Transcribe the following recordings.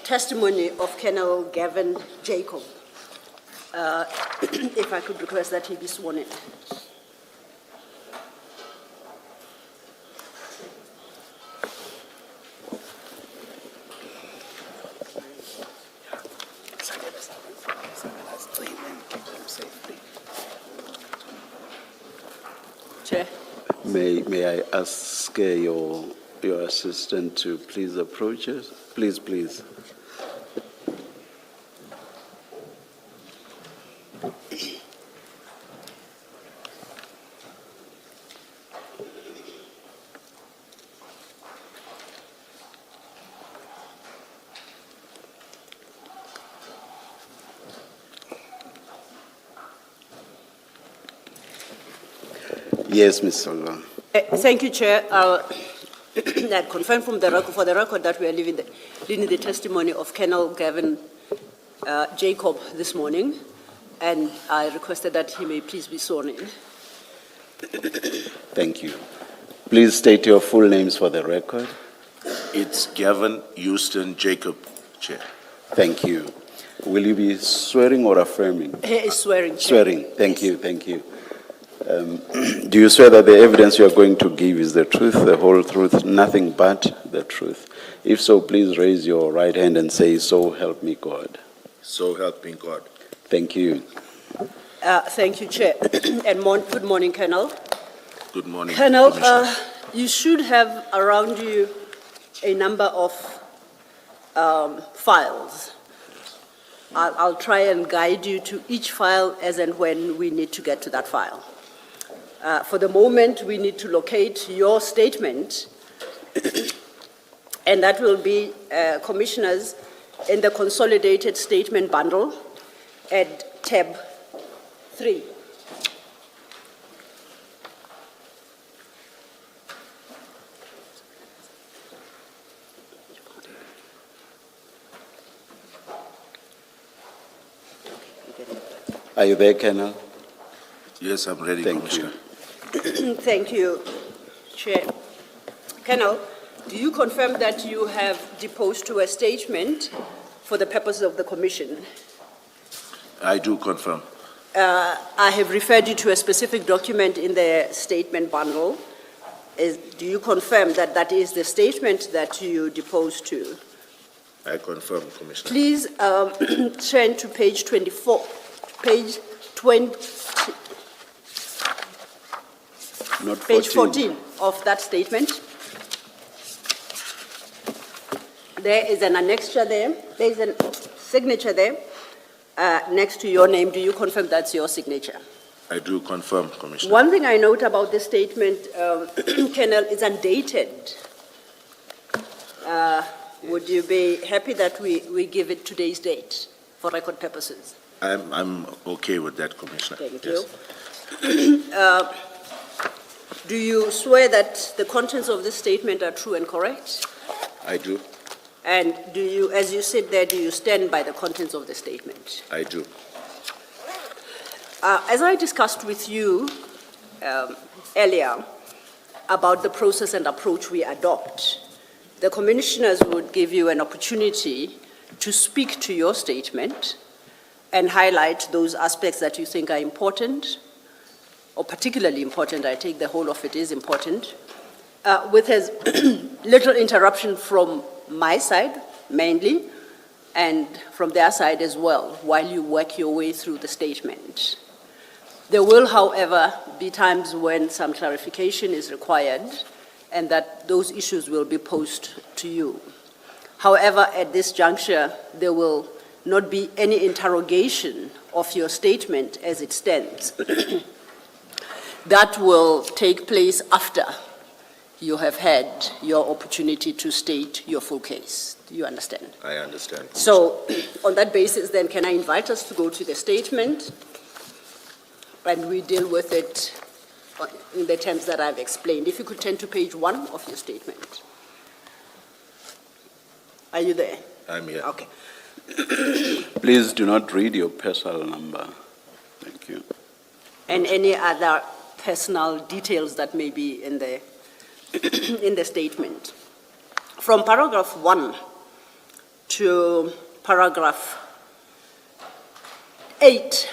testimony of Colonel Gavin Jacob. If I could request that he be sworn in. Chair. May I ask your assistant to please approach us? Please. Yes, Ms. Solva. Thank you, Chair. That confirm for the record that we are leaving the testimony of Colonel Gavin Jacob this morning, and I requested that he may please be sworn in. Thank you. Please state your full names for the record. It's Gavin Houston Jacob, Chair. Thank you. Will you be swearing or affirming? He is swearing, Chair. Swearing. Thank you. Do you swear that the evidence you are going to give is the truth, the whole truth, nothing but the truth? If so, please raise your right hand and say, "So help me God." So help me God. Thank you. Thank you, Chair. And good morning, Colonel. Good morning, Colonel, Commissioner. you should have around you a number of files. I'll try and guide you to each file as and when we need to get to that file. For the moment, we need to locate your statement, and that will be, Commissioners, in the consolidated statement bundle at tab 3. Are you there, Colonel? Yes, I'm ready, Thank Commissioner. Thank you, Chair. Colonel, do you confirm that you have deposed to a statement for the purposes of the commission? I do confirm. I have referred you to a specific document in the statement bundle. Do you confirm that that is the statement that you deposed to? I confirm, Commissioner. Please turn to page 24, page 20. Not 14. Page 14 of that statement. There is an annexure there. There is a signature there next to your name. Do you confirm that's your signature? I do confirm, Commissioner. One thing I note about this statement, Colonel, is undated. Would you be happy that we give it today's date for record purposes? I'm okay with that, Commissioner. Thank Yes. you. Do you swear that the contents of this statement are true and correct? I do. And do you, as you sit there, do you stand by the contents of the statement? I do. As I discussed with you earlier about the process and approach we adopt, the commissioners would give you an opportunity to speak to your statement and highlight those aspects that you think are important, or particularly important. I take the whole of it is important, with as little interruption from my side, mainly, and from their side as well, while you work your way through the statement. There will, however, be times when some clarification is required, and that those issues will be posed to you. However, at this juncture, there will not be any interrogation of your statement as it stands. That will take place after you have had your opportunity to state your full case. Do you understand? I understand. So, on that basis, then, can I invite us to go to the statement, and we deal with it in the terms that I've explained. If you could turn to page 1 of your statement. Are you there? I'm here. Okay. Please do not read your personal number. Thank you. And any other personal details that may be in the, in the statement. From paragraph 1, to paragraph 8,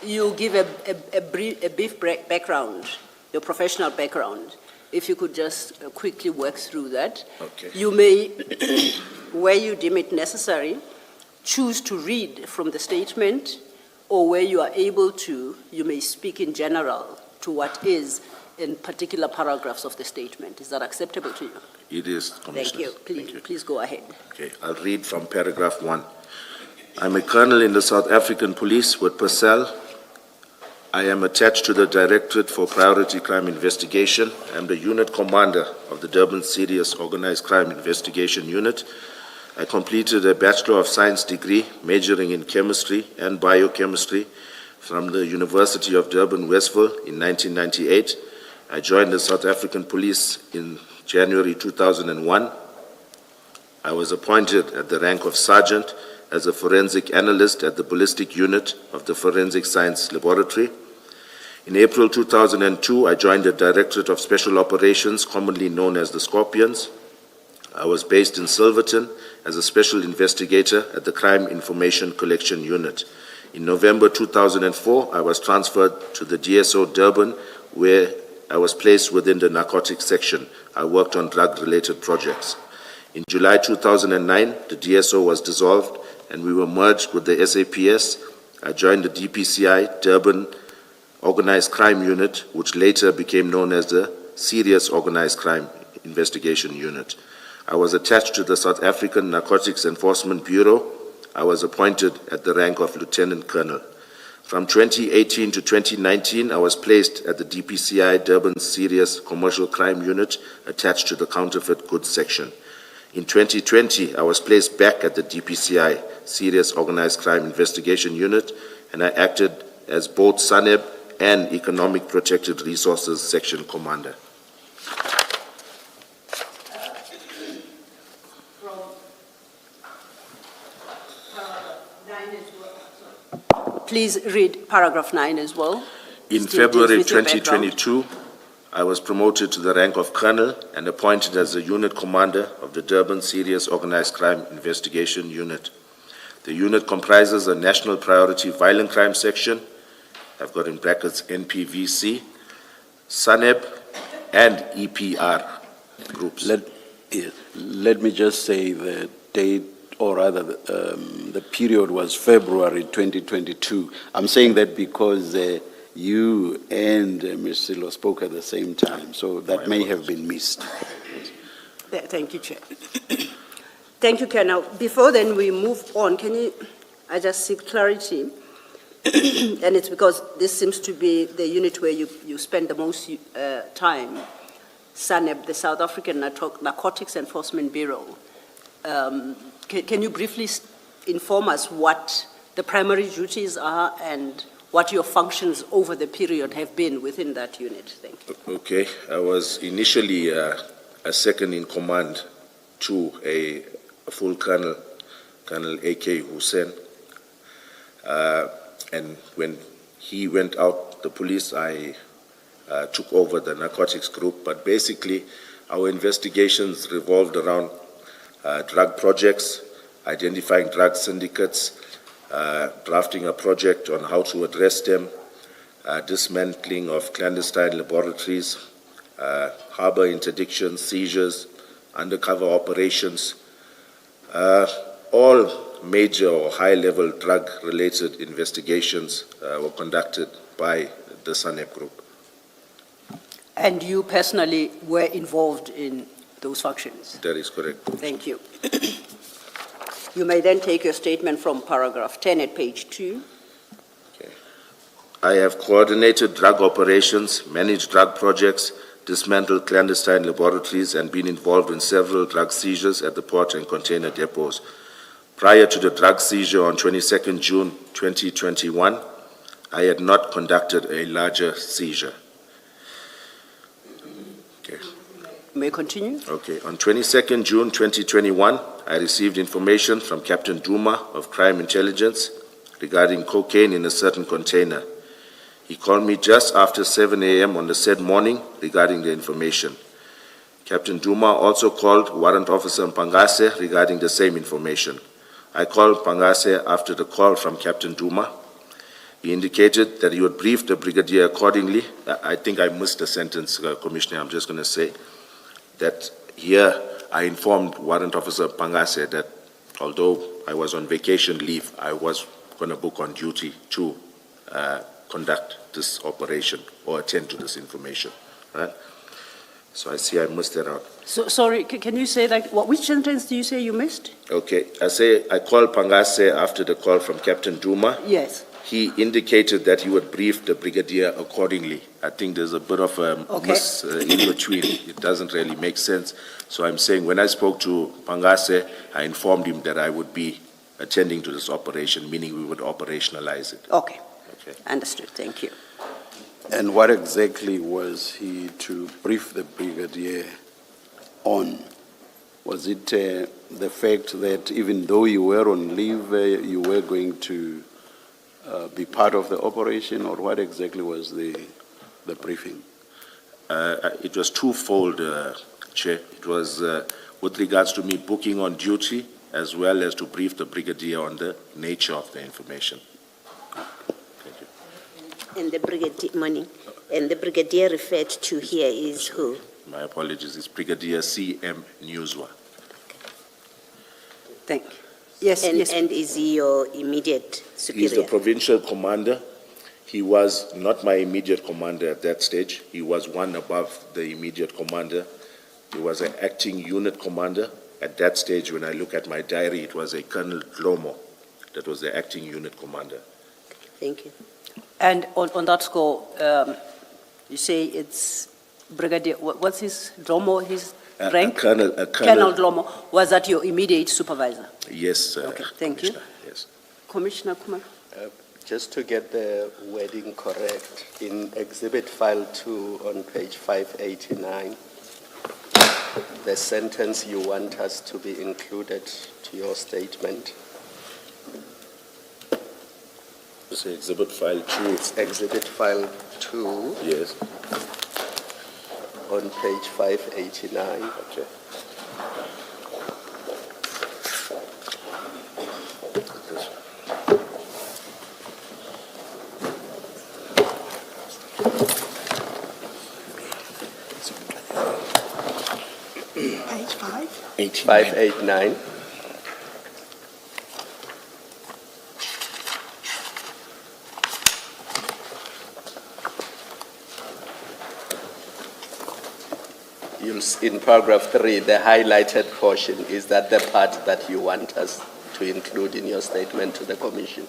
you give a brief background, your professional background. If you could just quickly work through that. Okay. You may, where you deem it necessary, choose to read from the statement, or where you are able to, you may speak in general to what is in particular paragraphs of the statement. Is that acceptable to you? It is, Commissioner. Thank you. Please go ahead. Okay, I'll read from paragraph 1. I'm a colonel in the South African Police with Purcell. I am attached to the Directorate for Priority Crime Investigation. I'm the unit commander of the Durban Serious Organized Crime Investigation Unit. I completed a Bachelor of Science degree majoring in chemistry and biochemistry from the University of Durban, Westville in 1998. I joined the South African Police in January 2001. I was appointed at the rank of sergeant as a forensic analyst at the ballistic unit of the Forensic Science Laboratory. In April 2002, I joined the Directorate of Special Operations, commonly known as the Scorpions. I was based in Silverton as a special investigator at the Crime Information Collection Unit. In November 2004, I was transferred to the DSO Durban, where I was placed within the narcotics section. I worked on drug-related projects. In July 2009, the DSO was dissolved and we were merged with the SAPS. I joined the DPCI Durban Organized Crime Unit, which later became known as the Serious Organized Crime Investigation Unit. I was attached to the South African Narcotics Enforcement Bureau. I was appointed at the rank of Lieutenant Colonel. From 2018 to 2019, I was placed at the DPCI Durban Serious Commercial Crime Unit, attached to the Counterfeit Goods Section. In 2020, I was placed back at the DPCI Serious Organized Crime Investigation Unit, and I acted as both SANEB and Economic Protected Resources Section Commander. Please read paragraph 9 as well. In Still February deals with your background. 2022, I was promoted to the rank of Colonel and appointed as the unit commander of the Durban Serious Organized Crime Investigation Unit. The unit comprises a National Priority Violent Crime Section, I've got in brackets NPVC, SANEB, and EPR groups. Let me just say the date, or rather the period was February 2022. I'm saying that because you and Ms. Silo spoke at the same time, so that may have been missed. Thank you, Chair. Thank you, Colonel. Before then we move on, I just seek clarity? And it's because this seems to be the unit where you spend the most time, SANEB, the South African Narcotics Enforcement Bureau. Can you briefly inform us what the primary duties are and what your functions over the period have been within that unit? Thank you. Okay, I was initially a second in command to a full colonel, Colonel A.K. Hussein. And when he went out the police, I took over the narcotics group. But basically, our investigations revolved around drug projects, identifying drug syndicates, drafting a project on how to address them, dismantling of clandestine laboratories, harbor interdictions, seizures, undercover operations, all major or high-level drug-related investigations were conducted by the SANEB group. And you personally were involved in those functions? That is correct. Thank you. You may then take your statement from paragraph 10 at page 2. Okay. I have coordinated drug operations, managed drug projects, dismantled clandestine laboratories, and been involved in several drug seizures at the port and container depots. Prior to the drug seizure on 22nd June 2021, I had not conducted a larger seizure. Okay. You may continue. Okay. On 22nd June 2021, I received information from Captain Duma of Crime Intelligence regarding cocaine in a certain container. He called me just after 7 a.m. on the said morning regarding the information. Captain Duma also called Warrant Officer Mpangase regarding the same information. I called Pangase after the call from Captain Duma. He indicated that he would brief the brigadier accordingly. I think I missed a sentence, Commissioner. I'm just going to say that here I informed Warrant Officer Pangase that although I was on vacation leave, I was going to book on duty to conduct this operation or attend to this information. Right? So I see I missed that out. So, sorry, can you say that, which sentence do you say you missed? Okay, I called Pangase after the call from Captain Duma. Yes. He indicated that he would brief the brigadier accordingly. I think there's a bit of a miss in between. It doesn't really make sense. So I'm saying when I spoke to Pangase, I informed him that I would be attending to this operation, meaning we would operationalize it. Okay. Okay. Understood. Thank you. And what exactly was he to brief the brigadier on? Was it the fact that even though you were on leave, you were going to be part of the operation, or what exactly was the briefing? It was twofold, Chair. It was with regards to me booking on duty, as well as to brief the brigadier on the nature of the information. Thank you. And the brigadier, and the brigadier referred to here is who? My apologies, it's Brigadier C.M. Newswa. Thank you. Yes, yes. And is he your immediate superior? He's the provincial commander. He was not my immediate commander at that stage. He was one above the immediate commander. He was an acting unit commander. At that stage, when I look at my diary, it was a Colonel Dlomo that was the acting unit commander. Thank you. And on that score, you say it's Brigadier, what's his rank? Colonel Dlomo. Was that your immediate supervisor? Yes, Okay, thank you. Yes. Commissioner Kumar? Just to get the wording correct, in Exhibit File 2 on page 589, the sentence you want us to be included to your statement. So Exhibit File 2. It's Exhibit File 2 Yes. on page 589. Okay. Page 5? 89. 589. In paragraph 3, the highlighted portion, is that the part that you want us to include in your statement to the Commission?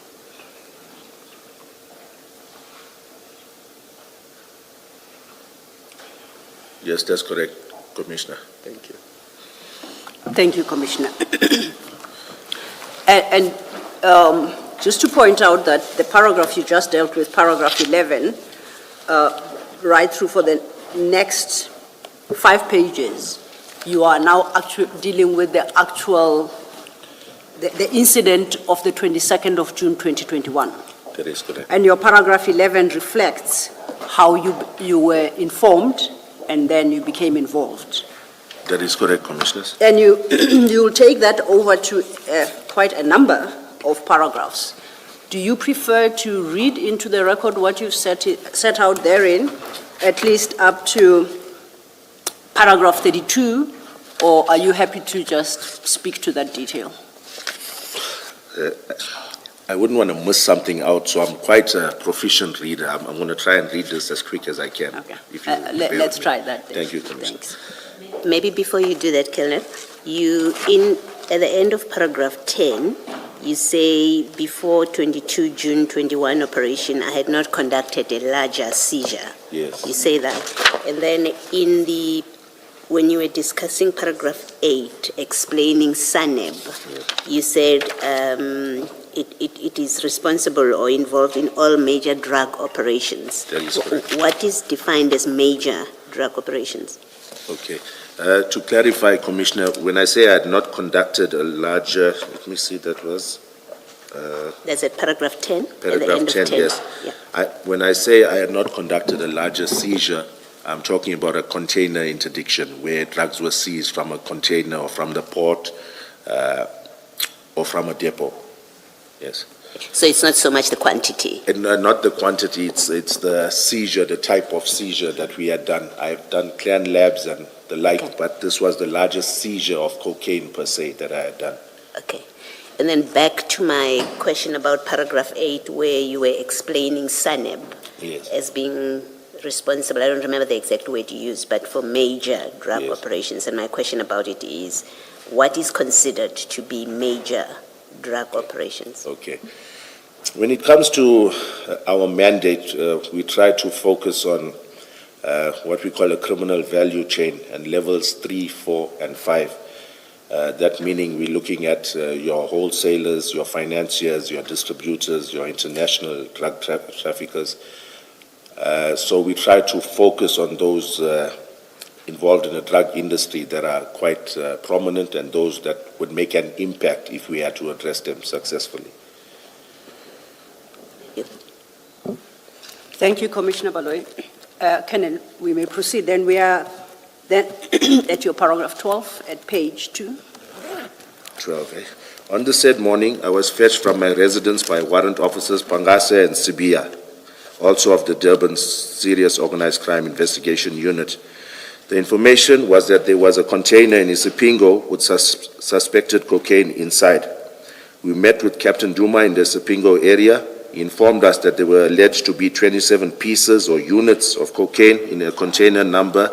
Yes, that's correct, Commissioner. Thank you. Thank you, Commissioner. And just to point out that the paragraph you just dealt with, paragraph 11, right through for the next 5 pages, you are now actually dealing with the actual, the incident of the 22nd of June 2021. That is correct. And your paragraph 11 reflects how you were informed and then you became involved. That is correct, Commissioners. And you'll take that over to quite a number of paragraphs. Do you prefer to read into the record what you've set out therein, at least up to paragraph 32, or are you happy to just speak to that detail? I wouldn't want to miss something out, so I'm quite a proficient reader. I'm going to try and read this as quick as I can. Okay. If you Let's try that then. Thank you, Commissioner. Thanks. Maybe before you do that, Colonel, at the end of paragraph 10, you say, before 22 June 21 operation, I had not conducted a larger seizure. Yes. You say that. And then when you were discussing paragraph 8, explaining SANEB, you said it is responsible or involved in all major drug operations. That is correct. What is defined as major drug operations? Okay. To clarify, Commissioner, when I say I had not conducted a larger, let me see, that was That's at paragraph 10? At the paragraph end of 10, yes. Yeah. When I say I had not conducted a larger seizure, I'm talking about a container interdiction where drugs were seized from a container or from the port. or from a depot. Yes. So it's not so much the quantity. And not the quantity, it's the seizure, the type of seizure that we had done. I've done clan labs and the like, Okay. but this was the largest seizure of cocaine per se that I had done. Okay. And then back to my question about paragraph 8, where you were explaining SANEB Yes. as being responsible, I don't remember the exact word you used, but for major drug Yes. operations. And my question about it is, what is considered to be major drug operations? Okay. When it comes to our mandate, we try to focus on what we call a criminal value chain and levels 3, 4, and 5. That meaning we're looking at your wholesalers, your financiers, your distributors, your international drug traffickers. So we try to focus on those involved in the drug industry that are quite prominent and those that would make an impact if we had to address them successfully. Thank you, Commissioner Baloyi. Colonel, we may proceed. Then we are then at your paragraph 12 at page 2. 12. On the said morning, I was fetched from my residence by warrant officers Pangase and Sibia, also of the Durban Serious Organized Crime Investigation Unit. The information was that there was a container in Isipingo with suspected cocaine inside. We met with Captain Duma in the Isipingo area. He informed us that there were alleged to be 27 pieces or units of cocaine in a container number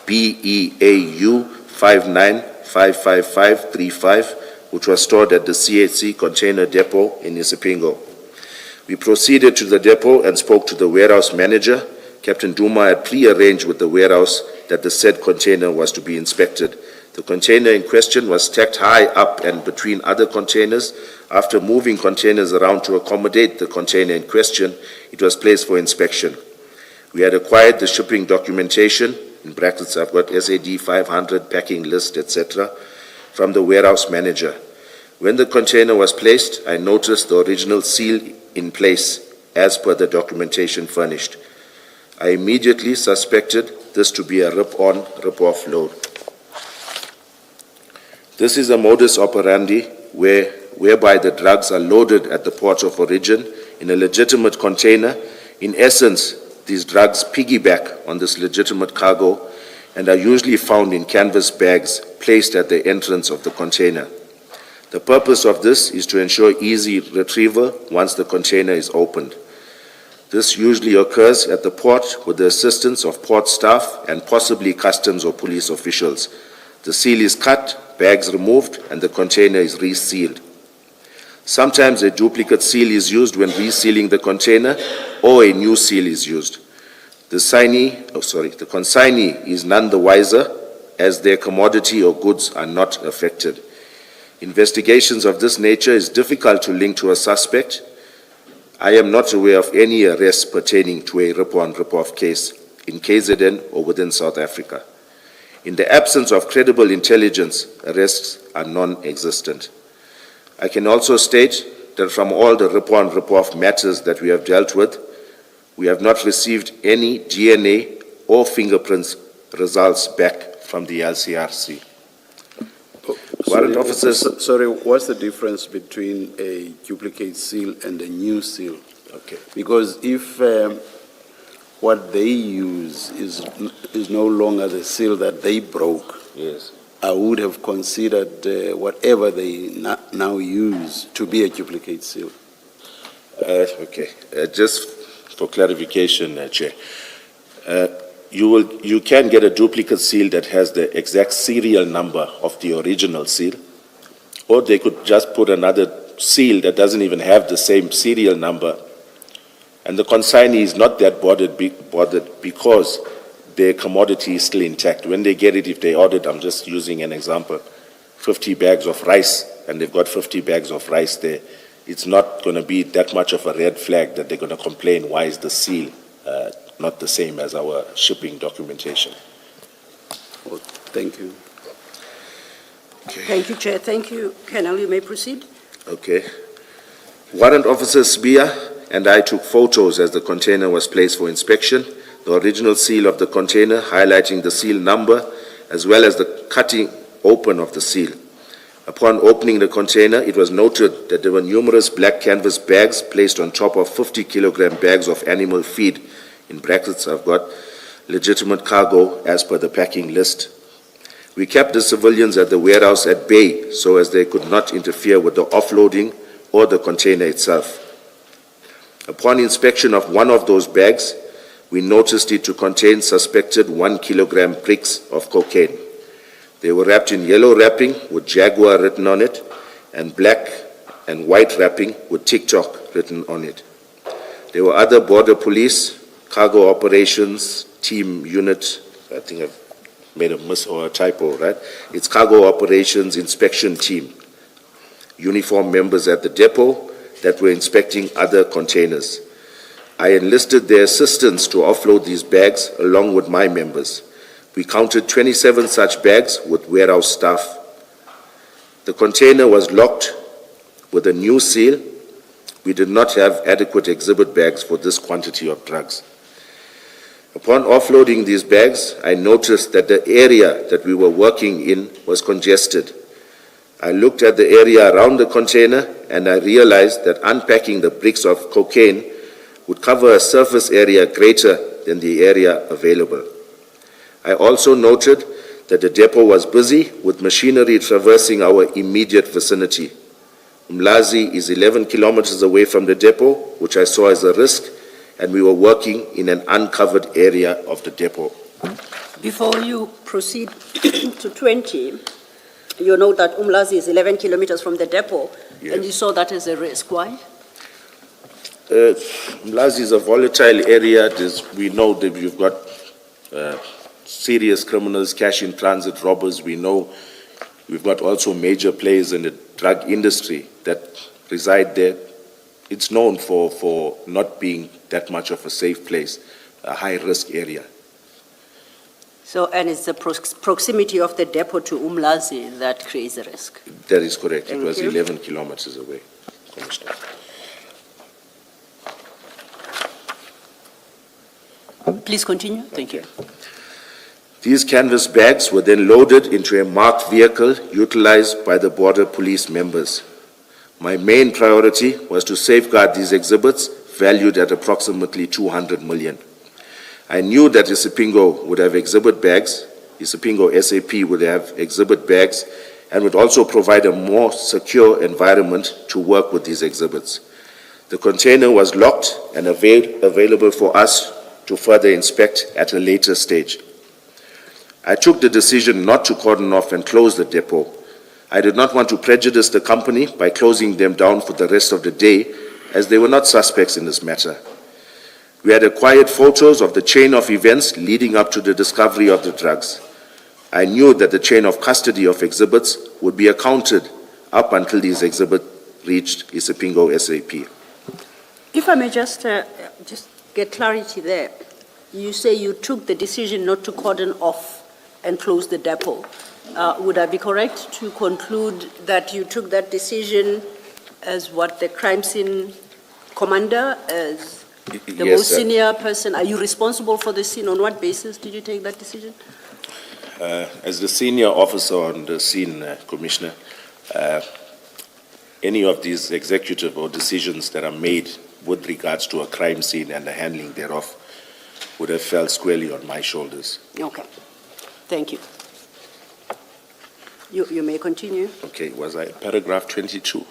BEAU 5955535, which was stored at the CHC container depot in Isipingo. We proceeded to the depot and spoke to the warehouse manager. Captain Duma had pre-arranged with the warehouse that the said container was to be inspected. The container in question was stacked high up and between other containers. After moving containers around to accommodate the container in question, it was placed for inspection. We had acquired the shipping documentation, in brackets I've got SAD 500, packing list, etc., from the warehouse manager. When the container was placed, I noticed the original seal in place as per the documentation furnished. I immediately suspected this to be a rip-on, rip-off load. This is a modus operandi whereby the drugs are loaded at the port of origin in a legitimate container. In essence, these drugs piggyback on this legitimate cargo and are usually found in canvas bags placed at the entrance of the container. The purpose of this is to ensure easy retrieval once the container is opened. This usually occurs at the port with the assistance of port staff and possibly customs or police officials. The seal is cut, bags removed, and the container is resealed. Sometimes a duplicate seal is used when resealing the container, or a new seal is used. The consignee is none the wiser, as their commodity or goods are not affected. Investigations of this nature is difficult to link to a suspect. I am not aware of any arrests pertaining to a rip-on, rip-off case in KZN or within South Africa. In the absence of credible intelligence, arrests are non-existent. I can also state that from all the rip-on, rip-off matters that we have dealt with, we have not received any DNA or fingerprints results back from the LCRC. Warrant officers. Sorry, what's the difference between a duplicate seal and a new seal? Okay. Because if what they use is no longer the seal that they broke, Yes. I would have considered whatever they now use to be a duplicate seal. Okay. Just for clarification, Chair, you can get a duplicate seal that has the exact serial number of the original seal, or they could just put another seal that doesn't even have the same serial number, and the consignee is not that bothered because their commodity is still intact. When they get it, if they ordered, I'm just using an example, 50 bags of rice, and they've got 50 bags of rice there, it's not going to be that much of a red flag that they're going to complain, why is the seal not the same as our shipping documentation? Oh, thank you. Thank you, Chair. Thank you, Colonel. You may proceed. Okay. Warrant Officer Sbia and I took photos as the container was placed for inspection. The original seal of the container highlighting the seal number as well as the cutting open of the seal. Upon opening the container, it was noted that there were numerous black canvas bags placed on top of 50-kilogram bags of animal feed. In brackets, I've got legitimate cargo as per the packing list. We kept the civilians at the warehouse at bay so as they could not interfere with the offloading or the container itself. Upon inspection of one of those bags, we noticed it to contain suspected 1-kilogram bricks of cocaine. They were wrapped in yellow wrapping with Jaguar written on it and black and white wrapping with TikTok written on it. There were other border police, cargo operations, team unit, I think I've made a miss or a typo, right? It's cargo operations inspection team, uniform members at the depot that were inspecting other containers. I enlisted their assistance to offload these bags along with my members. We counted 27 such bags with warehouse staff. The container was locked with a new seal. We did not have adequate exhibit bags for this quantity of drugs. Upon offloading these bags, I noticed that the area that we were working in was congested. I looked at the area around the container and I realized that unpacking the bricks of cocaine would cover a surface area greater than the area available. I also noted that the depot was busy with machinery traversing our immediate vicinity. Umlazi is 11 kilometers away from the depot, which I saw as a risk, and we were working in an uncovered area of the depot. Before you proceed to 20, you know that Umlazi is 11 kilometers from the depot, Yes. and you saw that as a risk. Why? Umlazi is a volatile area. We know that you've got serious criminals, cash in transit, robbers. We know we've got also major players in the drug industry that reside there. It's known for not being that much of a safe place, a high-risk area. So, and it's the proximity of the depot to Umlazi that creates a risk. That is correct. Thank It was you. 11 kilometers away, Commissioner. Please continue. Thank you. These canvas bags were then loaded into a marked vehicle utilized by the border police members. My main priority was to safeguard these exhibits valued at approximately 200 million. I knew that Isipingo would have exhibit bags, Isipingo SAP would have exhibit bags, and would also provide a more secure environment to work with these exhibits. The container was locked and available for us to further inspect at a later stage. I took the decision not to cordon off and close the depot. I did not want to prejudice the company by closing them down for the rest of the day, as they were not suspects in this matter. We had acquired photos of the chain of events leading up to the discovery of the drugs. I knew that the chain of custody of exhibits would be accounted up until these exhibits reached Isipingo SAP. If I may just get clarity there. You say you took the decision not to cordon off and close the depot. Would I be correct to conclude that you took that decision as what, the crime scene commander, as the Yes, most senior person? Are you responsible for the scene? On what basis did you take that decision? As the senior officer on the scene, Commissioner, any of these executive or decisions that are made with regards to a crime scene and the handling thereof would have fell squarely on my shoulders. Okay. Thank you. You may continue. Okay, was I paragraph 22?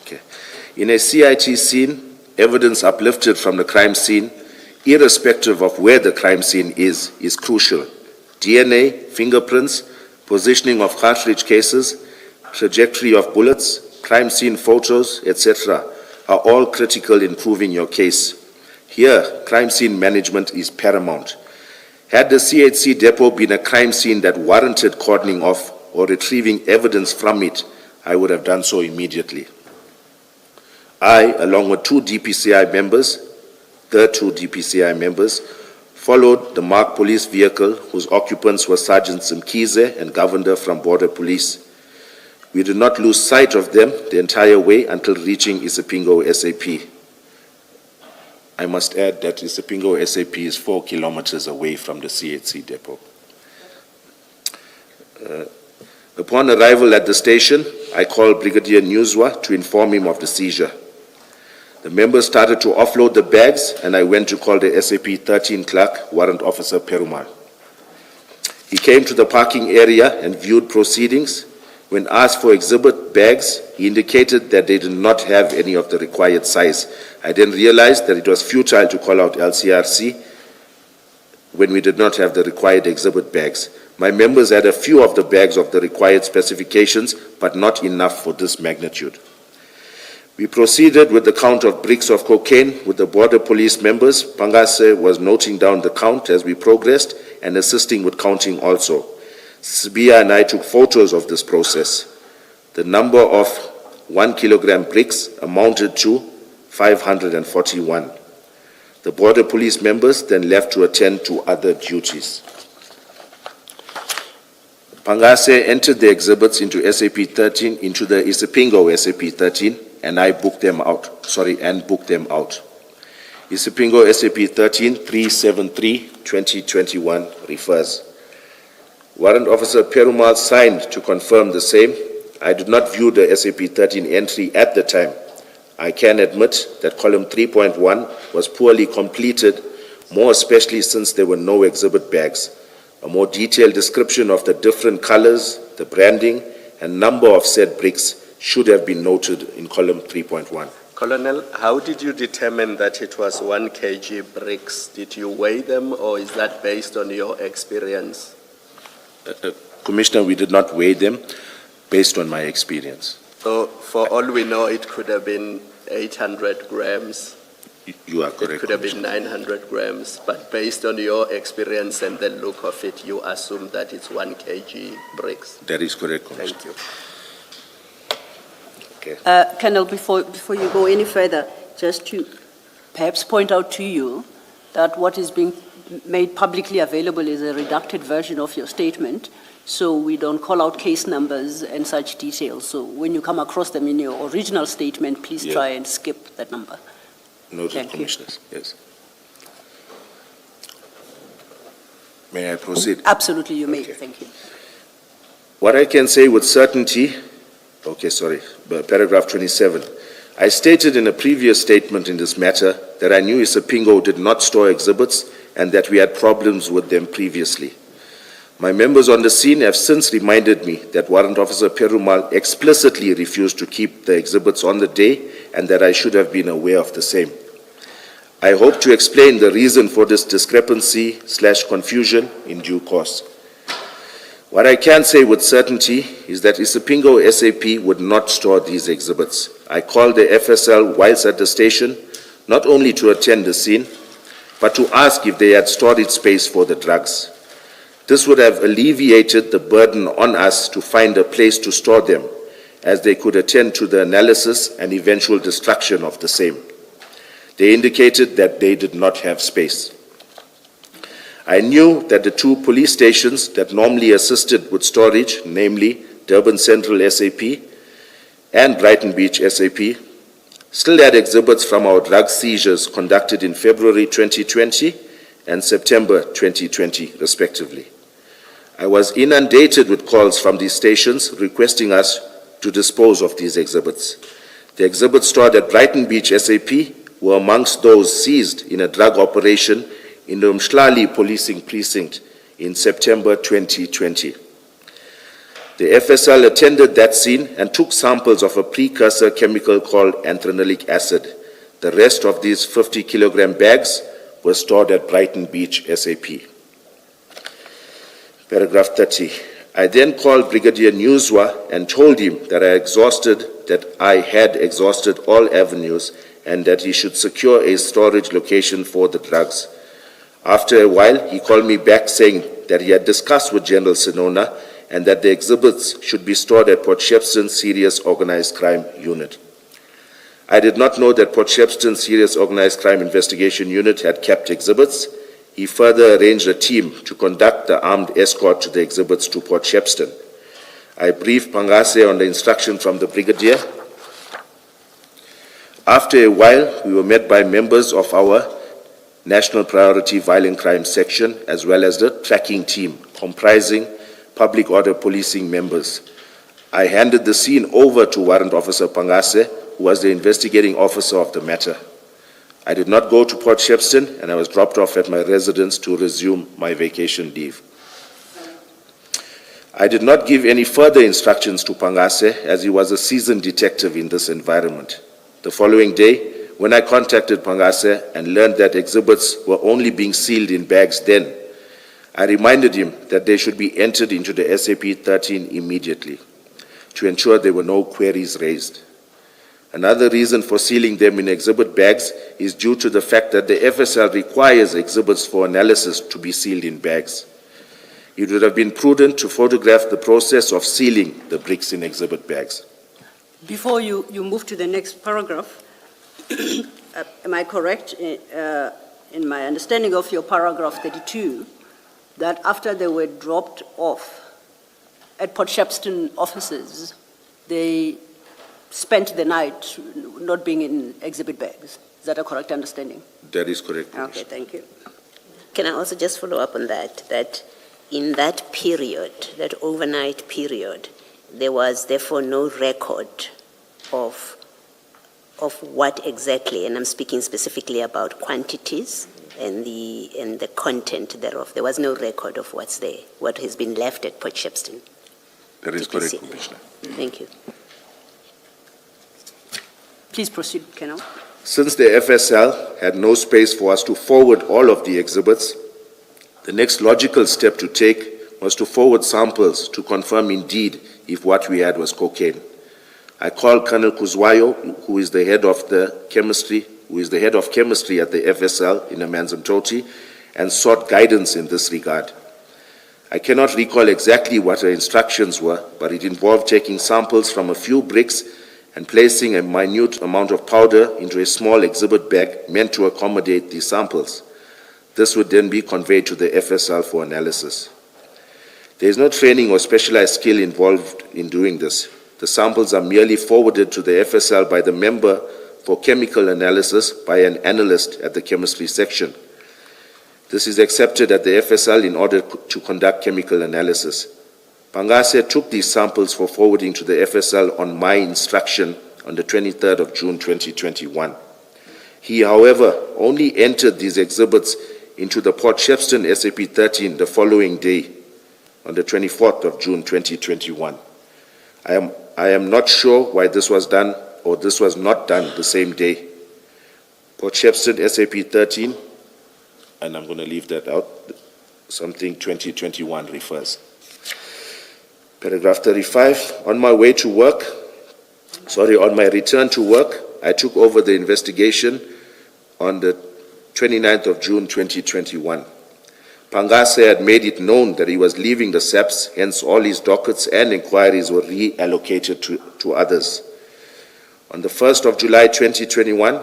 Okay. In a CIT scene, evidence uplifted from the crime scene, irrespective of where the crime scene is crucial. DNA, fingerprints, positioning of cartridge cases, trajectory of bullets, crime scene photos, etc., are all critical in proving your case. Here, crime scene management is paramount. Had the CHC depot been a crime scene that warranted cordoning off or retrieving evidence from it, I would have done so immediately. I, along with the two DPCI members, followed the marked police vehicle whose occupants were Sergeant Simkize and Governor from Border Police. We did not lose sight of them the entire way until reaching Isipingo SAP. I must add that Isipingo SAP is 4 kilometers away from the CHC depot. Upon arrival at the station, I called Brigadier Newswa to inform him of the seizure. The members started to offload the bags, and I went to call the SAP 13 clerk, Warrant Officer Perumal. He came to the parking area and viewed proceedings. When asked for exhibit bags, he indicated that they did not have any of the required size. I then realized that it was futile to call out LCRC when we did not have the required exhibit bags. My members had a few of the bags of the required specifications, but not enough for this magnitude. We proceeded with the count of bricks of cocaine with the border police members. Pangase was noting down the count as we progressed and assisting with counting also. Sibia and I took photos of this process. The number of 1 kilogram bricks amounted to 541. The border police members then left to attend to other duties. Pangase entered the exhibits into SAP 13, into the Isipingo SAP 13, and I booked them out. Booked them out. Isipingo SAP 13 373/2021 refers. Warrant Officer Perumal signed to confirm the same. I did not view the SAP 13 entry at the time. I can admit that column 3.1 was poorly completed, more especially since there were no exhibit bags. A more detailed description of the different colors, the branding, and number of said bricks should have been noted in column 3.1. Colonel, how did you determine that it was 1 kg bricks? Did you weigh them, or is that based on your experience? Commissioner, we did not weigh them based on my experience. So for all we know, it could have been 800 grams. You are correct. It could have been 900 grams, but based on your experience and the look of it, you assume that it's 1 kg bricks. That is correct, Commissioner. Thank you. Okay. Colonel, before you go any further, just to perhaps point out to you that what is being made publicly available is a redacted version of your statement, so we don't call out case numbers and such details. So when you come across them in your original statement, please try and skip that number. Noted, Thank you. Commissioners. Yes. May I proceed? Absolutely, you may. Okay. Thank you. What I can say with certainty, paragraph 27. I stated in a previous statement in this matter that I knew Isipingo did not store exhibits and that we had problems with them previously. My members on the scene have since reminded me that Warrant Officer Perumal explicitly refused to keep the exhibits on the day and that I should have been aware of the same. I hope to explain the reason for this discrepancy/confusion in due course. What I can say with certainty is that Isipingo SAP would not store these exhibits. I called the FSL whilst at the station, not only to attend the scene, but to ask if they had storage space for the drugs. This would have alleviated the burden on us to find a place to store them, as they could attend to the analysis and eventual destruction of the same. They indicated that they did not have space. I knew that the two police stations that normally assisted with storage, namely Durban Central SAP and Brighton Beach SAP, still had exhibits from our drug seizures conducted in February 2020 and September 2020, respectively. I was inundated with calls from these stations requesting us to dispose of these exhibits. The exhibits stored at Brighton Beach SAP were amongst those seized in a drug operation in the Mshlali policing precinct in September 2020. The FSL attended that scene and took samples of a precursor chemical called anthranilic acid. The rest of these 50-kilogram bags were stored at Brighton Beach SAP. Paragraph 30. I then called Brigadier Newswa and told him that I had exhausted all avenues and that he should secure a storage location for the drugs. After a while, he called me back saying that he had discussed with General Sinona and that the exhibits should be stored at Port Shepstone Serious Organized Crime Unit. I did not know that Port Shepstone Serious Organized Crime Investigation Unit had kept exhibits. He further arranged a team to conduct the armed escort to the exhibits to Port Shepstone. I briefed Pangase on the instruction from the Brigadier. After a while, we were met by members of our National Priority Violent Crime Section, as well as the tracking team, comprising public order policing members. I handed the scene over to Warrant Officer Pangase, who was the investigating officer of the matter. I did not go to Port Shepstone, and I was dropped off at my residence to resume my vacation leave. I did not give any further instructions to Pangase, as he was a seasoned detective in this environment. The following day, when I contacted Pangase and learned that exhibits were only being sealed in bags then, I reminded him that they should be entered into the SAP 13 immediately to ensure there were no queries raised. Another reason for sealing them in exhibit bags is due to the fact that the FSL requires exhibits for analysis to be sealed in bags. It would have been prudent to photograph the process of sealing the bricks in exhibit bags. Before you move to the next paragraph, am I correct in my understanding of your paragraph 32, that after they were dropped off at Port Shepstone offices, they spent the night not being in exhibit bags? Is that a correct understanding? That is correct. Okay, thank you. Can I also just follow up on that, that in that period, that overnight period, there was therefore no record of what exactly, and I'm speaking specifically about quantities and the content thereof. There was no record of what's there, what has been left at Port Shepstone. That is Did you correct, see? Commissioner. Thank you. Please proceed, Kenel. Since the FSL had no space for us to forward all of the exhibits, the next logical step to take was to forward samples to confirm indeed if what we had was cocaine. I called Colonel Kuzwayo, who is the head of chemistry at the FSL in Amanzimtoti, and sought guidance in this regard. I cannot recall exactly what her instructions were, but it involved taking samples from a few bricks and placing a minute amount of powder into a small exhibit bag meant to accommodate these samples. This would then be conveyed to the FSL for analysis. There is no training or specialized skill involved in doing this. The samples are merely forwarded to the FSL by the member for chemical analysis by an analyst at the chemistry section. This is accepted at the FSL in order to conduct chemical analysis. Pangase took these samples for forwarding to the FSL on my instruction on the 23rd of June 2021. He, however, only entered these exhibits into the Port Shepstone SAP 13 the following day, on the 24th of June 2021. I am not sure why this was done or this was not done the same day. Port Shepstone SAP 13, and I'm going to leave that out, something 2021 refers. Paragraph 35, on my return to work, I took over the investigation on the 29th of June 2021. Pangase had made it known that he was leaving the SAPS, hence all his dockets and inquiries were reallocated to others. On the 1st of July 2021,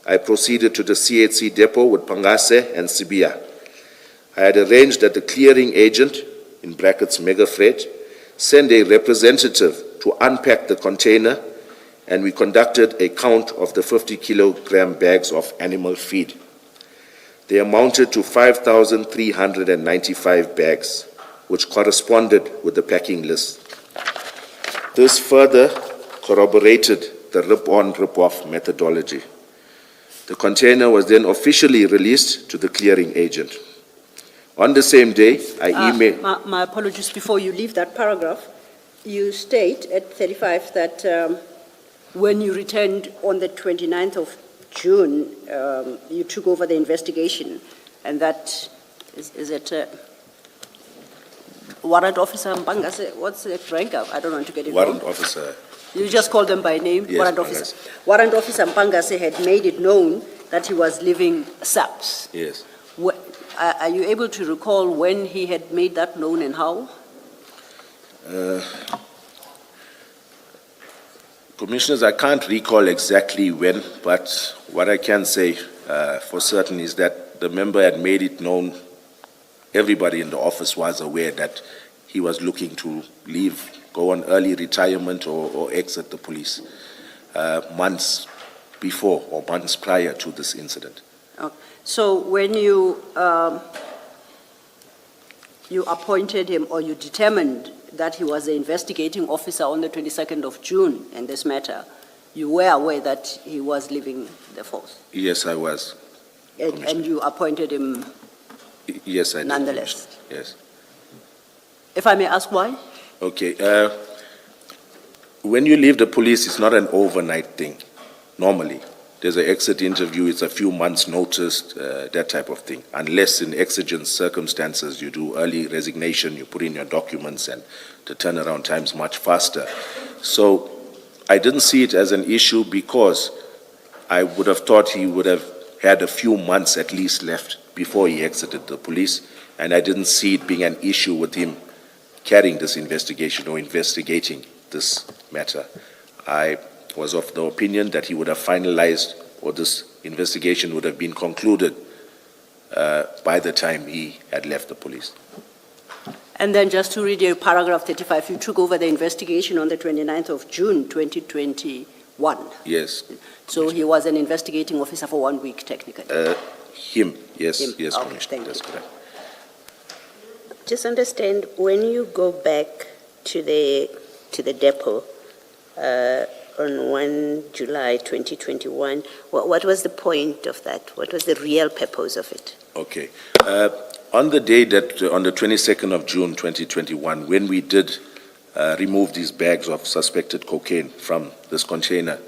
I proceeded to the CHC depot with Pangase and Sibia. I had arranged that the clearing agent, in brackets Mega Freight, send a representative to unpack the container, and we conducted a count of the 50-kilogram bags of animal feed. They amounted to 5,395 bags, which corresponded with the packing list. This further corroborated the rip-on, rip-off methodology. The container was then officially released to the clearing agent. On the same day, I emailed... My apologies, before you leave that paragraph, you state at 35 that when you returned on the 29th of June, you took over the investigation, and that is it Warrant Officer Mpangase, what's the rank of? I don't want to get it wrong. Warrant Officer. You just call them by name? Yes, Warrant Mpangase. Officer. Warrant Officer Mpangase had made it known that he was leaving SAPS. Yes. Are you able to recall when he had made that known and how? Commissioners, I can't recall exactly when, but what I can say for certain is that the member had made it known, everybody in the office was aware that he was looking to leave, go on early retirement or exit the police months before or months prior to this incident. So when you you appointed him or you determined that he was the investigating officer on the 22nd of June in this matter, you were aware that he was leaving the force? Yes, I was. And you appointed him Yes, I did. nonetheless? Commissioner. Yes. If I may ask why? Okay. When you leave the police, it's not an overnight thing, normally. There's an exit interview, it's a few months' notice, that type of thing. Unless in exigent circumstances, you do early resignation, you put in your documents, and the turnaround time's much faster. So I didn't see it as an issue because I would have thought he would have had a few months at least left before he exited the police, and I didn't see it being an issue with him carrying this investigation or investigating this matter. I was of the opinion that he would have finalized, or this investigation would have been concluded by the time he had left the police. And then just to read you paragraph 35, you took over the investigation on the 29th of June, 2021. Yes. So he was an investigating officer for 1 week, technically. Him, yes, Him. yes, Okay, Commissioner, thank that's you. correct. Just understand, when you go back to the depot on 1 July 2021, what was the point of that? What was the real purpose of it? Okay. On the day that, on the 22nd of June 2021, when we did remove these bags of suspected cocaine from this container,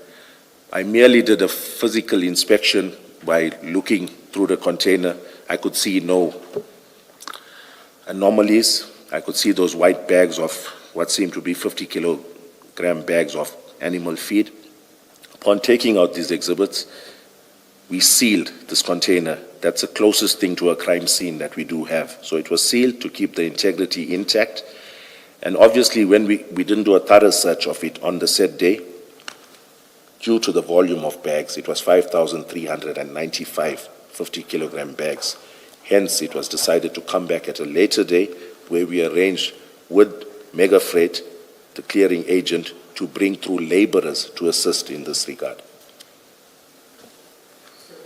I merely did a physical inspection by looking through the container. I could see no anomalies. I could see those white bags of what seemed to be 50-kilogram bags of animal feed. Upon taking out these exhibits, we sealed this container. That's the closest thing to a crime scene that we do have. So it was sealed to keep the integrity intact. And obviously, when we didn't do a thorough search of it on the said day, due to the volume of bags, it was 5,395 50-kilogram bags. Hence, it was decided to come back at a later day where we arranged with Mega Freight, the clearing agent, to bring through laborers to assist in this regard.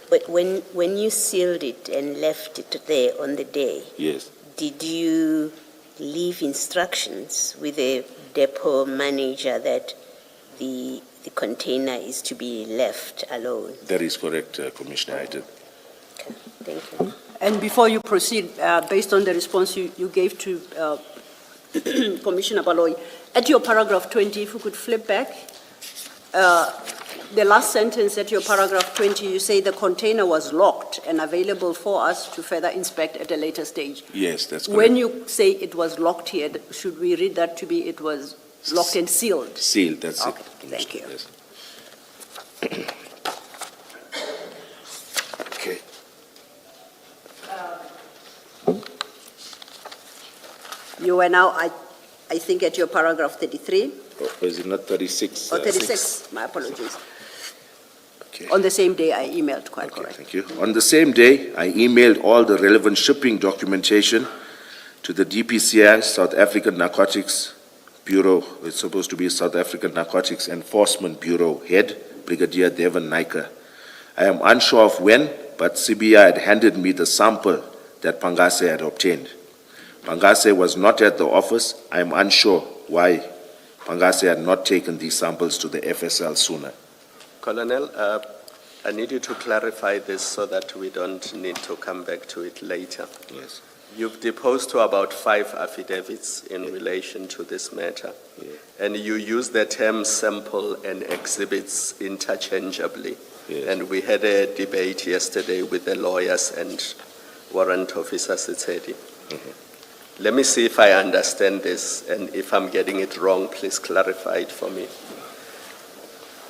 But when you sealed it and left it there on the day, Yes. did you leave instructions with the depot manager that the container is to be left alone? That is correct, Commissioner, I did. Okay, thank you. And before you proceed, based on the response you gave to Commissioner Baloyi, at your paragraph 20, if you could flip back, the last sentence at your paragraph 20, you say the container was locked and available for us to further inspect at a later stage. Yes, that's correct. When you say it was locked here, should we read that to be it was locked and sealed? Sealed, that's Okay, it. thank you. Yes. Okay. You are now, I think, at your paragraph 33 Or is it not 36? or 36, my apologies. Okay. On the same day I emailed, quite Okay, correct. thank you. On the same day, I emailed all the relevant shipping documentation to the DPCI, South African Narcotics Bureau. It's supposed to be South African Narcotics Enforcement Bureau head, Brigadier Devon Naika. I am unsure of when, but CBI had handed me the sample that Pangase had obtained. Pangase was not at the office. I am unsure why Pangase had not taken these samples to the FSL sooner. Colonel, I need you to clarify this so that we don't need to come back to it later. Yes. You've deposed to about 5 affidavits in relation to this matter, and you use the term sample and exhibits interchangeably. Yes. And we had a debate yesterday with the lawyers and warrant officer Setsedi. Let me see if I understand this, and if I'm getting it wrong, please clarify it for me.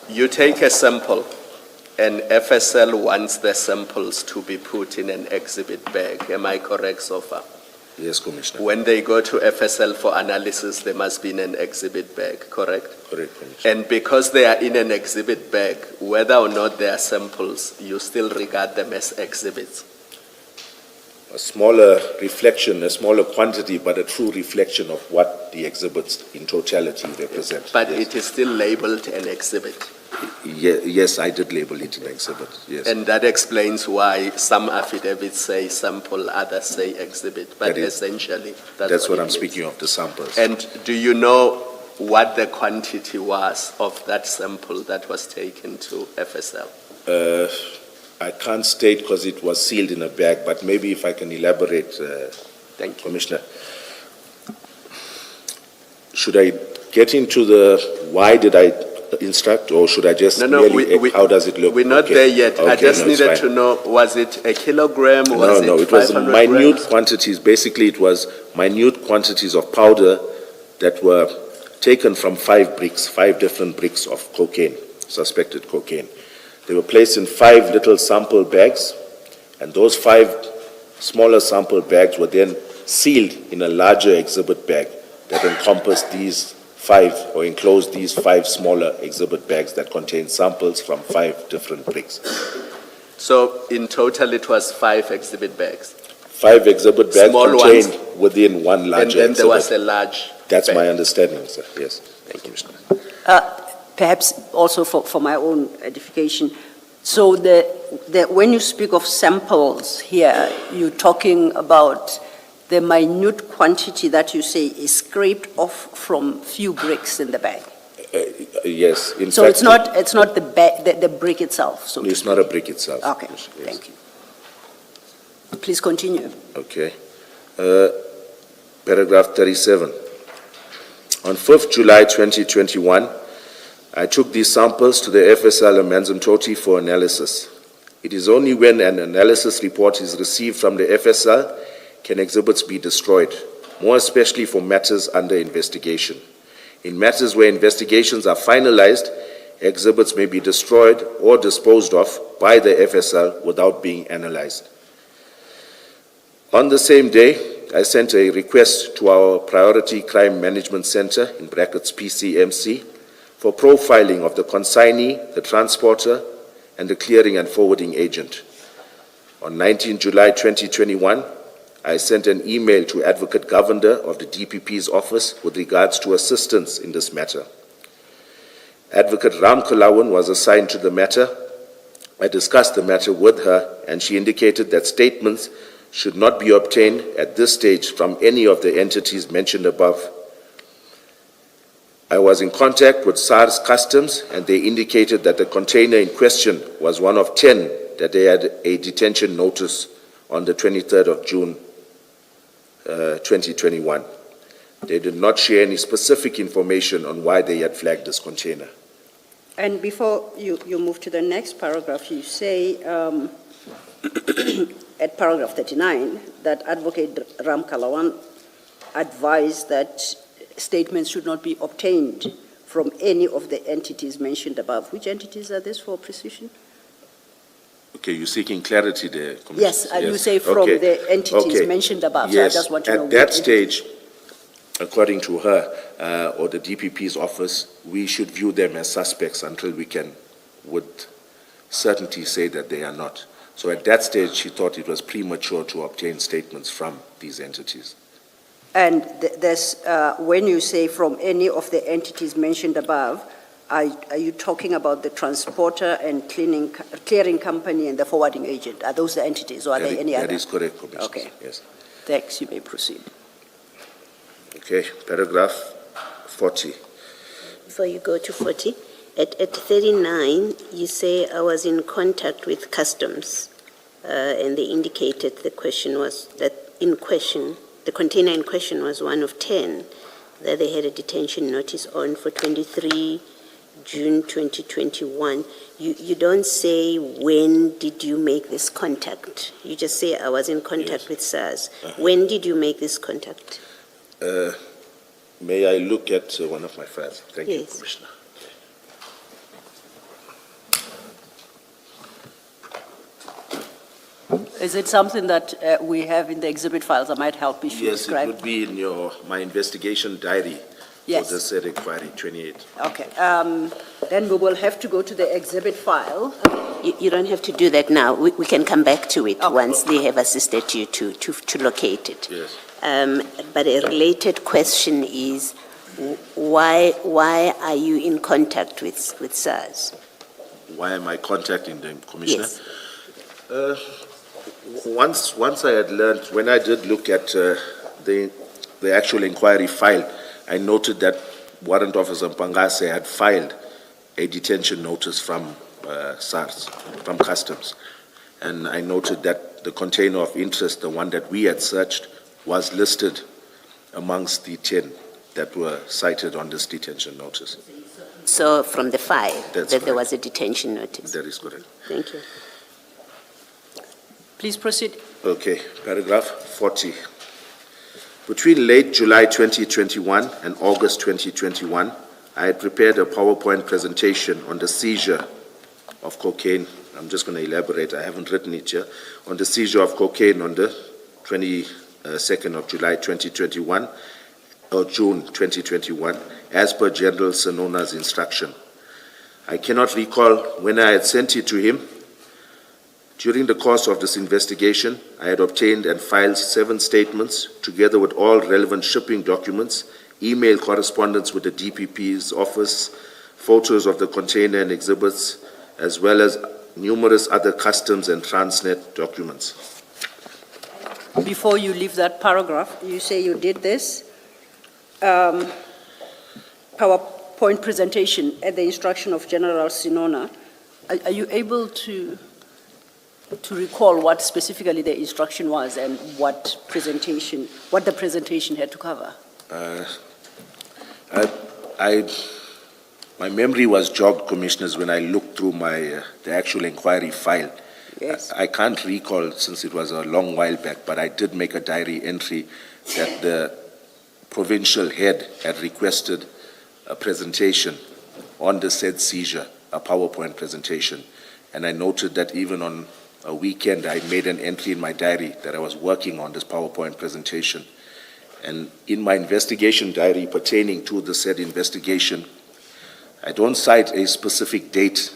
You take a sample, and FSL wants the samples to be put in an exhibit bag. Am I correct so far? Yes, Commissioner. When they go to FSL for analysis, they must be in an exhibit bag, correct? Correct, Commissioner. And because they are in an exhibit bag, whether or not they are samples, you still regard them as exhibits. A smaller reflection, a smaller quantity, but a true reflection of what the exhibits in totality represent. But Yes. it is still labeled an exhibit. Yes, I did label it an exhibit, yes. And that explains why some affidavits say sample, others say exhibit, but That is- essentially, That's what it I'm means. speaking of, the samples. And do you know what the quantity was of that sample that was taken to FSL? I can't state because it was sealed in a bag, but maybe if I can elaborate, Thank you. Commissioner. Should I get into the why did I instruct, or should I just No, merely, how does it look? We're not Okay. there yet. I Okay, just no, it's needed fine. to know, was it a kilogram? No, Was no, it it was 500 minute grams? quantities. Basically, it was minute quantities of powder that were taken from 5 different bricks of cocaine, suspected cocaine. They were placed in 5 little sample bags, and those 5 smaller sample bags were then sealed in a larger exhibit bag that encompassed these 5 or enclosed these 5 smaller exhibit bags that contained samples from 5 different bricks. So in total, it was 5 exhibit bags. 5 exhibit bags Small contained ones. within one And larger then there was exhibit. a large That's bag. my understanding, sir, yes. Thank you, Commissioner. Perhaps also for my own edification. So when you speak of samples here, you're talking about the minute quantity that you say is scraped off from few bricks in the bag. Yes, in So fact. it's not the bag, the brick itself, so to It's not a brick itself. Okay, Yes. thank you. Please continue. Okay. Paragraph 37. On 5th July 2021, I took these samples to the FSL Amanzimtoti for analysis. It is only when an analysis report is received from the FSL can exhibits be destroyed, more especially for matters under investigation. In matters where investigations are finalized, exhibits may be destroyed or disposed of by the FSL without being analyzed. On the same day, I sent a request to our Priority Crime Management Center, in brackets PCMC, for profiling of the consignee, the transporter, and the clearing and forwarding agent. On 19 July 2021, I sent an email to Advocate Governor of the DPP's office with regards to assistance in this matter. Advocate Ram Kalawan was assigned to the matter. I discussed the matter with her, and she indicated that statements should not be obtained at this stage from any of the entities mentioned above. I was in contact with SARS Customs, and they indicated that the container in question was one of 10 that they had a detention notice on the 23rd of June 2021. They did not share any specific information on why they had flagged this container. And before you move to the next paragraph, you say at paragraph 39 that Advocate Ram Kalawan advised that statements should not be obtained from any of the entities mentioned above. Which entities are this for precision? Okay, you're seeking clarity there, Commissioner? Yes, you say from Okay. the entities Okay. mentioned above. Yes, So I just want to know at that which stage, according to her or the DPP's office, we should view them as suspects until we can, with certainty, say that they are not. So at that stage, she thought it was premature to obtain statements from these entities. And there's, when you say from any of the entities mentioned above, are you talking about the transporter and clearing company and the forwarding agent? Are those the entities, or are there any other? That is correct, Commissioner. Okay. Yes. Thanks, you may proceed. Okay, paragraph 40. Before you go to 40, at 39, you say I was in contact with customs, and they indicated the question was that in question, the container in question was one of 10 that they had a detention notice on for 23 June 2021. You don't say when did you make this contact. You just say I was in contact Yes. with SARS. When did you make this contact? May I look at one of my files? Thank you, Yes. Commissioner. Is it something that we have in the exhibit files that might help if you Yes, it describe? would be in my investigation diary Yes. for this inquiry, 28. Okay, then we will have to go to the exhibit file. You don't have to do that now. We can come back to it Okay. once they have assisted you to locate it. Yes. But a related question is, why are you in contact with SARS? why am I contacting them, Commissioner? Yes. Once I had learned, when I did look at the actual inquiry file, I noted that Warrant Officer Mpangase had filed a detention notice from SARS, from Customs. And I noted that the container of interest, the one that we had searched, was listed amongst the 10 that were cited on this detention notice. So from the 5, That's that there correct. was a detention notice. That is correct. Thank you. Please proceed. Okay, paragraph 40. Between late July 2021 and August 2021, I had prepared a PowerPoint presentation on the seizure of cocaine. I'm just going to elaborate, I haven't written it here. On the seizure of cocaine on the 22nd of July 2021, or June 2021, as per General Sanona's instruction. I cannot recall when I had sent it to him. During the course of this investigation, I had obtained and filed 7 statements, together with all relevant shipping documents, email correspondence with the DPP's office, photos of the container and exhibits, as well as numerous other customs and Transnet documents. Before you leave that paragraph, you say you did this PowerPoint presentation at the instruction of General Sinona. Are you able to recall what specifically the instruction was and what the presentation had to cover? My memory was jogged, Commissioners, when I looked through the actual inquiry file. Yes. I can't recall, since it was a long while back, but I did make a diary entry that the provincial head had requested a presentation on the said seizure, a PowerPoint presentation. And I noted that even on a weekend, I made an entry in my diary that I was working on this PowerPoint presentation. And in my investigation diary pertaining to the said investigation, I don't cite a specific date,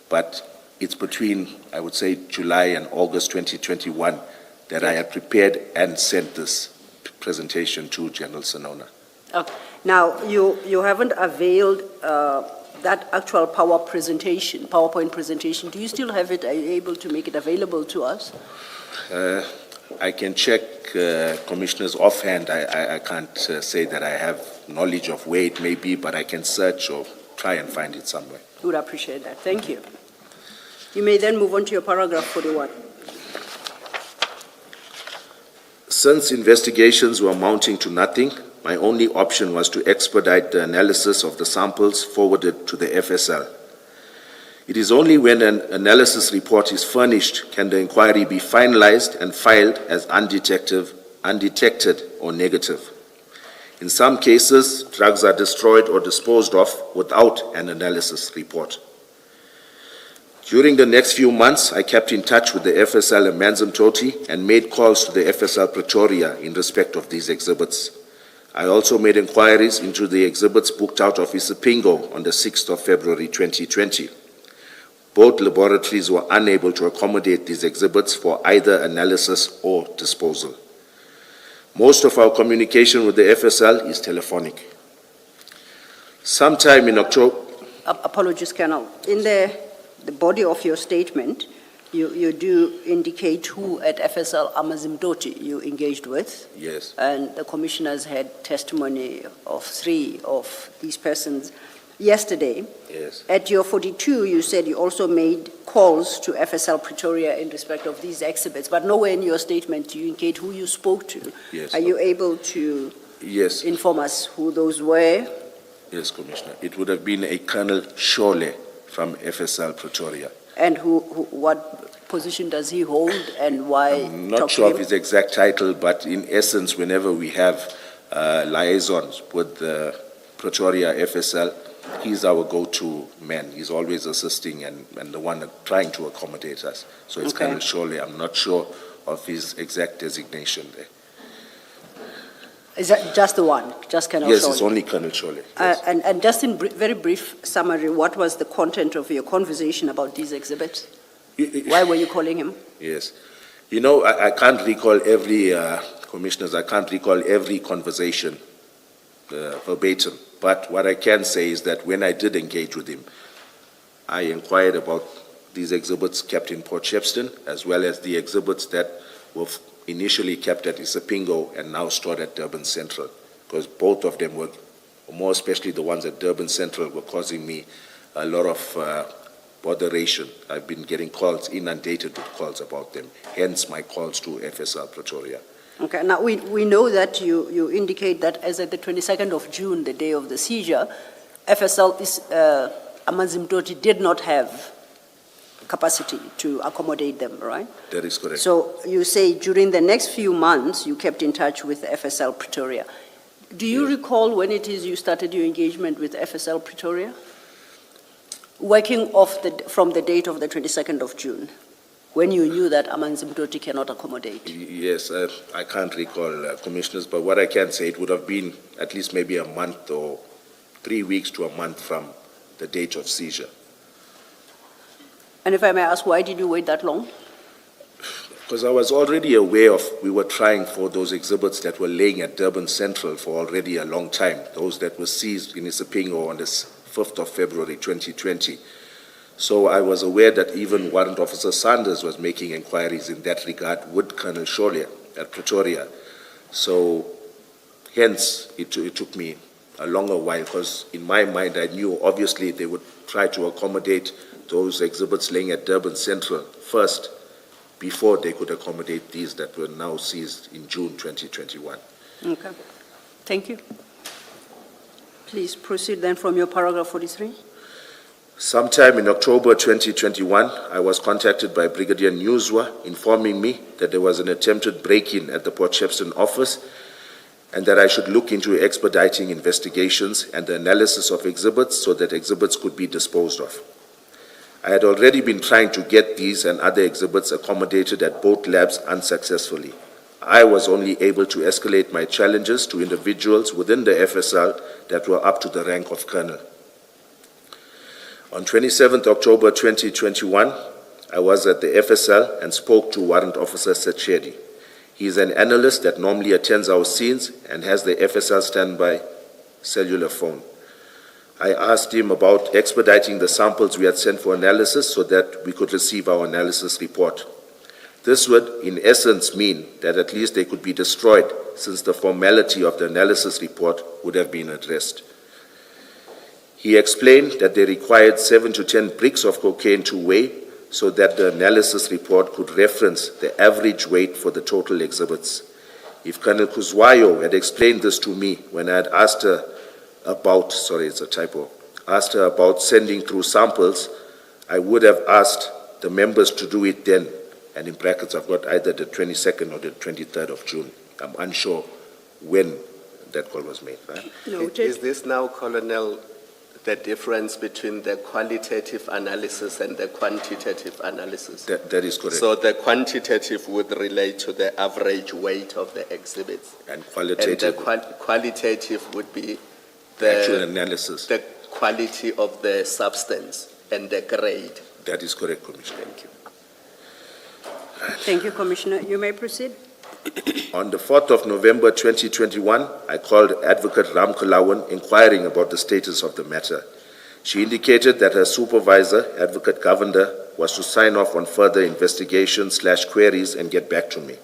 but it's between, I would say, July and August 2021 that I had prepared and sent this presentation to General Sanona. Okay. Now, you haven't availed that actual PowerPoint presentation. Do you still have it? Are you able to make it available to us? I can check, Commissioners, offhand. I can't say that I have knowledge of where it may be, but I can search or try and find it somewhere. Would appreciate that. Thank you. You may then move on to your paragraph 41. Since investigations were amounting to nothing, my only option was to expedite the analysis of the samples forwarded to the FSL. It is only when an analysis report is furnished can the inquiry be finalized and filed as undetected or negative. In some cases, drugs are destroyed or disposed of without an analysis report. During the next few months, I kept in touch with the FSL in Manzimtoti and made calls to the FSL Pretoria in respect of these exhibits. I also made inquiries into the exhibits booked out of Isipingo on the 6th of February 2020. Both laboratories were unable to accommodate these exhibits for either analysis or disposal. Most of our communication with the FSL is telephonic. Sometime in October... Apologies, Colonel. In the body of your statement, you do indicate who at FSL Amazimdoti you engaged with. Yes. And the commissioners had testimony of 3 of these persons yesterday. Yes. At your 42, you said you also made calls to FSL Pretoria in respect of these exhibits, but nowhere in your statement do you indicate who you spoke to. Yes. Are you able to Yes. inform us who those were? Yes, Commissioner. It would have been a Colonel Shole from FSL Pretoria. And what position does he hold and why? I'm not sure of his exact title, but in essence, whenever we have liaisons with the Pretoria FSL, he's our go-to man. He's always assisting and the one trying to accommodate us. So it's Okay. Colonel Shole. I'm not sure of his exact designation there. Is that just the one, just Colonel Yes, Shole? it's only Colonel Shole. Yes. And just in very brief summary, what was the content of your conversation about these exhibits? Why were you calling him? Yes. You know, I can't recall every, Commissioners, I can't recall every conversation verbatim. But what I can say is that when I did engage with him, I inquired about these exhibits kept in Port Shepstone, as well as the exhibits that were initially kept at Isipingo and now stored at Durban Central, because both of them were, more especially the ones at Durban Central, were causing me a lot of botheration. I've been getting calls, inundated with calls about them, hence my calls to FSL Pretoria. Okay, now we know that you indicate that as at the 22nd of June, the day of the seizure, FSL is, Amanzimtoti did not have capacity to accommodate them, right? That is correct. So you say during the next few months, you kept in touch with FSL Pretoria. Do you recall when it is you started your engagement with FSL Pretoria? Working from the date of the 22nd of June, when you knew that Amanzimtoti cannot accommodate? Yes, I can't recall, Commissioners, but what I can say, it would have been at least maybe a month or 3 weeks to a month from the date of seizure. And if I may ask, why did you wait that long? Because I was already aware of, we were trying for those exhibits that were laying at Durban Central for already a long time, those that were seized in Isipingo on the 5th of February 2020. So I was aware that even Warrant Officer Sanders was making inquiries in that regard with Colonel Sholia at Pretoria. So hence it took me a longer while, because in my mind I knew obviously they would try to accommodate those exhibits laying at Durban Central first before they could accommodate these that were now seized in June 2021. Okay, thank you. Please proceed then from your paragraph 43. Sometime in October 2021, I was contacted by Brigadier Newswa informing me that there was an attempted break-in at the Port Shepstone office and that I should look into expediting investigations and the analysis of exhibits so that exhibits could be disposed of. I had already been trying to get these and other exhibits accommodated at both labs unsuccessfully. I was only able to escalate my challenges to individuals within the FSL that were up to the rank of colonel. On 27th October 2021, I was at the FSL and spoke to Warrant Officer Sachedi. He is an analyst that normally attends our scenes and has the FSL standby cellular phone. I asked him about expediting the samples we had sent for analysis so that we could receive our analysis report. This would, in essence, mean that at least they could be destroyed, since the formality of the analysis report would have been addressed. He explained that they required 7 to 10 bricks of cocaine to weigh so that the analysis report could reference the average weight for the total exhibits. If Colonel Kuzwayo had explained this to me when I had asked her about, asked her about sending through samples, I would have asked the members to do it then. And in brackets, I've got either the 22nd or the 23rd of June. I'm unsure when that call was made. Right? Noted. Is this now, Colonel, the difference between the qualitative analysis and the quantitative analysis? That is correct. So the quantitative would relate to the average weight of the exhibits. And qualitative, And the qualitative would be the actual analysis. the quality of the substance and the grade. That is correct, Commissioner. Thank you. Thank you, Commissioner. You may proceed. On the 4th of November 2021, I called Advocate Ram Kalawan inquiring about the status of the matter. She indicated that her supervisor, Advocate Govender, was to sign off on further investigations/queries and get back to me.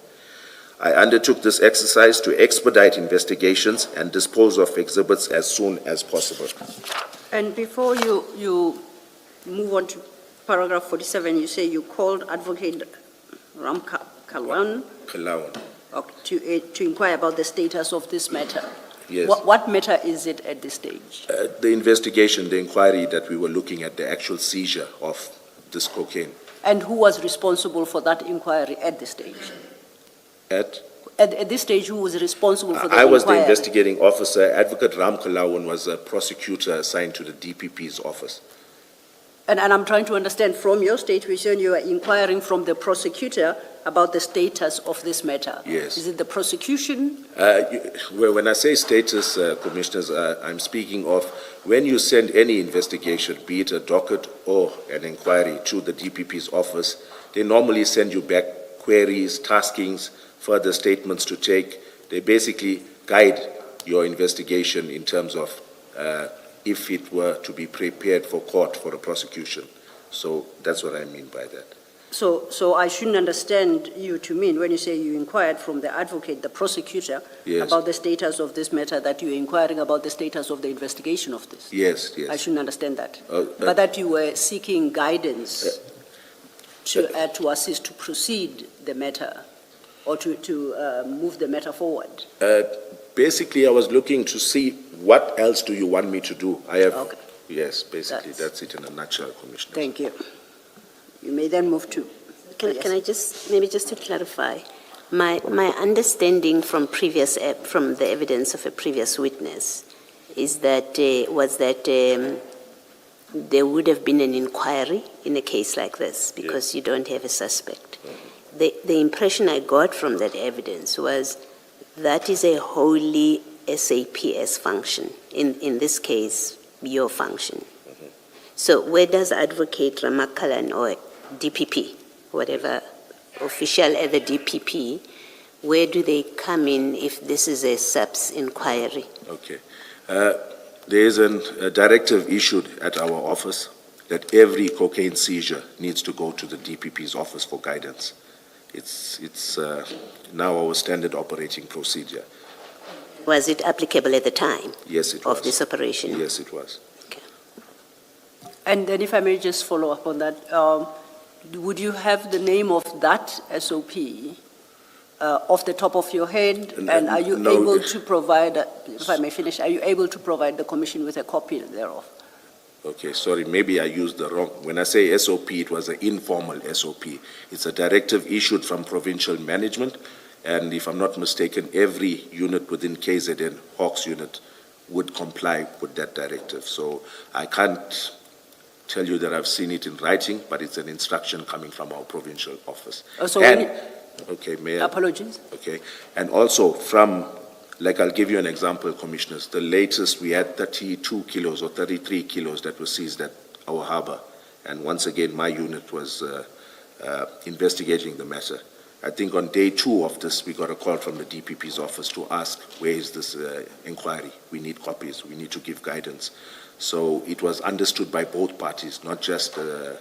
I undertook this exercise to expedite investigations and dispose of exhibits as soon as possible. And before you move on to paragraph 47, you say you called Advocate Ram Kalawan to inquire about the status of this matter. Yes. What matter is it at this stage? The investigation, the inquiry that we were looking at, the actual seizure of this cocaine. And who was responsible for that inquiry at this stage? At At this stage, who was responsible for the I was the inquiry? investigating officer. Advocate Ram Kalawan was a prosecutor assigned to the DPP's office. And I'm trying to understand from your statement, you are inquiring from the prosecutor about the status of this matter. Yes. Is it the prosecution? Well, when I say status, Commissioners, I'm speaking of when you send any investigation, be it a docket or an inquiry to the DPP's office, they normally send you back queries, taskings, further statements to take. They basically guide your investigation in terms of if it were to be prepared for court for a prosecution. So that's what I mean by that. So I shouldn't understand you to mean, when you say you inquired from the advocate, the prosecutor, Yes. about the status of this matter, that you're inquiring about the status of the investigation of this? Yes, yes. I shouldn't understand that. Uh, But that you were seeking guidance to assist to proceed the matter, or to move the matter forward? Basically, I was looking to see what else do you want me to do? I have, Okay, yes, basically, That's- that's it in a nutshell, Commissioner. thank you. You may then move to. Can I just, maybe just to clarify, my understanding from from the evidence of a previous witness is that, there would have been an inquiry in a case like this because you don't have a suspect. The impression I got from that evidence was that is a wholly SAPS function, in this case, your function. So where does Advocate Ramakalan or DPP, whatever official at the DPP, where do they come in if this is a SAPS inquiry? Okay. There is a directive issued at our office that every cocaine seizure needs to go to the DPP's office for guidance. It's now our standard operating procedure. Was it applicable at the time Yes, it was. of this operation? Yes, it was. And then if I may just follow up on that, would you have the name of that SOP off the top of your head? And are you No. able to provide, if I may finish, are you able to provide the commission with a copy thereof? Okay, sorry, maybe I used the wrong, when I say SOP, it was an informal SOP. It's a directive issued from provincial management, and if I'm not mistaken, every unit within KZN, Hawks unit, would comply with that directive. So I can't tell you that I've seen it in writing, but it's an instruction coming from our provincial office. So And, okay, Mayor. Apologies. Okay, and also from, like I'll give you an example, Commissioners, the latest, we had 32 kilos or 33 kilos that were seized at our harbor. And once again, my unit was investigating the matter. I think on day 2 of this, we got a call from the DPP's office to ask, where is this inquiry? We need copies, we need to give guidance. So it was understood by both parties, not just the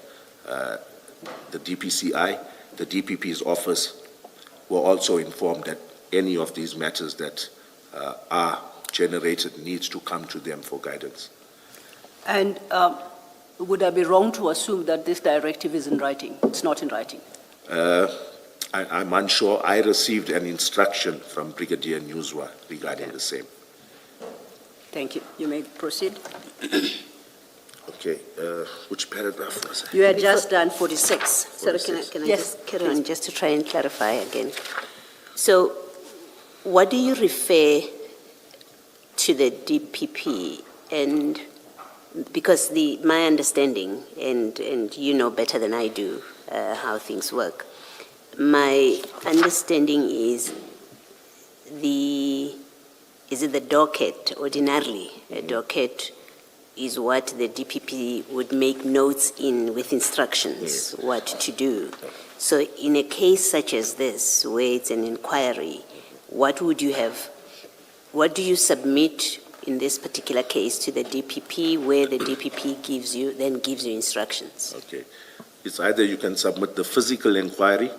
DPCI, the DPP's office were also informed that any of these matters that are generated needs to come to them for guidance. And would I be wrong to assume that this directive is in writing? It's not in writing? I'm unsure. I received an instruction from Brigadier Newswa regarding the same. Thank you. You may proceed. Okay, which paragraph was it? You had just done 46. Sorry, can I Yes, just carry on just to try and clarify again? So what do you refer to the DPP? And because my understanding, and you know better than I do how things work, my understanding is the docket, ordinarily, a docket is what the DPP would make notes in with instructions, what to do. So in a case such as this, where it's an inquiry, what do you submit in this particular case to the DPP, where the DPP gives you instructions? Okay. It's either you can submit the physical inquiry.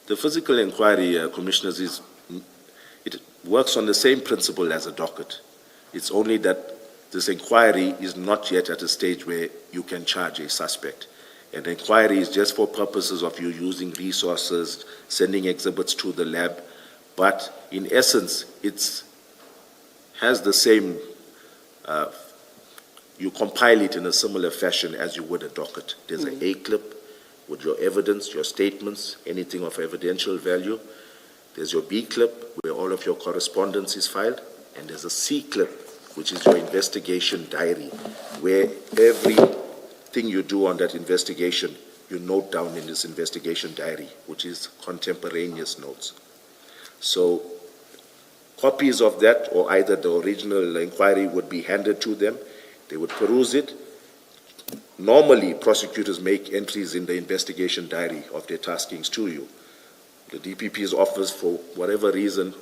The physical inquiry, Commissioners, it works on the same principle as a docket. It's only that this inquiry is not yet at a stage where you can charge a suspect. An inquiry is just for purposes of you using resources, sending exhibits to the lab, but in essence, it has the same, you compile it in a similar fashion as you would a docket. There's an A clip with your evidence, your statements, anything of evidential value. There's your B clip, where all of your correspondence is filed, and there's a C clip, which is your investigation diary, where everything you do on that investigation, you note down in this investigation diary, which is contemporaneous notes. So copies of that, or either the original inquiry, would be handed to them. They would peruse it. Normally, prosecutors make entries in the investigation diary of their taskings to you. The DPP's office, for whatever reason,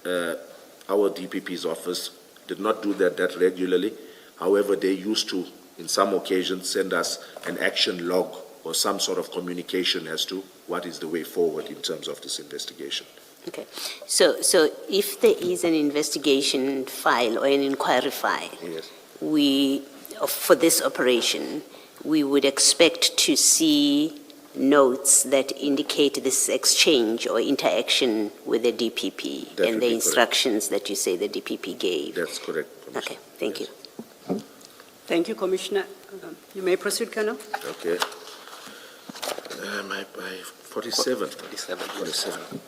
our DPP's office did not do that regularly. However, they used to in some occasions, send us an action log or some sort of communication as to what is the way forward in terms of this investigation. Okay. So if there is an investigation file or an inquiry file, Yes. for this operation, we would expect to see notes that indicate this exchange or interaction with the DPP That would and be the correct. instructions that you say the DPP gave. That's correct, Commissioner. Okay, thank you. Thank you, Commissioner. You may proceed, Colonel. Okay. By 47. 47. 47.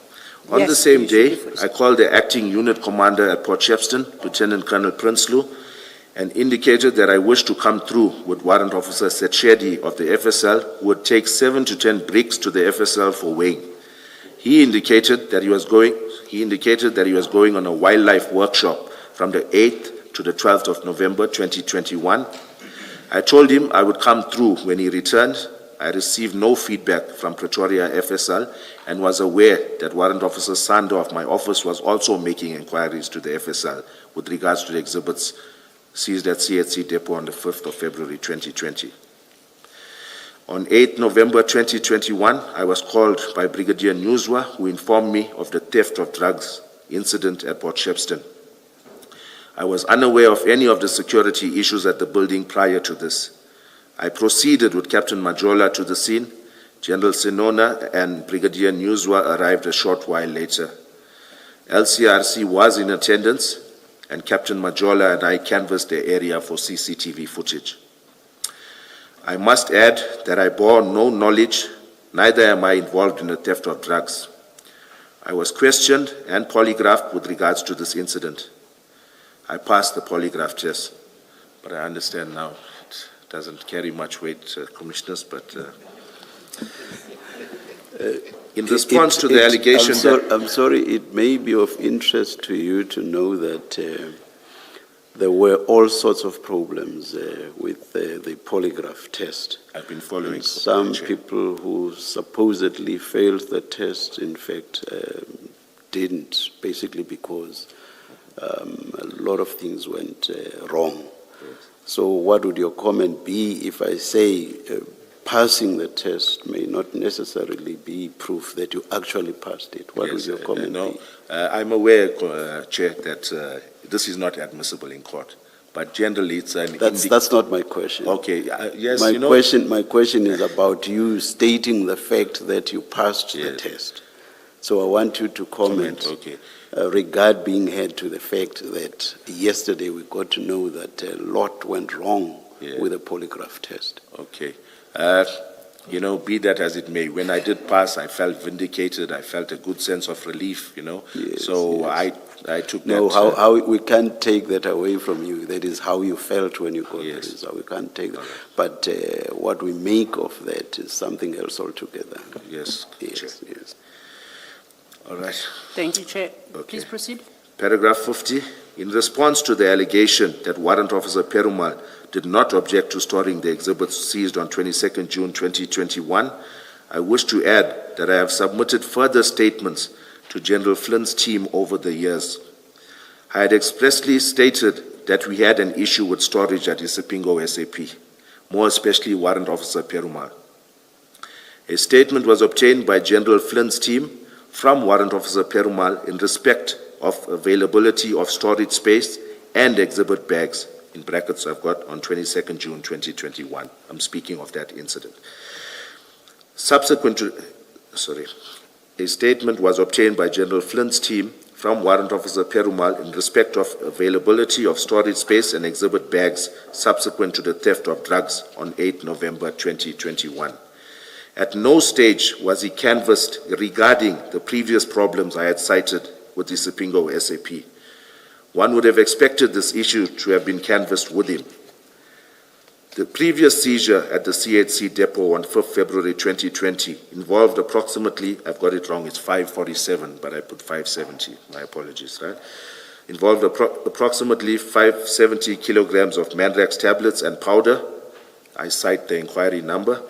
On Yes, the same you should be day, 47. I called the acting unit commander at Port Shepstone, Lieutenant Colonel Prinsloo, and indicated that I wish to come through with Warrant Officer Setshedi of the FSL, who would take 7 to 10 bricks to the FSL for weighing. He indicated that he was going on a wildlife workshop from the 8th to the 12th of November 2021. I told him I would come through when he returned. I received no feedback from Pretoria FSL and was aware that Warrant Officer Sando of my office was also making inquiries to the FSL with regards to the exhibits seized at CHC Depot on the 5th of February 2020. On 8 November 2021, I was called by Brigadier Newswa, who informed me of the theft of drugs incident at Port Shepstone. I was unaware of any of the security issues at the building prior to this. I proceeded with Captain Majola to the scene. General Senona and Brigadier Newswa arrived a short while later. LCRC was in attendance, and Captain Majola and I canvassed the area for CCTV footage. I must add that I bore no knowledge, neither am I involved in the theft of drugs. I was questioned and polygraphed with regards to this incident. I passed the polygraph test, but I understand now it doesn't carry much weight, Commissioners, but in response to the allegation I'm sorry, it may be of interest to you to know that there were all sorts of problems with the polygraph test. I've been following. And some Chair. people who supposedly failed the test, in fact, didn't, basically because a lot of things went wrong. So what would your comment be if I say passing the test may not necessarily be proof that you actually passed it? What would your comment be? I'm aware, Chair, that this is not admissible in court, but generally it's an... That's not my question. Okay, yes, My question is about you stating the fact that you passed the Yes. test. So I want you to comment Okay. regard being head to the fact that yesterday we got to know that a lot went wrong Yeah. with the polygraph test. Okay. Be that as it may, when I did pass, I felt vindicated. I felt a good sense of relief, Yes, So yes. I took No, that. how we can't take that away from you. That is how you felt when you got the Yes. result. We can't take that. All right. But what we make of that is something else altogether. Yes, Chair. Yes, yes. All right. Thank you, Chair. Okay. Please proceed. Paragraph 50. In response to the allegation that Warrant Officer Perumal did not object to storing the exhibits seized on 22nd June 2021, I wish to add that I have submitted further statements to General Flynn's team over the years. I had expressly stated that we had an issue with storage at Isipingo SAP, more especially Warrant Officer Perumal. A statement was obtained by General Flynn's team from Warrant Officer Perumal in respect of availability of storage space and exhibit bags, in brackets I've got, on 22nd June 2021. I'm speaking of that incident. A statement was obtained by General Flynn's team from Warrant Officer Perumal in respect of availability of storage space and exhibit bags subsequent to the theft of drugs on 8 November 2021. At no stage was he canvassed regarding the previous problems I had cited with the Isipingo SAP. One would have expected this issue to have been canvassed with him. The previous seizure at the CHC depot on 5th February 2020 involved approximately, I've got it wrong, it's 547, but I put 570, my apologies, right? Involved approximately 570 kilograms of Mandrax tablets and powder. I cite the inquiry number.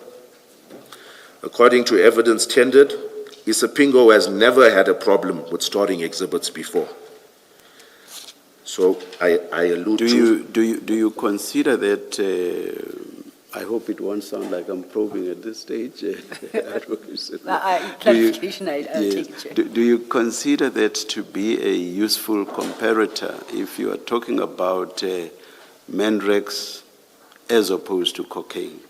According to evidence tendered, Isipingo has never had a problem with storing exhibits before. So I allude Do to... you consider that, I hope it won't sound like I'm probing at this stage. Clarification, I'll Yes. take it, Chair. Do you consider that to be a useful comparator if you are talking about Mandrax as opposed to cocaine?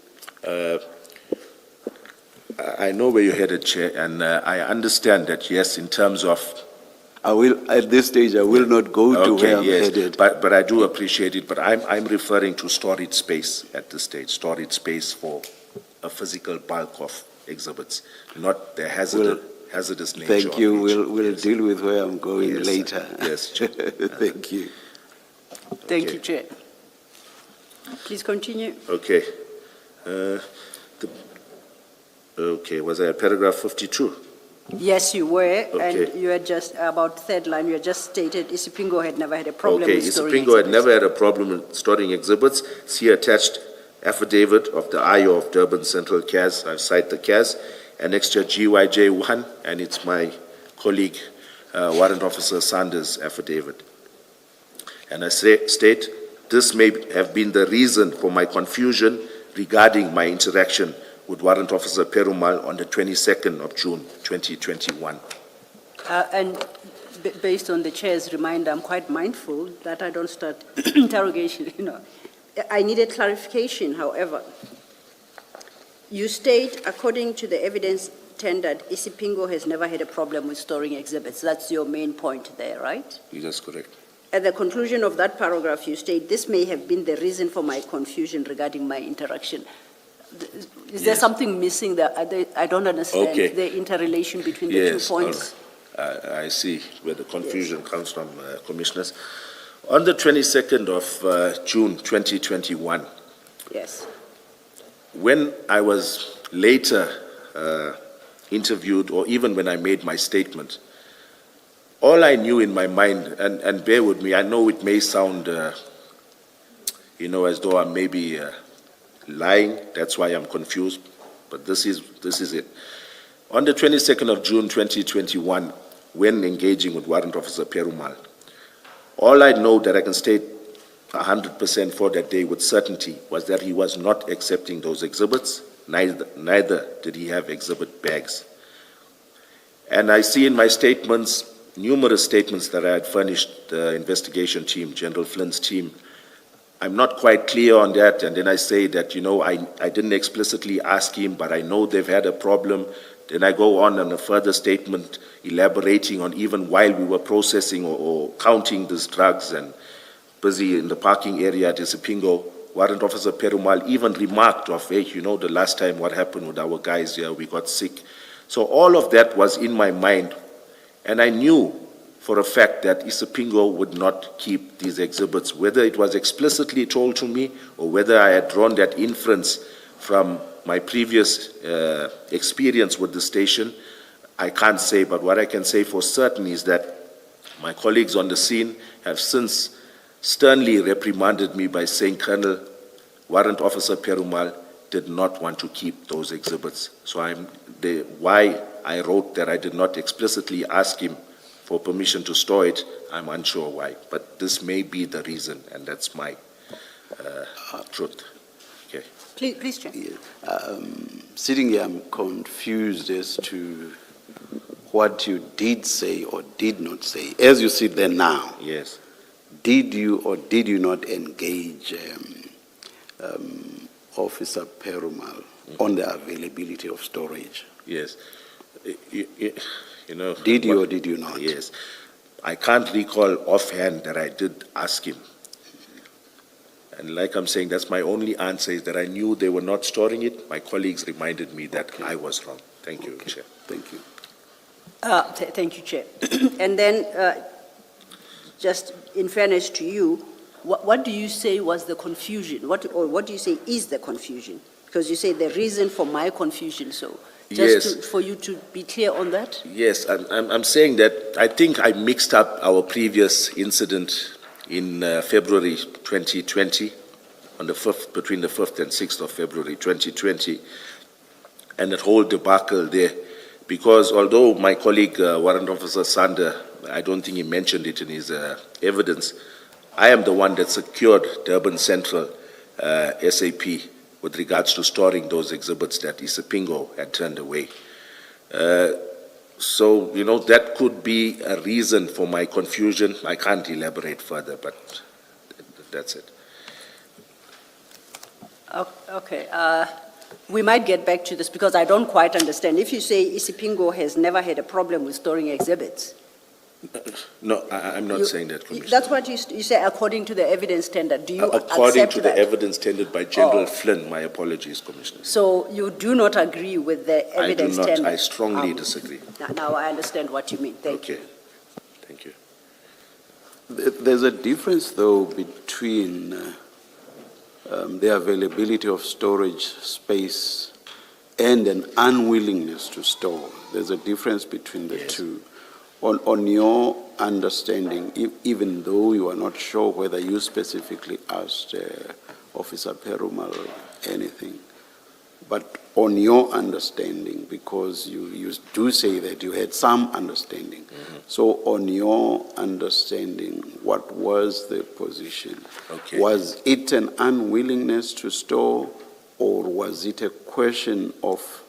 I know where you're headed, Chair, and I understand that, yes, in terms of... At this stage, I will not go to where I'm headed. But I do appreciate it, but I'm referring to storage space at this stage, storage space for a physical bulk of exhibits, not the hazardous nature. Thank you. Of each. We'll Yes. deal with where I'm going Yes. later. Yes, Chair. Thank you. Thank Okay. you, Chair. Please continue. Okay. Okay, was I at paragraph 52? Yes, you were, Okay. and you had just, about third line, you had just stated Isipingo had never had a problem Okay, with storing Isipingo had exhibits. never had a problem with storing exhibits. See attached affidavit of the IO of Durban Central CAS, I cite the CAS, annexure GYJ1, and it's my colleague, Warrant Officer Sanders' affidavit. And I state, this may have been the reason for my confusion regarding my interaction with Warrant Officer Perumal on the 22nd of June, 2021. And based on the Chair's reminder, I'm quite mindful that I don't start interrogation, I needed clarification, however. You state, according to the evidence tendered, Isipingo has never had a problem with storing exhibits. That's your main point there, right? That's correct. At the conclusion of that paragraph, you state, this may have been the reason for my confusion regarding my interaction. Is there Yes. something missing there? I don't understand Okay. the interrelation between the two Yes, all points. right. I see where the confusion comes from, Commissioners. On the 22nd of June 2021, Yes. when I was later interviewed, or even when I made my statement, all I knew in my mind, and bear with me, I know it may sound, as though I'm maybe lying, that's why I'm confused, but this is it. On the 22nd of June 2021, when engaging with Warrant Officer Perumal, all I know that I can state 100% for that day with certainty was that he was not accepting those exhibits, neither did he have exhibit bags. And I see in my statements, numerous statements that I had furnished the investigation team, General Flynn's team. I'm not quite clear on that, and then I say that, I didn't explicitly ask him, but I know they've had a problem. Then I go on a further statement elaborating on even while we were processing or counting these drugs and busy in the parking area at Isipingo, Warrant Officer Perumal even remarked of, hey, the last time what happened with our guys here, we got sick. So all of that was in my mind, and I knew for a fact that Isipingo would not keep these exhibits, whether it was explicitly told to me or whether I had drawn that inference from my previous experience with the station, I can't say, but what I can say for certain is that my colleagues on the scene have since sternly reprimanded me by saying, Colonel, Warrant Officer Perumal did not want to keep those exhibits. So why I wrote that I did not explicitly ask him for permission to store it, I'm unsure why. But this may be the reason, and that's my truth. Okay. Please, Chair. Sitting here, I'm confused as to what you did say or did not say. As you sit there now, Yes. did you or did you not engage Officer Perumal on the availability of storage? Yes. Did you or did you not? Yes. I can't recall offhand that I did ask him. And like I'm saying, that's my only answer, is that I knew they were not storing it. My colleagues reminded me that I was wrong. Thank you, Chair. Thank you. Thank you, Chair. And then, just in fairness to you, what do you say was the confusion? What do you say is the confusion? Because you say the reason for my confusion, so just Yes. for you to be clear on that? Yes, I'm saying that I think I mixed up our previous incident in February 2020, on the 5th, between the 5th and 6th of February 2020, and that whole debacle there. Because although my colleague, Warrant Officer Sander, I don't think he mentioned it in his evidence, I am the one that secured Durban Central SAP with regards to storing those exhibits that Isipingo had turned away. So, that could be a reason for my confusion. I can't elaborate further, but that's it. Okay, we might get back to this because I don't quite understand. If you say Isipingo has never had a problem with storing exhibits. No, I'm not saying that, Commissioner. That's what you say according to the evidence standard. Do you According accept to that? the evidence tendered by General Oh. Flynn, my apologies, Commissioner. So you do not agree with the I do evidence not, standard? I strongly disagree. Now I understand what you mean. Thank you. Okay, thank you. There's a difference, though, between the availability of storage space and an unwillingness to store. There's a difference between the Yes. two. On your understanding, even though you are not sure whether you specifically asked Officer Perumal anything, but on your understanding, because you do say that you had some understanding. Mm-hmm. So on your understanding, what was the position? Okay. Was it an unwillingness to store, or was it a question of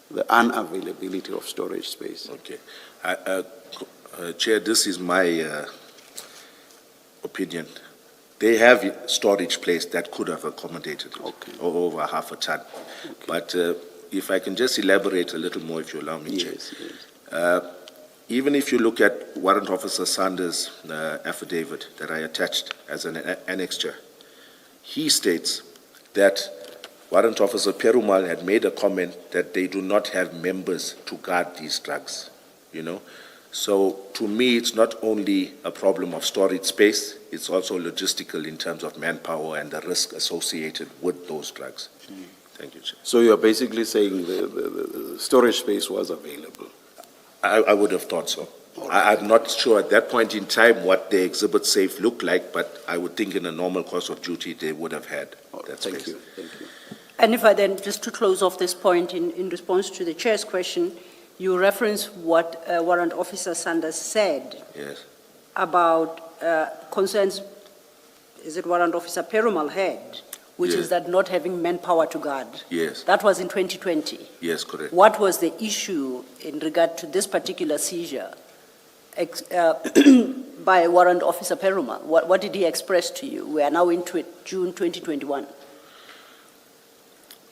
the unavailability of storage space? Okay. Chair, this is my opinion. They have storage place that could have accommodated it, Okay. over half a ton. But if I can just elaborate a little more, if you allow me, Chair. Yes. Even if you look at Warrant Officer Sanders' affidavit that I attached as an annexure, he states that Warrant Officer Perumal had made a comment that they do not have members to guard these drugs, So to me, it's not only a problem of storage space, it's also logistical in terms of manpower and the risk associated with those drugs. Thank you, Chair. So you're basically saying the storage space was available? I would have thought so. I'm not sure at that point in time what the exhibit safe looked like, but I would think in a normal course of duty, they would have had that space. Thank you, thank you. And if I then, just to close off this point in response to the chair's question, you reference what Warrant Officer Sanders said Yes, about concerns, is it Warrant Officer Perumal had, which Yes. is that not having manpower to guard. yes, That was in 2020. yes, correct. What was the issue in regard to this particular seizure by Warrant Officer Perumal? What did he express to you? We are now into June 2021.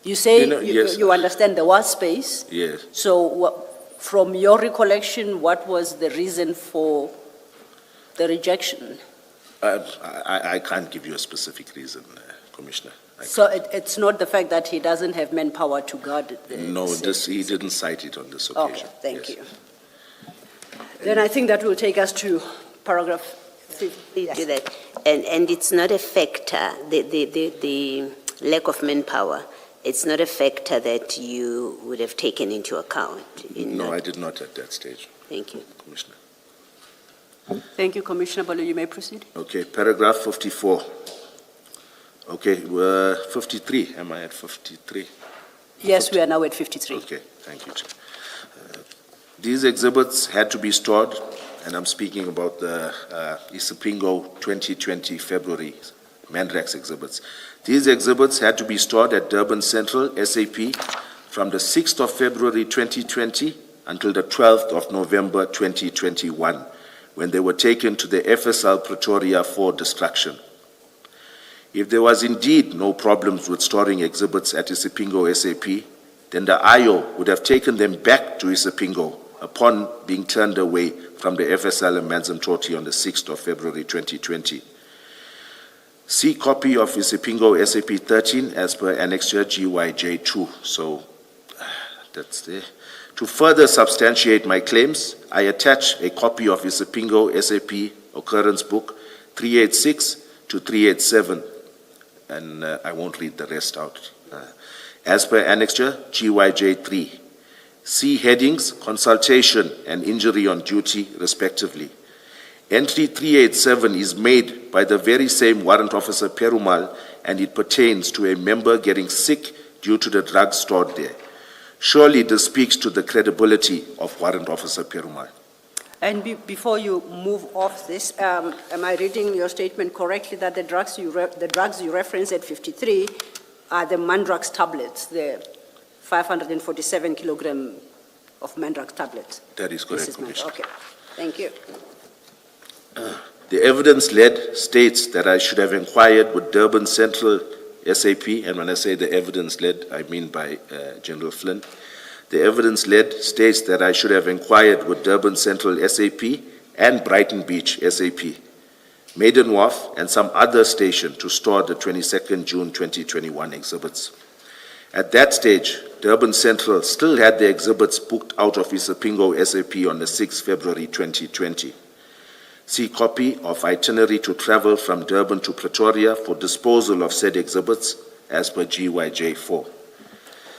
You say Yes. you understand there was space. Yes. So from your recollection, what was the reason for the rejection? I can't give you a specific reason, Commissioner. So it's not the fact that he doesn't have manpower to guard the No, safe. he didn't cite it on this Okay, occasion. thank Yes. you. Then I think that will take us to paragraph 50. Please do that. And it's not a factor, the lack of manpower, it's not a factor that you would have taken into account? No, I did not at that stage, Thank you. Commissioner. Thank you, Commissioner Balu. You may proceed. Okay, paragraph 54. Okay, 53, am I at 53? Yes, we are now at 53. Okay, thank you, Chair. These exhibits had to be stored, and I'm speaking about the Isipingo 2020 February Mandrax exhibits. These exhibits had to be stored at Durban Central, SAP, from the 6th of February 2020 until the 12th of November 2021, when they were taken to the FSL Pretoria for destruction. If there was indeed no problems with storing exhibits at Isipingo SAP, then the IO would have taken them back to Isipingo upon being turned away from the FSL in Manzimtoti on the 6th of February 2020. See copy of Isipingo SAP 13 as per Annexure GYJ2. So that's there. To further substantiate my claims, I attach a copy of Isipingo SAP Occurrence Book 386 to 387, and I won't read the rest out. As per Annexure GYJ3, see headings, consultation and injury on duty, respectively. Entry 387 is made by the very same Warrant Officer Perumal, and it pertains to a member getting sick due to the drugs stored there. Surely this speaks to the credibility of Warrant Officer Perumal. And before you move off this, am I reading your statement correctly that the drugs you reference at 53 are the Mandrax tablets, the 547 kilogram of Mandrax tablets? That is correct, This Commissioner. okay, thank you. The evidence led states that I should have inquired with Durban Central SAP, and when I say the evidence led, I mean by General Flynn. The evidence led states that I should have inquired with Durban Central SAP and Brighton Beach SAP, Maiden Wharf, and some other station to store the 22nd June 2021 exhibits. At that stage, Durban Central still had the exhibits booked out of Isipingo SAP on the 6th February 2020. See copy of itinerary to travel from Durban to Pretoria for disposal of said exhibits as per GYJ 4.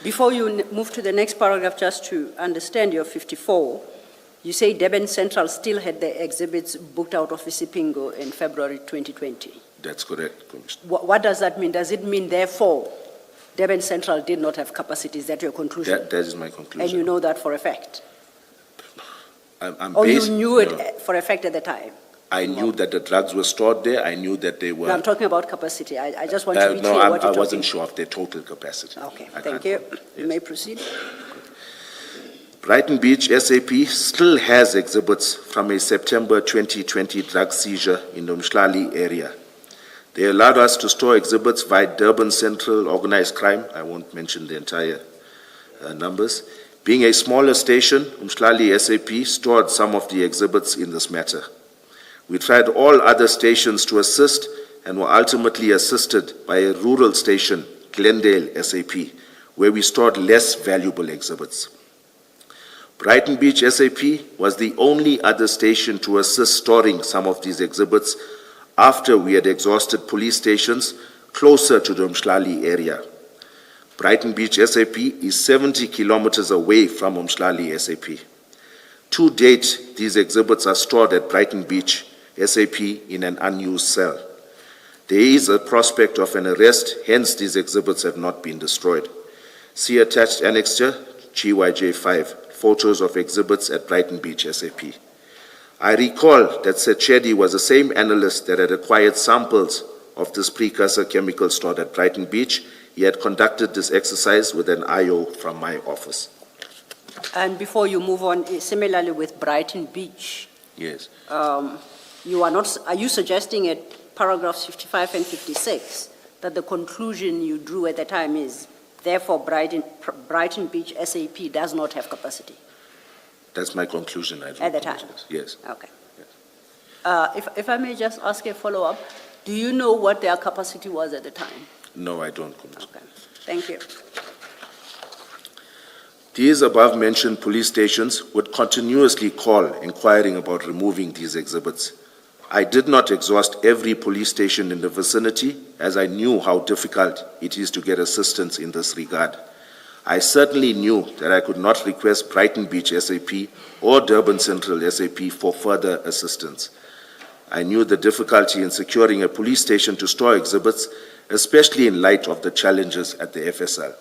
Before you move to the next paragraph, just to understand your 54, you say Durban Central still had the exhibits booked out of Isipingo in February 2020. That's correct, Commissioner. What does that mean? Does it mean, therefore, Durban Central did not have capacity? Is that your conclusion? That is my conclusion. And you know that for a fact? I'm Or based- you knew it no. for a fact at the time? I knew that the drugs were stored there. I knew that they were. No, I'm talking about capacity. I just want to be No, clear what I you're wasn't talking. sure of their total capacity. Okay, I thank can't- you. You yes. may proceed. Brighton Beach SAP still has exhibits from a September 2020 drug seizure in the Umhlali area. They allowed us to store exhibits via Durban Central Organized Crime. I won't mention the entire numbers. Being a smaller station, Umhlali SAP stored some of the exhibits in this matter. We tried all other stations to assist and were ultimately assisted by a rural station, Glendale SAP, where we stored less valuable exhibits. Brighton Beach SAP was the only other station to assist storing some of these exhibits after we had exhausted police stations closer to the Umhlali area. Brighton Beach SAP is 70 kilometers away from Umhlali SAP. To date, these exhibits are stored at Brighton Beach SAP in an unused cell. There is a prospect of an arrest, hence these exhibits have not been destroyed. See attached annexure, GYJ 5, photos of exhibits at Brighton Beach SAP. I recall that Sechedi was the same analyst that had acquired samples of this precursor chemical stored at Brighton Beach. He had conducted this exercise with an IO from my office. And before you move on, similarly with Brighton Beach, Yes. are you suggesting at paragraphs 55 and 56 that the conclusion you drew at the time is, therefore, Brighton Beach SAP does not have capacity? That's my conclusion. At the time? Yes. Okay. If I may just ask a follow-up, do you know what their capacity was at the time? No, I don't, Commissioner. Okay, thank you. These above-mentioned police stations would continuously call inquiring about removing these exhibits. I did not exhaust every police station in the vicinity, as I knew how difficult it is to get assistance in this regard. I certainly knew that I could not request Brighton Beach SAP or Durban Central SAP for further assistance. I knew the difficulty in securing a police station to store exhibits, especially in light of the challenges at the FSL.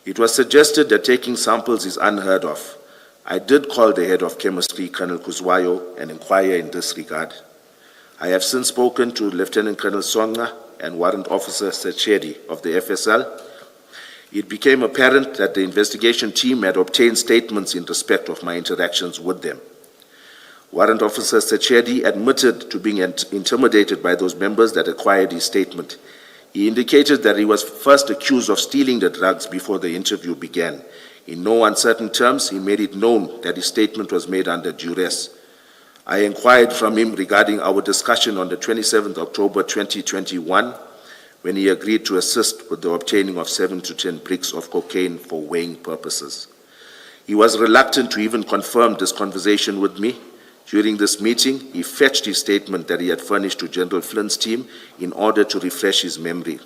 It was suggested that taking samples is unheard of. I did call the head of chemistry, Colonel Kuzwayo, and inquire in this regard. I have since spoken to Lieutenant Colonel Songa and Warrant Officer Sechedi of the FSL. It became apparent that the investigation team had obtained statements in respect of my interactions with them. Warrant Officer Sechedi admitted to being intimidated by those members that acquired his statement. He indicated that he was first accused of stealing the drugs before the interview began. In no uncertain terms, he made it known that his statement was made under duress. I inquired from him regarding our discussion on the 27th October 2021, when he agreed to assist with the obtaining of 7 to 10 bricks of cocaine for weighing purposes. He was reluctant to even confirm this conversation with me. During this meeting, he fetched his statement that he had furnished to General Flynn's team in order to refresh his memory.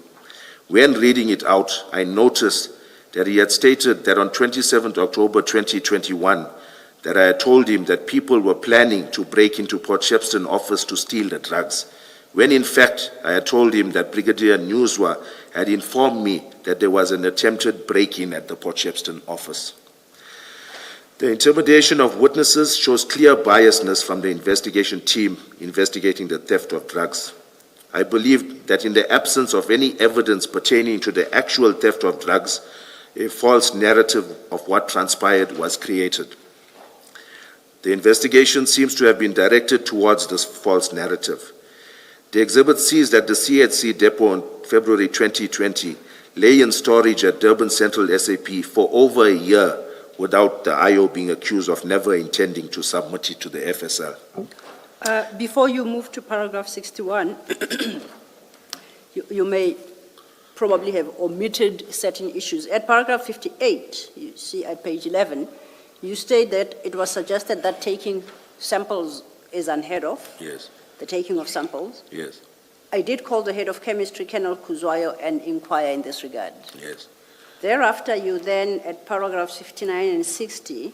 When reading it out, I noticed that he had stated that on 27th October 2021, that I had told him that people were planning to break into Port Shepstone office to steal the drugs, when in fact I had told him that Brigadier Newswa had informed me that there was an attempted break-in at the Port Shepstone office. The intimidation of witnesses shows clear biasness from the investigation team investigating the theft of drugs. I believe that in the absence of any evidence pertaining to the actual theft of drugs, a false narrative of what transpired was created. The investigation seems to have been directed towards this false narrative. The exhibit sees that the CHC depot in February 2020 lay in storage at Durban Central SAP for over a year without the IO being accused of never intending to submit it to the FSL. Before you move to paragraph 61, you may probably have omitted certain issues. At paragraph 58, you see at page 11, you state that it was suggested that taking samples is unheard of, Yes, the taking of samples. yes, I did call the head of chemistry, Colonel Kuzwayo, and inquire in this regard. yes. Thereafter, you then, at paragraphs 59 and 60,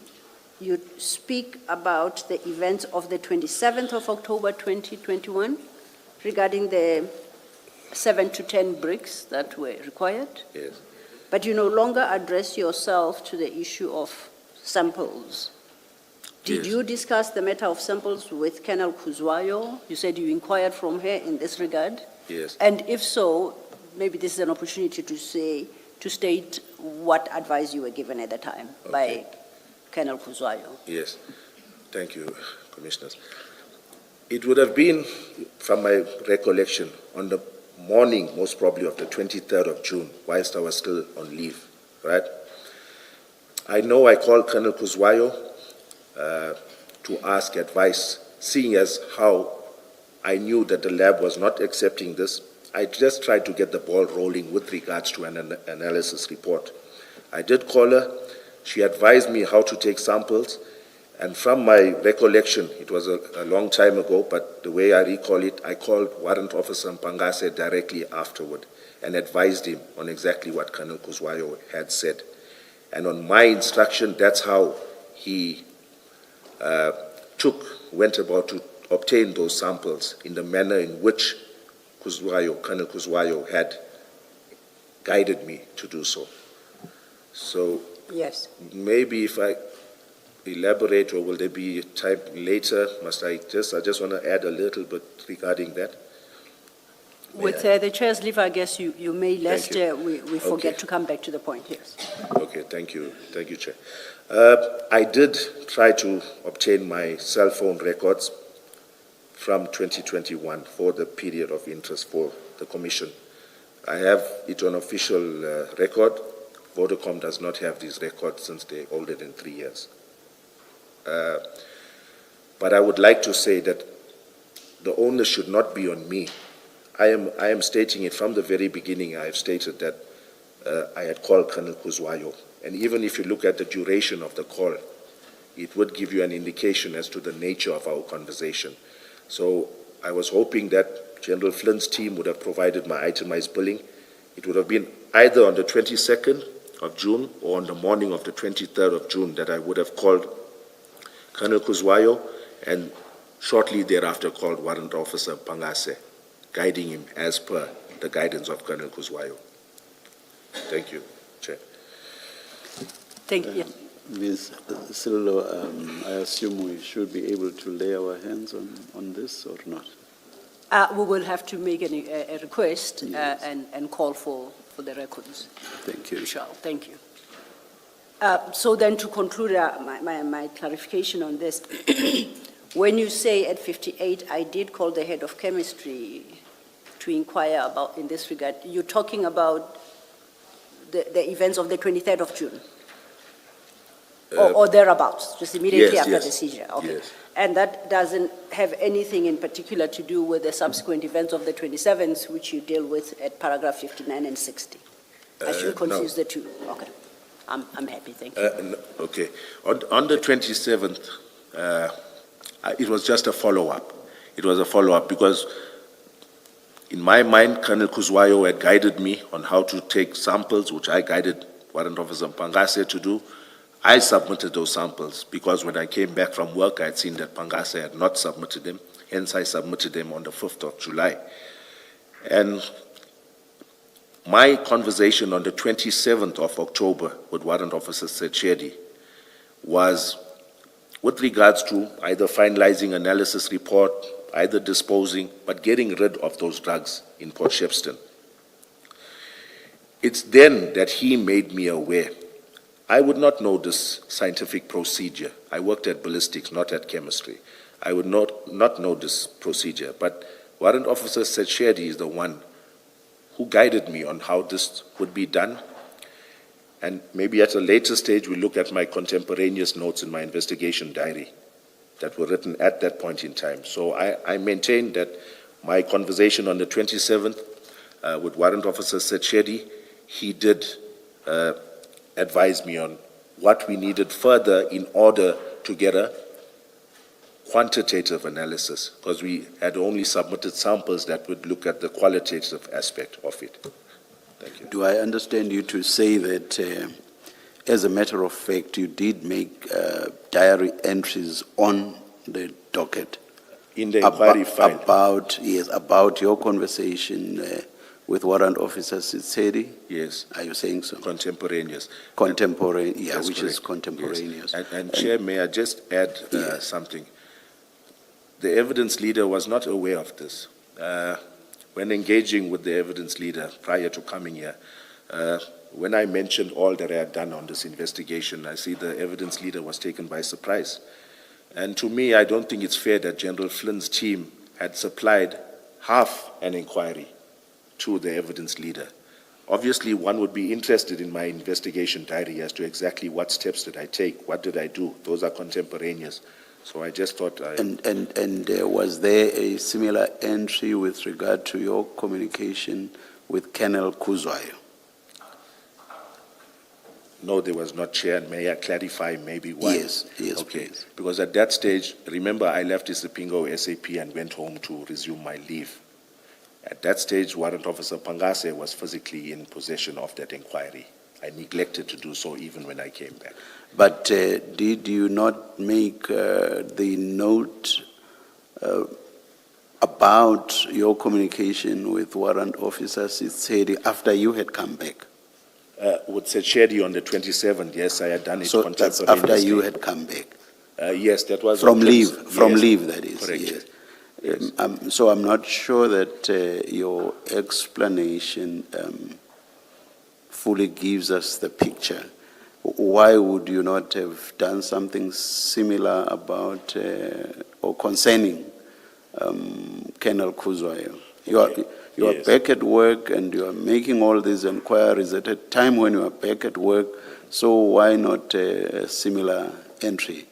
you speak about the events of the 27th of October 2021 regarding the 7 to 10 bricks that were required. Yes. But you no longer address yourself to the issue of samples. Did Yes. you discuss the matter of samples with Colonel Kuzwayo? You said you inquired from her in this regard. Yes. And if so, maybe this is an opportunity to state what advice you were given at the time by Okay. Colonel Kuzwayo. Yes, thank you, Commissioners. It would have been, from my recollection, on the morning, most probably, of the 23rd of June, whilst I was still on leave, right? I know I called Colonel Kuzwayo to ask advice, seeing as how I knew that the lab was not accepting this. I just tried to get the ball rolling with regards to an analysis report. I did call her. She advised me how to take samples, and from my recollection, it was a long time ago, but the way I recall it, I called Warrant Officer Mpangase directly afterward and advised him on exactly what Colonel Kuzwayo had said. And on my instruction, that's how he went about to obtain those samples in the manner in which Colonel Kuzwayo had guided me to do so. So Yes. maybe if I elaborate, or will there be time later? I just want to add a little bit regarding that. With the chair's leave, I guess you may, lest you. we forget Okay. to come back to the point, yes. Okay, thank you, Chair. I did try to obtain my cell phone records from 2021 for the period of interest for the Commission. I have it on official record. Vodacom does not have these records since they're older than 3 years. But I would like to say that the onus should not be on me. I am stating it from the very beginning. I have stated that I had called Colonel Kuzwayo. And even if you look at the duration of the call, it would give you an indication as to the nature of our conversation. So I was hoping that General Flynn's team would have provided my itemized billing. It would have been either on the 22nd of June or on the morning of the 23rd of June that I would have called Colonel Kuzwayo, and shortly thereafter called Warrant Officer Pangase, guiding him as per the guidance of Colonel Kuzwayo. Thank you, Chair. Thank you. Ms. Sillo, I assume we should be able to lay our hands on this or not? We will have to make a request Yes. and call for the records. Thank you. Michelle, thank you. So then to conclude my clarification on this, when you say at 58, I did call the head of chemistry to inquire about in this regard, you're talking about the events of the 23rd of June? Or thereabouts, just immediately yes, after yes, the seizure? Okay. yes. And that doesn't have anything in particular to do with the subsequent events of the 27th, which you deal with at paragraph 59 and 60? I shouldn't no. confuse the two. Okay. I'm happy, thank you. No, okay. On the 27th, it was just a follow-up. It was a follow-up because in my mind, Colonel Kuzwayo had guided me on how to take samples, which I guided Warrant Officer Pangase to do. I submitted those samples because when I came back from work, I had seen that Pangase had not submitted them. Hence, I submitted them on the 5th of July. And my conversation on the 27th of October with Warrant Officer Sechedi was with regards to either finalizing analysis report, either disposing, but getting rid of those drugs in Port Shepstone. It's then that he made me aware. I would not know this scientific procedure. I worked at ballistics, not at chemistry. I would not know this procedure, but Warrant Officer Sechedi is the one who guided me on how this would be done. And maybe at a later stage, we look at my contemporaneous notes in my investigation diary that were written at that point in time. So I maintain that my conversation on the 27th with Warrant Officer Sechedi, he did advise me on what we needed further in order to get a quantitative analysis, because we had only submitted samples that would look at the qualitative aspect of it. Thank you. Do I understand you to say that, as a matter of fact, you did make diary entries on the docket? In the inquiry file. About your conversation with Warrant Officer Sitsedi? Yes. Are you saying so? Contemporaneous. Contemporaneous, yeah, That's which correct. is contemporaneous. Yes. And Chair, may I just add something? The evidence leader was not aware of this. When engaging with the evidence leader prior to coming here, when I mentioned all that I had done on this investigation, I see the evidence leader was taken by surprise. And to me, I don't think it's fair that General Flynn's team had supplied half an inquiry to the evidence leader. Obviously, one would be interested in my investigation diary as to exactly what steps did I take, what did I do. Those are contemporaneous. So I just thought I... And was there a similar entry with regard to your communication with Colonel Kuzwayo? No, there was not, Chair. May I clarify maybe why? Yes, Okay, please. because at that stage, remember I left Isipingo SAP and went home to resume my leave. At that stage, Warrant Officer Pangase was physically in possession of that inquiry. I neglected to do so even when I came back. But did you not make the note about your communication with Warrant Officer Sitsedi after you had come back? With Sechedi on the 27th, yes, I had done it So that's after you contemporaneously. had come back? Yes, that was... From on leave, yes, leave that is. correct, Yes. yes. So I'm not sure that your explanation fully gives us the picture. Why would you not have done something similar about or concerning Colonel Kuzwayo? You are Yes. back at work and you are making all these inquiries at a time when you are back at work, so why not a similar entry?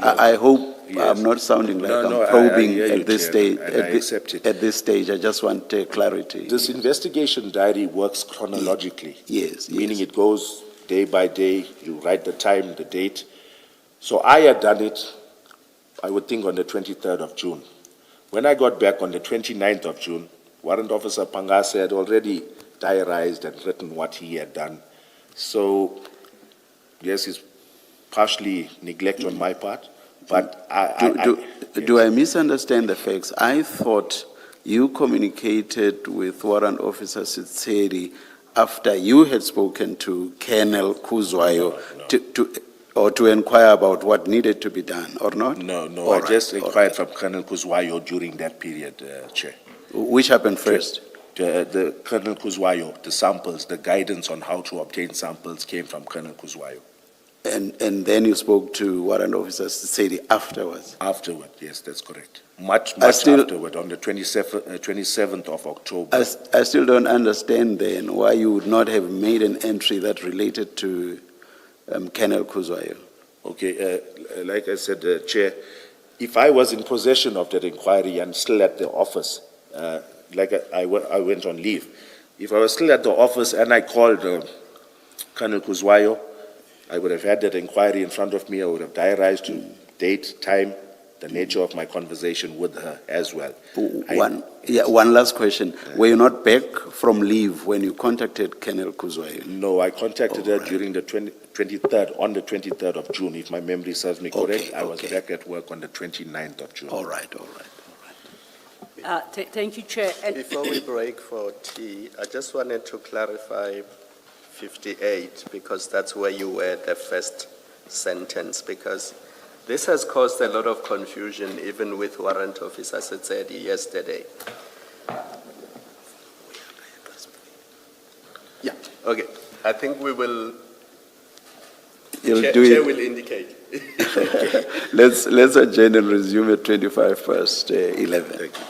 I hope Yes. I'm not sounding like No, I'm probing I hear you, at this Chair, stage. and I accept it. At this stage, I just want clarity. This investigation diary works chronologically. Yes, Meaning yes. it goes day by day, you write the time, the date. So I had done it, I would think, on the 23rd of June. When I got back on the 29th of June, Warrant Officer Pangase had already diarized and written what he had done. So, yes, it's partially neglect on my part, but Do I misunderstand the facts? I thought you communicated with Warrant Officer Sitsedi after you had spoken to Colonel Kuzwayo to inquire about what needed to be done, or not? No, All I right, just all inquired from Colonel Kuzwayo during that period, Chair. Which happened first? The Colonel Kuzwayo, the samples, the guidance on how to obtain samples came from Colonel Kuzwayo. And then you spoke to Warrant Officer Sitsedi afterwards? Afterward, yes, that's correct. Much still- afterward, on the 27th of October. I still don't understand then why you would not have made an entry that related to Colonel Kuzwayo. Okay, like I said, Chair, if I was in possession of that inquiry and still at the office, like I went on leave, if I was still at the office and I called Colonel Kuzwayo, I would have had that inquiry in front of me. I would have diarized to date, time, the nature of my conversation with her as well. One last question. Were you not back from leave when you contacted Colonel Kuzwayo? No, I contacted her during the 23rd, on the 23rd of June, if my memory serves me correct. I was back at work on the 29th of June. All right. Thank you, Chair. And Before we break for tea, I just wanted to clarify 58, because that's where you were the first sentence, because this has caused a lot of confusion, even with warrant officers, as I said yesterday. Yeah, okay. I think we will, You'll Chair do Chair it. will indicate. Let's adjourn and resume at 11:25. Thank you.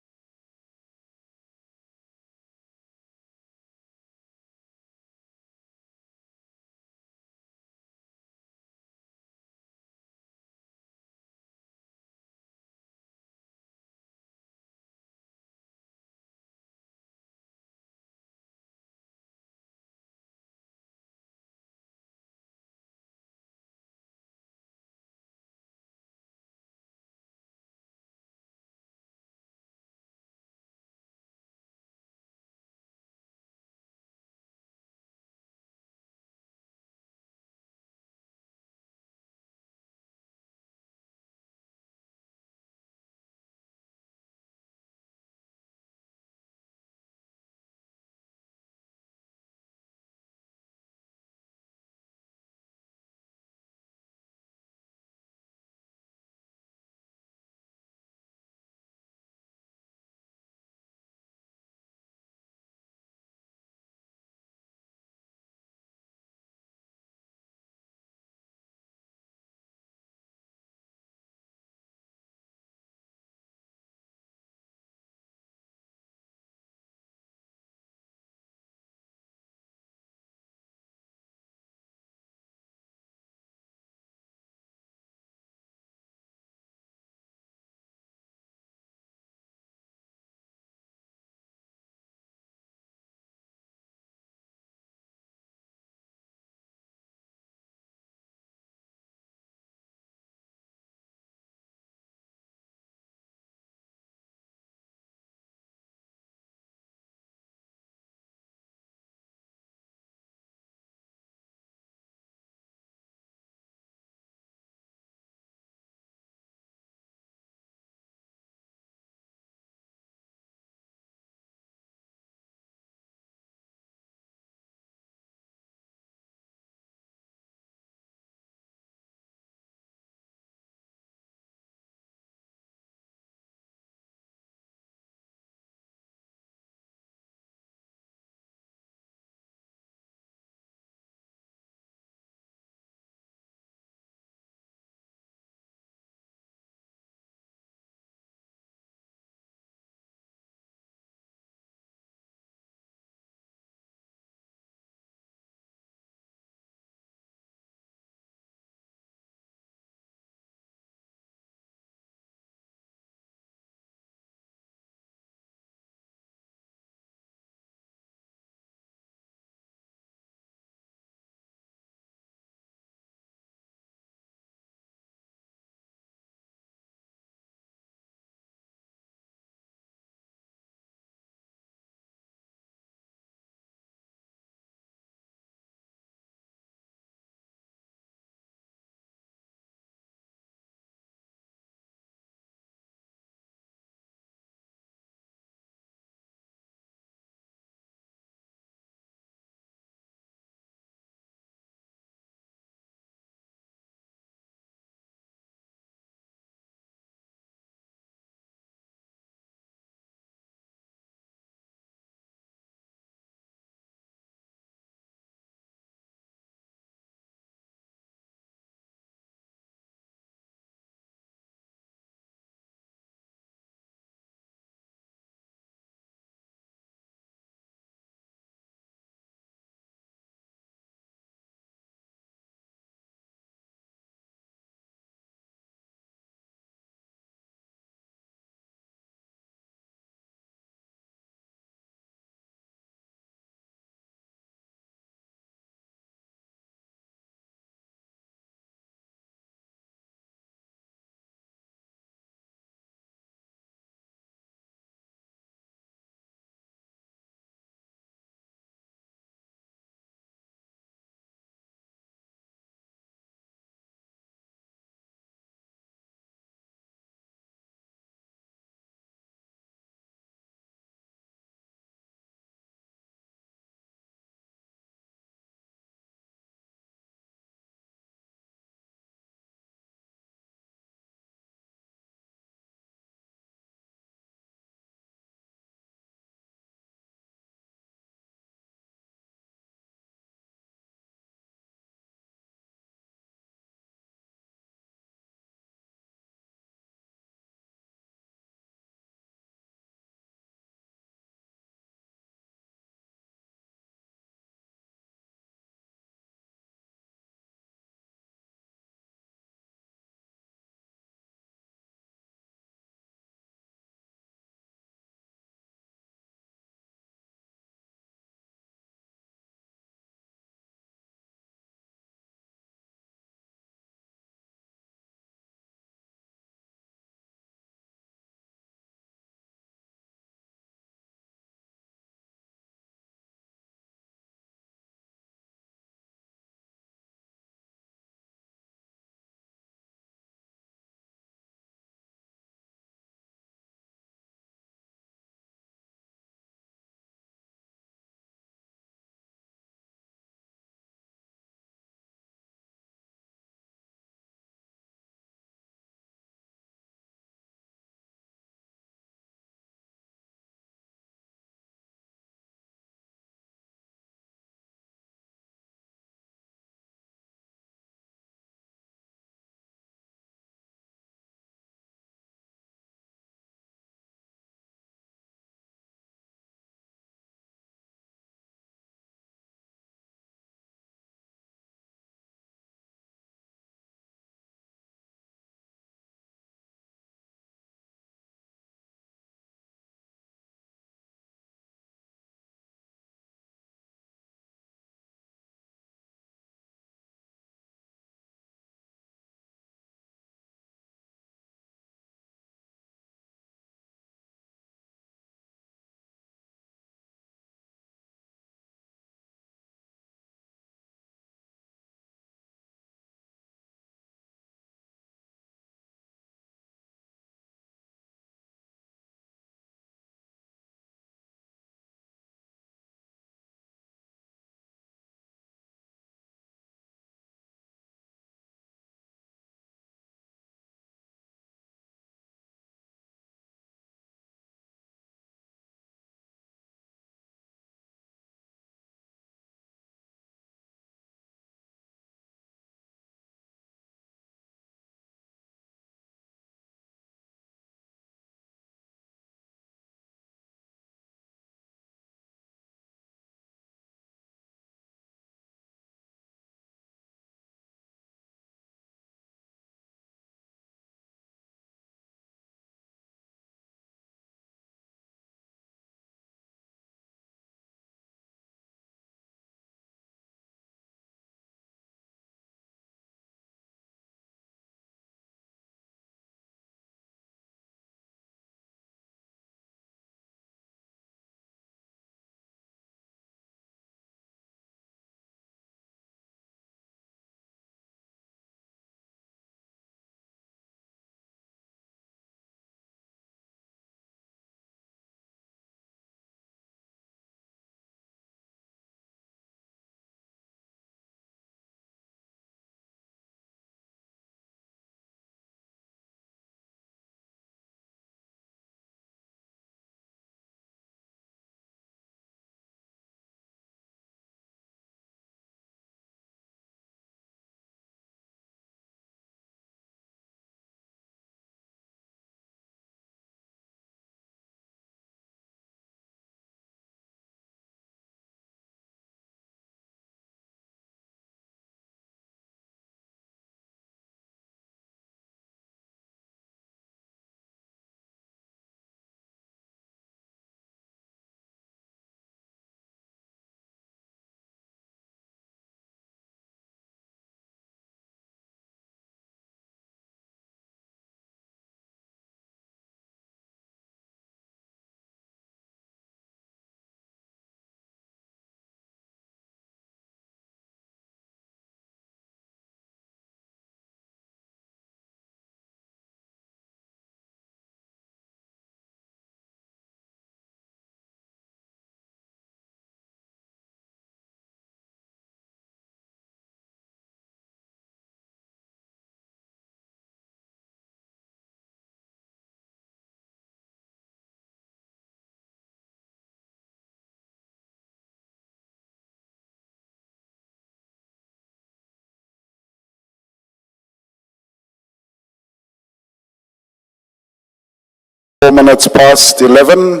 4 minutes past 11.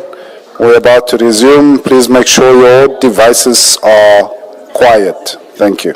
We're about to resume. Please make sure your devices are quiet. Thank you.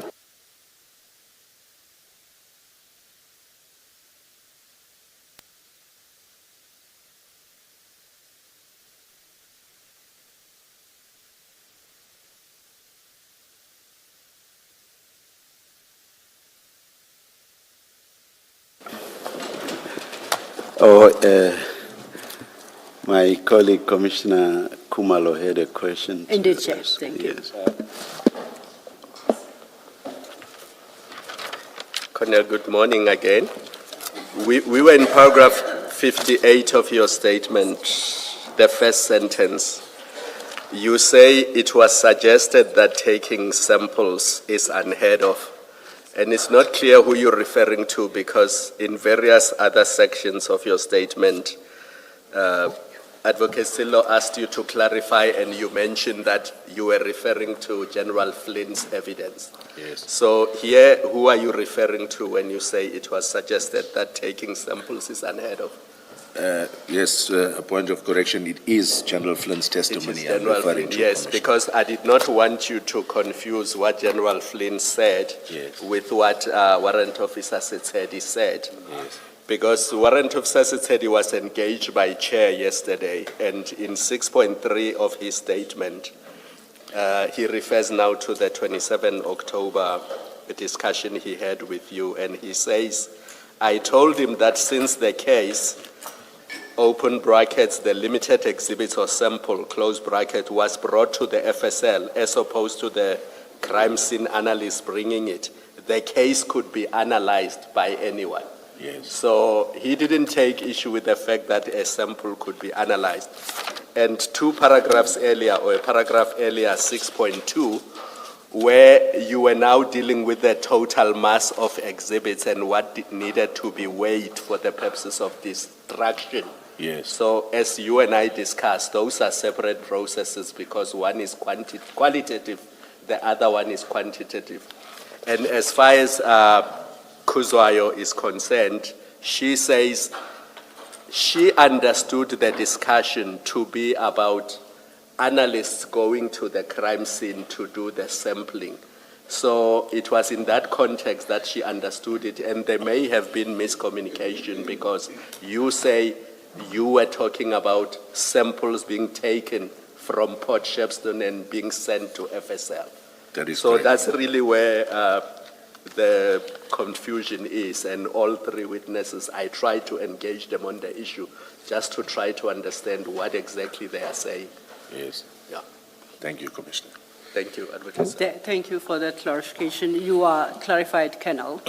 My colleague Commissioner Kumalo had a question. to Indeed, Chair. ask. Thank you. Yes. Colonel, good morning again. We were in paragraph 58 of your statement, the first sentence. You say it was suggested that taking samples is unheard of. And it's not clear who you're referring to because in various other sections of your statement, Advocate Sillo asked you to clarify and you mentioned that you were referring to General Flynn's evidence. Yes. So here, who are you referring to when you say it was suggested that taking samples is unheard of? Yes, a point of correction. It is General Flynn's It is testimony I'm General referring Flynn, to. yes, Commissioner. because I did not want you to confuse what General Flynn said Yes. with what Warrant Officer Setsedi said. Yes. Because Warrant Officer Setsedi was engaged by Chair yesterday, and in 6.3 of his statement, he refers now to the 27 October discussion he had with you, and he says, I told him that since the case, open brackets, the limited exhibits or sample, close bracket, was brought to the FSL as opposed to the crime scene analyst bringing it, the case could be analyzed by anyone. Yes. So he didn't take issue with the fact that a sample could be analyzed. And two paragraphs earlier, or a paragraph earlier, 6.2, where you were now dealing with the total mass of exhibits and what needed to be weighed for the purposes of destruction. Yes. So as you and I discussed, those are separate processes because one is qualitative, the other one is quantitative. And as far as Kuzwayo is concerned, she says she understood the discussion to be about analysts going to the crime scene to do the sampling. So it was in that context that she understood it, and there may have been miscommunication because you say you were talking about samples being taken from Port Shepstone and being sent to FSL. That is So correct. that's really where the confusion is, and all three witnesses, I tried to engage them on the issue just to try to understand what exactly they are saying. Yes. Yeah. Thank you, Commissioner. Thank you, Advocate. Thank you for that clarification. You are clarified, Colonel.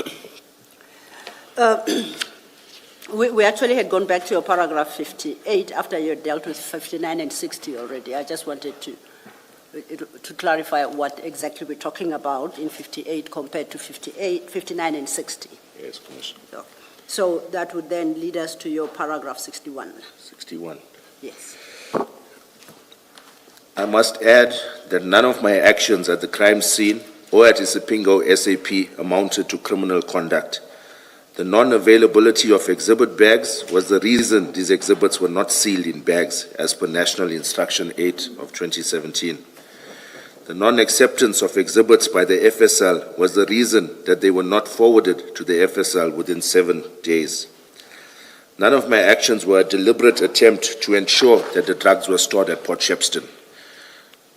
We actually had gone back to your paragraph 58 after you had dealt with 59 and 60 already. I just wanted to clarify what exactly we're talking about in 58 compared to 59 and 60. Yes, Commissioner. So that would then lead us to your paragraph 61. 61. Yes. I must add that none of my actions at the crime scene or at Isipingo SAP amounted to criminal conduct. The non-availability of exhibit bags was the reason these exhibits were not sealed in bags as per National Instruction 8 of 2017. The non-acceptance of exhibits by the FSL was the reason that they were not forwarded to the FSL within 7 days. None of my actions were a deliberate attempt to ensure that the drugs were stored at Port Shepstone.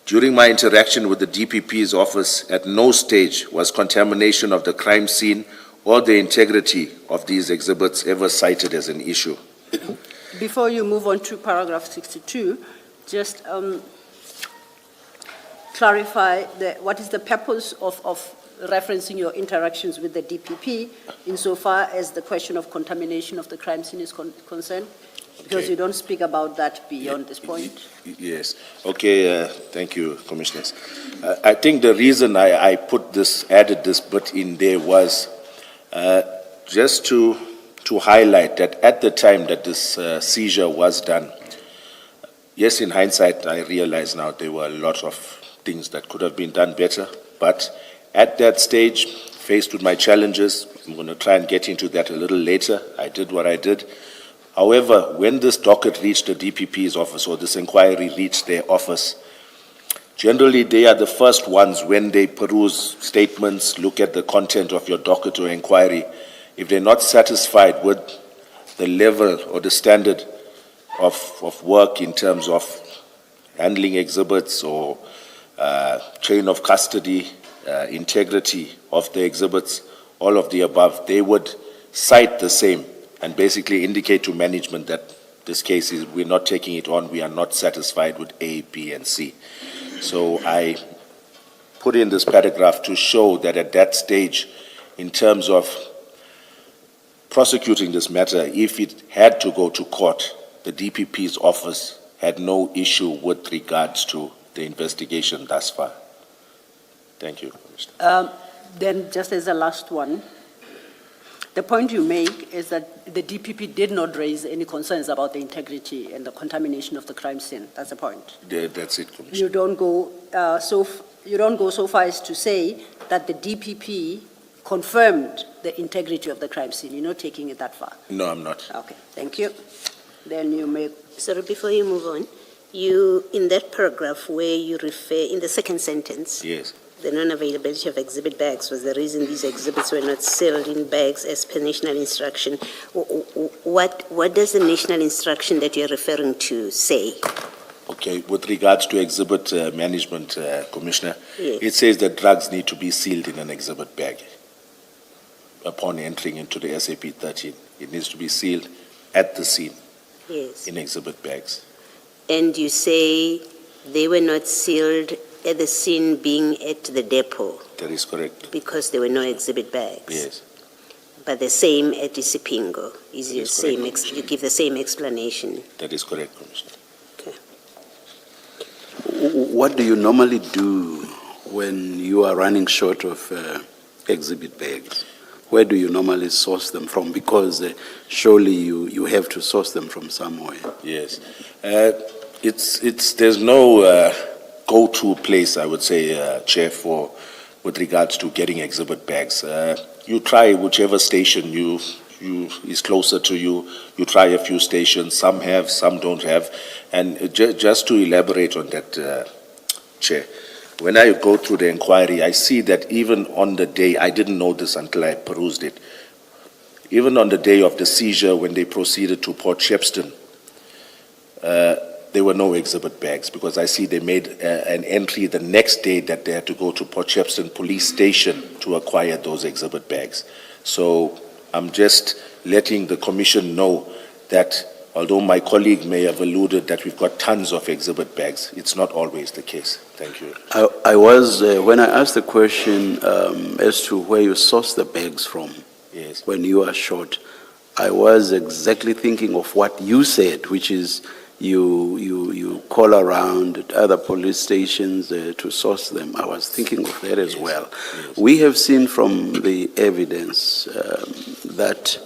During my interaction with the DPP's office, at no stage was contamination of the crime scene or the integrity of these exhibits ever cited as an issue. Before you move on to paragraph 62, just clarify what is the purpose of referencing your interactions with the DPP insofar as the question of contamination of the crime scene is concerned? Because Okay. you don't speak about that beyond this point. Yes. Okay, thank you, Commissioners. I think the reason I added this bit in there was just to highlight that at the time that this seizure was done, yes, in hindsight, I realize now there were a lot of things that could have been done better, but at that stage, faced with my challenges, I'm going to try and get into that a little later. I did what I did. However, when this docket reached the DPP's office or this inquiry reached their office, generally they are the first ones when they peruse statements, look at the content of your docket or inquiry. If they're not satisfied with the level or the standard of work in terms of handling exhibits or chain of custody, integrity of the exhibits, all of the above, they would cite the same and basically indicate to management that this case is, we're not taking it on, we are not satisfied with A, B, and C. So I put in this paragraph to show that at that stage, in terms of prosecuting this matter, if it had to go to court, the DPP's office had no issue with regards to the investigation thus far. Thank you, Commissioner. Then, just as a last one, the point you make is that the DPP did not raise any concerns about the integrity and the contamination of the crime scene. That's the point. That's it, Commissioner. You don't go so far as to say that the DPP confirmed the integrity of the crime scene. You're not taking it that far. No, I'm not. Okay, thank you. Then you may. Sorry, before you move on, you, in that paragraph where you refer, in the second sentence, Yes. the non-availability of exhibit bags was the reason these exhibits were not sealed in bags as per national instruction. What does the national instruction that you're referring to say? Okay, with regards to exhibit management, Commissioner, Yes. it says that drugs need to be sealed in an exhibit bag upon entering into the SAP 13. It needs to be sealed at the scene Yes. in exhibit bags. And you say they were not sealed at the scene being at the depot That is correct. because there were no exhibit bags? Yes, But the same at Isipingo, is your Yes, same, correct. you give the same explanation? that is correct, Commissioner. What do you normally do when you are running short of exhibit bags? Where do you normally source them from? Because surely you have to source them from somewhere. Yes. There's no go-to place, I would say, Chair, with regards to getting exhibit bags. You try whichever station is closer to you. You try a few stations. Some have, some don't have. And just to elaborate on that, Chair, when I go through the inquiry, I see that even on the day, I didn't know this until I perused it, even on the day of the seizure when they proceeded to Port Shepstone, there were no exhibit bags because I see they made an entry the next day that they had to go to Port Shepstone Police Station to acquire those exhibit bags. So I'm just letting the Commission know that although my colleague may have alluded that we've got tons of exhibit bags, it's not always the case. Thank you. I was, when I asked the question as to where you source the bags from, Yes. when you are short, I was exactly thinking of what you said, which is you call around at other police stations to source them. I was thinking of that as Yes. well. Yes. We have seen from the evidence that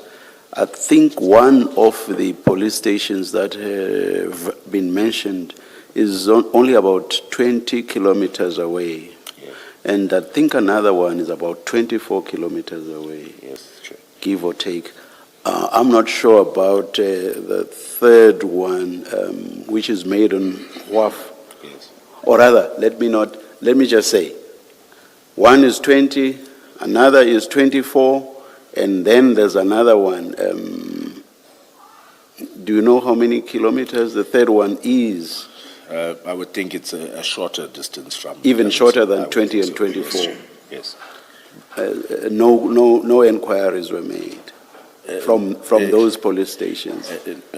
I think one of the police stations that have been mentioned is only about 20 kilometers away. Yes. And I think another one is about 24 kilometers away, Yes, Chair. give or take. I'm not sure about the third one, which is made on WAF. Yes. Or rather, let me just say, one is 20, another is 24, and then there's another one. Do you know how many kilometers the third one is? I would think it's a shorter distance from. Even shorter I than would 20 think and so. 24. Yes. No inquiries were made from those police stations.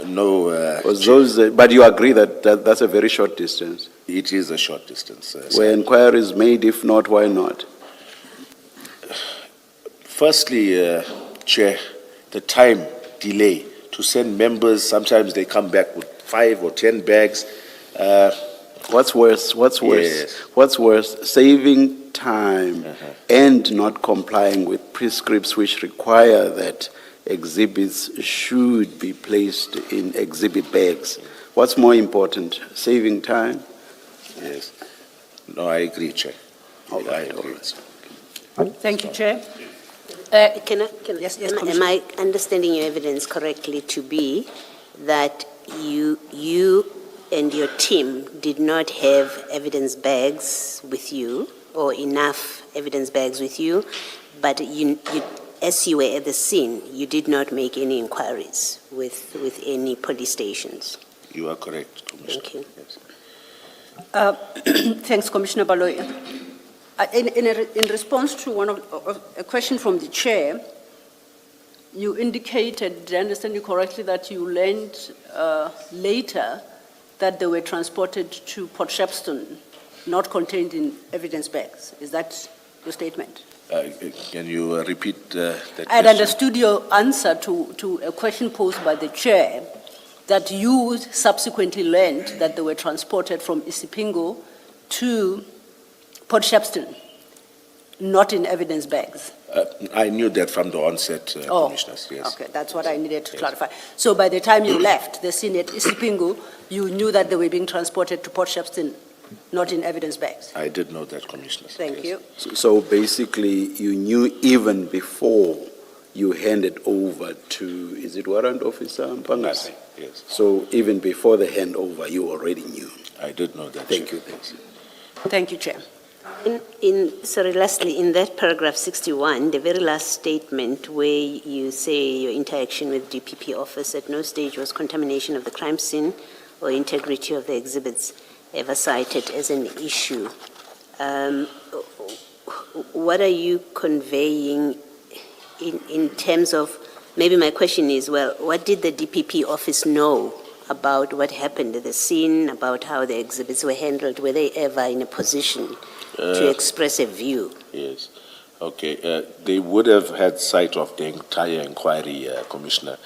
No. Was those, but you agree that that's a very short distance? It is a short distance. Were inquiries made? If not, why not? Firstly, Chair, the time delay to send members, sometimes they come back with 5 or 10 bags. What's worse? Yes. What's worse? Saving time and not complying with prescripts which require that exhibits should be placed in exhibit bags. What's more important, saving time? Yes. No, I agree, Chair. All right, I agree. Thank you, Chair. Can I, Yes, am Commissioner. I understanding your evidence correctly to be that you and your team did not have evidence bags with you, or enough evidence bags with you, but as you were at the scene, you did not make any inquiries with any police stations. You are correct, Commissioner. Thank you. Yes. Thanks, Commissioner Baloyi. In response to a question from the chair, you indicated, did I understand you correctly, that you learned later that they were transported to Port Shepstone, not contained in evidence bags. Is that your statement? Can you repeat that I had question? understood your answer to a question posed by the chair, that you subsequently learned that they were transported from Isipingo to Port Shepstone, not in evidence bags. I knew that from the onset, Commissioners, yes. Okay, that's what I needed to clarify. So by the time you left the scene at Isipingo, you knew that they were being transported to Port Shepstone, not in evidence bags? I did know that, Commissioners. Thank yes. you. So basically, you knew even before you handed over to, is it Warrant Officer Mpangase? Yes, So even before the handover, you already knew. I did know that. Thank Chair. you, thanks. Thank you, Chair. Sorry, lastly, in that paragraph 61, the very last statement where you say your interaction with DPP office at no stage was contamination of the crime scene or integrity of the exhibits ever cited as an issue. What are you conveying in terms of, maybe my question is, well, what did the DPP office know about what happened at the scene, about how the exhibits were handled? Were they ever in a position to express a view? Yes. Okay. They would have had sight of the entire inquiry, Commissioner.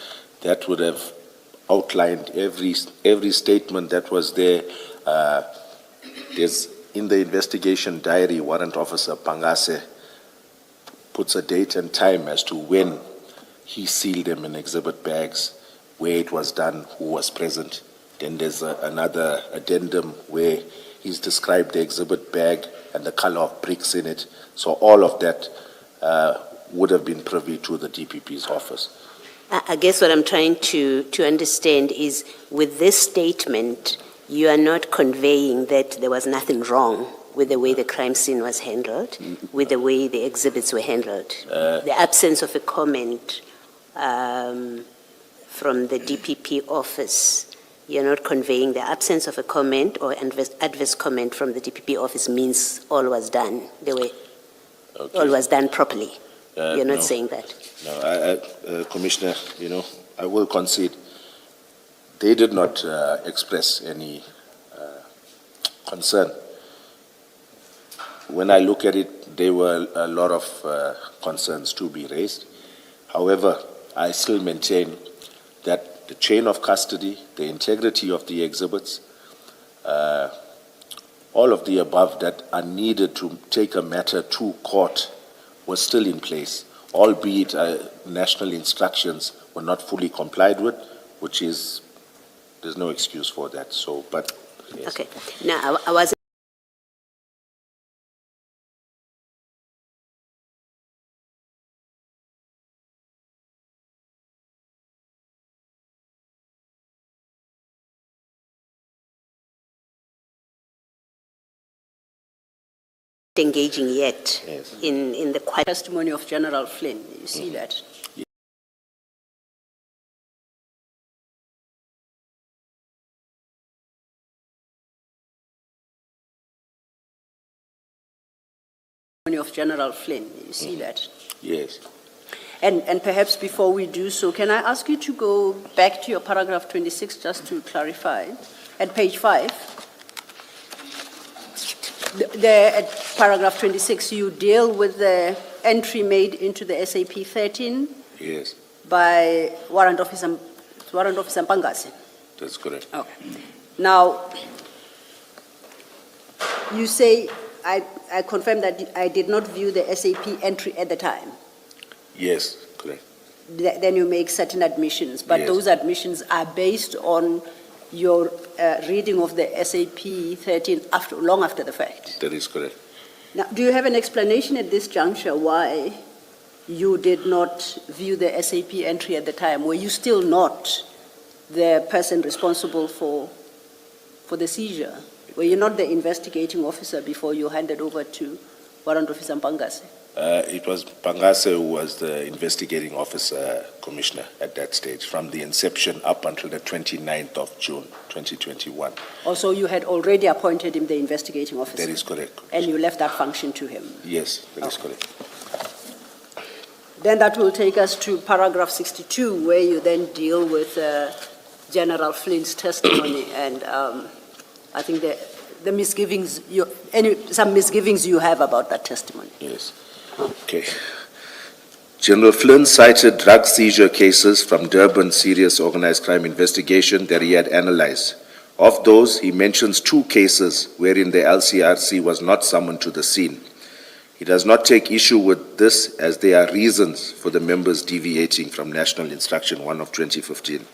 That would have outlined every statement that was there. There's in the investigation diary, Warrant Officer Pangase puts a date and time as to when he sealed them in exhibit bags, where it was done, who was present. Then there's another addendum where he's described the exhibit bag and the color of bricks in it. So all of that would have been privy to the DPP's office. I guess what I'm trying to understand is, with this statement, you are not conveying that there was nothing wrong with the way the crime scene was handled, with the way the exhibits were handled. The absence of a comment from the DPP office, you're not conveying the absence of a comment or adverse comment from the DPP office means all was done the way, all was done properly. You're not saying that. No, Commissioner, I will concede. They did not express any concern. When I look at it, there were a lot of concerns to be raised. However, I still maintain that the chain of custody, the integrity of the exhibits, all of the above that are needed to take a matter to court was still in place, albeit national instructions were not fully complied with, which is, there's no excuse for that. So, but yes. Okay. Now, I was engaging yet in the Testimony of General Flynn, you see that? Of General Flynn, you see that? Yes. And perhaps before we do so, can I ask you to go back to your paragraph 26 just to clarify? At page 5, there at paragraph 26, you deal with the entry made into the SAP 13 Yes, by Warrant Officer Mpangase. that's correct. Okay. Now, you say, I confirm that I did not view the SAP entry at the time. Yes, correct. Then you make certain admissions, but Yes. those admissions are based on your reading of the SAP 13 long after the fact. That is correct. Now, do you have an explanation at this juncture why you did not view the SAP entry at the time? Were you still not the person responsible for the seizure? Were you not the investigating officer before you handed over to Warrant Officer Mpangase? It was Pangase who was the investigating officer, Commissioner, at that stage, from the inception up until the 29th of June, 2021. Also, you had already appointed him the investigating officer? That is correct. And you left that function to him? Yes, that is correct. Then that will take us to paragraph 62, where you then deal with General Flynn's testimony, and I think the misgivings, some misgivings you have about that testimony. Yes. Okay. General Flynn cited drug seizure cases from Durban Serious Organized Crime Investigation that he had analyzed. Of those, he mentions 2 cases wherein the LCRC was not summoned to the scene. He does not take issue with this as there are reasons for the members deviating from National Instruction 1 of 2015.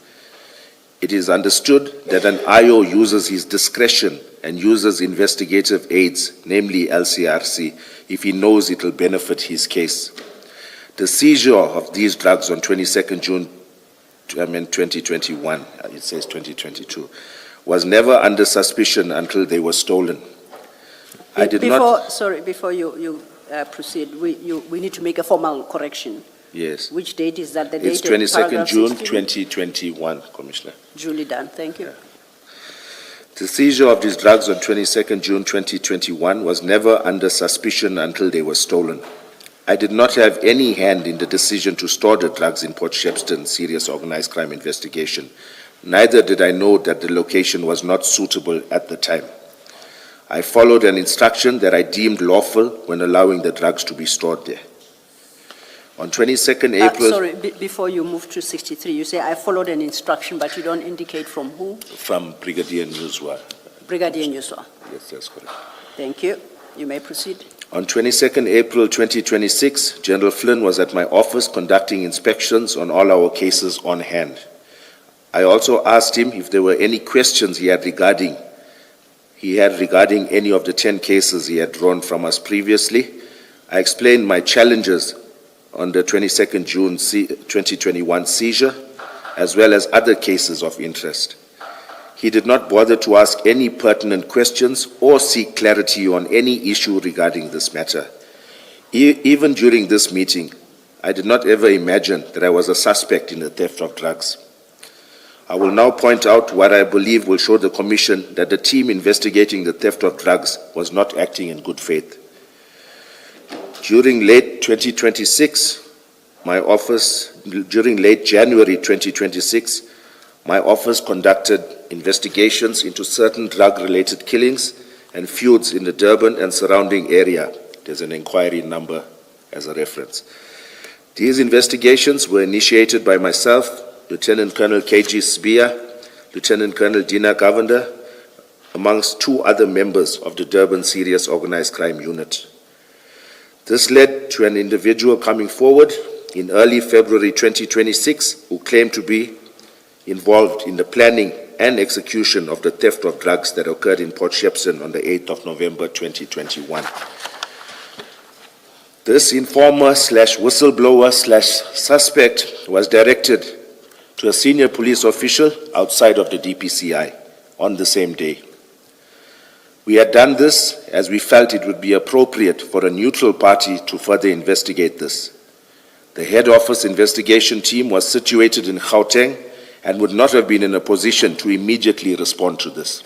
It is understood that an IO uses his discretion and uses investigative aids, namely LCRC, if he knows it will benefit his case. The seizure of these drugs on 22nd June 2021, it says 2022, was never under suspicion until they were stolen. Before you proceed, we need to make a formal correction. Yes. Which date is that? The It's date 22nd June 16? 2021, Commissioner. Duly done, thank you. The seizure of these drugs on 22nd June 2021 was never under suspicion until they were stolen. I did not have any hand in the decision to store the drugs in Port Shepstone Serious Organized Crime Investigation. Neither did I know that the location was not suitable at the time. I followed an instruction that I deemed lawful when allowing the drugs to be stored there. On 22nd April... Before you move to 63, you say, I followed an instruction, but you don't indicate from who? From Brigadier Newswa. Brigadier Newswa. Yes, that's correct. Thank you. You may proceed. On 22nd April 2026, General Flynn was at my office conducting inspections on all our cases on hand. I also asked him if there were any questions he had regarding any of the 10 cases he had drawn from us previously. I explained my challenges on the 22nd June 2021 seizure, as well as other cases of interest. He did not bother to ask any pertinent questions or seek clarity on any issue regarding this matter. Even during this meeting, I did not ever imagine that I was a suspect in the theft of drugs. I will now point out what I believe will show the Commission that the team investigating the theft of drugs was not acting in good faith. During late January 2026, my office conducted investigations into certain drug-related killings and feuds in the Durban and surrounding area. There's an inquiry number as a reference. These investigations were initiated by myself, Lieutenant Colonel KG Sbia, Lieutenant Colonel Dina Govender, amongst 2 other members of the Durban Serious Organized Crime Unit. This led to an individual coming forward in early February 2026 who claimed to be involved in the planning and execution of the theft of drugs that occurred in Port Shepstone on the 8th of November 2021. This informer/whistleblower/suspect was directed to a senior police official outside of the DPCI on the same day. We had done this as we felt it would be appropriate for a neutral party to further investigate this. The head office investigation team was situated in Gauteng and would not have been in a position to immediately respond to this.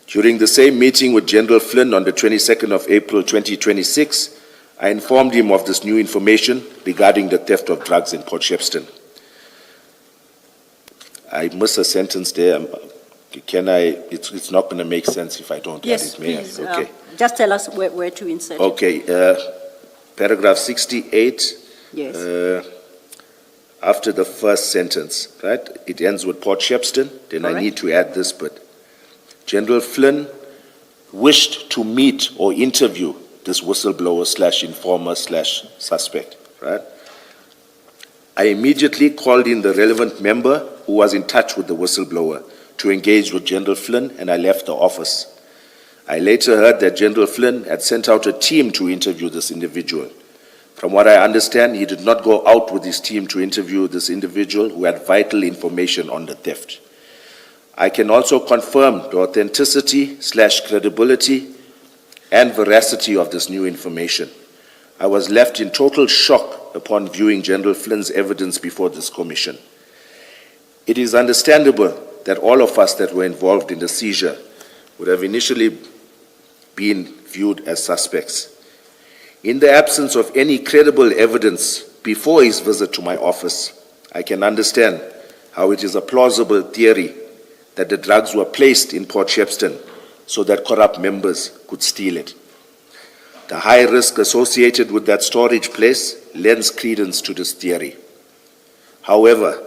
During the same meeting with General Flynn on the 22nd of April 2026, I informed him of this new information regarding the theft of drugs in Port Shepstone. I missed a sentence there. It's not going to make sense if I don't add Yes, it, may I? please. Okay. Just tell us where to insert it. Okay, paragraph 68. Yes. After the first sentence, right? It ends with Port Shepstone. Then I Correct. need to add this bit. General Flynn wished to meet or interview this whistleblower/informer/suspect, right? I immediately called in the relevant member who was in touch with the whistleblower to engage with General Flynn, and I left the office. I later heard that General Flynn had sent out a team to interview this individual. From what I understand, he did not go out with his team to interview this individual who had vital information on the theft. I can also confirm the authenticity/credibility and veracity of this new information. I was left in total shock upon viewing General Flynn's evidence before this commission. It is understandable that all of us that were involved in the seizure would have initially been viewed as suspects. In the absence of any credible evidence before his visit to my office, I can understand how it is a plausible theory that the drugs were placed in Port Shepstone so that corrupt members could steal it. The high risk associated with that storage place lends credence to this theory. However,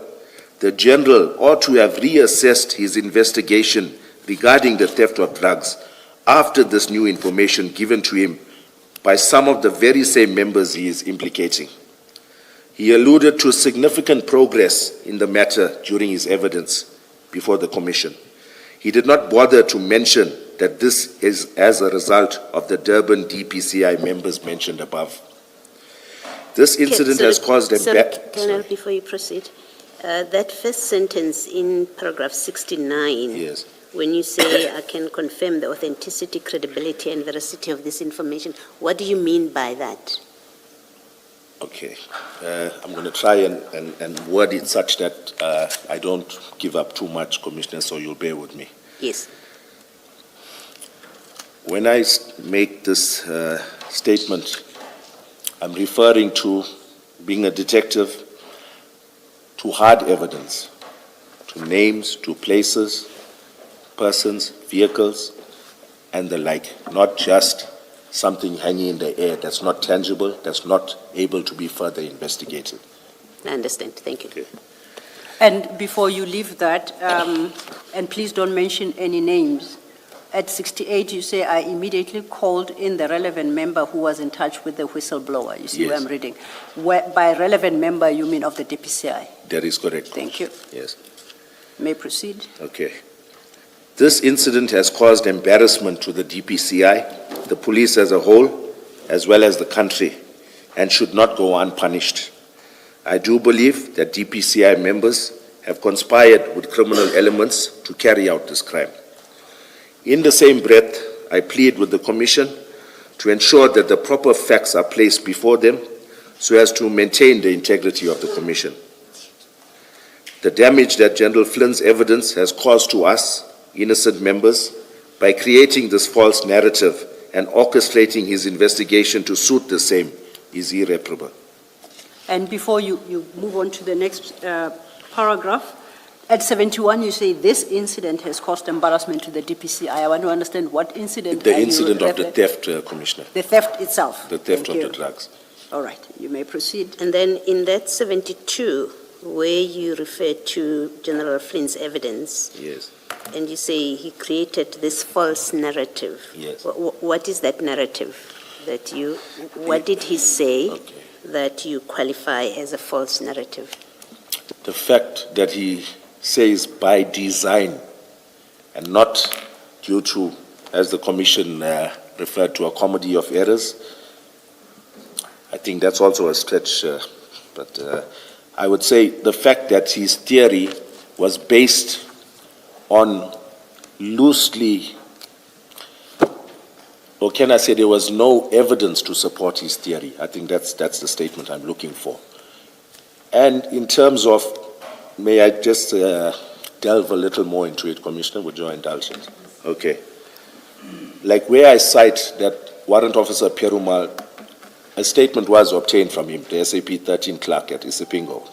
the General ought to have reassessed his investigation regarding the theft of drugs after this new information given to him by some of the very same members he is implicating. He alluded to significant progress in the matter during his evidence before the Commission. He did not bother to mention that this is as a result of the Durban DPCI members mentioned above. This incident has caused Colonel, before you proceed, that first sentence in paragraph 69, Yes. when you say, I can confirm the authenticity, credibility, and veracity of this information, what do you mean by that? Okay. I'm going to try and word it such that I don't give up too much, Commissioner, so you'll bear with me. Yes. When I make this statement, I'm referring to being a detective, to hard evidence, to names, to places, persons, vehicles, and the like, not just something hanging in the air that's not tangible, that's not able to be further investigated. I understand. Thank you. Okay. And before you leave that, and please don't mention any names, at 68 you say, I immediately called in the relevant member who was in touch with the whistleblower. You see Yes. where I'm reading. By relevant member, you mean of the DPCI. That is correct. Thank you. Yes. May proceed. Okay. This incident has caused embarrassment to the DPCI, the police as a whole, as well as the country, and should not go unpunished. I do believe that DPCI members have conspired with criminal elements to carry out this crime. In the same breath, I plead with the Commission to ensure that the proper facts are placed before them so as to maintain the integrity of the Commission. The damage that General Flynn's evidence has caused to us, innocent members, by creating this false narrative and orchestrating his investigation to suit the same, is irreparable. And before you move on to the next paragraph, at 71 you say this incident has caused embarrassment to the DPCI. I want to understand what incident The are you incident of the referring- theft, Commissioner, The theft itself. the theft Thank of you. the drugs. All right, you may proceed. And then in that 72, where you refer to General Flynn's evidence, Yes, and you say he created this false narrative. yes. What is that narrative that you, what did he say Okay. that you qualify as a false narrative? The fact that he says by design and not due to, as the Commission referred to, a comedy of errors, I think that's also a stretch, but I would say the fact that his theory was based on loosely, or can I say there was no evidence to support his theory. I think that's the statement I'm looking for. And in terms of, may I just delve a little more into it, Commissioner, with your indulgence? Okay. Like where I cite that Warrant Officer Perumal, a statement was obtained from him, the SAP 13 clerk at Isipingo.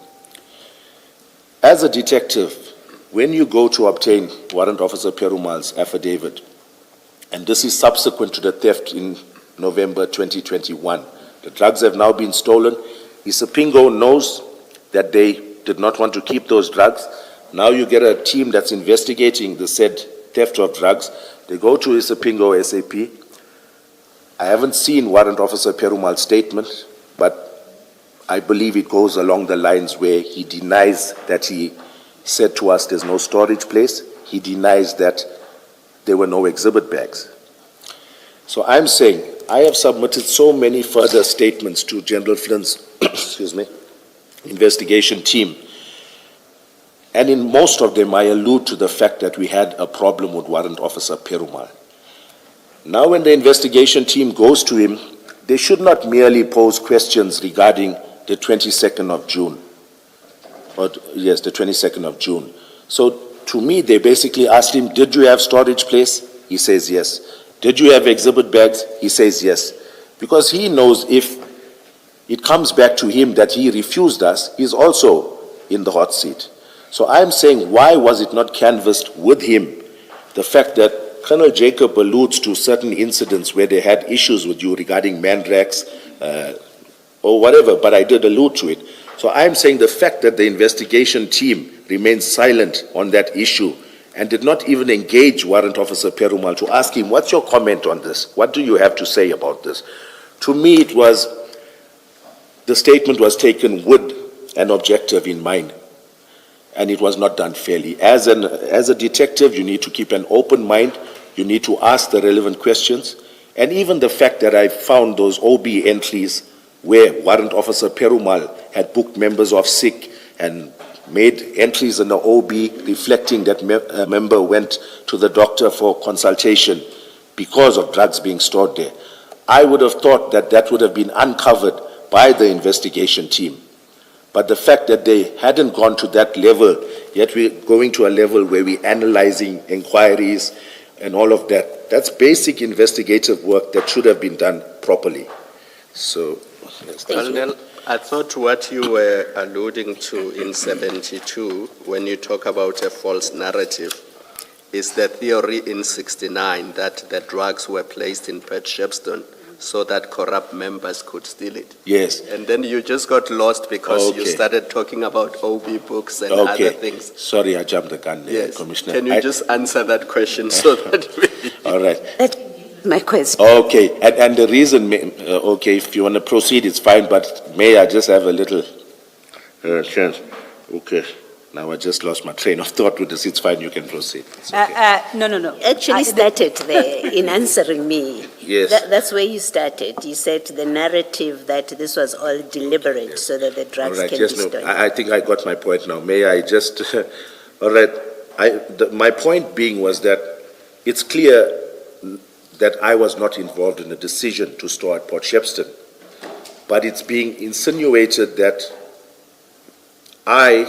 As a detective, when you go to obtain Warrant Officer Perumal's affidavit, and this is subsequent to the theft in November 2021, the drugs have now been stolen. Isipingo knows that they did not want to keep those drugs. Now you get a team that's investigating the said theft of drugs. They go to Isipingo SAP. I haven't seen Warrant Officer Perumal's statement, but I believe it goes along the lines where he denies that he said to us there's no storage place. He denies that there were no exhibit bags. So I'm saying I have submitted so many further statements to General Flynn's excuse me, investigation team. And in most of them, I allude to the fact that we had a problem with Warrant Officer Perumal. Now, when the investigation team goes to him, they should not merely pose questions regarding the 22nd of June. Yes, the 22nd of June. So, to me, they basically asked him, did you have storage place? He says yes. Did you have exhibit bags? He says yes. Because he knows if it comes back to him that he refused us, he's also in the hot seat. So I'm saying, why was it not canvassed with him? The fact that Colonel Jacob alludes to certain incidents where they had issues with you regarding Mandrax or whatever, but I did allude to it. So I'm saying the fact that the investigation team remained silent on that issue and did not even engage Warrant Officer Perumal to ask him, what's your comment on this? What do you have to say about this? To me, it was, the statement was taken with an objective in mind, and it was not done fairly. As a detective, you need to keep an open mind, you need to ask the relevant questions, and even the fact that I found those OB entries where Warrant Officer Perumal had booked members of SIC and made entries in the OB reflecting that a member went to the doctor for consultation because of drugs being stored there. I would have thought that that would have been uncovered by the investigation team. But the fact that they hadn't gone to that level, yet we're going to a level where we're analyzing inquiries and all of that, that's basic investigative work that should have been done properly. So, yes, Colonel, I thought what you were alluding to in 72, when you talk about a false narrative, is the theory in 69 that the drugs were placed in Pet Shepstone so that corrupt members could steal it. yes. And then you just got lost because you Okay. started talking about OB books and other things. Sorry, I jumped the gun there, Yes. Commissioner. Can you just answer that question so that we... All right. My question. Okay, and the reason, okay, if you want to proceed, it's fine, but may I just have a little chance? Okay, now I just lost my train of thought with this. It's fine, you can proceed. It's okay. No. Actually started there in answering me. Yes. That's where you started. You said the narrative that this was all deliberate so that the All drugs right, can yes, be no, stolen. I think I got my point now. May I just, all right, my point being was that it's clear that I was not involved in the decision to store at Port Shepstone, but it's being insinuated that I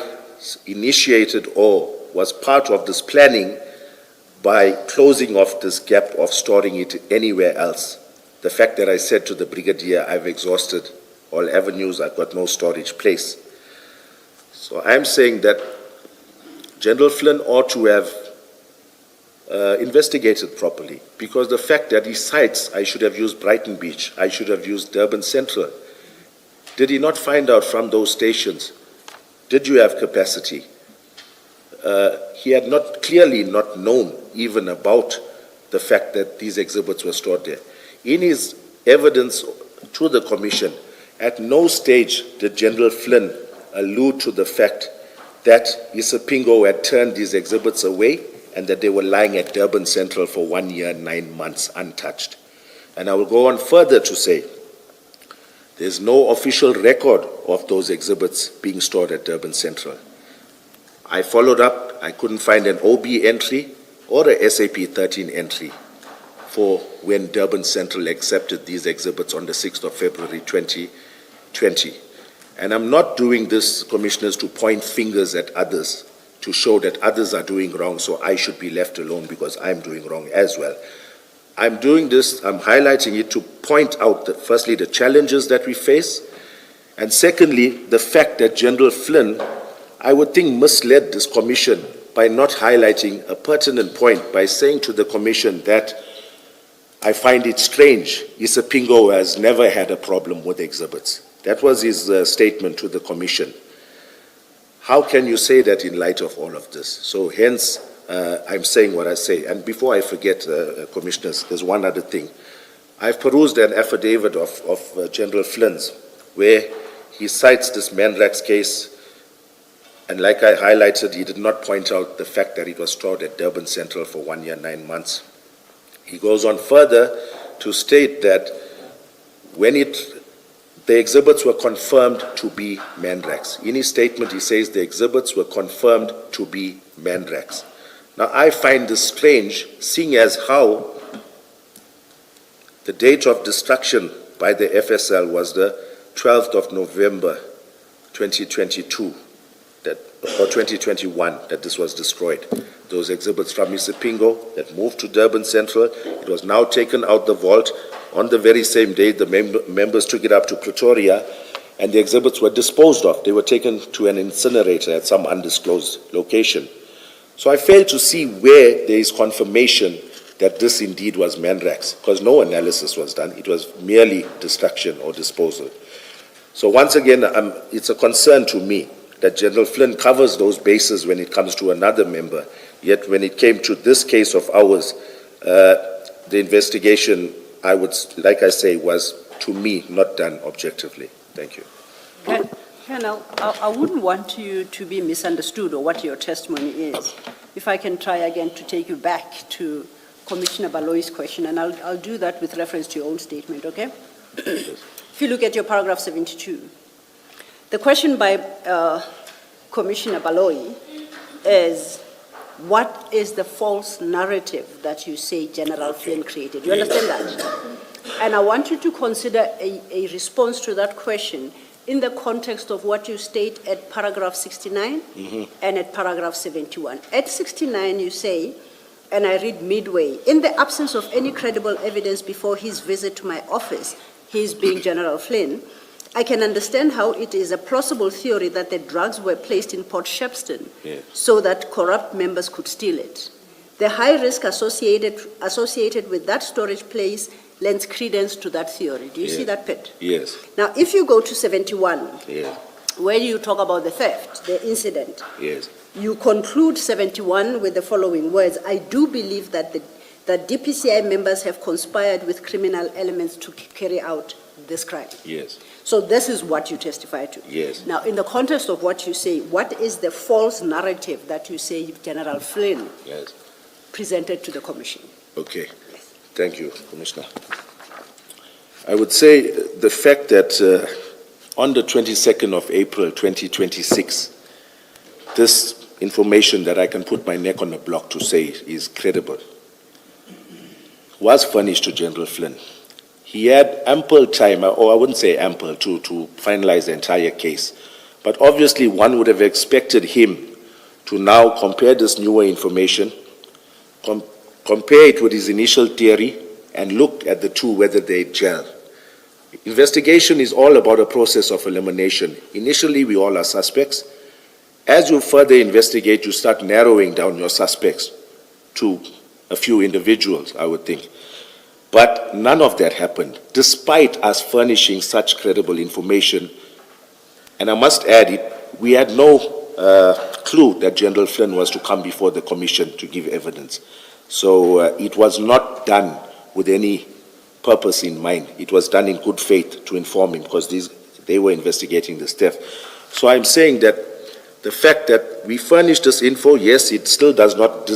initiated or was part of this planning by closing off this gap of storing it anywhere else. The fact that I said to the brigadier, I've exhausted all avenues, I've got no storage place. So I'm saying that General Flynn ought to have investigated properly, because the fact that he cites, I should have used Brighton Beach, I should have used Durban Central. Did he not find out from those stations, did you have capacity? He had clearly not known even about the fact that these exhibits were stored there. In his evidence to the Commission, at no stage did General Flynn allude to the fact that Isipingo had turned these exhibits away and that they were lying at Durban Central for 1 year, 9 months, untouched. And I will go on further to say, there's no official record of those exhibits being stored at Durban Central. I followed up, I couldn't find an OB entry or a SAP 13 entry for when Durban Central accepted these exhibits on the 6th of February 2020. And I'm not doing this, Commissioners, to point fingers at others, to show that others are doing wrong, so I should be left alone because I'm doing wrong as well. I'm doing this, I'm highlighting it to point out that firstly the challenges that we face, and secondly the fact that General Flynn, I would think, misled this Commission by not highlighting a pertinent point by saying to the Commission that I find it strange, Isipingo has never had a problem with exhibits. That was his statement to the Commission. How can you say that in light of all of this? So hence, I'm saying what I say. And before I forget, Commissioners, there's one other thing. I've perused an affidavit of General Flynn's where he cites this Mandrax case, and like I highlighted, he did not point out the fact that it was stored at Durban Central for 1 year, 9 months. He goes on further to state that the exhibits were confirmed to be Mandrax. In his statement, he says the exhibits were confirmed to be Mandrax. Now, I find this strange, seeing as how the date of destruction by the FSL was the 12th of November 2022, or 2021, that this was destroyed. Those exhibits from Isipingo that moved to Durban Central, it was now taken out the vault. On the very same day, the members took it up to Pretoria, and the exhibits were disposed of. They were taken to an incinerator at some undisclosed location. So I fail to see where there is confirmation that this indeed was Mandrax, because no analysis was done. It was merely destruction or disposal. So once again, it's a concern to me that General Flynn covers those bases when it comes to another member. Yet when it came to this case of ours, the investigation, like I say, was, to me, not done objectively. Thank you. Colonel, I wouldn't want you to be misunderstood or what your testimony is. If I can try again to take you back to Commissioner Baloyi's question, and I'll do that with reference to your own statement, okay? If you look at your paragraph 72, the question by Commissioner Baloyi is, what is the false narrative that you say General Flynn created? You understand that? And I want you to consider a response to that question in the context of what you state at paragraph 69 and at paragraph 71. At 69, you say, and I read midway, in the absence of any credible evidence before his visit to my office, his being General Flynn, I can understand how it is a plausible theory that the drugs were placed in Port Shepstone so that corrupt members could steal it. The high risk associated with that storage place lends credence to that theory. Do you see that bit? Yes. Now, if you go to 71, Yes. where you talk about the theft, the incident, Yes. you conclude 71 with the following words: I do believe that that DPCI members have conspired with criminal elements to carry out this crime. Yes. So this is what you testify to. Yes. Now, in the context of what you say, what is the false narrative that you say General Flynn Yes. presented to the commission? Okay. Thank you, Commissioner. I would say the fact that on the 22nd of April 2026, this information that I can put my neck on the block to say is credible was furnished to General Flynn. He had ample time, or I wouldn't say ample, to finalize the entire case. But obviously one would have expected him to now compare this newer information, compare it with his initial theory, and look at the two, whether they gel. Investigation is all about a process of elimination. Initially, we all are suspects. As you further investigate, you start narrowing down your suspects to a few individuals, I would think. But none of that happened, despite us furnishing such credible information. And I must add, we had no clue that General Flynn was to come before the commission to give evidence. So it was not done with any purpose in mind. It was done in good faith to inform him, because they were investigating this theft. So I'm saying that the fact that we furnished this info, yes, it still does not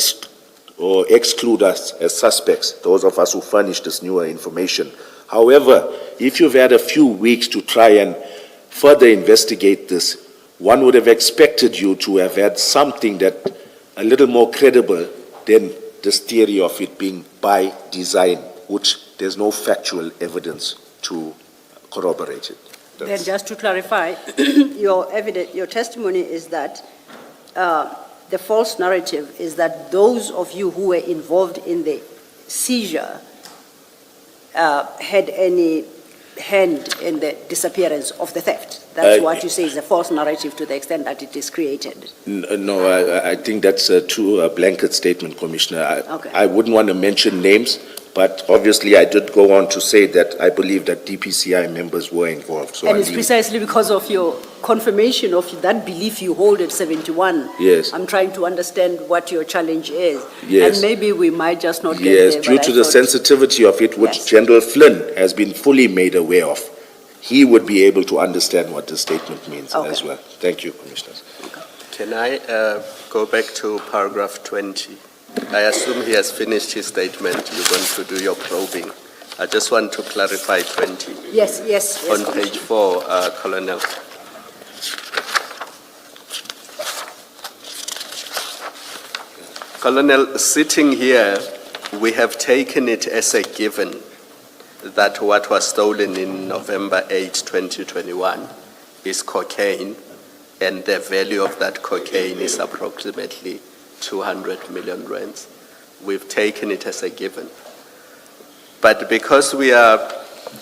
or exclude us as suspects, those of us who furnished this newer information. However, if you've had a few weeks to try and further investigate this, one would have expected you to have had something that a little more credible than this theory of it being by design, which there's no factual evidence to corroborate it. Then just to clarify, your testimony is that the false narrative is that those of you who were involved in the seizure had any hand in the disappearance of the theft. That's what you say is a false narrative to the extent that it is created. No, I think that's a too blanket statement, Commissioner. Okay. I wouldn't want to mention names, but obviously I did go on to say that I believe that DPCI members were involved. So and it's precisely because of your confirmation of that belief you hold at 71. Yes. I'm trying to understand what your challenge is. Yes. And maybe we might just not get yes, there. due to the sensitivity of it, which Yes. General Flynn has been fully made aware of, he would be able to understand what this statement means Okay. as well. Thank you, Commissioners. Can I go back to paragraph 20? I assume he has finished his statement. You're going to do your probing. I just want to clarify 20. Yes, yes, yes. On page 4, Colonel. Colonel, sitting here, we have taken it as a given that what was stolen in November 8, 2021 is cocaine, and the value of that cocaine is approximately 200 million rands. We've taken it as a given. But because we are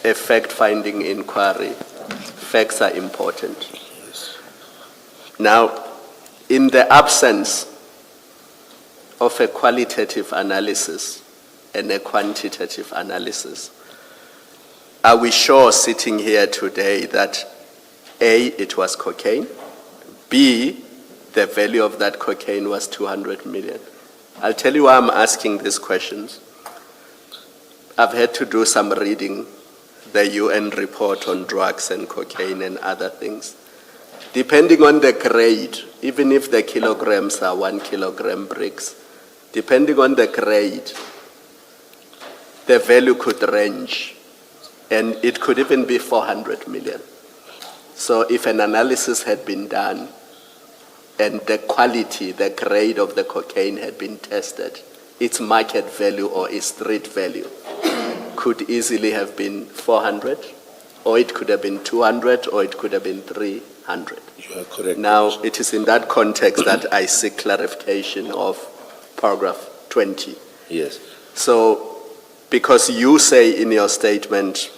a fact-finding inquiry, facts are important. Now, in the absence of a qualitative analysis and a quantitative analysis, are we sure sitting here today that A, it was cocaine, B, the value of that cocaine was 200 million? I'll tell you why I'm asking these questions. I've had to do some reading, the UN report on drugs and cocaine and other things. Depending on the grade, even if the kilograms are 1 kilogram bricks, depending on the grade, the value could range, and it could even be 400 million. So if an analysis had been done and the quality, the grade of the cocaine had been tested, its market value or its street value could easily have been 400, or it could have been 200, or it could have been 300. You are correct. Now, it is in that context that I seek clarification of paragraph 20. Yes. So, because you say in your statement,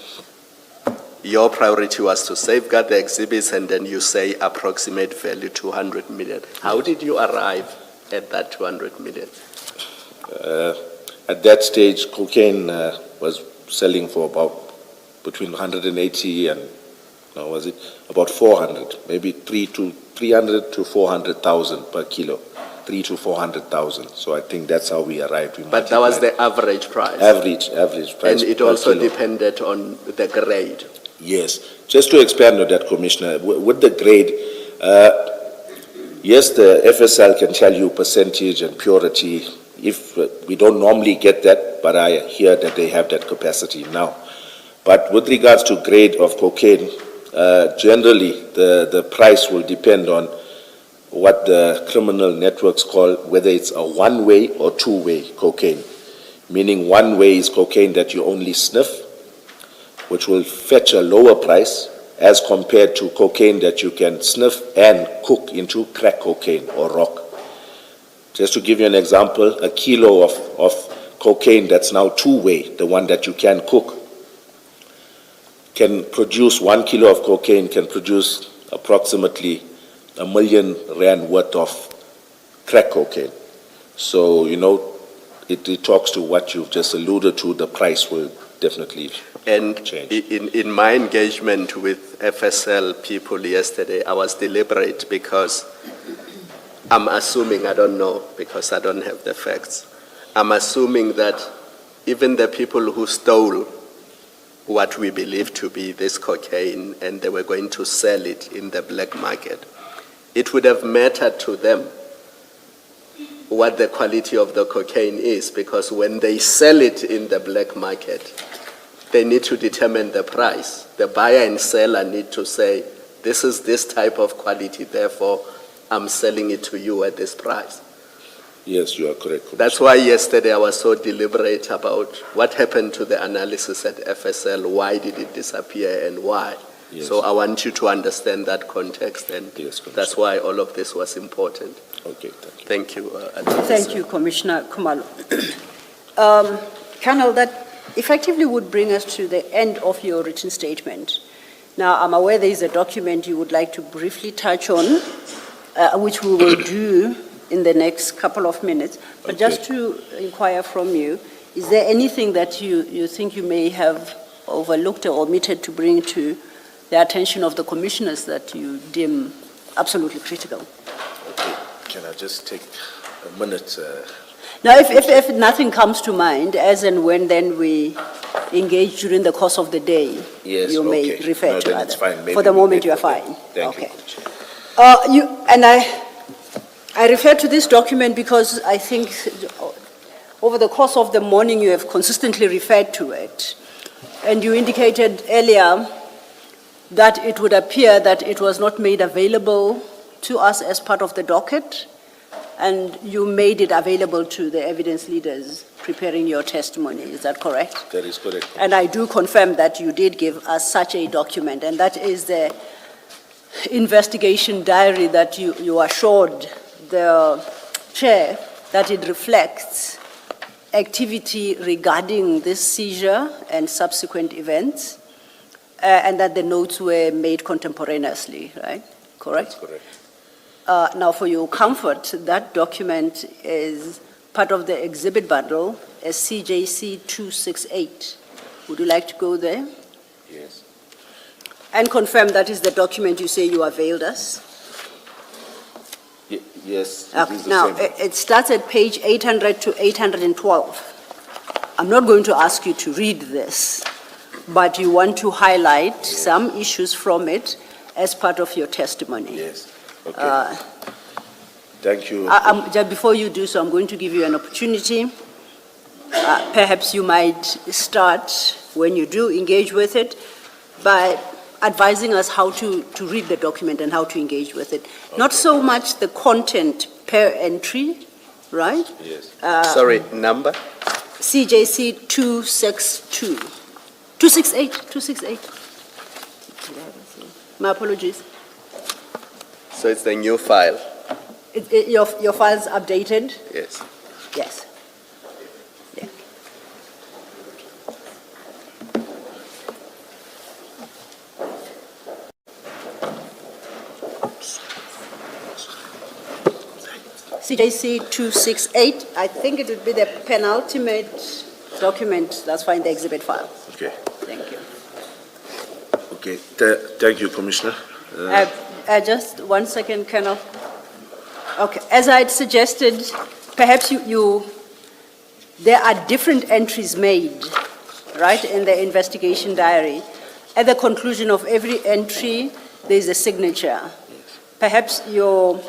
your priority was to safeguard the exhibits, and then you say approximate value 200 million. How did you arrive at that 200 million? At that stage, cocaine was selling for about between 180 and, now was it, about 400, maybe 300 to 400,000 per kilo, 3 to 400,000. So I think that's how we arrived. But that was the average price? Average price. And it per also kilo. depended on the grade? Yes. Just to expand on that, Commissioner, with the grade, yes, the FSL can tell you percentage and purity. If we don't normally get that, but I hear that they have that capacity now. But with regards to grade of cocaine, generally the price will depend on what the criminal networks call whether it's a one-way or two-way cocaine. Meaning one way is cocaine that you only sniff, which will fetch a lower price as compared to cocaine that you can sniff and cook into crack cocaine or rock. Just to give you an example, a kilo of cocaine that's now two-way, the one that you can cook, can produce 1 kilo of cocaine, can produce approximately R1 million worth of crack cocaine. So, you know, it talks to what you've just alluded to, the price will definitely change. In my engagement with FSL people yesterday, I was deliberate because I'm assuming, I don't know, because I don't have the facts. I'm assuming that even the people who stole what we believe to be this cocaine and they were going to sell it in the black market, it would have mattered to them what the quality of the cocaine is, because when they sell it in the black market, they need to determine the price. The buyer and seller need to say, this is this type of quality, therefore I'm selling it to you at this price. Yes, you are correct. That's why yesterday I was so deliberate about what happened to the analysis at FSL, why did it disappear and why. Yes. So I want you to understand that context, and Yes, that's why all of this was important. Okay, thank you. Thank you. Thank you, Commissioner Khumalo. Colonel, that effectively would bring us to the end of your written statement. Now, I'm aware there is a document you would like to briefly touch on, which we will do in the next couple of minutes. But just to inquire from you, is there anything that you think you may have overlooked or omitted to bring to the attention of the commissioners that you deem absolutely critical? Okay, can I just take a minute? Now, if nothing comes to mind, as and when then we engage during the course of the day, Yes, you may okay. refer No, to then other. it's fine. Maybe For the we moment, wait you are for that. fine. Thank Okay. you. I refer to this document because I think over the course of the morning you have consistently referred to it. And you indicated earlier that it would appear that it was not made available to us as part of the docket, and you made it available to the evidence leaders preparing your testimony. Is that correct? That is correct. And I do confirm that you did give us such a document, and that is the investigation diary that you assured the chair that it reflects activity regarding this seizure and subsequent events, and that the notes were made contemporaneously, right? Correct? That's correct. Now, for your comfort, that document is part of the exhibit bundle as CJC 268. Would you like to go there? Yes. And confirm that is the document you say you availed us? Yes, it Okay. is the Now, same. it starts at page 800 to 812. I'm not going to ask you to read this, but you want to highlight some issues from it as part of your testimony. Yes, okay. Thank you. Just before you do so, I'm going to give you an opportunity. Perhaps you might start, when you do engage with it, by advising us how to read the document and how to engage with it. Not so much the content per entry, right? Yes. Sorry, number? CJC 262. 268, 268. My apologies. So it's the new file? Your file's updated? Yes. Yes. Yeah. CJC 268, I think it would be the penultimate document that's fine, the exhibit file. Okay, Thank you. okay. Thank you, Commissioner. Just 1 second, Colonel. Okay, as I had suggested, perhaps there are different entries made, right, in the investigation diary. At the conclusion of every entry, there's a signature. Perhaps your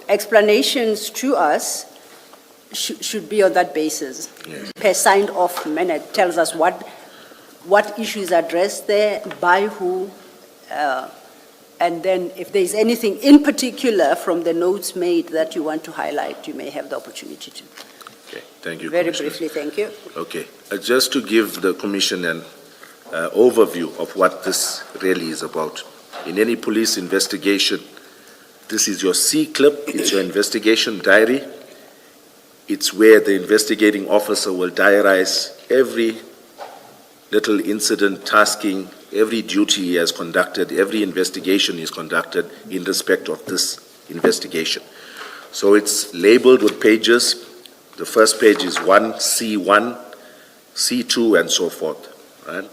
explanations to us should be on that basis. Yes. Per signed off minute tells us what issues are addressed there, by who, and then if there's anything in particular from the notes made that you want to highlight, you may have the opportunity to. Okay, thank you, Very Commissioner. briefly, thank you. Okay, just to give the Commission an overview of what this really is about. In any police investigation, this is your C-clip, it's your investigation diary. It's where the investigating officer will diarize every little incident, tasking, every duty he has conducted, every investigation he's conducted in respect of this investigation. So it's labeled with pages. The first page is 1, C1, C2, and so forth. Right?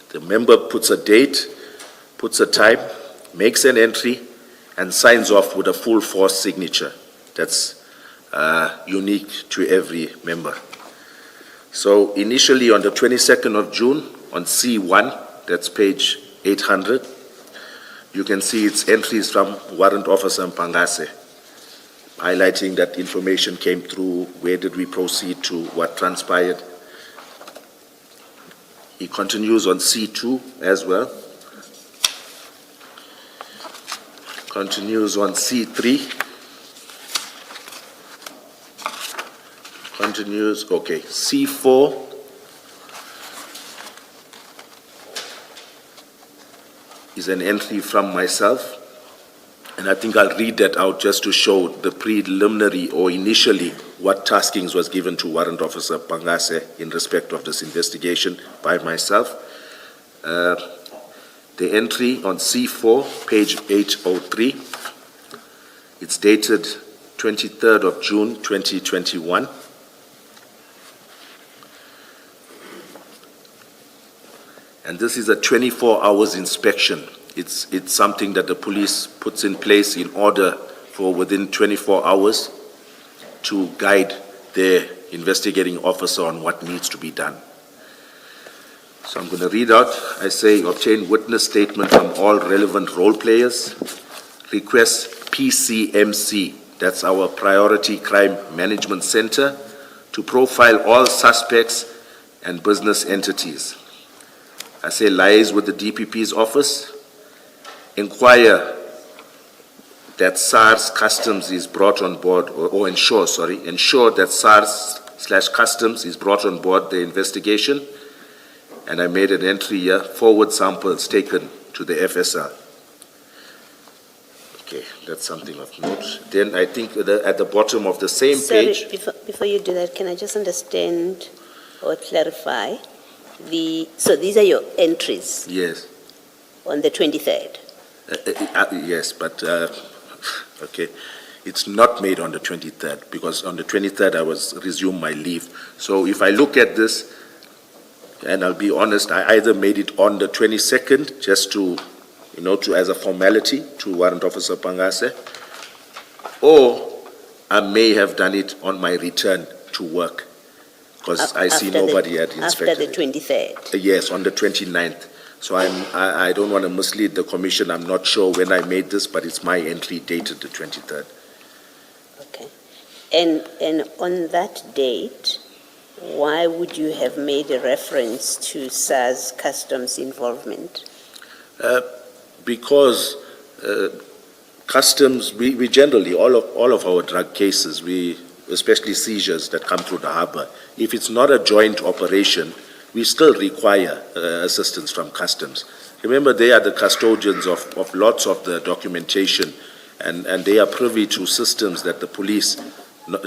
The member puts a date, puts a time, makes an entry, and signs off with a full force signature. That's unique to every member. So initially on the 22nd of June, on C1, that's page 800, you can see its entries from Warrant Officer Mpangase, highlighting that information came through, where did we proceed to, what transpired. He continues on C2 as well. Continues on C3. Continues, okay, C4. Is an entry from myself, and I think I'll read that out just to show the preliminary or initially what taskings was given to Warrant Officer Pangase in respect of this investigation by myself. The entry on C4, page 803, it's dated 23rd of June, 2021. And this is a 24 hours inspection. It's something that the police puts in place in order for within 24 hours to guide their investigating officer on what needs to be done. So I'm going to read out. I say, obtain witness statement from all relevant role players. Request PCMC, that's our Priority Crime Management Center, to profile all suspects and business entities. I say liaise with the DPP's office, inquire that SARS Customs is brought on board, or ensure that SARS/Customs is brought on board the investigation. And I made an entry here, forward samples taken to the FSR. Okay, that's something of note. Then I think at the bottom of the same page. Sorry, before you do that, can I just understand or clarify so these are your entries Yes, on the 23rd? yes, but, okay. It's not made on the 23rd, because on the 23rd I resumed my leave. So if I look at this, and I'll be honest, I either made it on the 22nd, just to, as a formality to Warrant Officer Pangase, or I may have done it on my return to work, because I see nobody had inspected After the 23rd? Yes, on the 29th. So I don't want to mislead the commission. I'm not sure when I made this, but it's my entry dated the 23rd. Okay. And on that date, why would you have made a reference to SARS Customs involvement? Because customs, we generally, all of our drug cases, especially seizures that come through the harbor, if it's not a joint operation, we still require assistance from customs. Remember, they are the custodians of lots of the documentation, and they are privy to systems that the police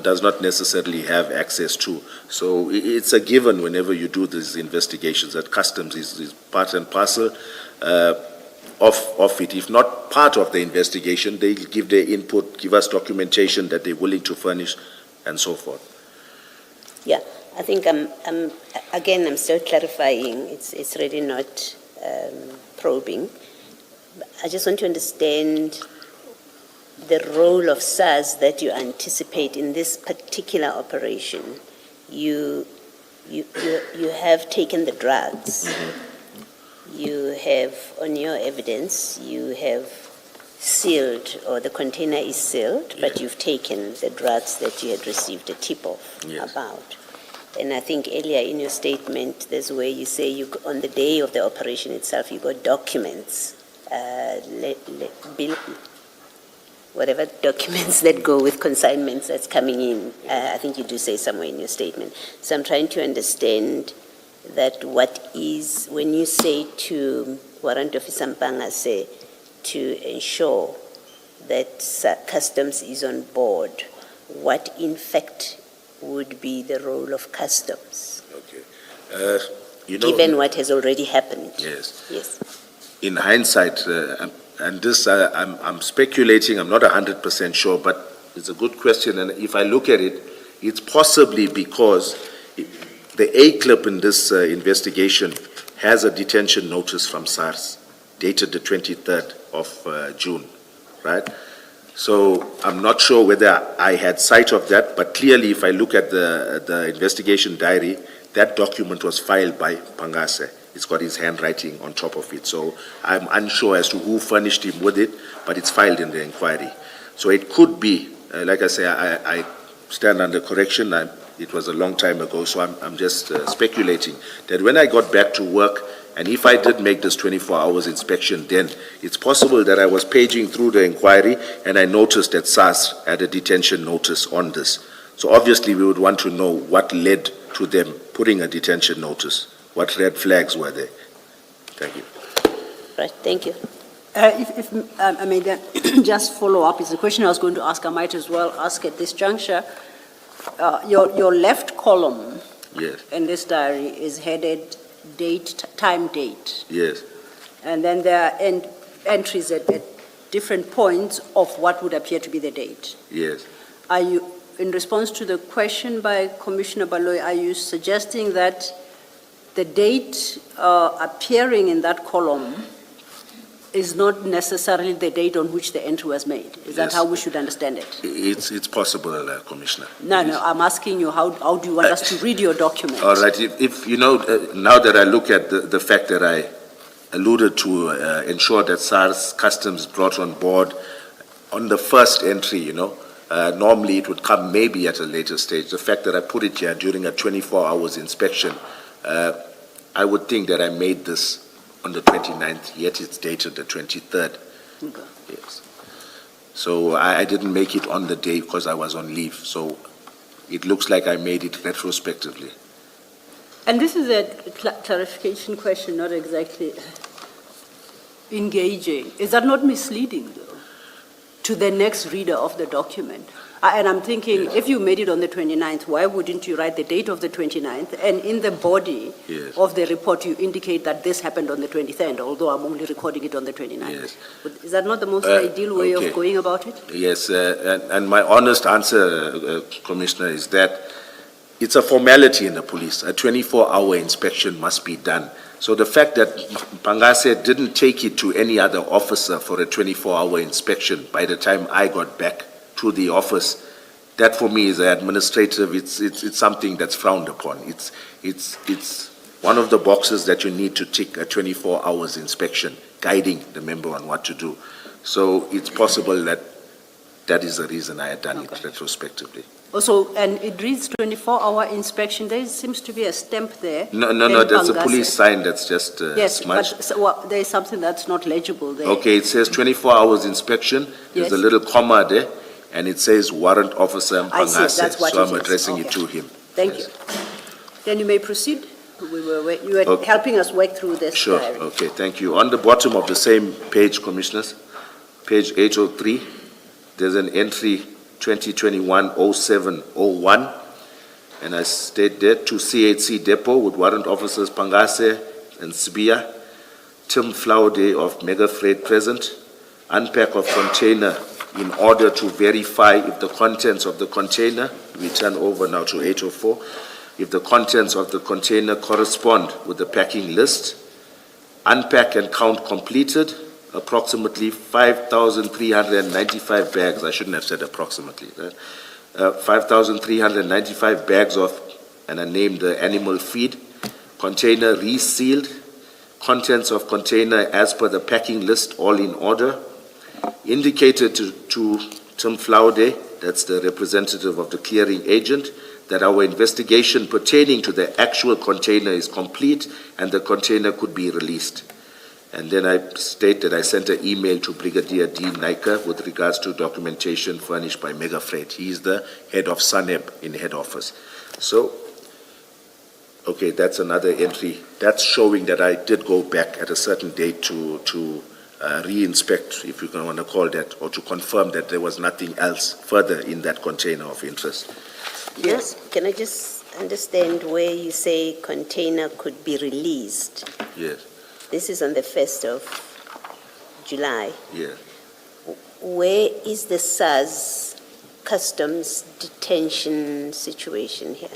does not necessarily have access to. So it's a given whenever you do these investigations that customs is part and parcel of it. If not part of the investigation, they give their input, give us documentation that they're willing to furnish, and so forth. Yeah, I think I'm still clarifying. It's really not probing. I just want to understand the role of SARS that you anticipate in this particular operation. You have taken the drugs. Mm-hmm. You have, on your evidence, you have sealed, or the container is sealed, but you've taken the drugs that you had received a tip-off about. And I think earlier in your statement, there's where you say on the day of the operation itself, you got documents, whatever documents that go with consignments that's coming in. I think you do say somewhere in your statement. So I'm trying to understand that when you say to Warrant Officer Mpangase to ensure that customs is on board, what in fact would be the role of customs? Okay. Given what has already happened. Yes. Yes. In hindsight, and this I'm speculating, I'm not 100% sure, but it's a good question. And if I look at it, it's possibly because the A clip in this investigation has a detention notice from SARS dated the 23rd of June, right? So I'm not sure whether I had sight of that, but clearly if I look at the investigation diary, that document was filed by Pangase. It's got his handwriting on top of it. So I'm unsure as to who furnished him with it, but it's filed in the inquiry. So it could be, like I say, I stand under correction. It was a long time ago, so I'm just speculating that when I got back to work, and if I did make this 24 hours inspection, then it's possible that I was paging through the inquiry and I noticed that SARS had a detention notice on this. So obviously we would want to know what led to them putting a detention notice. What red flags were there? Thank you. Right, thank you. If I may then just follow up, it's a question I was going to ask. I might as well ask at this juncture. Your left column Yes. in this diary is headed time date. Yes. And then there are entries at different points of what would appear to be the date. Yes. Are you, in response to the question by Commissioner Baloyi, are you suggesting that the date appearing in that column is not necessarily the date on which the entry was made? Is that Yes. how we should understand it? It's possible, Commissioner. No, I'm asking you, how do you want us to read your document? All right. If you know, now that I look at the fact that I alluded to ensure that SARS Customs brought on board on the first entry, normally it would come maybe at a later stage. The fact that I put it here during a 24 hours inspection, I would think that I made this on the 29th, yet it's dated the 23rd. Okay. Yes. So I didn't make it on the day because I was on leave. So it looks like I made it retrospectively. And this is a clarification question, not exactly engaging. Is that not misleading, though, to the next reader of the document? And I'm thinking, Yes. if you made it on the 29th, why wouldn't you write the date of the 29th? And in the body Yes. of the report, you indicate that this happened on the 23rd, although I'm only recording it on the 29th. Yes. But is that not the most ideal way okay. of going about it? Yes, and my honest answer, Commissioner, is that it's a formality in the police. A 24-hour inspection must be done. So the fact that Pangase didn't take it to any other officer for a 24-hour inspection by the time I got back to the office, that for me is administrative. It's something that's frowned upon. It's one of the boxes that you need to tick, a 24 hours inspection, guiding the member on what to do. So it's possible that that is the reason I had done it retrospectively. Also, and it reads 24-hour inspection. There seems to be a stamp there. No, in there's a Pangase. police sign that's just Yes, smudged. but there is something that's not legible there. Okay, it says 24 hours inspection. There's Yes. a little comma there, and it says warrant officer I see, Pangase. that's what So it I'm is. addressing it Okay. to him. Thank you. Then you may proceed. You were Okay. helping us work through this Sure, diary. okay, thank you. On the bottom of the same page, Commissioners, page 803, there's an entry 2021-0701, and I state there, to CHC Depot with warrant officers Pangase and Sibia, Tim Flaude of Mega Freight present, unpack of container in order to verify if the contents of the container, we turn over now to 804, if the contents of the container correspond with the packing list, unpack and count completed, approximately 5,395 bags, I shouldn't have said approximately, 5,395 bags of, and I named the animal feed, container resealed, contents of container as per the packing list, all in order, indicated to Tim Flaude, that's the representative of the clearing agent, that our investigation pertaining to the actual container is complete and the container could be released. And then I state that I sent an email to Brigadier D. Naika with regards to documentation furnished by Mega Freight. He is the head of SANEB in head office. So, okay, that's another entry. That's showing that I did go back at a certain date to re-inspect, if you want to call that, or to confirm that there was nothing else further in that container of interest. Yes. Can I just understand where you say container could be released? Yes, This is on the 1st of July. yeah. Where is the SARS customs detention situation here?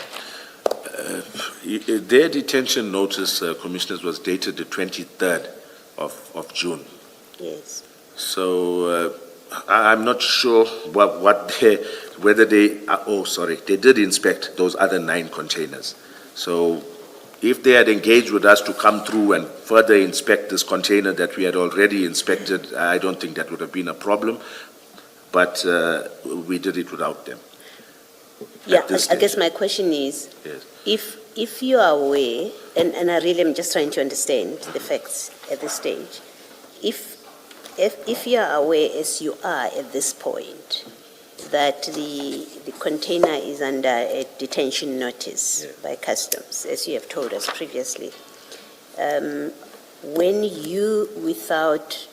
Their detention notice, Commissioners, was dated the 23rd of June. Yes. So I'm not sure whether they, they did inspect those other 9 containers. So if they had engaged with us to come through and further inspect this container that we had already inspected, I don't think that would have been a problem, but we did it without them. Yeah, this I guess stage. my question is, Yes. if you are aware, and I really am just trying to understand the facts at this stage, if you are aware, as you are at this point, that the container is under a detention notice by customs, as you have told us previously, when you, without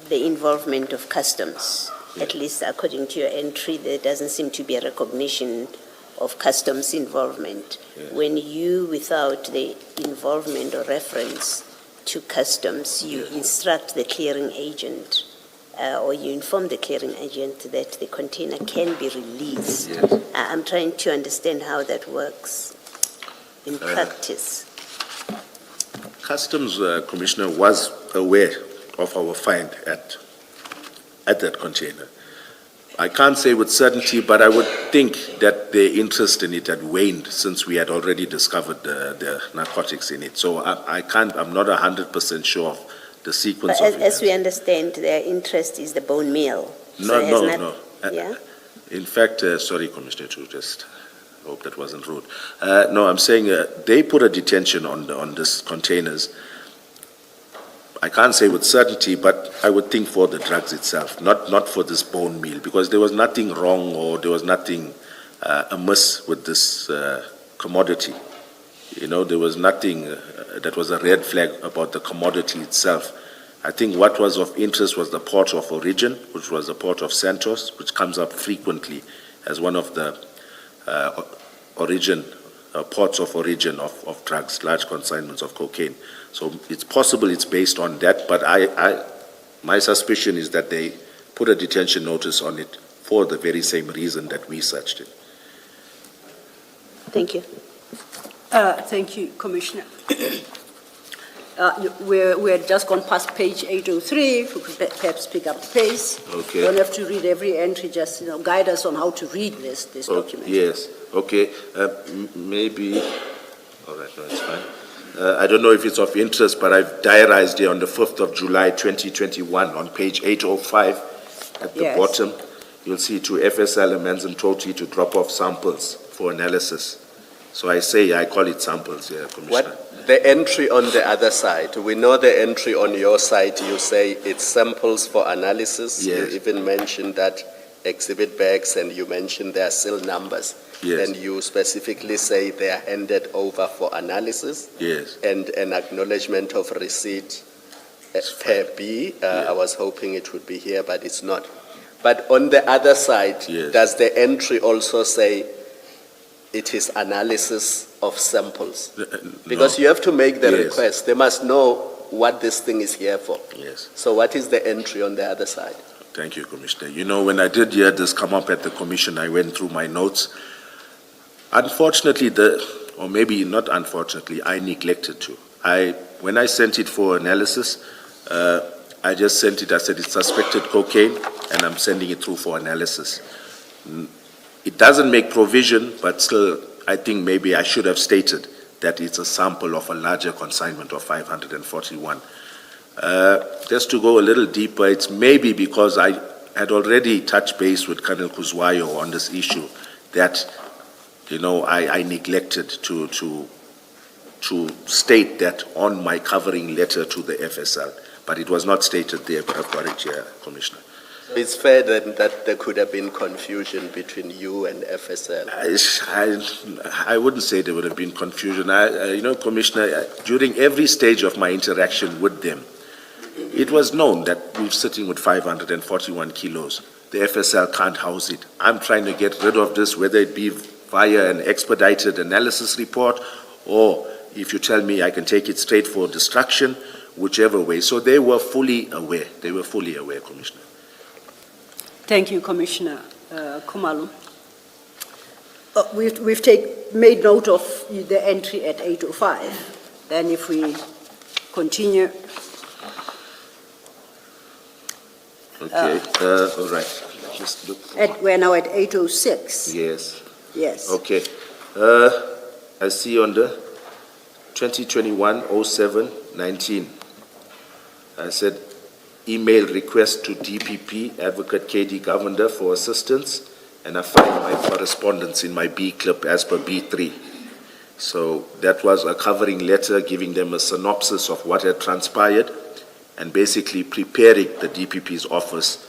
the involvement of customs, at least according to your entry, there doesn't seem to be a recognition of customs involvement. When you, without the involvement or reference to customs, you instruct the clearing agent, or you inform the clearing agent that the container can be released. Yes. I'm trying to understand how that works in practice. Customs Commissioner was aware of our find at that container. I can't say with certainty, but I would think that their interest in it had waned since we had already discovered the narcotics in it. So I'm not 100% sure of the sequence But of as we events. understand, their interest is the bone meal. No, So it has no. Yeah? In fact, sorry, Commissioner, to just hope that wasn't rude. No, I'm saying they put a detention on this containers I can't say with certainty, but I would think for the drugs itself, not for this bone meal, because there was nothing wrong or there was nothing amiss with this commodity. You know, there was nothing that was a red flag about the commodity itself. I think what was of interest was the port of origin, which was the port of Santos, which comes up frequently as one of the ports of origin of drugs, large consignments of cocaine. So it's possible it's based on that, but my suspicion is that they put a detention notice on it for the very same reason that we searched it. Thank you. Thank you, Commissioner. We had just gone past page 803, if we could perhaps pick up the pace. Okay. Don't have to read every entry, just guide us on how to read this document. Yes, okay. Maybe, all right, no, it's fine. I don't know if it's of interest, but I've diarized here on the 5th of July, 2021, on page 805, at the Yes. bottom, you'll see to FSL and Manzimtoti to drop off samples for analysis. So I call it samples, yeah, Commissioner. The entry on the other side, we know the entry on your side, you say it's samples for analysis. Yes. You even mentioned that exhibit bags, and you mentioned there are still numbers. Yes. And you specifically say they are handed over for analysis. Yes. And an acknowledgement of receipt per B. I was hoping it would be here, but it's not. But on the other side, Yes. does the entry also say it is analysis of samples? Because you have to make the Yes. request. They must know what this thing is here for. Yes. So what is the entry on the other side? Thank you, Commissioner. You know, when I did hear this come up at the commission, I went through my notes. Unfortunately, or maybe not unfortunately, I neglected to. When I sent it for analysis, I just sent it, I said it's suspected cocaine, and I'm sending it through for analysis. It doesn't make provision, but still, I think maybe I should have stated that it's a sample of a larger consignment of 541. Just to go a little deeper, it's maybe because I had already touched base with Colonel Kuzwayo on this issue that, I neglected to state that on my covering letter to the FSL, but it was not stated there, but I've got it here, Commissioner. It's fair then that there could have been confusion between you and FSL. I wouldn't say there would have been confusion. Commissioner, during every stage of my interaction with them, it was known that we're sitting with 541 kilos. The FSL can't house it. I'm trying to get rid of this, whether it be via an expedited analysis report, or if you tell me I can take it straight for destruction, whichever way. So they were fully aware. They were fully aware, Commissioner. Thank you, Commissioner Khumalo. We've made note of the entry at 805. Then if we continue. Okay, all right. Just look. We're now at 806. Yes. Yes. Okay. I see on the 2021-07-19, I said, email request to DPP, Advocate KD Governor for assistance, and I find my correspondence in my B clip as per B3. So that was a covering letter giving them a synopsis of what had transpired and basically preparing the DPP's office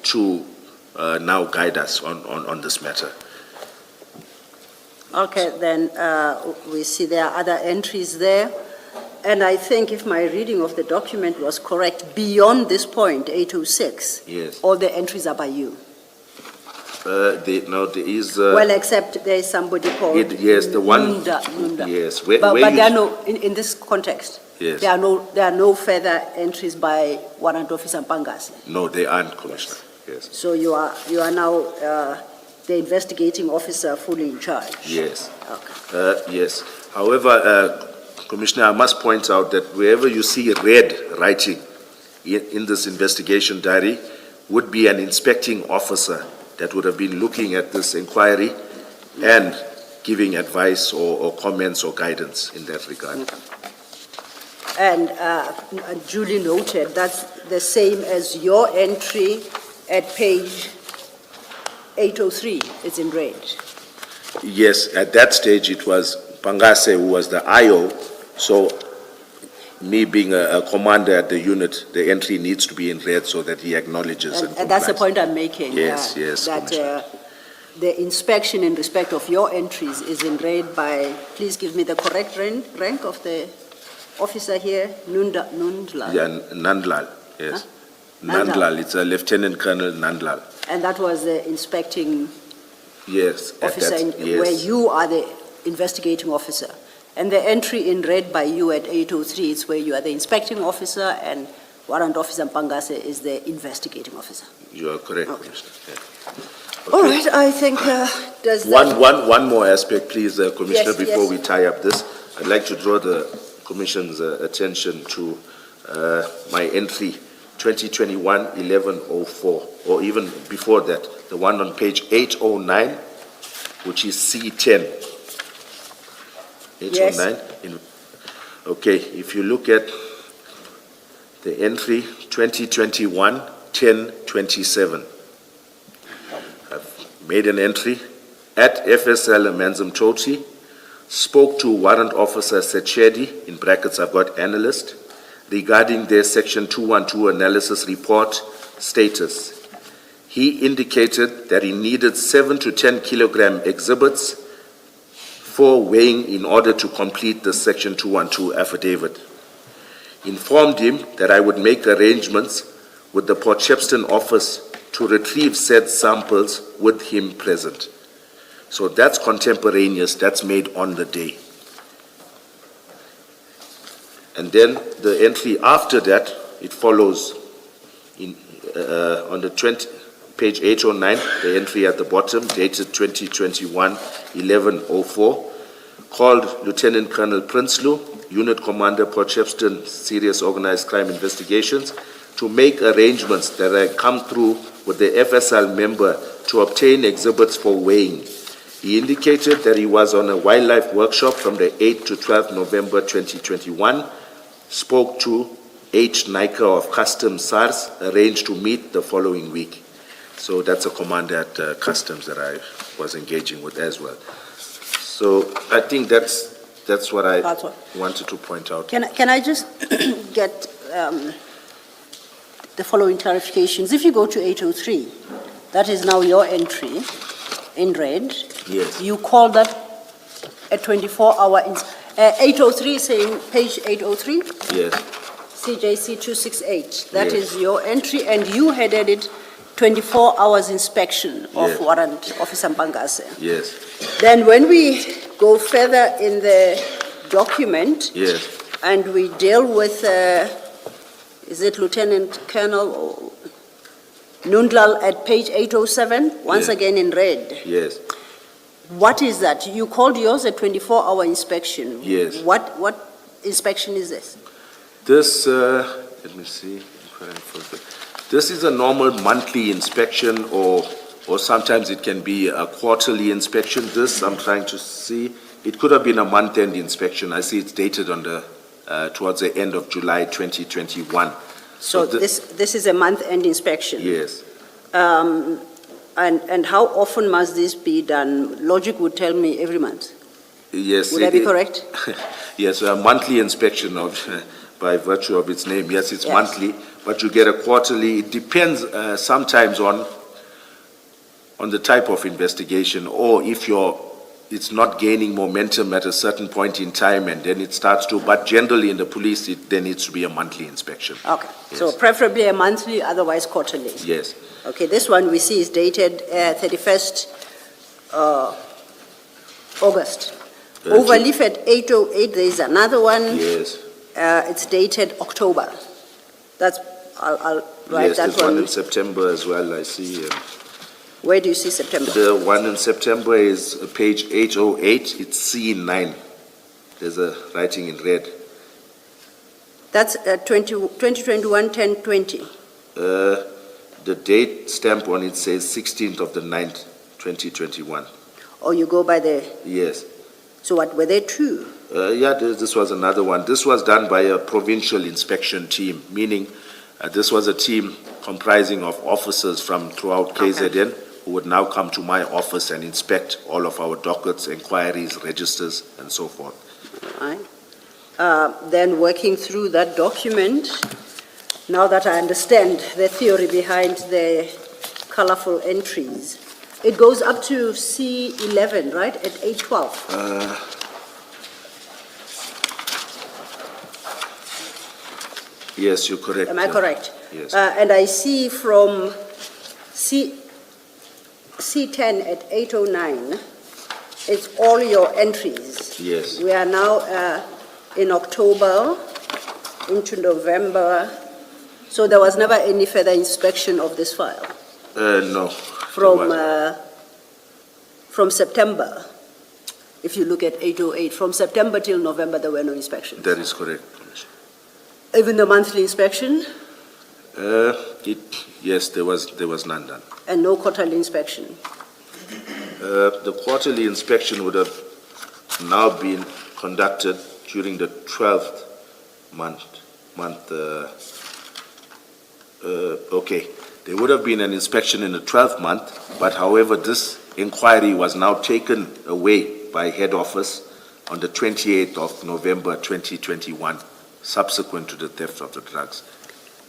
to now guide us on this matter. Okay, then we see there are other entries there. And I think if my reading of the document was correct, beyond this point, 806, Yes. all the entries are by you. There is. Well, except there is somebody called Yes, the one. Nunda. Yes. But there are no, in this context, Yes. there are no further entries by Warrant Officer Mpangase. No, they aren't, Commissioner. Yes. So you are now the investigating officer fully in charge. Yes. Okay. Yes. However, Commissioner, I must point out that wherever you see red writing in this investigation diary would be an inspecting officer that would have been looking at this inquiry and giving advice or comments or guidance in that regard. And duly noted, that's the same as your entry at page 803, it's in red. Yes, at that stage it was Pangase who was the IO, so me being a commander at the unit, the entry needs to be in red so that he acknowledges and And that's the complies. point I'm making. Yes, yes, That Commissioner. the inspection in respect of your entries is in red by, please give me the correct rank of the officer here, Nundla. Yeah, Nandlal, yes. Nandlal. Nandlal, it's a Lieutenant Colonel Nandlal. And that was the inspecting Yes. at officer, that- where yes. you are the investigating officer. And the entry in red by you at 803 is where you are the inspecting officer and Warrant Officer Mpangase is the investigating officer. You are correct, Okay. Commissioner. Yeah. All Okay. right, I think, does that... One more aspect, please, Commissioner, Yes, before yes. we tie up this. I'd like to draw the Commission's attention to my entry 2021-1104, or even before that, the one on page 809, which is C10. 809. Okay, if you look at the entry 2021-1027, I've made an entry at FSL Manzam Toti, spoke to Warrant Officer Sechedi, in brackets I've got analyst, regarding their Section 212 analysis report status. He indicated that he needed 7 to 10 kilogram exhibits for weighing in order to complete the Section 212 affidavit. Informed him that I would make arrangements with the Port Shepstone office to retrieve said samples with him present. So that's contemporaneous, that's made on the day. And then the entry after that, it follows in, on the page 809, the entry at the bottom, dated 2021-1104, called Lieutenant Colonel Prinsloo, Unit Commander, Port Shepstone Serious Organized Crime Investigations, to make arrangements that I come through with the FSL member to obtain exhibits for weighing. He indicated that he was on a wildlife workshop from the 8th to 12th November 2021, spoke to H. Nika of Customs SARS, arranged to meet the following week. So that's a commander at Customs that I was engaging with as well. So I think that's what I That's what- wanted to point out. Can I just get the following clarifications? If you go to 803, that is now your entry in red. Yes. You call that a 24-hour... 803 saying page 803, Yes, CJC 268. That Yes. is your entry, and you headed it 24 hours inspection of Yes. Warrant Officer Mpangase. yes, Then when we go further in the document, yes, and we deal with, is it Lieutenant Colonel Nundlal at page 807, once Yeah. again in red. yes. What is that? You called yours a 24-hour inspection. Yes. What inspection is this? This, let me see. This is a normal monthly inspection, or sometimes it can be a quarterly inspection. This, I'm trying to see, it could have been a month-end inspection. I see it's dated on the, towards the end of July 2021. So the- this is a month-end inspection? Yes, And how often must this be done? Logic would tell me every month. yes. Would I be correct? Yes, a monthly inspection of, by virtue of its name. Yes, it's Yes. monthly, but you get a quarterly. It depends sometimes on the type of investigation, or if it's not gaining momentum at a certain point in time, and then it starts to. But generally, in the police, there needs to be a monthly inspection. Okay, so Yes. preferably a monthly, otherwise quarterly. Yes, Okay, this one we see is dated 31st August. Overleaf at 808, there is another one. yes. It's dated October. That's, I'll write Yes, that there's one one. in September as well, I see. Where do you see September? The one in September is page 808, it's C9. There's a writing in red. That's 2021-10-20. The date stamp on it says 16th of the 9th, 2021. Or you go by the, Yes. so what, were there two? Yeah, this was another one. This was done by a provincial inspection team, meaning this was a team comprising of officers from throughout KZN who would now come to my office and inspect all of our dockets, inquiries, registers, and so forth. All right. Then working through that document, now that I understand the theory behind the colorful entries, it goes up to C11, right, at 812? Yes, you're correct. Am I correct? Yes. And I see from C10 at 809, it's all your entries. Yes. We are now in October, into November, so there was never any further inspection of this file No. from September. If you look at 808, from September till November, there were no inspections. That is correct, Commissioner. Even the monthly inspection Yes, there was none done. and no quarterly inspection. The quarterly inspection would have now been conducted during the 12th month. Okay, there would have been an inspection in the 12th month, but however, this inquiry was now taken away by head office on the 28th of November 2021, subsequent to the theft of the drugs.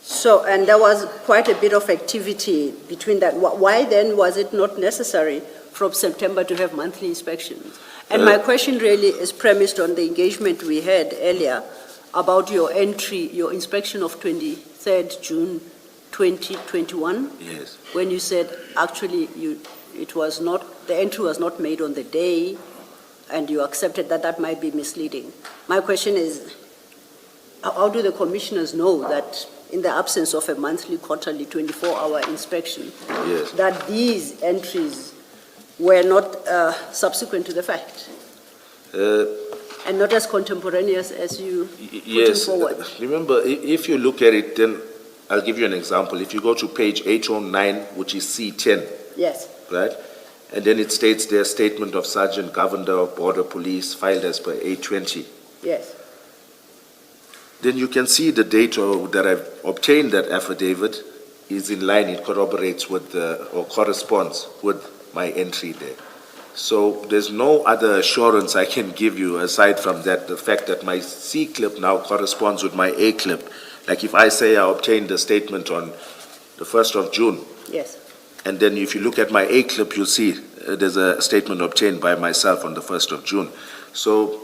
So, and there was quite a bit of activity between that. Why then was it not necessary from September to have monthly inspections? And my question really is premised on the engagement we had earlier about your entry, your inspection of 23rd June 2021, Yes. when you said actually the entry was not made on the day, and you accepted that that might be misleading. My question is, how do the commissioners know that in the absence of a monthly, quarterly, 24-hour inspection, Yes. that these entries were not subsequent to the fact and not as contemporaneous as you put Yes. forward? Remember, if you look at it, then I'll give you an example. If you go to page 809, which is C10, Yes, right? And then it states there, statement of Sergeant Governor of Border Police filed as per 820. yes. Then you can see the date that I've obtained that affidavit is in line, it corroborates with or corresponds with my entry there. So there's no other assurance I can give you aside from that, the fact that my C clip now corresponds with my A clip. Like if I say I obtained the statement on the 1st of June, Yes. and then if you look at my A clip, you'll see there's a statement obtained by myself on the 1st of June. So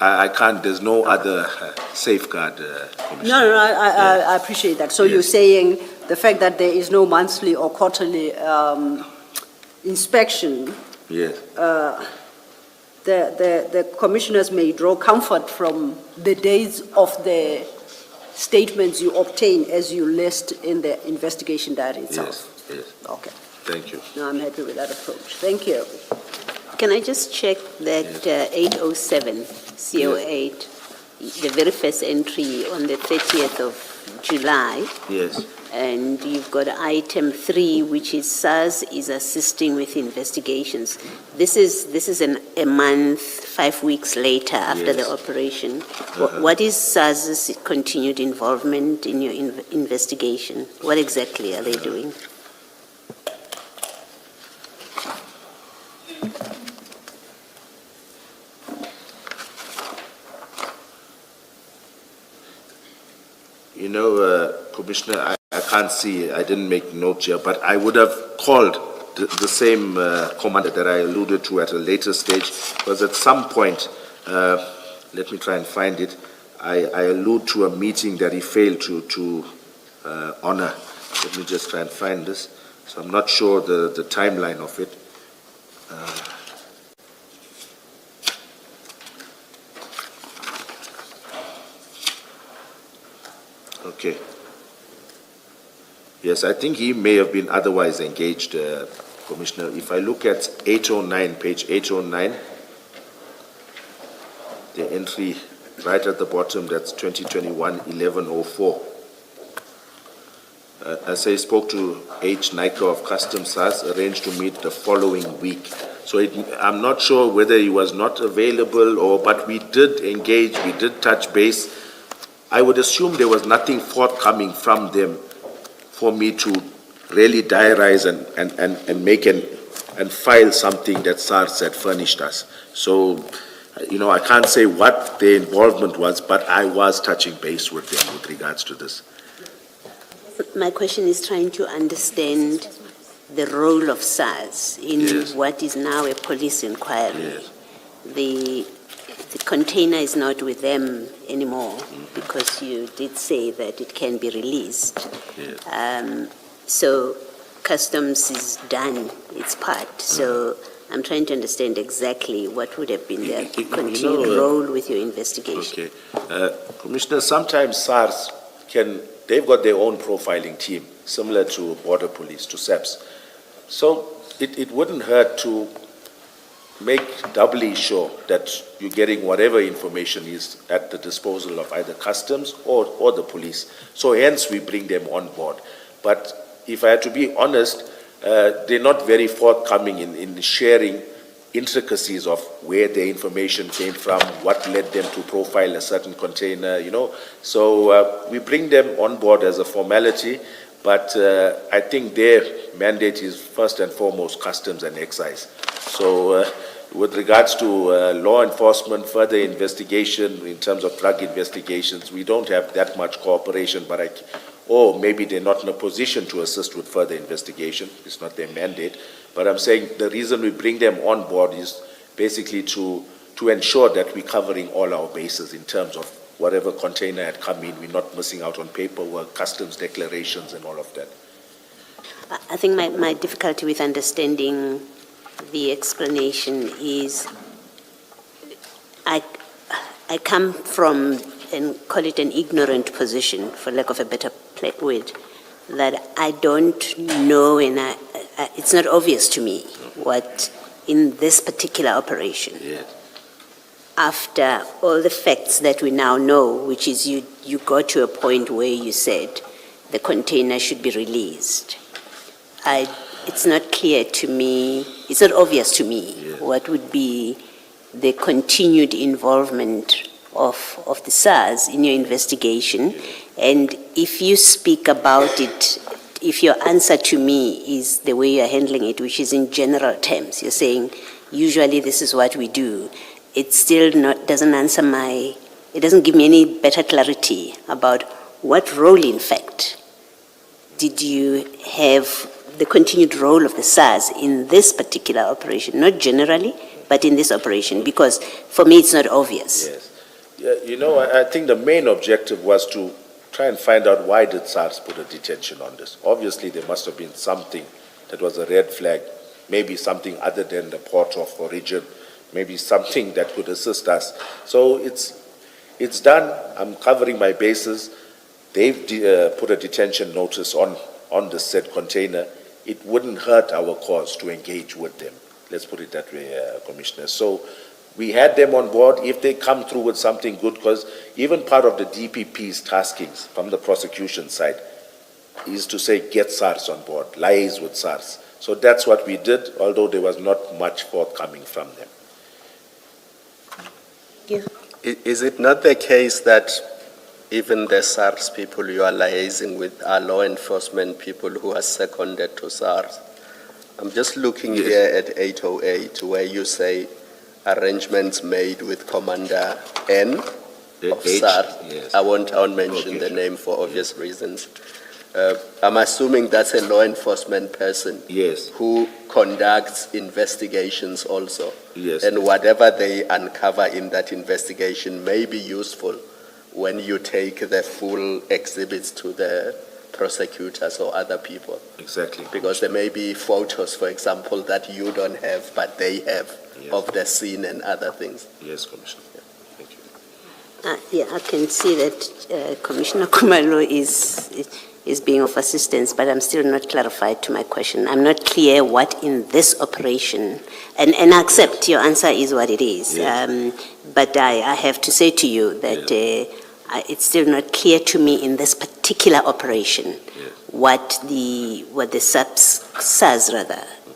I can't, there's no other safeguard, Commissioner. No, I appreciate that. So Yes. you're saying the fact that there is no monthly or quarterly inspection, Yes, the commissioners may draw comfort from the dates of the statements you obtain as you list in the investigation diary itself? yes, yes. Okay. Thank you. No, I'm happy with that approach. Thank you. Can I just check that 807, CO8, the very first entry on the 30th of July, Yes, and you've got item 3, which is SARS is assisting with investigations. This is a month, 5 weeks later after the Yes. operation. What is SARS's continued involvement in your investigation? What exactly are they doing? you know, Commissioner, I can't see, I didn't make notes here, but I would have called the same commander that I alluded to at a later stage, because at some point, let me try and find it, I allude to a meeting that he failed to honor. Let me just try and find this. So I'm not sure the timeline of it. Okay. Yes, I think he may have been otherwise engaged, Commissioner. If I look at 809, page 809, the entry right at the bottom, that's 2021-1104. I say spoke to H. Nika of Customs SARS, arranged to meet the following week. So I'm not sure whether he was not available but we did engage, we did touch base. I would assume there was nothing forthcoming from them for me to really diarize and make and file something that SARS had furnished us. So I can't say what their involvement was, but I was touching base with them with regards to this. My question is trying to understand the role of SARS in Yes. what is now a police inquiry. Yes. The container is not with them anymore because you did say that it can be released. Yes. So customs is done its part. So I'm trying to understand exactly what would have been their continued role with your investigation. Okay. Commissioner, sometimes SARS they've got their own profiling team, similar to Border Police, to SEPS. So it wouldn't hurt to make doubly sure that you're getting whatever information is at the disposal of either customs or the police. So hence we bring them on board. But if I had to be honest, they're not very forthcoming in sharing intricacies of where their information came from, what led them to profile a certain container, So we bring them on board as a formality, but I think their mandate is first and foremost customs and excise. So with regards to law enforcement, further investigation in terms of drug investigations, we don't have that much cooperation, or maybe they're not in a position to assist with further investigation. It's not their mandate. But I'm saying the reason we bring them on board is basically to ensure that we're covering all our bases in terms of whatever container had come in. We're not missing out on paperwork, customs declarations, and all of that. I think my difficulty with understanding the explanation is I come from, and call it an ignorant position, for lack of a better word, that I don't know, and it's not obvious to me what in this particular operation. Yes. After all the facts that we now know, which is you got to a point where you said the container should be released. It's not clear to me, it's not obvious to me what would be the continued involvement of the SARS in your investigation. And if you speak about it, if your answer to me is the way you're handling it, which is in general terms, you're saying, usually this is what we do, it still doesn't answer it doesn't give me any better clarity about what role, in fact, did you have the continued role of the SARS in this particular operation, not generally, but in this operation, because for me it's not obvious. Yes. Yeah, I think the main objective was to try and find out why did SARS put a detention on this. Obviously, there must have been something that was a red flag, maybe something other than the port of origin, maybe something that could assist us. So it's done. I'm covering my bases. They've put a detention notice on the said container. It wouldn't hurt our cause to engage with them. Let's put it that way, Commissioner. So we had them on board. If they come through with something good, because even part of the DPP's taskings from the prosecution side is to say, get SARS on board, liaise with SARS. So that's what we did, although there was not much forthcoming from them. Yeah. Is it not the case that even the SARS people you are liaising with are law enforcement people who are seconded to SARS? I'm just looking here at 808 where you say arrangements made with Commander N of SARS. Yes. I won't mention the name for obvious reasons. I'm assuming that's a law enforcement person who conducts investigations also. Yes. And whatever they uncover in that investigation may be useful when you take the full exhibits to the prosecutors or other people. Exactly. Because there may be photos, for example, that you don't have, but they have of the scene and other things. Yes, Commissioner. Thank you. I can see that Commissioner Kumalo is being of assistance, but I'm still not clarified to my question. I'm not clear what in this operation, and I accept your answer is what it is. Yes. But I have to say to you that it's still not clear to me in this particular operation what the SARS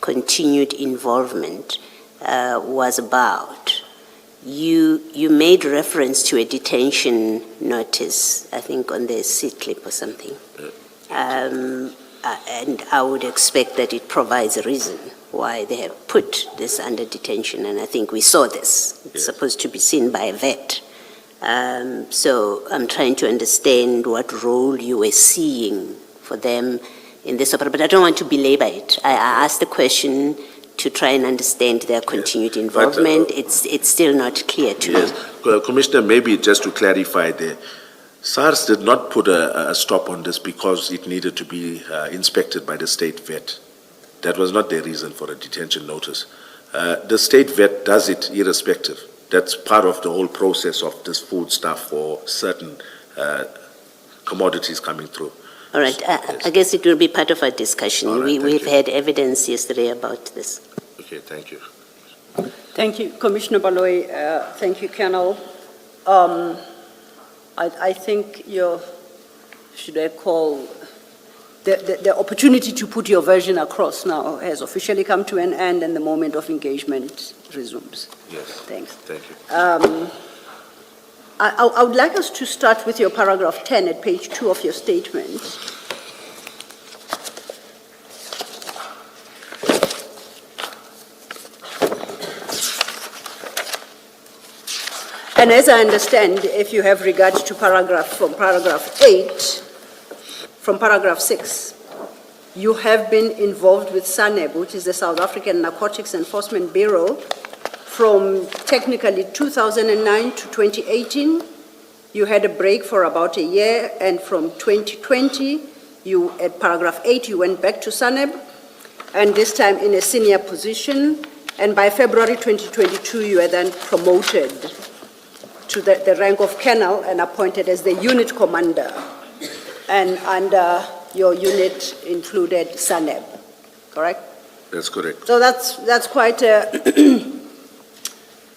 continued involvement was about. You made reference to a detention notice, I think on the seat clip or something. And I would expect that it provides a reason why they have put this under detention, and I think we saw this. It's Yes. supposed to be seen by a vet. So I'm trying to understand what role you were seeing for them in this operation, but I don't want to belabor it. I asked the question to try and understand their continued involvement. It's still not clear to me. Yes. Commissioner, maybe just to clarify there, SARS did not put a stop on this because it needed to be inspected by the state vet. That was not their reason for a detention notice. The state vet does it irrespective. That's part of the whole process of this food stuff for certain commodities coming through. All right, I guess it will be part of our discussion. All right, thank We've you. had evidence yesterday about this. Okay, thank you. Thank you, Commissioner Baloyi. Thank you, Colonel. I think should I call, the opportunity to put your version across now has officially come to an end and the moment of engagement resumes. Yes. Thanks. Thank you. I would like us to start with your paragraph 10 at page 2 of your statement. And as I understand, if you have regard to from paragraph 8, from paragraph 6, you have been involved with SANEB, which is the South African Narcotics Enforcement Bureau, from technically 2009 to 2018. You had a break for about a year, and from 2020, at paragraph 8, you went back to SANEB, and this time in a senior position, and by February 2022, you were then promoted to the rank of colonel and appointed as the unit commander. And under your unit included SANEB, correct? That's correct. So that's quite a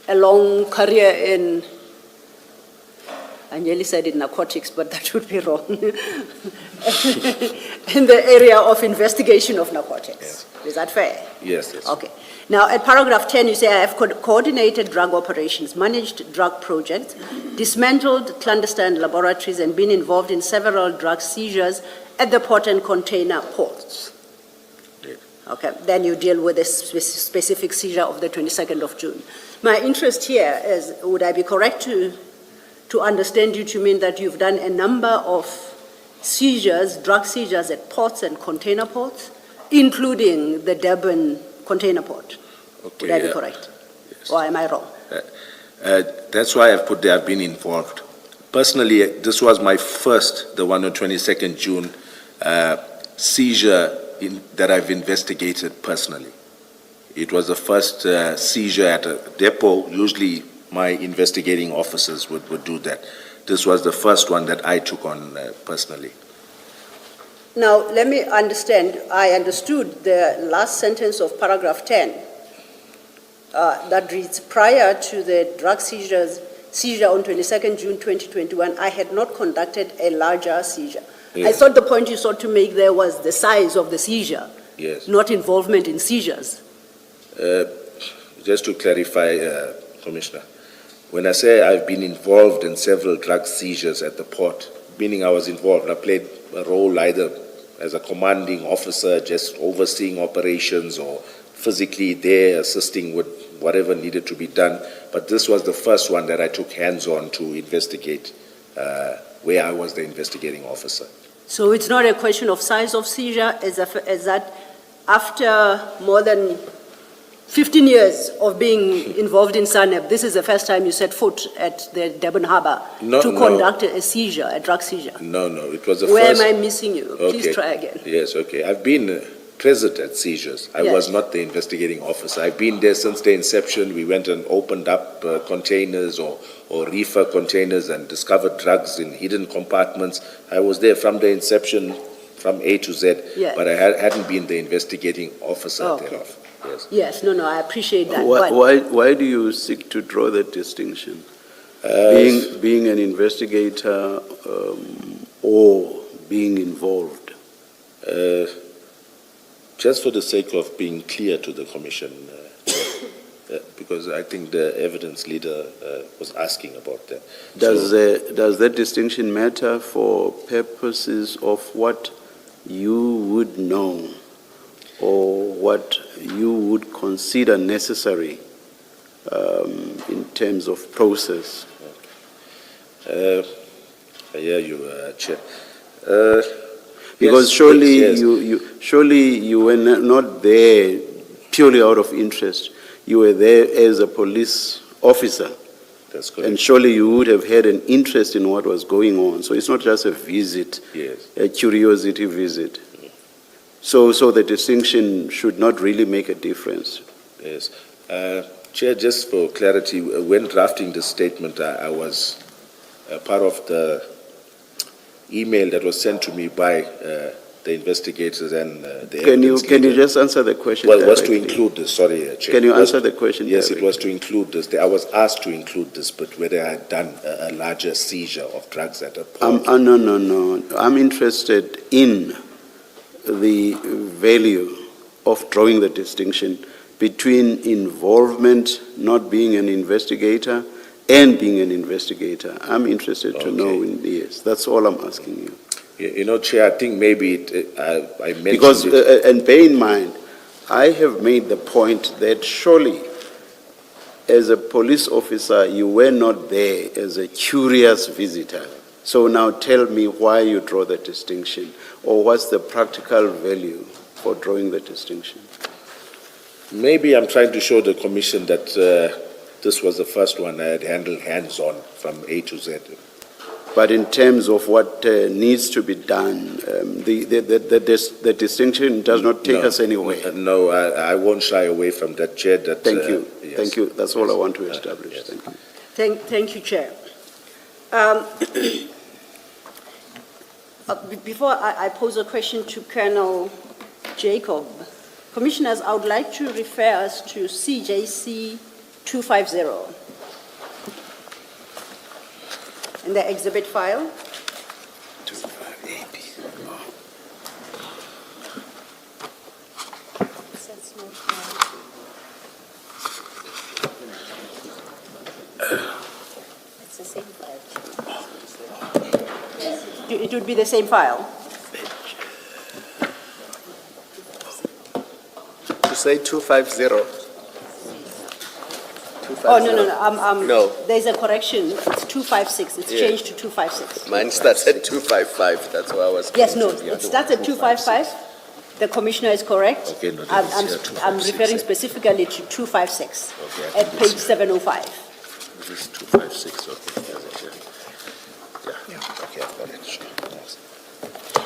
long career in, I nearly said in narcotics, but that would be wrong. In the area of investigation of narcotics. Yes. Is that fair? Yes, yes. Okay. Now, at paragraph 10, you say, I have coordinated drug operations, managed drug projects, dismantled clandestine laboratories, and been involved in several drug seizures at the port and container ports. Yeah. Okay, then you deal with the specific seizure of the 22nd of June. My interest here is, would I be correct to understand you to mean that you've done a number of seizures, drug seizures at ports and container ports, including the Durban container port? Okay, Would I be correct? Yes. Or am I wrong? That's why I've put they have been involved. Personally, this was my first, the one on 22nd June, seizure that I've investigated personally. It was the first seizure at a depot. Usually my investigating officers would do that. This was the first one that I took on personally. Now, let me understand. I understood the last sentence of paragraph 10 that reads, prior to the drug seizure on 22nd June 2021, I had not conducted a larger seizure. Yes. I thought the point you sought to make there was the size of the seizure, Yes. not involvement in seizures. Just to clarify, Commissioner, when I say I've been involved in several drug seizures at the port, meaning I was involved, I played a role either as a commanding officer, just overseeing operations, or physically there assisting with whatever needed to be done. But this was the first one that I took hands-on to investigate, where I was the investigating officer. So it's not a question of size of seizure, as that after more than 15 years of being involved in SANEB, this is the first time you set foot at the Durban Harbour to conduct a seizure, a drug seizure. No, it was the Where first. am I missing you? Okay. Please try again. Yes, okay. I've been present at seizures. I Yes. was not the investigating officer. I've been there since the inception. We went and opened up containers or reefer containers and discovered drugs in hidden compartments. I was there from the inception, from A to Z, Yes. but I hadn't been the investigating officer Okay. thereof. Yes. Yes, no, I appreciate that. Why do you seek to draw that distinction? Being an investigator or being involved? Just for the sake of being clear to the Commission, because I think the evidence leader was asking about that. Does that distinction matter for purposes of what you would know or what you would consider necessary in terms of process. I hear you, Chair. Because Yes, surely yes. surely you were not there purely out of interest. You were there as a police officer, That's and correct. surely you would have had an interest in what was going on. So it's not just a visit, Yes. a curiosity visit. So the distinction should not really make a difference. Yes. Chair, just for clarity, when drafting the statement, I was part of the email that was sent to me by the investigators and the Can you evidence leader. just answer the question Well, it was to directly? include this, sorry, Chair. Can you It was- answer the question Yes, it directly? was to include this. I was asked to include this, but whether I had done a larger seizure of drugs at a port. No. I'm interested in the value of drawing the distinction between involvement, not being an investigator, and being an investigator. I'm interested to know, yes, that's all I'm asking you. You know, Chair, I think maybe I mentioned Because, it. and bear in mind, I have made the point that surely, as a police officer, you were not there as a curious visitor. So now tell me why you draw the distinction, or what's the practical value for drawing the distinction? Maybe I'm trying to show the Commission that this was the first one I had handled hands-on from A to Z. But in terms of what needs to be done, the distinction does not take No, us anywhere. No, I won't shy away from that, Chair. That, Thank you. yes. Thank you. That's all I want to establish. Yes. Thank you. Thank you, Chair. Before I pose a question to Colonel Jacob, Commissioners, I would like to refer us to CJC 250 in the exhibit file. It's the same file. It would be the same file. To say 250. Oh, no. No. There's a correction. It's 256. It's Yeah. changed to 256. Mine starts at 255, that's why I was. Yes, no, confused. it starts at 255. The Commissioner is correct. Okay, no, then I'm it's here, 256. I'm referring specifically to 256 Okay, I at think page it's- 705. This is 256, okay. Yeah, okay, I've got it. Sure. Yes.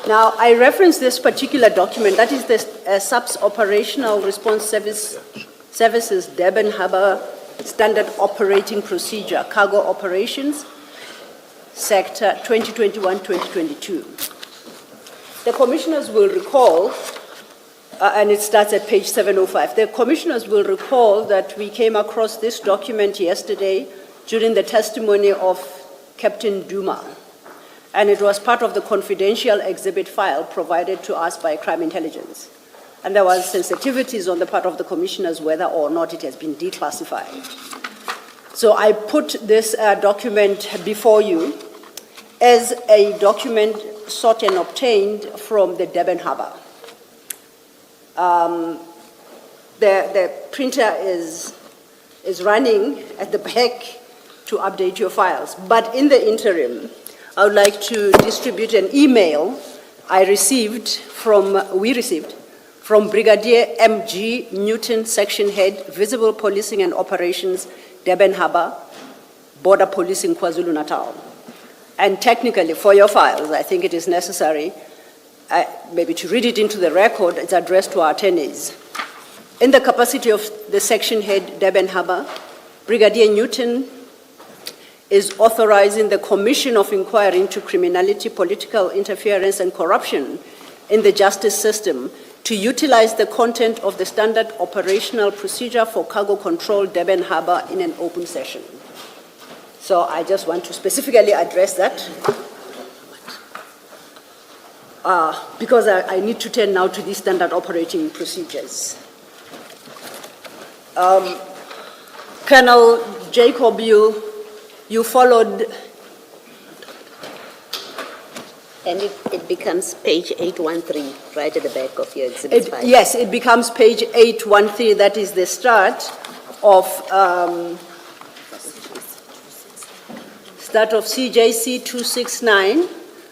Now, I reference this particular document, that is the SAPS Operational Response Services Durban Harbour Standard Operating Procedure, Cargo Operations, Sector 2021-2022. The Commissioners will recall, and it starts at page 705, the Commissioners will recall that we came across this document yesterday during the testimony of Captain Duma, and it was part of the confidential exhibit file provided to us by Crime Intelligence. And there was sensitivities on the part of the Commissioners whether or not it has been declassified. So I put this document before you as a document sought and obtained from the Durban Harbour. The printer is running at the back to update your files. But in the interim, I would like to distribute an email we received from Brigadier M.G. Newton, Section Head, Visible Policing and Operations, Durban Harbour, Border Policing, KwaZulu-Natal. And technically, for your files, I think it is necessary maybe to read it into the record. It's addressed to our attorneys. In the capacity of the Section Head, Durban Harbour, Brigadier Newton is authorizing the Commission of Inquiry into Criminality, Political Interference and Corruption in the justice system to utilize the content of the Standard Operational Procedure for Cargo Control, Durban Harbour, in an open session. So I just want to specifically address that because I need to turn now to the standard operating procedures. Colonel Jacob, you followed And it becomes page 813, right at the back of your exhibit file. Yes, it becomes page 813, that is the start of CJC 269,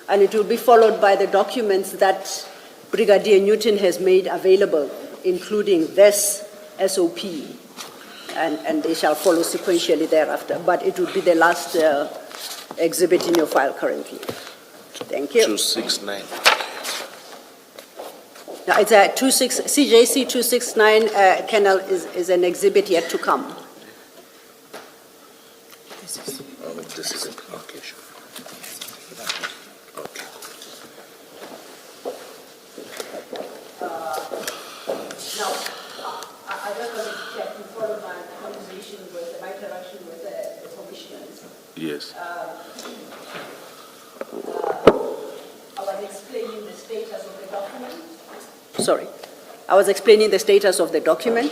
and it will be followed by the documents that Brigadier Newton has made available, including this SOP, and they shall follow sequentially thereafter, but it will be the last exhibit in your file currently. Thank you. 269. Now, it's a CJC 269, Kennel, is an exhibit yet to come. Oh, this is it. Okay, sure. Okay. Now, I just wanted to check, you followed my conversation with, my interaction with the commissioners. Yes. I was explaining the status of the document. Sorry. I was explaining the status of the document,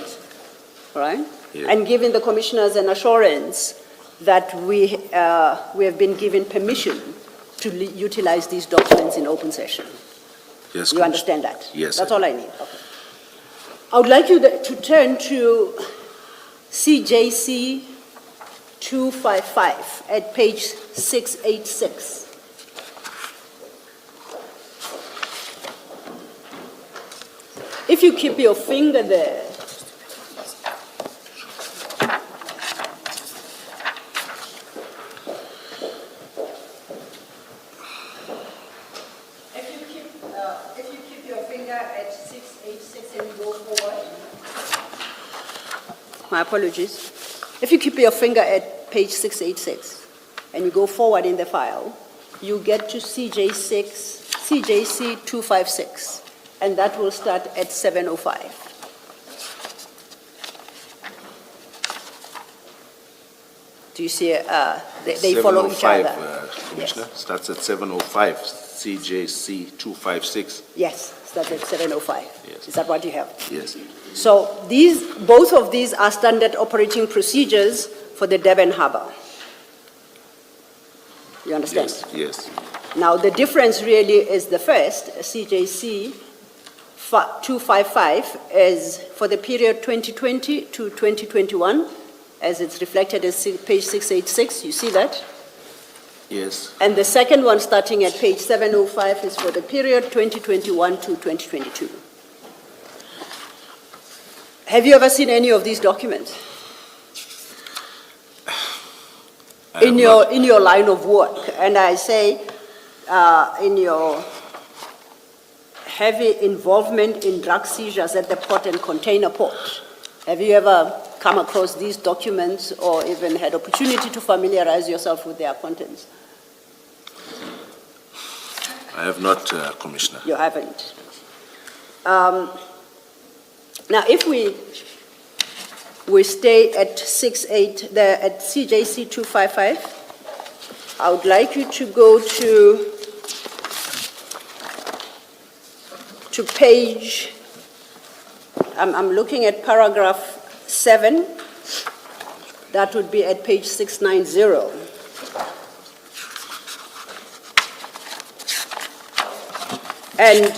right? Yeah. And giving the commissioners an assurance that we have been given permission to utilize these documents in open session. Yes. You understand that? Yes. That's all I need. Okay. I would like you to turn to CJC 255 at page 686. If you keep your finger there, if you keep your finger at 686 and you go forward, my apologies. If you keep your finger at page 686 and you go forward in the file, you get to CJC 256. And that will start at 7:05. Do you see, they follow each other? 705, Commissioner, starts at 705, CJC 256. Yes, starts at 7:05. Yes. Is that what you have? Yes. So both of these are standard operating procedures for the Durban Harbour. You understand? Yes, yes. Now, the difference really is the first, CJC 255, is for the period 2020 to 2021, as it's reflected as page 686, you see that? Yes. And the second one, starting at page 705, is for the period 2021 to 2022. Have you ever seen any of these documents? In your line of work, and I say in your heavy involvement in drug seizures at the port and container port. Have you ever come across these documents or even had opportunity to familiarize yourself with their contents? I have not, Commissioner. You haven't. Now, if we stay at at CJC 255, I would like you to go to page, I'm looking at paragraph 7, that would be at page 690. And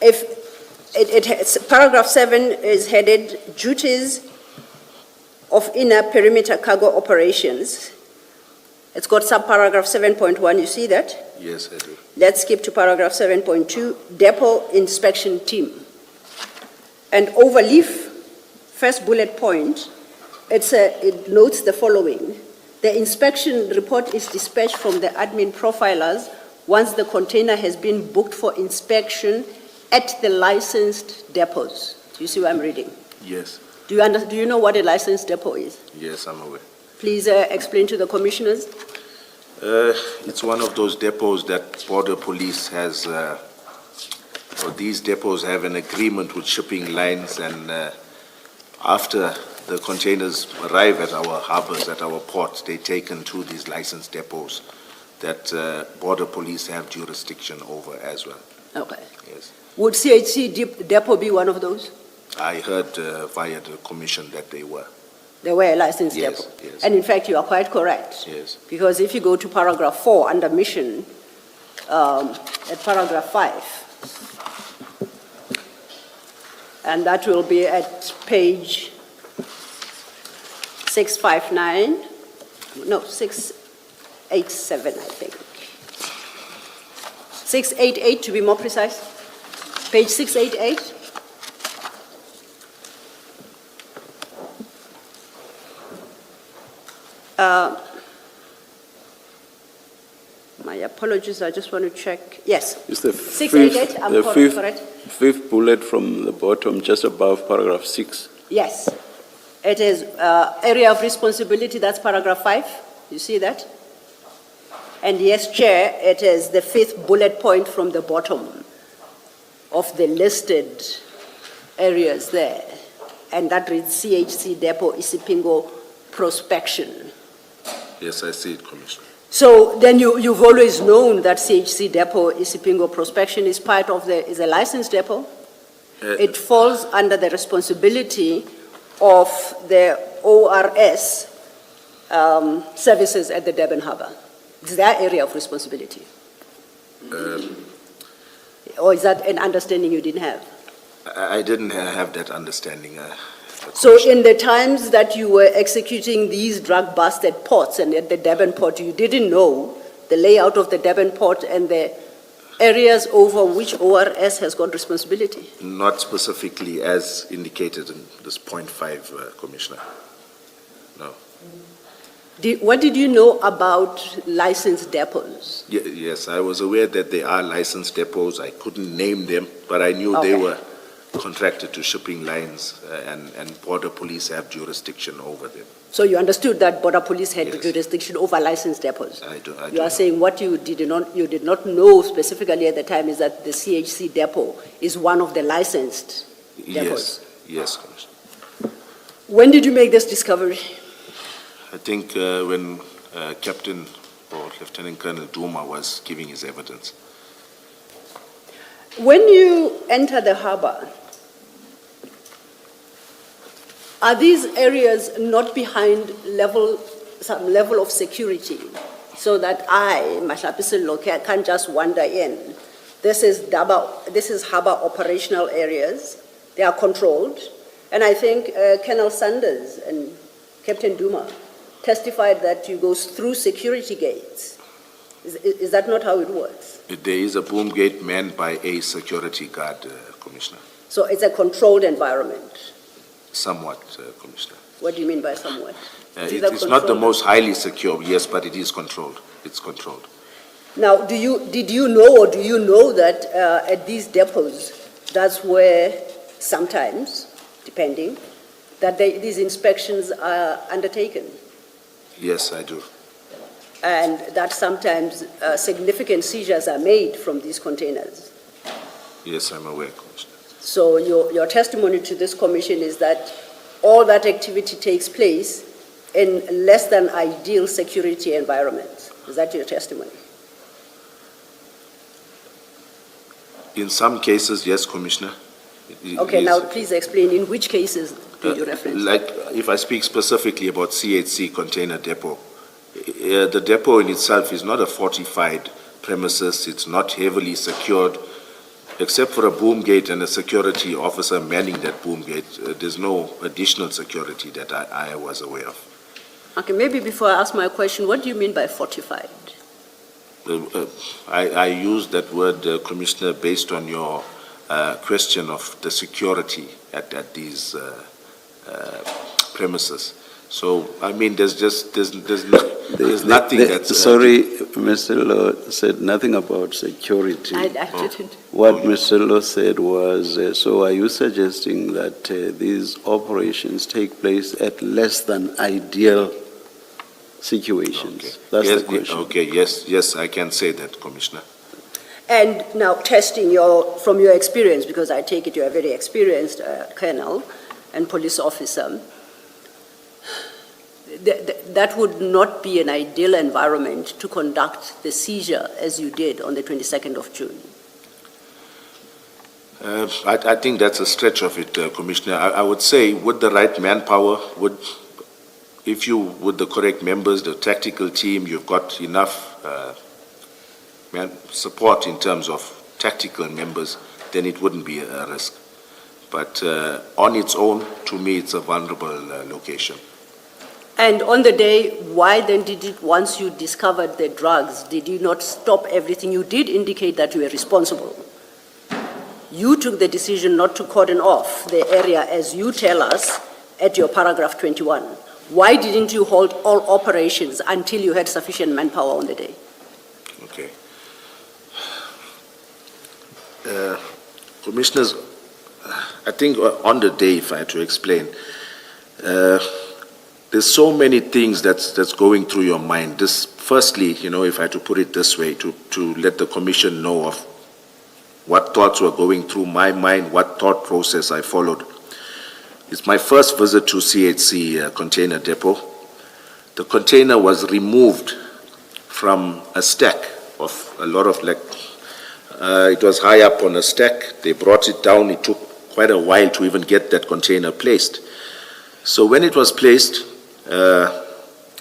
if paragraph 7 is headed duties of inner perimeter cargo operations. It's got subparagraph 7.1, you see that? Yes, I do. Let's skip to paragraph 7.2, depot inspection team. And overleaf, first bullet point, it notes the following. The inspection report is dispatched from the admin profilers once the container has been booked for inspection at the licensed depots. Do you see what I'm reading? Yes. Do you know what a licensed depot is? Yes, I'm aware. Please explain to the commissioners. It's one of those depots that Border Police has, or these depots have an agreement with shipping lines, and after the containers arrive at our harbors, at our ports, they're taken to these licensed depots that Border Police have jurisdiction over as well. Okay. Yes. Would CHC depot be one of those? I heard via the commission that they were. They were a licensed Yes, depot. yes. And in fact, you are quite correct. Yes. Because if you go to paragraph 4 under mission, at paragraph 5, and that will be at page 659, no, 687, I think. 688 to be more precise. Page 688. My apologies, I just want to check. Yes, It's the 688, fifth, I'm the correct. fifth bullet from the bottom, just above paragraph 6. Yes. It is area of responsibility, that's paragraph 5. You see that? And yes, Chair, it is the 5th bullet point from the bottom of the listed areas there. And that reads CHC Depot Isipingo Prospection. Yes, I see it, Commissioner. So then you've always known that CHC Depot Isipingo Prospection is part of is a licensed depot? It falls under the responsibility of the ORS services at the Durban Harbour. It's their area of responsibility. Or is that an understanding you didn't have? I didn't have that understanding. So in the times that you were executing these drug busts at ports and at the Durban port, you didn't know the layout of the Durban port and the areas over which ORS has got responsibility? Not specifically as indicated in this point 5, Commissioner. No. What did you know about licensed depots? Yes, I was aware that they are licensed depots. I couldn't name them, but I knew they Okay. were contracted to shipping lines, and border police have jurisdiction over them. So you understood that border police had Yes. jurisdiction over licensed depots? I do You are know. saying what you did not know specifically at the time is that the CHC depot is one of the licensed depots? Yes, Commissioner. When did you make this discovery? I think when Captain or Lieutenant Colonel Duma was giving his evidence. When you enter the harbor, are these areas not behind some level of security so that I, Mahlapisilo, can't just wander in? This is harbor operational areas. They are controlled. And I think Colonel Sanders and Captain Duma testified that you go through security gates. Is that not how it works? There is a boom gate manned by a security guard, Commissioner. So it's a controlled environment. Somewhat, Commissioner. What do you mean by somewhat? Is that It's not the controlled? most highly secure, yes, but it is controlled. It's controlled. Now, did you know or do you know that at these depots, that's where sometimes, depending, that these inspections are undertaken? Yes, I do. And that sometimes significant seizures are made from these containers? Yes, I'm aware, Commissioner. So your testimony to this commission is that all that activity takes place in less than ideal security environments. Is that your testimony? In some cases, yes, Commissioner. Okay, Yes. now please explain in which cases do you reference? Like, if I speak specifically about CHC container depot, the depot in itself is not a fortified premises. It's not heavily secured. Except for a boom gate and a security officer manning that boom gate, there's no additional security that I was aware of. Okay, maybe before I ask my question, what do you mean by fortified? I use that word, Commissioner, based on your question of the security at these premises. So, I mean, there's nothing that's... Sorry, Mr. Law said nothing about security. I didn't. What Mr. Law said was, so are you suggesting that these operations take place at less than ideal situations? Okay. That's Yes, the question. Okay, yes, I can say that, Commissioner. And now testing from your experience, because I take it you're a very experienced colonel and police officer, that would not be an ideal environment to conduct the seizure as you did on the 22nd of June. I think that's a stretch of it, Commissioner. I would say with the right manpower, with if you, with the correct members, the tactical team, you've got enough support in terms of tactical members, then it wouldn't be a risk. But on its own, to me, it's a vulnerable location. And on the day, why then did it, once you discovered the drugs, did you not stop everything? You did indicate that you were responsible. You took the decision not to cordon off the area, as you tell us, at your paragraph 21. Why didn't you hold all operations until you had sufficient manpower on the day? Okay. Commissioners, I think on the day, if I had to explain, there's so many things that's going through your mind. This, firstly, if I had to put it this way, to let the Commission know of what thoughts were going through my mind, what thought process I followed. It's my first visit to CHC container depot. The container was removed from a stack of a lot of it was high up on a stack. They brought it down. It took quite a while to even get that container placed. So when it was placed, I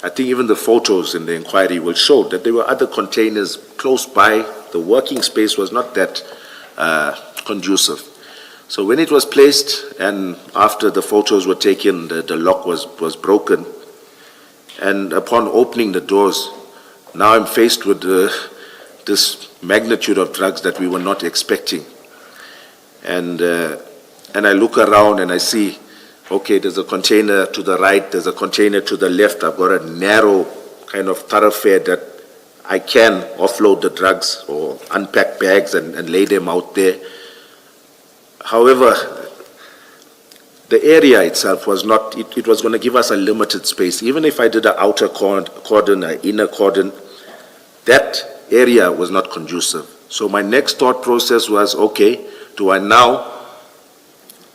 think even the photos in the inquiry will show that there were other containers close by. The working space was not that conducive. So when it was placed, and after the photos were taken, the lock was broken. And upon opening the doors, now I'm faced with this magnitude of drugs that we were not expecting. And I look around and I see, okay, there's a container to the right, there's a container to the left. I've got a narrow kind of thoroughfare that I can offload the drugs or unpack bags and lay them out there. However, the area itself was not, it was going to give us a limited space. Even if I did an outer cordon, an inner cordon, that area was not conducive. So my next thought process was, okay, do I now,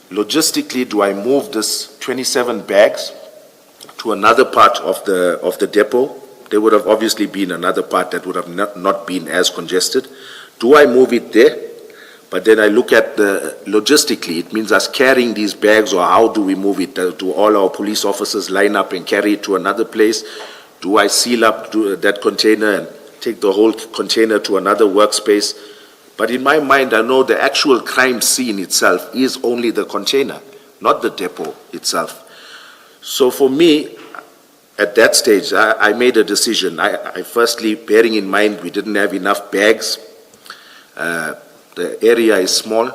logistically, do I move this 27 bags to another part of the depot? There would have obviously been another part that would have not been as congested. Do I move it there? But then I look at logistically, it means us carrying these bags, or how do we move it? Do all our police officers line up and carry it to another place? Do I seal up that container and take the whole container to another workspace? But in my mind, I know the actual crime scene itself is only the container, not the depot itself. So for me, at that stage, I made a decision. I firstly, bearing in mind we didn't have enough bags, the area is small.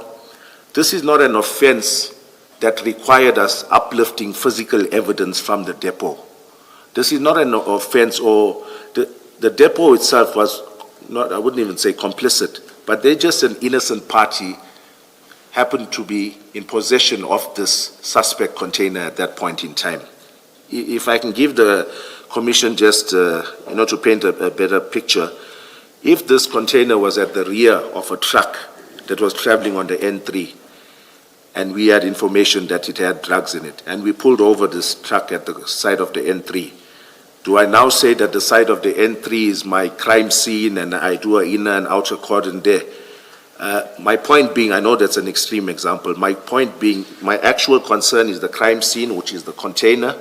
This is not an offense that required us uplifting physical evidence from the depot. This is not an offense, or the depot itself was not, I wouldn't even say complicit, but they're just an innocent party happened to be in possession of this suspect container at that point in time. If I can give the Commission just, to paint a better picture, if this container was at the rear of a truck that was traveling on the N3, and we had information that it had drugs in it, and we pulled over this truck at the side of the N3, do I now say that the side of the N3 is my crime scene and I do an inner and outer cordon there? My point being, I know that's an extreme example, my point being, my actual concern is the crime scene, which is the container.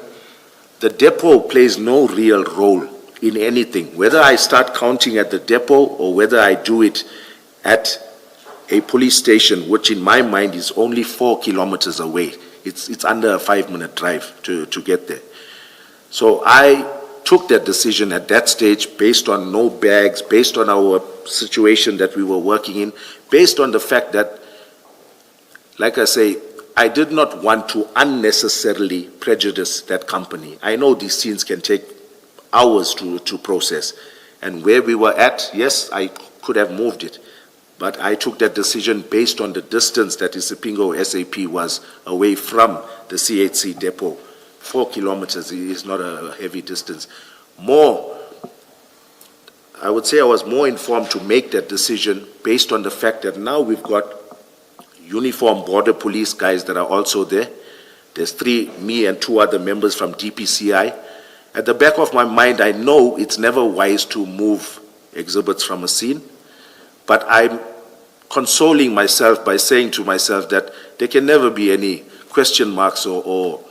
The depot plays no real role in anything, whether I start counting at the depot or whether I do it at a police station, which in my mind is only 4 kilometers away. It's under a 5-minute drive to get there. So I took that decision at that stage based on no bags, based on our situation that we were working in, based on the fact that, like I say, I did not want to unnecessarily prejudice that company. I know these scenes can take hours to process. And where we were at, yes, I could have moved it. But I took that decision based on the distance that Isipingo SAP was away from the CHC depot. 4 kilometers is not a heavy distance. I would say I was more informed to make that decision based on the fact that now we've got uniformed border police guys that are also there. There's 3, me and 2 other members from DPCI. At the back of my mind, I know it's never wise to move exhibits from a scene, but I'm consoling myself by saying to myself that there can never be any question marks or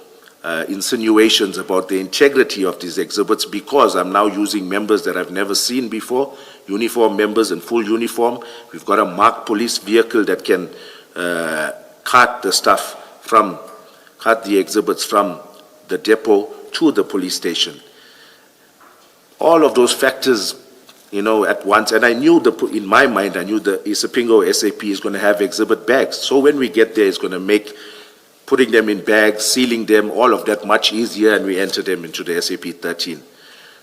insinuations about the integrity of these exhibits because I'm now using members that I've never seen before, uniform members in full uniform. We've got a marked police vehicle that can cart the exhibits from the depot to the police station. All of those factors, at once, and I knew in my mind, I knew the Isipingo SAP is going to have exhibit bags. So when we get there, it's going to make putting them in bags, sealing them, all of that much easier, and we enter them into the SAP 13.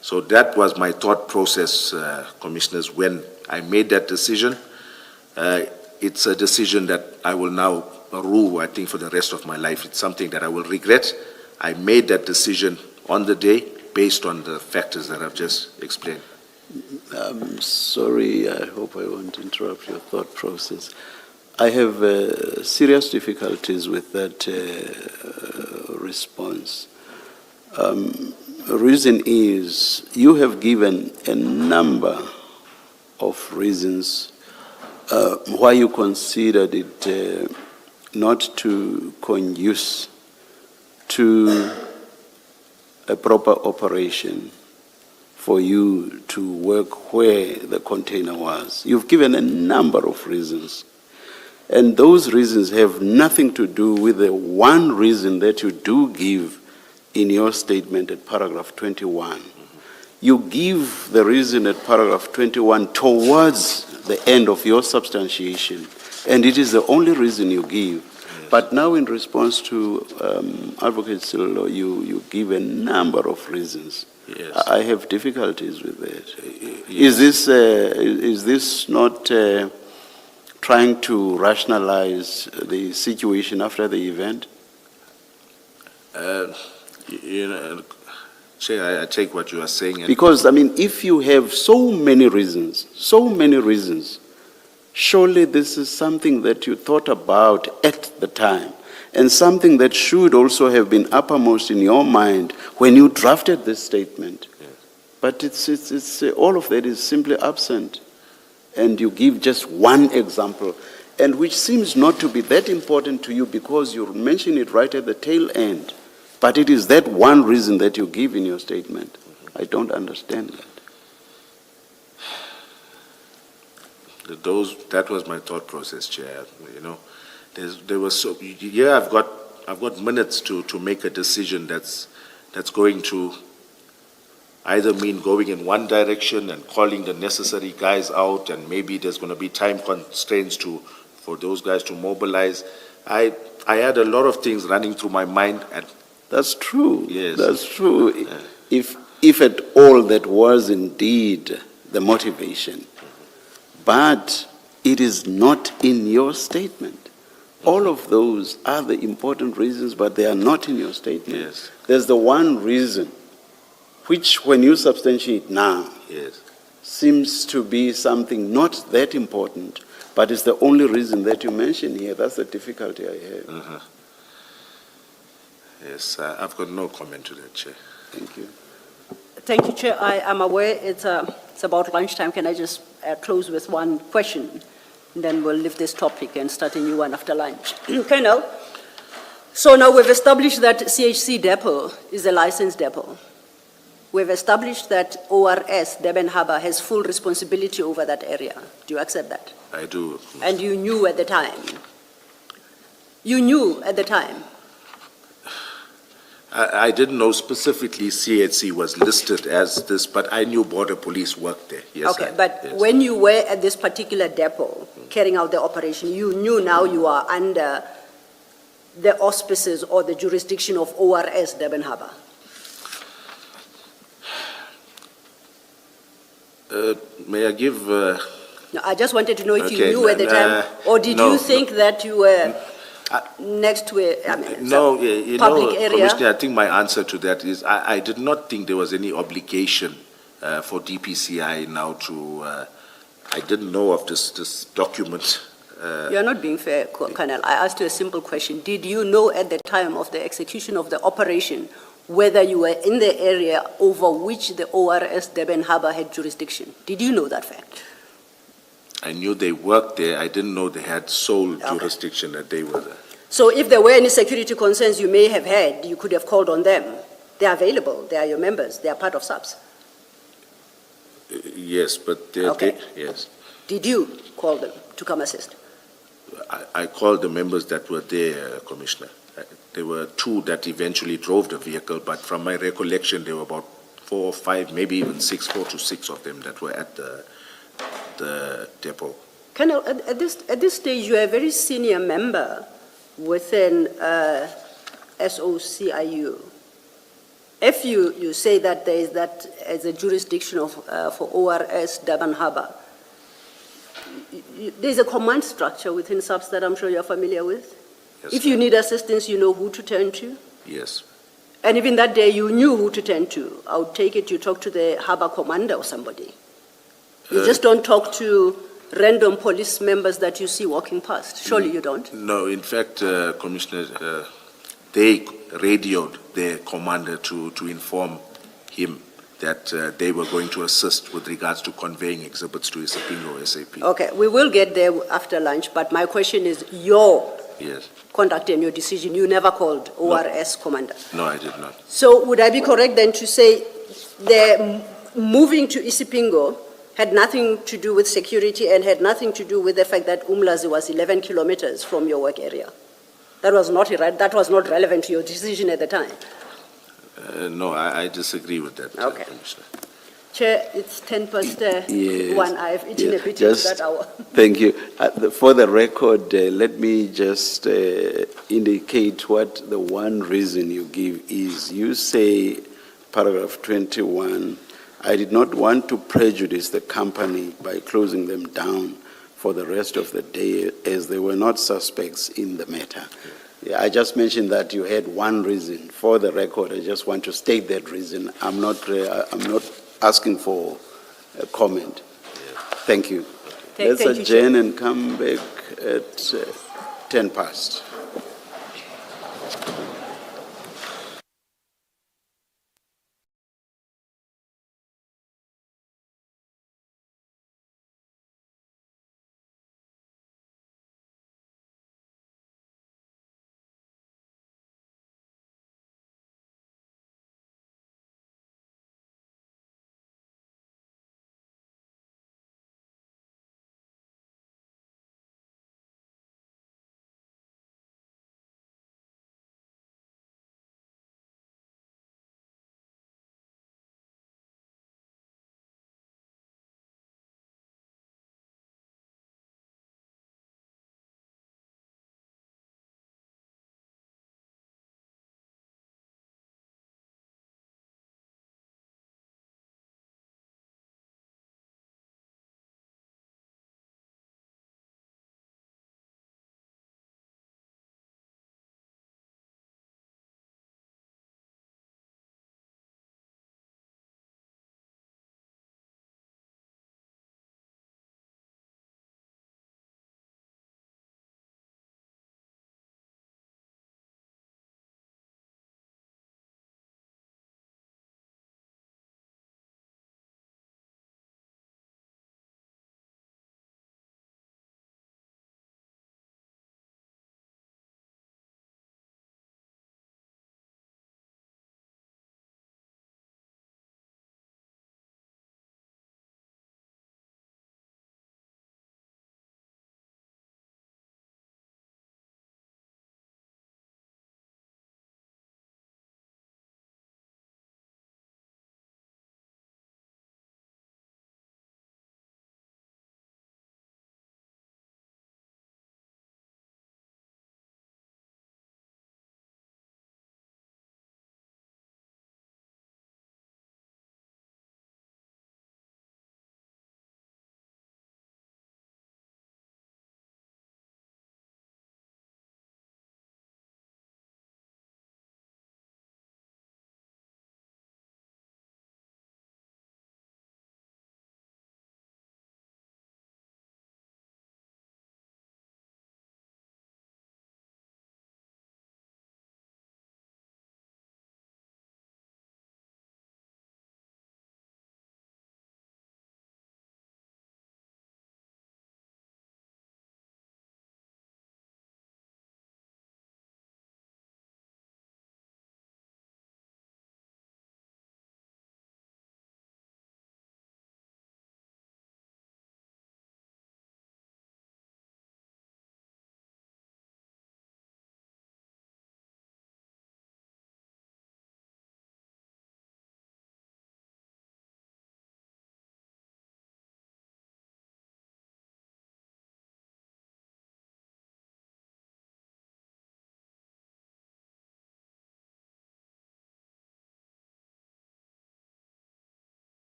So that was my thought process, Commissioners, when I made that decision. It's a decision that I will now rue, I think, for the rest of my life. It's something that I will regret. I made that decision on the day based on the factors that I've just explained. I'm sorry, I hope I won't interrupt your thought process. I have serious difficulties with that response. Reason is, you have given a number of reasons why you considered it not to conduce to a proper operation for you to work where the container was. You've given a number of reasons. And those reasons have nothing to do with the one reason that you do give in your statement at paragraph 21. You give the reason at paragraph 21 towards the end of your substantiation, and it is the only reason you give. But now in response to Advocate Sillo, you give a number of reasons. Yes. I have difficulties with that. Yes. Is this not trying to rationalize the situation after the event? Chair, I take what you are saying. Because, if you have so many reasons, surely this is something that you thought about at the time, and something that should also have been uppermost in your mind when you drafted this statement. Yes. But it's all of that is simply absent. And you give just one example, and which seems not to be that important to you because you mention it right at the tail end. But it is that one reason that you give in your statement. I don't understand that. That was my thought process, Chair. There was so. Yeah, I've got minutes to make a decision that's going to either mean going in one direction and calling the necessary guys out, and maybe there's going to be time constraints for those guys to mobilize. I had a lot of things running through my mind. And that's true. Yes. That's true. Yeah. If at all that was indeed the motivation, but it is not in your statement. All of those are the important reasons, but they are not in your statement. Yes. There's the one reason, which when you substantiate now, yes, seems to be something not that important, but it's the only reason that you mention here. That's the difficulty I have. Uh-huh. Yes, I've got no comment to that, Chair. Thank you. Thank you, Chair. I am aware it's about lunchtime. Can I just close with one question? And then we'll leave this topic and start a new one after lunch. Colonel, so now we've established that CHC depot is a licensed depot. We've established that ORS, Durban Harbour, has full responsibility over that area. Do you accept that? I do. And you knew at the time? You knew at the time? I didn't know specifically CHC was listed as this, but I knew Border Police worked there. Yes. Okay, yes. When you were at this particular depot carrying out the operation, you knew now you are under the auspices or the jurisdiction of ORS Durban Harbour? May I give... No, I just wanted to know if you Okay, knew at the time, or did no, you think that you were next to a No, public area? Commissioner, I think my answer to that is I did not think there was any obligation for DPCI now to... I didn't know of this document. You're not being fair, Colonel. I asked you a simple question. Did you know at the time of the execution of the operation whether you were in the area over which the ORS Durban Harbour had jurisdiction? Did you know that fact? I knew they worked there. I didn't know they had sole jurisdiction, that they were there. So if there were any security concerns you may have had, you could have called on them. They are available, they are your members, they are part of SAPS. Yes, but Okay. yes. Did you call them to come assist? I called the members that were there, Commissioner. There were two that eventually drove the vehicle, but from my recollection, there were about 4 or 5, maybe even 6, 4 to 6 of them that were at the depot. Colonel, at this stage, you are a very senior member within SOCIU. If you say that there is that as a jurisdiction of, for ORS Durban Harbour, there's a command structure within SAPS that I'm sure you're familiar with. Yes, If you need assistance, you know who to turn to. Yes. And even that day, you knew who to turn to. I would take it you talk to the harbour commander or somebody. You just don't talk to random police members that you see walking past. Surely you don't. No, in fact, Commissioner, they radioed their commander to inform him that they were going to assist with regards to conveying exhibits to Isipingo SAP. Okay, we will get there after lunch, but my question is your Yes. conduct and your decision. You never called ORS commander. No, I did not. So would I be correct then to say the moving to Isipingo had nothing to do with security and had nothing to do with the fact that Umlazi was 11 kilometers from your work area? That was not relevant to your decision at the time. No, I disagree with that, Okay. Commissioner. Chair, it's 10 past Yes. 1. I've eaten Yeah, a bit just- at that hour. Thank you. For the record, let me just indicate what the one reason you give is. You say, paragraph 21, I did not want to prejudice the company by closing them down for the rest of the day as they were not suspects in the matter. Yeah, I just mentioned that you had one reason. For the record, I just want to state that reason. I'm not asking for a comment. Thank you. Let's Thank you, Chair. adjourn and come back at 10 past.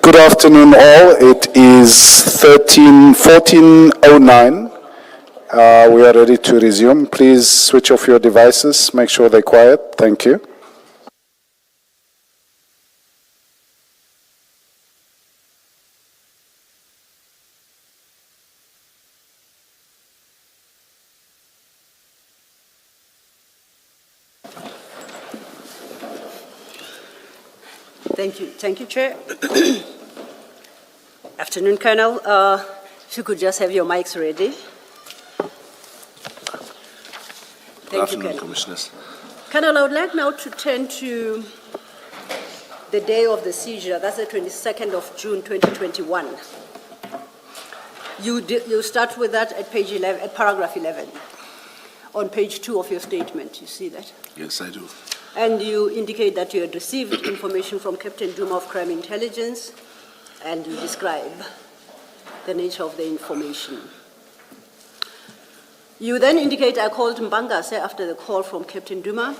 Good afternoon, all. It is 14:09. We are ready to resume. Please switch off your devices. Make sure they're quiet. Thank you. Thank you, Chair. Afternoon, Colonel. If you could just have your mics ready. Good Thank you, afternoon, Colonel. Commissioners. Colonel, I would like now to turn to the day of the seizure. That's the 22nd of June, 2021. You start with that at page 11, at paragraph 11, on page 2 of your statement. You see that? Yes, I do. And you indicate that you had received information from Captain Duma of Crime Intelligence, and you describe the nature of the information. You then indicate, I called Mbangase after the call from Captain Duma.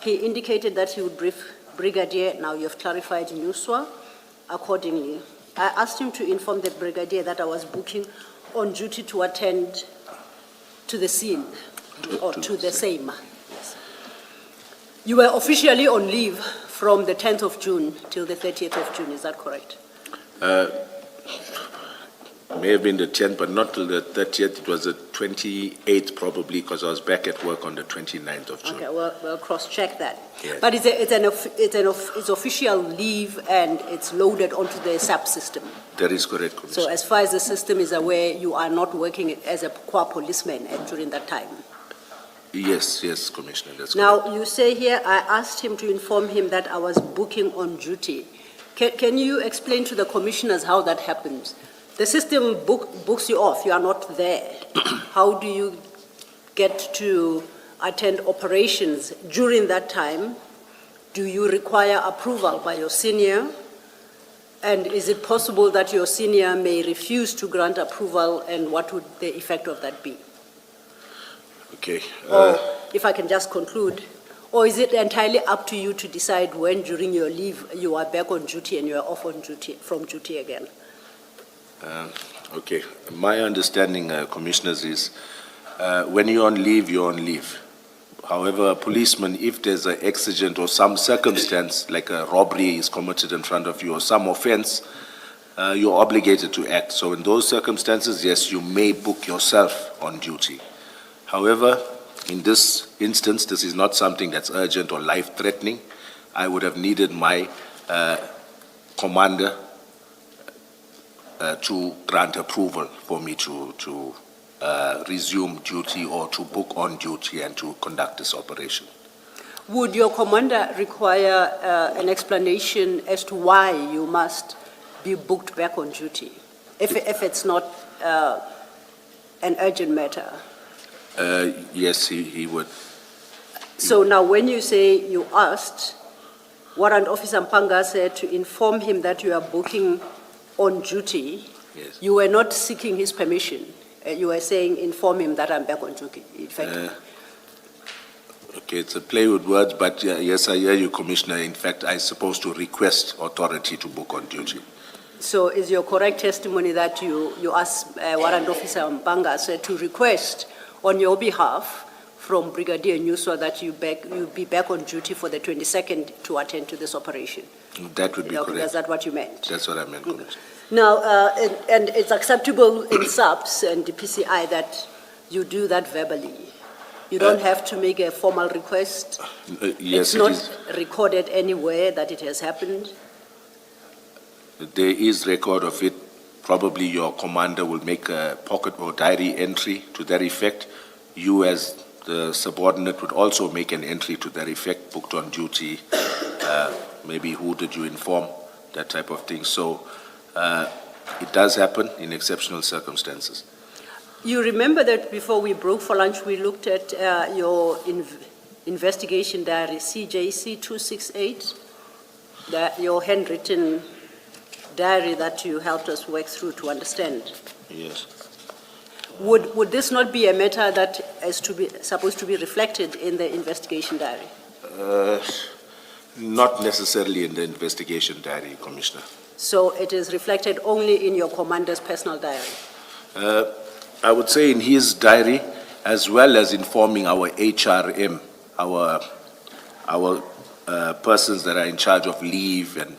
He indicated that he would brief Brigadier, now you have clarified Nuswa, accordingly. I asked him to inform the Brigadier that I was booking on duty to attend to the scene, or to the same. You were officially on leave from the 10th of June till the 30th of June, is that correct? May have been the 10th, but not till the 30th. It was the 28th probably, because I was back at work on the 29th of June. Okay, we'll cross-check that. Yes. But it's official leave and it's loaded onto the subsystem. That is correct, Commissioner. So as far as the system is aware, you are not working as a qua policeman during that time. Yes, Commissioner, that's correct. Now, you say here, I asked him to inform him that I was booking on duty. Can you explain to the commissioners how that happens? The system books you off, you are not there. How do you get to attend operations during that time? Do you require approval by your senior? And is it possible that your senior may refuse to grant approval, and what would the effect of that be? Okay. Or, if I can just conclude, or is it entirely up to you to decide when during your leave you are back on duty and you are off on duty, from duty again? Okay. My understanding, Commissioners, is when you're on leave, you're on leave. However, a policeman, if there's an exigent or some circumstance, like a robbery is committed in front of you or some offense, you're obligated to act. So in those circumstances, yes, you may book yourself on duty. However, in this instance, this is not something that's urgent or life-threatening. I would have needed my commander to grant approval for me to resume duty or to book on duty and to conduct this operation. Would your commander require an explanation as to why you must be booked back on duty, if it's not an urgent matter? Yes, he would. So now when you say you asked Warrant Officer Mpanga said to inform him that you are booking on duty, Yes. you were not seeking his permission. You were saying inform him that I'm back on duty, effectively. Okay, it's a play with words, but yes, I hear you, Commissioner. In fact, I'm supposed to request authority to book on duty. So is your correct testimony that you asked Warrant Officer Mpanga said to request on your behalf from Brigadier Nuswa that you be back on duty for the 22nd to attend to this operation? That would be correct. Is that what you meant? That's what I meant, Commissioner. Now, and it's acceptable in SAPS and the PCI that you do that verbally. You don't have to make a formal request. Yes, It's not recorded anywhere that it has happened. There is record of it. Probably your commander will make a pocket or diary entry to that effect. You as the subordinate would also make an entry to that effect, booked on duty, maybe who did you inform, that type of thing. So it does happen in exceptional circumstances. You remember that before we broke for lunch, we looked at your investigation diary, CJC 268, your handwritten diary that you helped us work through to understand. Yes. Would this not be a matter that is supposed to be reflected in the investigation diary? Not necessarily in the investigation diary, Commissioner. So it is reflected only in your commander's personal diary? I would say in his diary, as well as informing our HRM, our persons that are in charge of leave and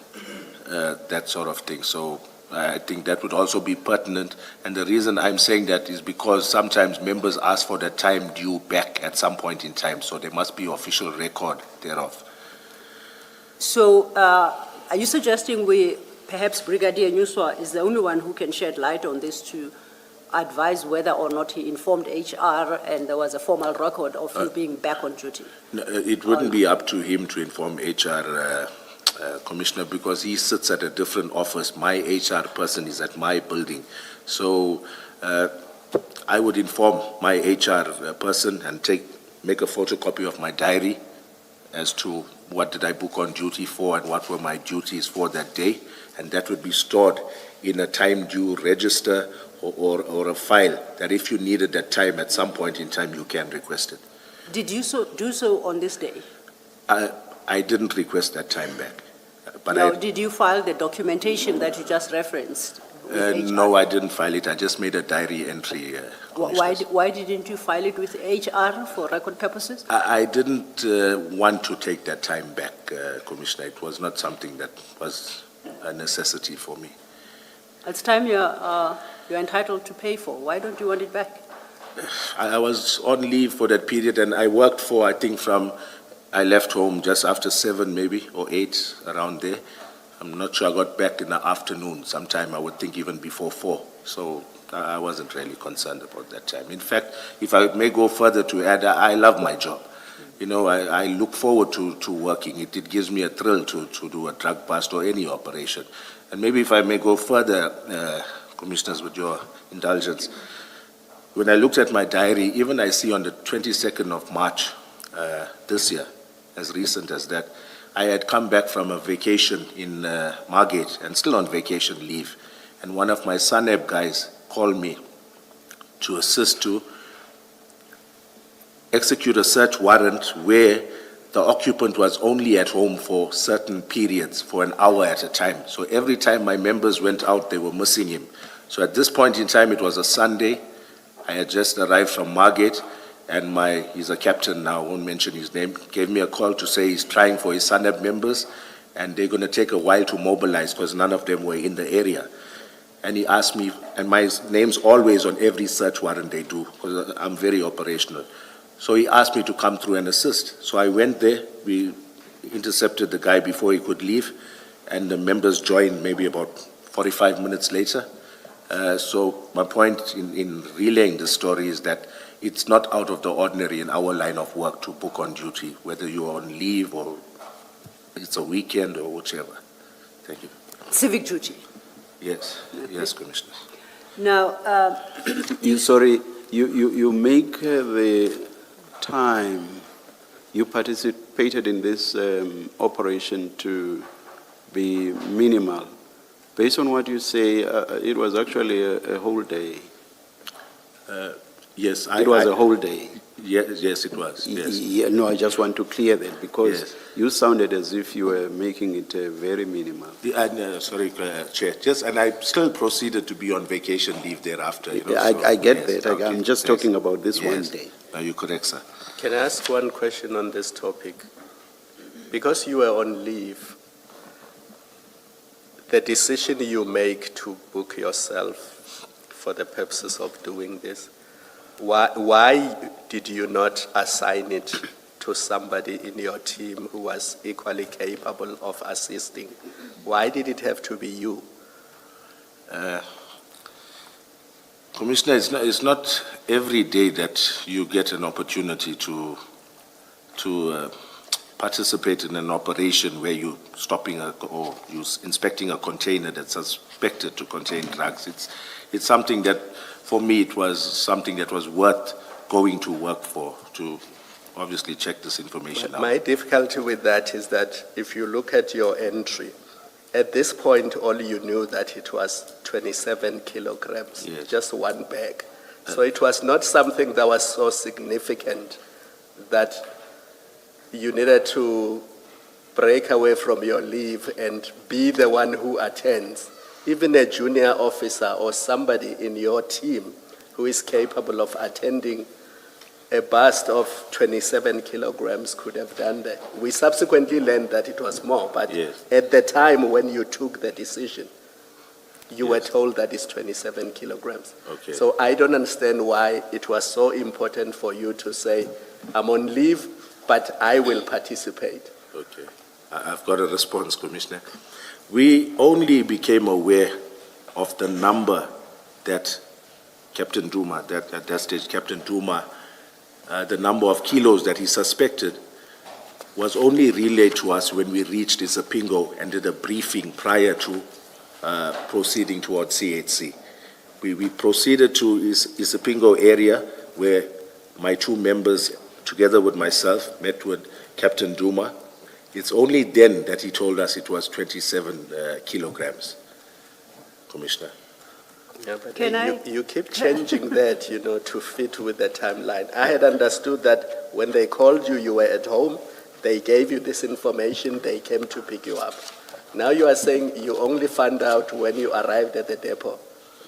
that sort of thing. So I think that would also be pertinent. And the reason I'm saying that is because sometimes members ask for the time due back at some point in time. So there must be official record thereof. So are you suggesting perhaps Brigadier Nyuswa is the only one who can shed light on this to advise whether or not he informed HR and there was a formal record of you being back on duty? No, it wouldn't be up to him to inform HR, Commissioner, because he sits at a different office. My HR person is at my building. So I would inform my HR person and make a photocopy of my diary as to what did I book on duty for and what were my duties for that day. And that would be stored in a time due register or a file that if you needed that time at some point in time, you can request it. Did you do so on this day? I didn't request that time back. But Now, did you file the documentation that you just referenced? with HR? No, I didn't file it. I just made a diary entry. Why didn't you file it with HR for record purposes? I didn't want to take that time back, Commissioner. It was not something that was a necessity for me. It's time you're entitled to pay for. Why don't you want it back? I was on leave for that period, and I worked for, I think, I left home just after 7 maybe, or 8, around there. I'm not sure I got back in the afternoon. Sometime I would think even before 4. So I wasn't really concerned about that time. In fact, if I may go further to add, I love my job. You know, I look forward to working. It gives me a thrill to do a drug bust or any operation. And maybe if I may go further, Commissioners, with your indulgence, when I looked at my diary, even I see on the 22nd of March this year, as recent as that, I had come back from a vacation in Margate and still on vacation leave. And one of my SANEB guys called me to assist to execute a search warrant where the occupant was only at home for certain periods, for an hour at a time. So every time my members went out, they were missing him. So at this point in time, it was a Sunday. I had just arrived from Margate, and he's a captain now, I won't mention his name, gave me a call to say he's trying for his SANEB members, and they're going to take a while to mobilize because none of them were in the area. And he asked me, and my name's always on every search warrant they do, because I'm very operational. So he asked me to come through and assist. So I went there, we intercepted the guy before he could leave, and the members joined maybe about 45 minutes later. So my point in relaying the story is that it's not out of the ordinary in our line of work to book on duty, whether you're on leave or it's a weekend or whichever. Thank you. Civic duty. Yes, yes, Commissioner. Now, You make the time you participated in this operation to be minimal. Based on what you say, it was actually a whole day. Yes, It was a whole day. Yes, it was. Yes. Yeah, no, I just want to clear that because Yes. you sounded as if you were making it very minimal. Sorry, Chair. Yes, and I still proceeded to be on vacation leave thereafter. You know, I get yes, that. okay, I'm just yes. talking about this one Yes. day. No, you're correct, sir. Can I ask one question on this topic? Because you were on leave, the decision you make to book yourself for the purposes of doing this, why did you not assign it to somebody in your team who was equally capable of assisting? Why did it have to be you? Commissioner, it's not every day that you get an opportunity to participate in an operation where you're stopping or you're inspecting a container that's suspected to contain drugs. It's something that, for me, it was something that was worth going to work for, to obviously check this information out. My difficulty with that is that if you look at your entry, at this point, all you knew that it was 27 kilograms, Yes. just one bag. So it was not something that was so significant that you needed to break away from your leave and be the one who attends, even a junior officer or somebody in your team who is capable of attending a bust of 27 kilograms could have done that. We subsequently learned that it was more, but Yes. at the time when you took the decision, you were Yes. told that it's 27 kilograms. Okay. So I don't understand why it was so important for you to say, I'm on leave, but I will participate. Okay. I've got a response, Commissioner. We only became aware of the number that Captain Duma, at that stage, Captain Duma, the number of kilos that he suspected was only relayed to us when we reached Isipingo and did a briefing prior to proceeding towards CHC. We proceeded to Isipingo area where my two members, together with myself, met with Captain Duma. It's only then that he told us it was 27 kilograms, Commissioner. Yeah, but Can I- you keep changing that, to fit with the timeline. I had understood that when they called you, you were at home, they gave you this information, they came to pick you up. Now you are saying you only found out when you arrived at the depot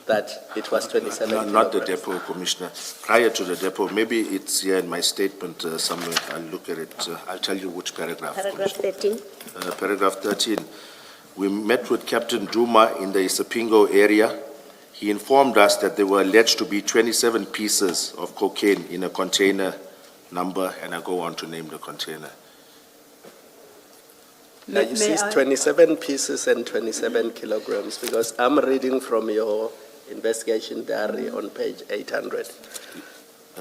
that it was 27 Not the kilograms. depot, Commissioner. Prior to the depot, maybe it's here in my statement somewhere. I'll look at it. I'll tell you which paragraph. Paragraph Commissioner. 13. Paragraph 13. We met with Captain Duma in the Isipingo area. He informed us that there were alleged to be 27 pieces of cocaine in a container number, and I go on to name the container. Now you see, it's 27 pieces and 27 kilograms, because I'm reading from your investigation diary on page 800.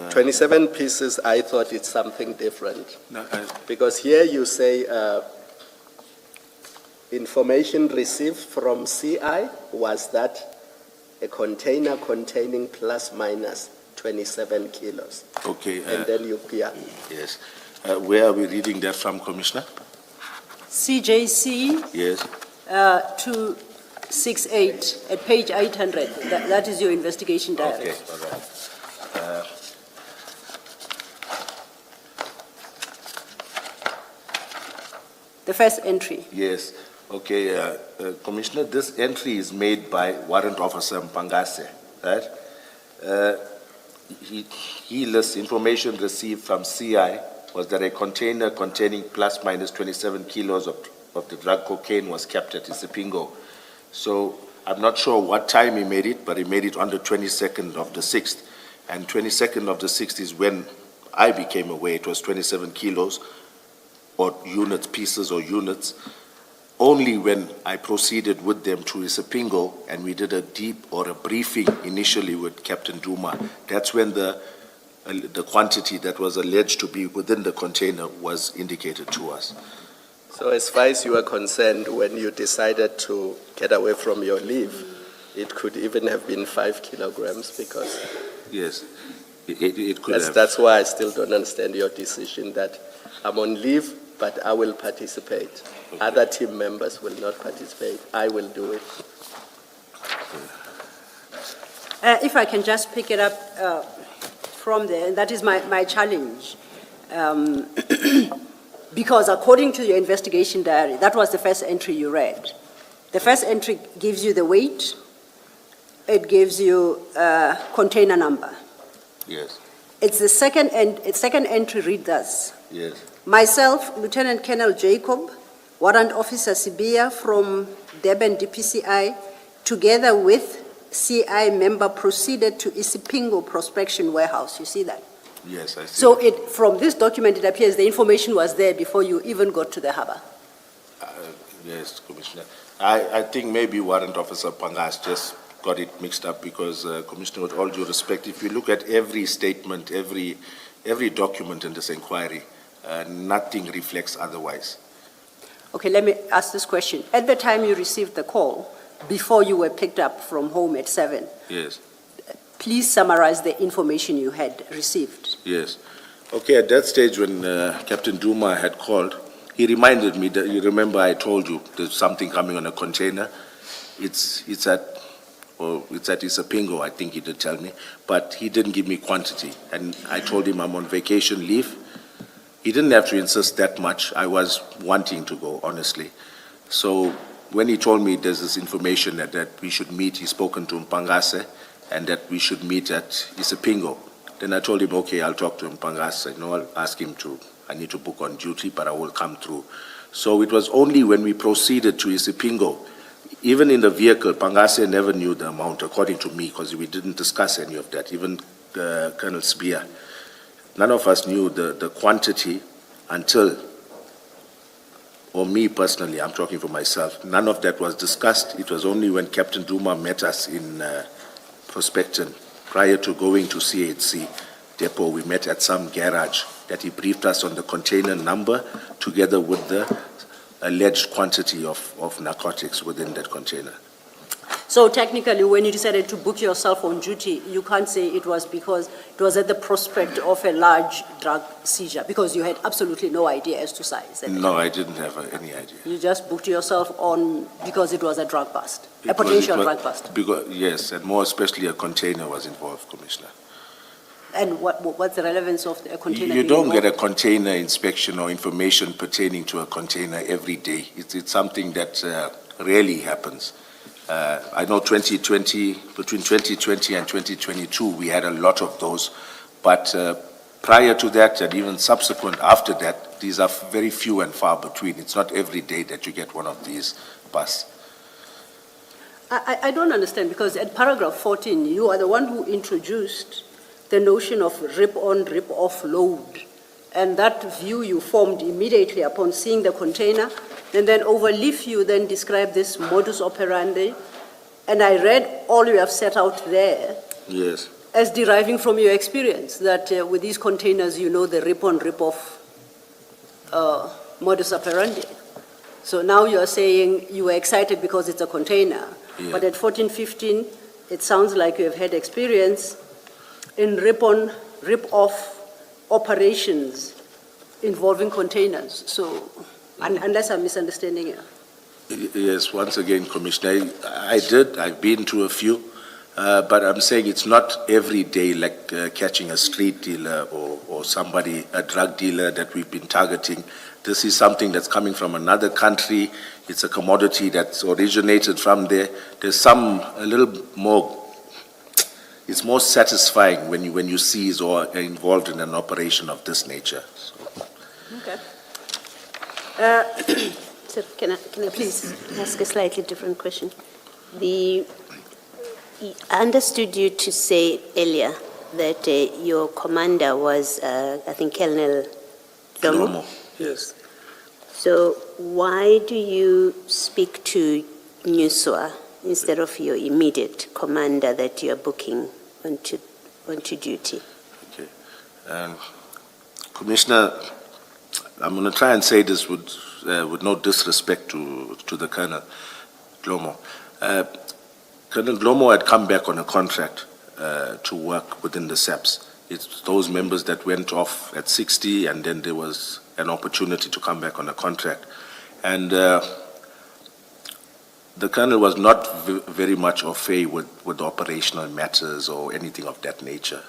27 pieces, I thought it's something different. No, Because here you say, information received from CI was that a container containing plus minus 27 kilos. okay, And then you, yeah. yes. Where are we reading that from, Commissioner? CJC Yes. 268 at page 800. That is your investigation diary. Okay, all right. The first entry. Yes. Okay, Commissioner, this entry is made by Warrant Officer Mpangase, right? He lists information received from CI was that a container containing plus minus 27 kilos of the drug cocaine was kept at Isipingo. So I'm not sure what time he made it, but he made it on the 22nd of the 6th. And 22nd of the 6th is when I became aware it was 27 kilos or units, pieces or units, only when I proceeded with them to Isipingo and we did a briefing initially with Captain Duma. That's when the quantity that was alleged to be within the container was indicated to us. So as far as you are concerned, when you decided to get away from your leave, it could even have been 5 kilograms, because Yes, it could have. that's why I still don't understand your decision that I'm on leave, but I will participate. Okay. Other team members will not participate. I will do it. If I can just pick it up from there, and that is my challenge. Because according to your investigation diary, that was the first entry you read. The first entry gives you the weight, it gives you container number. Yes, It's the second entry read thus. yes, Myself, Lieutenant Colonel Jacob, Warrant Officer Sibia from Durban DPCI, together with CI member, proceeded to Isipingo Prospection Warehouse. You see that? yes, I see. So from this document, it appears the information was there before you even got to the harbor. Yes, Commissioner. I think maybe Warrant Officer Pangas just got it mixed up because, Commissioner, with all due respect, if you look at every statement, every document in this inquiry, nothing reflects otherwise. Okay, let me ask this question. At the time you received the call, before you were picked up from home at 7, Yes, please summarize the information you had received. yes. Okay, at that stage when Captain Duma had called, he reminded me that, you remember I told you there's something coming on a container. It's at Isipingo, I think he did tell me, but he didn't give me quantity. And I told him I'm on vacation leave. He didn't have to insist that much. I was wanting to go, honestly. So when he told me there's this information that we should meet, he's spoken to Mpangase, and that we should meet at Isipingo. Then I told him, okay, I'll talk to Mpangase. I'll ask him I need to book on duty, but I will come through. So it was only when we proceeded to Isipingo, even in the vehicle, Pangase never knew the amount, according to me, because we didn't discuss any of that, even Colonel Spear. None of us knew the quantity until, or me personally, I'm talking for myself, none of that was discussed. It was only when Captain Duma met us in Prospecton, prior to going to CHC depot, we met at some garage, that he briefed us on the container number together with the alleged quantity of narcotics within that container. So technically, when you decided to book yourself on duty, you can't say it was because it was at the prospect of a large drug seizure, because you had absolutely no idea as to size. No, I didn't have any idea. You just booked yourself on because it was a drug bust, a potential drug bust. Because, yes, and more especially a container was involved, Commissioner. And what's the relevance of a container? You don't being get a container inspection or information pertaining to a container every day. It's something that rarely happens. I know between 2020 and 2022, we had a lot of those, but prior to that and even subsequent after that, these are very few and far between. It's not every day that you get one of these busts. I don't understand, because at paragraph 14, you are the one who introduced the notion of rip-on, rip-off load. And that view you formed immediately upon seeing the container, and then overleaf you then describe this modus operandi. And I read all you have set out there. Yes. As deriving from your experience, that with these containers, you know the rip-on, rip-off modus operandi. So now you are saying you were excited because it's a container. Yeah. But at 14-15, it sounds like you have had experience in rip-on, rip-off operations involving containers. So, unless I'm misunderstanding you. Yes, once again, Commissioner, I've been to a few, but I'm saying it's not every day like catching a street dealer or somebody, a drug dealer that we've been targeting. This is something that's coming from another country. It's a commodity that's originated from there. There's a little more. It's more satisfying when you seize or are involved in an operation of this nature. So. Okay. So can I please ask a slightly different question? I understood you to say earlier that your commander was, I think, Colonel Dlomo. Yes. So why do you speak to Nuswa instead of your immediate commander that you are booking onto duty? Okay. Commissioner, I'm going to try and say this with no disrespect to the Colonel Dlomo. Colonel Dlomo had come back on a contract to work within the SAPS. It's those members that went off at 60, and then there was an opportunity to come back on a contract. And the Colonel was not very much au fait with operational matters or anything of that nature.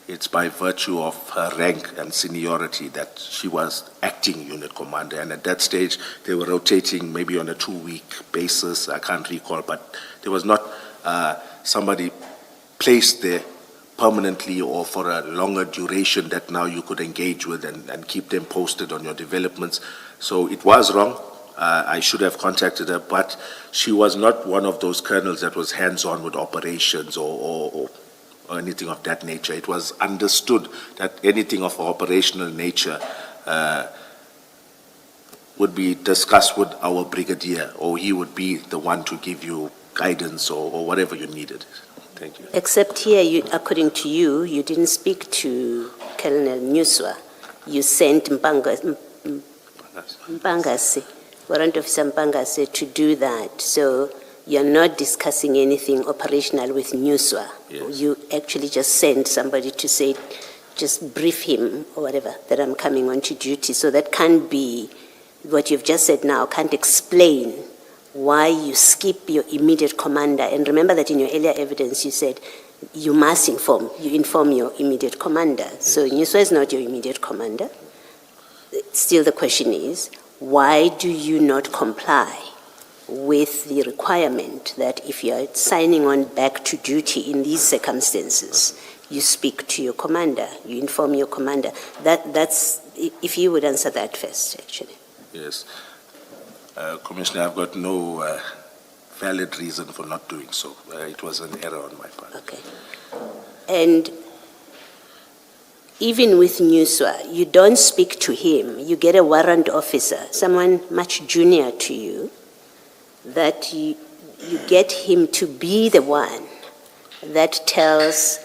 It's by virtue of her rank and seniority that she was acting unit commander. And at that stage, they were rotating maybe on a 2-week basis. I can't recall, but there was not somebody placed there permanently or for a longer duration that now you could engage with and keep them posted on your developments. So it was wrong. I should have contacted her, but she was not one of those colonels that was hands-on with operations or anything of that nature. It was understood that anything of operational nature would be discussed with our brigadier, or he would be the one to give you guidance or whatever you needed. Thank you. Except here, according to you, you didn't speak to Colonel Nuswa. You sent Mpangase, Warrant Officer Mpangase, to do that. So you're not discussing anything operational with Nuswa. Yes. You actually just sent somebody to say, just brief him or whatever, that I'm coming on to duty. So that can't be, what you've just said now can't explain why you skip your immediate commander. And remember that in your earlier evidence you said you inform your immediate commander. So Nuswa is not your immediate commander. still the question is, why do you not comply with the requirement that if you are signing on back to duty in these circumstances, you speak to your commander, you inform your commander? That's, if you would answer that first, actually. Yes. Commissioner, I've got no valid reason for not doing so. It was an error on my part. Okay. And even with Nuswa, you don't speak to him. You get a warrant officer, someone much junior to you, that you get him to be the one that tells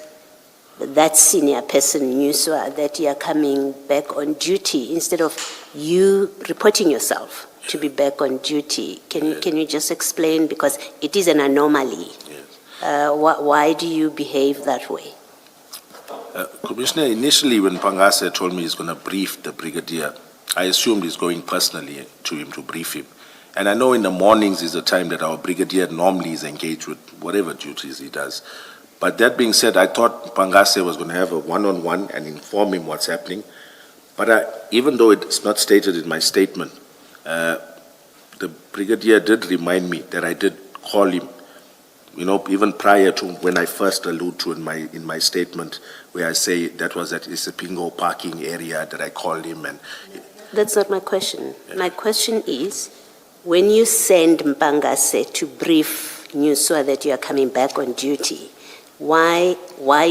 that senior person, Nuswa, that you are coming back on duty instead of you reporting yourself to be back on duty. Can you just explain, because it is an anomaly? Yes. Why do you behave that way? Commissioner, initially when Pangase told me he's going to brief the brigadier, I assumed he's going personally to him to brief him. And I know in the mornings is the time that our brigadier normally is engaged with whatever duties he does. But that being said, I thought Pangase was going to have a one-on-one and inform him what's happening. But even though it's not stated in my statement, the brigadier did remind me that I did call him, you know, even prior to when I first allude to in my statement, where I say that was at Isipingo parking area that I called him. And That's not my question. My question is, when you send Mpangase to brief Nuswa that you are coming back on duty, why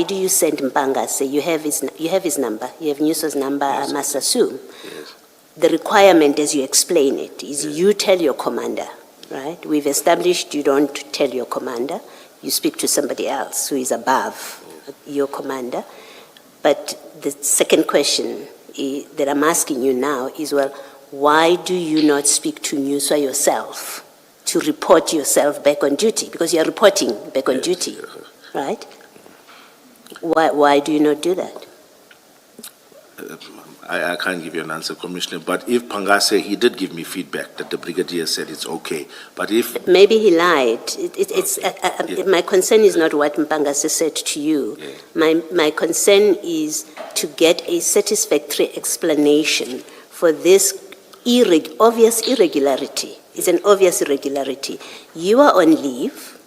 do you send Mpangase? You have his number. You have Nuswa's number, Yes. I must assume. yes, The requirement, as you explain it, is you tell your commander, right? We've established you don't tell your commander. You speak to somebody else who is above your commander. But the second question that I'm asking you now is, well, why do you not speak to Nuswa yourself to report yourself back on duty? Because you are reporting back on yes, duty, yes. right? Why do you not do that? I can't give you an answer, Commissioner, but if Pangase, he did give me feedback that the brigadier said it's okay. But if, Maybe he lied. Yeah. My concern is not what Mpangase said to you. Yeah. My concern is to get a satisfactory explanation for this obvious irregularity. It's an obvious irregularity. You are on leave,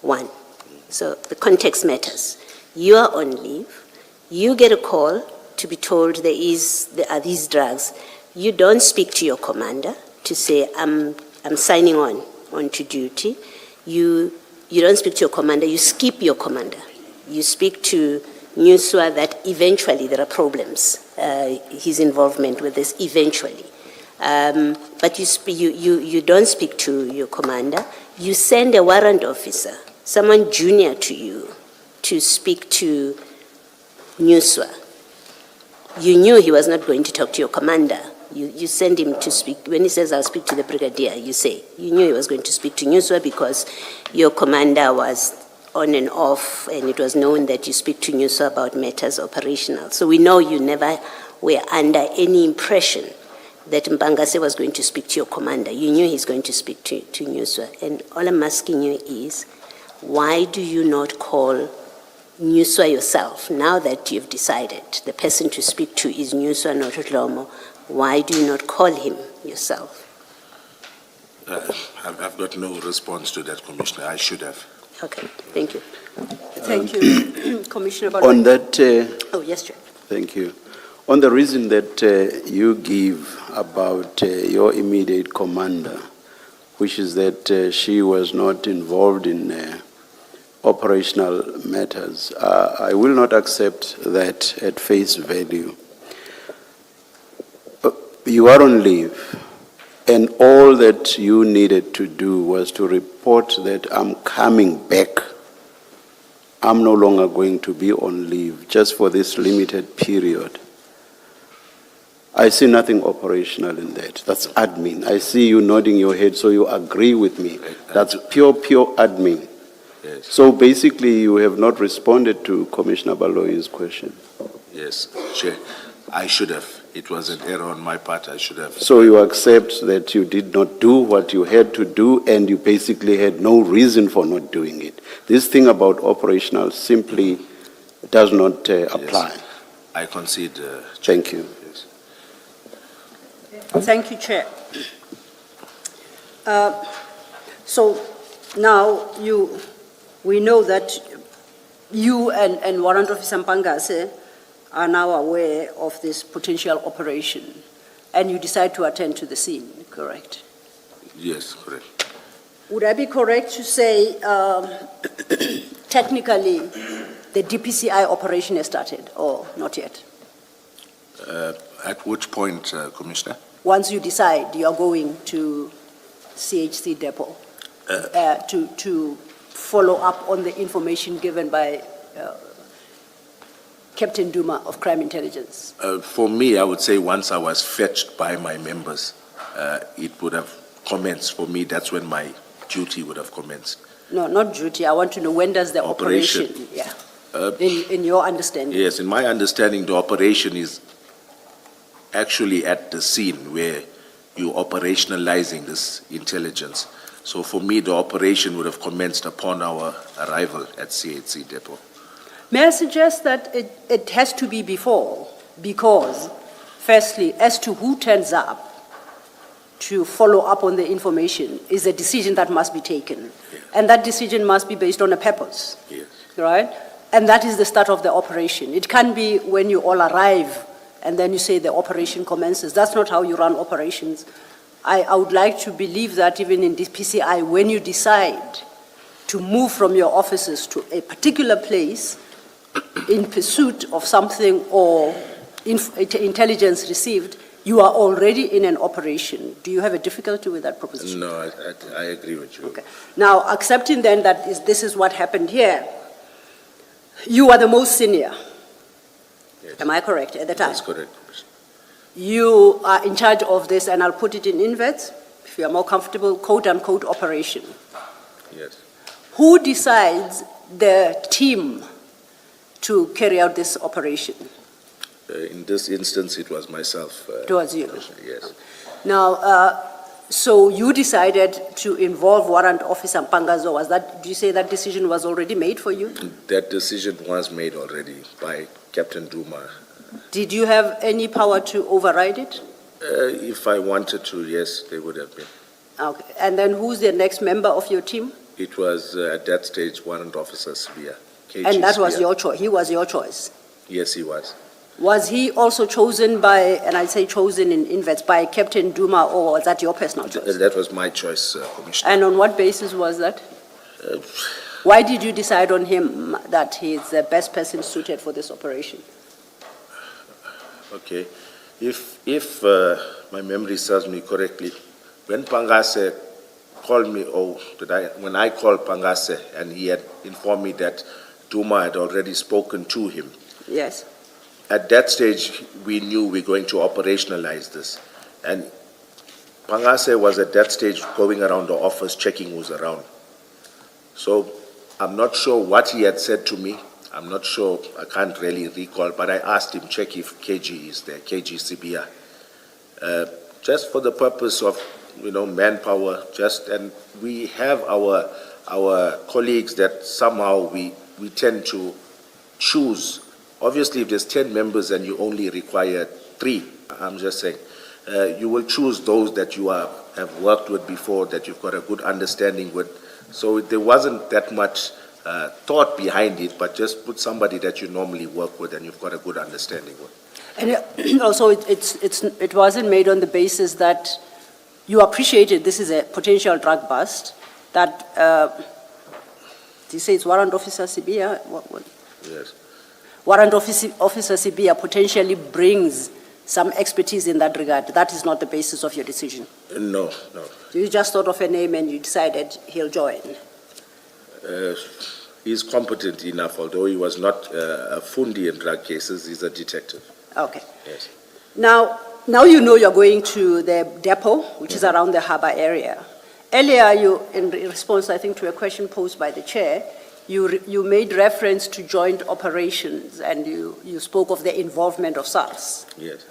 one. So the context matters. You are on leave. You get a call to be told there are these drugs. You don't speak to your commander to say, I'm signing on to duty. You don't speak to your commander, you skip your commander. You speak to Nuswa that eventually there are problems, his involvement with this eventually. But you don't speak to your commander. You send a warrant officer, someone junior to you, to speak to Nuswa. You knew he was not going to talk to your commander. You send him to speak. When he says, I'll speak to the brigadier, you say, you knew he was going to speak to Nuswa because your commander was on and off, and it was known that you speak to Nuswa about matters operational. So we know you never were under any impression that Mpangase was going to speak to your commander. You knew he's going to speak to Nuswa. And all I'm asking you is, why do you not call Nuswa yourself? Now that you've decided the person to speak to is Nuswa, not Lomo, why do you not call him yourself? I've got no response to that, Commissioner. I should have. Okay, thank you. Thank you, Commissioner. On that, Oh, yes, Chair. thank you. On the reason that you give about your immediate commander, which is that she was not involved in operational matters, I will not accept that at face value. You are on leave, and all that you needed to do was to report that I'm coming back. I'm no longer going to be on leave, just for this limited period. I see nothing operational in that. That's admin. I see you nodding your head, so you agree with me. That's pure admin. Yes. So basically, you have not responded to Commissioner Baloyi's question. Yes, Chair. I should have. It was an error on my part. I should have. So you accept that you did not do what you had to do, and you basically had no reason for not doing it. This thing about operational simply does not apply. Yes. I concede. Chair. Thank you. Yes. Thank you, Chair. So now we know that you and Warrant Officer Mpangase are now aware of this potential operation, and you decide to attend to the scene, correct? Yes, correct. Would I be correct to say, technically, the DPCI operation has started, or not yet? At which point, Commissioner? Once you decide you are going to CHC depot, to follow up on the information given by Captain Duma of Crime Intelligence? For me, I would say once I was fetched by my members, it would have commenced. For me, that's when my duty would have commenced. No, not duty. I want to know, when does the Operation. operation, yeah, in your understanding? Yes, in my understanding, the operation is actually at the scene where you're operationalizing this intelligence. So for me, the operation would have commenced upon our arrival at CHC depot. May I suggest that it has to be before, because, firstly, as to who turns up to follow up on the information is a decision that must be taken. Yeah. And that decision must be based on a purpose, Yes. right? And that is the start of the operation. It can't be when you all arrive and then you say the operation commences. That's not how you run operations. I would like to believe that even in this PCI, when you decide to move from your offices to a particular place in pursuit of something or intelligence received, you are already in an operation. Do you have a difficulty with that proposition? No, I agree with you. Okay. Now, accepting then that this is what happened here, you are the most senior. Yes. Am I correct at the time? That's correct, Commissioner. You are in charge of this, and I'll put it in inverts, if you are more comfortable, quote-unquote operation. Yes. Who decides the team to carry out this operation? In this instance, it was myself. It was you. Commissioner, yes. Now, so you decided to involve Warrant Officer Mpangazo. Do you say that decision was already made for you? That decision was made already by Captain Duma. Did you have any power to override it? If I wanted to, yes, they would have been. Okay. And then who's the next member of your team? It was at that stage Warrant Officer Sibia. And that was Sibia. your choice. He was your choice. Yes, he was. Was he also chosen by, and I say chosen in inverts, by Captain Duma, or was that your personal choice? That was my choice, Commissioner. And on what basis was that? Why did you decide on him that he is the best person suited for this operation? Okay. If my memory serves me correctly, when Pangase called me, when I called Pangase and he had informed me that Duma had already spoken to him, Yes. at that stage we knew we were going to operationalize this. And Pangase was at that stage going around the office checking who's around. So I'm not sure what he had said to me. I'm not sure, I can't really recall, but I asked him, check if KG is there, KG Sibia. Just for the purpose of, manpower, and we have our colleagues that somehow we tend to choose. Obviously, if there's 10 members and you only require 3, I'm just saying, you will choose those that you have worked with before, that you've got a good understanding with. So there wasn't that much thought behind it, but just put somebody that you normally work with and you've got a good understanding with. And also, it wasn't made on the basis that you appreciated this is a potential drug bust, that, do you say it's Warrant Officer Sibia? What? Yes. Warrant Officer Sibia potentially brings some expertise in that regard. That is not the basis of your decision. No. You just thought of a name and you decided he'll join. He's competent enough, although he was not a fundi in drug cases, he's a detective. Okay. Yes. Now you know you're going to the depot, which is around the harbor area. Earlier, in response, I think, to a question posed by the chair, you made reference to joint operations and you spoke of the involvement of SARS. Yes.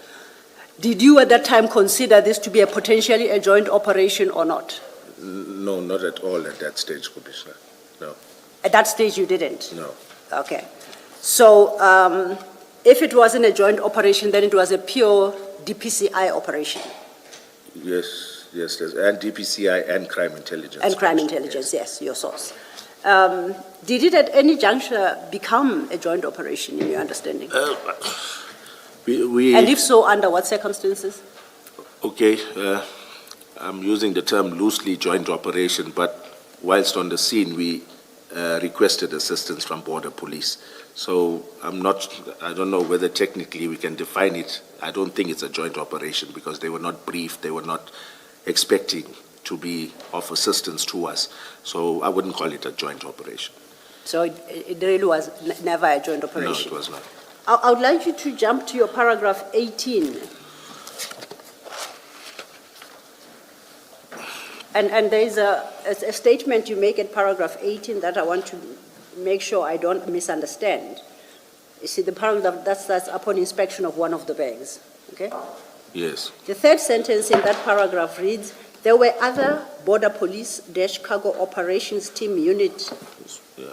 Did you at that time consider this to be potentially a joint operation or not? No, not at all at that stage, Commissioner. No. At that stage you didn't? No. Okay. So if it wasn't a joint operation, then it was a pure DPCI operation. Yes, yes, and DPCI and crime intelligence. And crime intelligence, yes, your source. Did it at any juncture become a joint operation in your understanding? And if so, under what circumstances? Okay, I'm using the term loosely joint operation, but whilst on the scene, we requested assistance from border police. So I don't know whether technically we can define it. I don't think it's a joint operation because they were not briefed, they were not expecting to be of assistance to us. So I wouldn't call it a joint operation. So it really was never a joint No, operation? it was not. I would like you to jump to your paragraph 18. And there is a statement you make at paragraph 18 that I want to make sure I don't misunderstand. You see, the paragraph that starts upon inspection of one of the bags, okay? Yes, The third sentence in that paragraph reads, there were other border police-cargo operations team unit, yeah.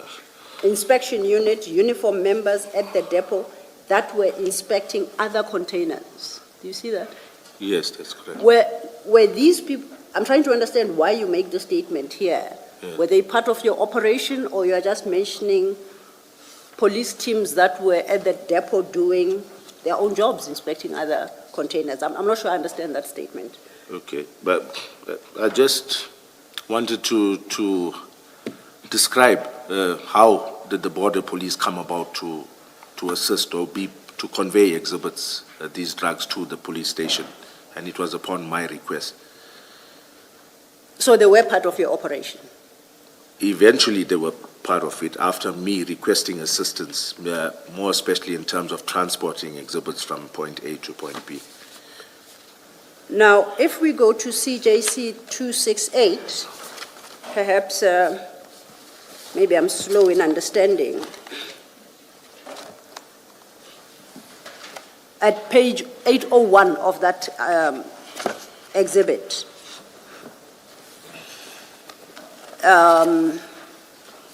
inspection unit, uniform members at the depot that were inspecting other containers. Do you see that? Yes, that's correct. Were these people, I'm trying to understand why you make the statement here. Yeah. Were they part of your operation, or you are just mentioning police teams that were at the depot doing their own jobs, inspecting other containers? I'm not sure I understand that statement. Okay, but I just wanted to describe how did the border police come about to assist or to convey exhibits, these drugs to the police station, and it was upon my request. So they were part of your operation? Eventually, they were part of it after me requesting assistance, more especially in terms of transporting exhibits from point A to point B. Now, if we go to CJC 268, perhaps maybe I'm slow in understanding. At page 801 of that exhibit,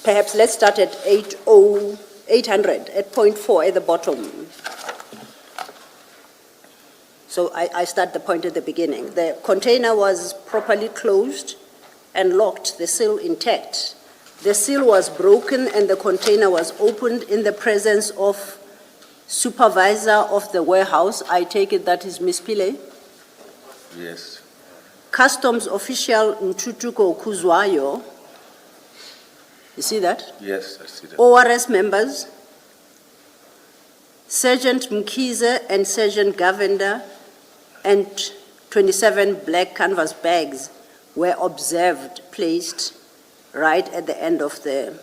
perhaps let's start at 800, at point 4 at the bottom. So I start the point at the beginning. The container was properly closed and locked, the seal intact. The seal was broken and the container was opened in the presence of supervisor of the warehouse. I take it that is Ms. Pile. Yes. Customs official Ntutuko Kuzwayo. You see that? Yes, I see that. ORS members, Sergeant Mkize and Sergeant Govender, and 27 black canvas bags were observed placed right at the end of the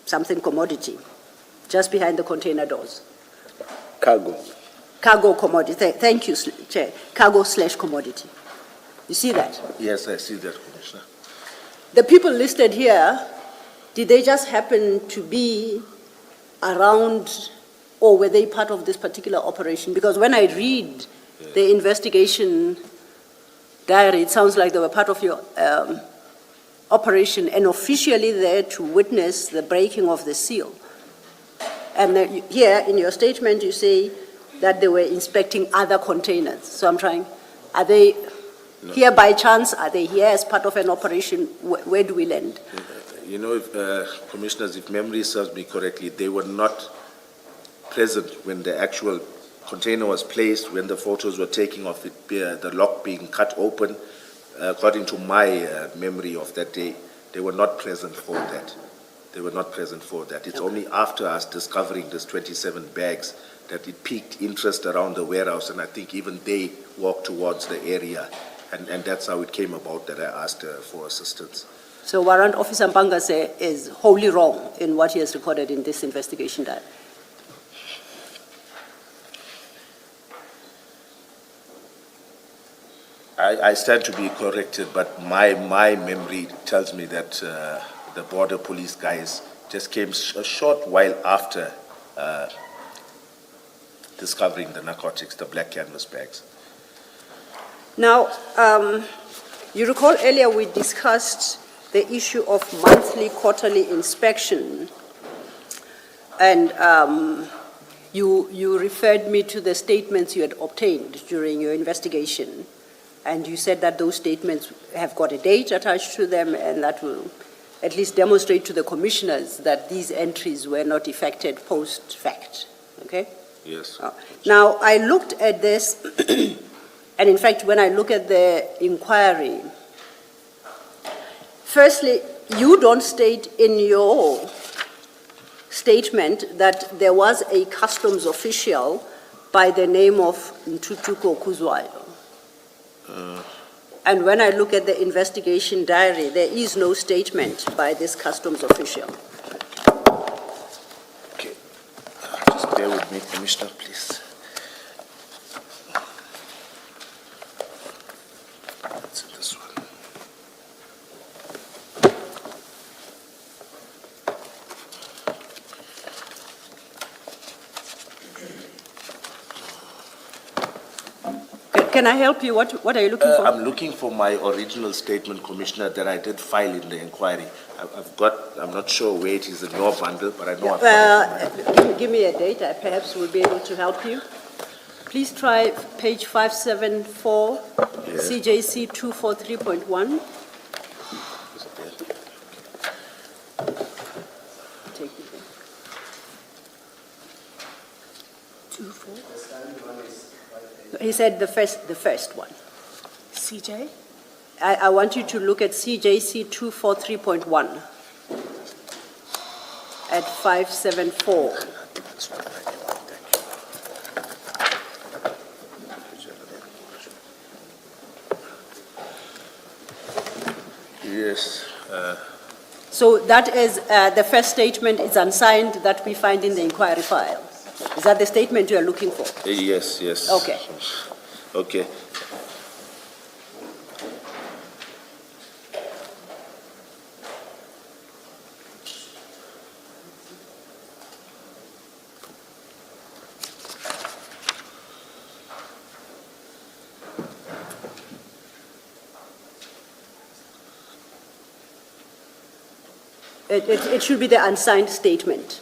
something commodity, just behind the container doors. Cargo. Cargo commodity, thank you, Chair. Cargo/commodity. You see that? Yes, I see that, Commissioner. The people listed here, did they just happen to be around, or were they part of this particular operation? Because when I read the investigation diary, it sounds like they were part of your operation and officially there to witness the breaking of the seal. And here in your statement you say that they were inspecting other containers. So I'm trying, are they here by chance? Are they here as part of an operation? Where do we land? You know, Commissioners, if memory serves me correctly, they were not present when the actual container was placed, when the photos were taken of it, the lock being cut open. According to my memory of that day, they were not present for that. They were not present for that. It's only after us discovering this 27 bags that it piqued interest around the warehouse, and I think even they walked towards the area, and that's how it came about that I asked for assistance. So Warrant Officer Mpangase is wholly wrong in what he has recorded in this investigation diary. I stand to be corrected, but my memory tells me that the border police guys just came a short while after discovering the narcotics, the black canvas bags. Now, you recall earlier we discussed the issue of monthly, quarterly inspection. And You referred me to the statements you had obtained during your investigation, and you said that those statements have got a date attached to them, and that will at least demonstrate to the commissioners that these entries were not effected post-fact, okay? Yes. Now, I looked at this, and in fact, when I look at the inquiry, firstly, you don't state in your statement that there was a customs official by the name of Ntutuko Kuzwayo. And when I look at the investigation diary, there is no statement by this customs official. Okay. Just bear with me, Commissioner, please. That's it, this one. Can I help you? What are you looking for? I'm looking for my original statement, Commissioner, that I did file in the inquiry. I'm not sure where it is in your bundle, but I know I've got it. Give me a date, I perhaps will be able to help you. Please try page 574, CJC 243.1. Take it there. 24? He said the first one. CJ? I want you to look at CJC 243.1 at 574. Yes. So that is, the first statement is unsigned that we find in the inquiry file. Is that the statement you are looking for? Yes, yes. Okay. Okay. It should be the unsigned statement.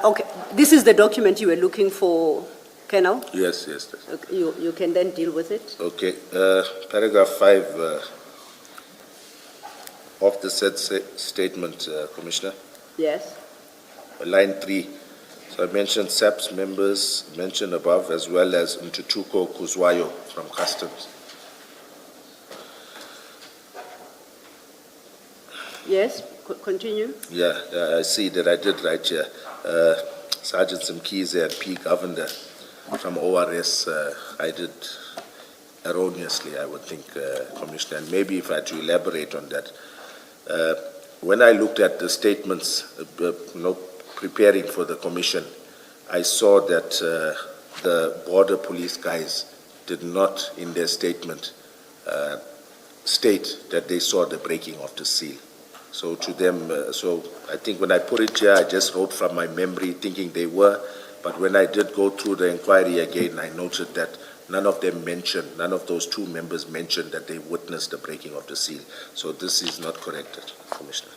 Okay, this is the document you were looking for, Colonel? Yes, yes. Yes. Okay, you can then deal with it. Okay. Paragraph 5 of the said statement, Commissioner. Yes. Line 3. So I mentioned SAPS members mentioned above, as well as Ntutuko Kuzwayo from Customs. Yes, continue. Yeah, I see that I did write here. Sergeant Simkize and P. Governor from ORS, I did erroneously, I would think, Commissioner. And maybe if I had to elaborate on that. When I looked at the statements, preparing for the commission, I saw that the border police guys did not, in their statement, state that they saw the breaking of the seal. So to them, so I think when I put it here, I just wrote from my memory thinking they were, but when I did go through the inquiry again, I noted that none of those two members mentioned that they witnessed the breaking of the seal. So this is not corrected, Commissioner.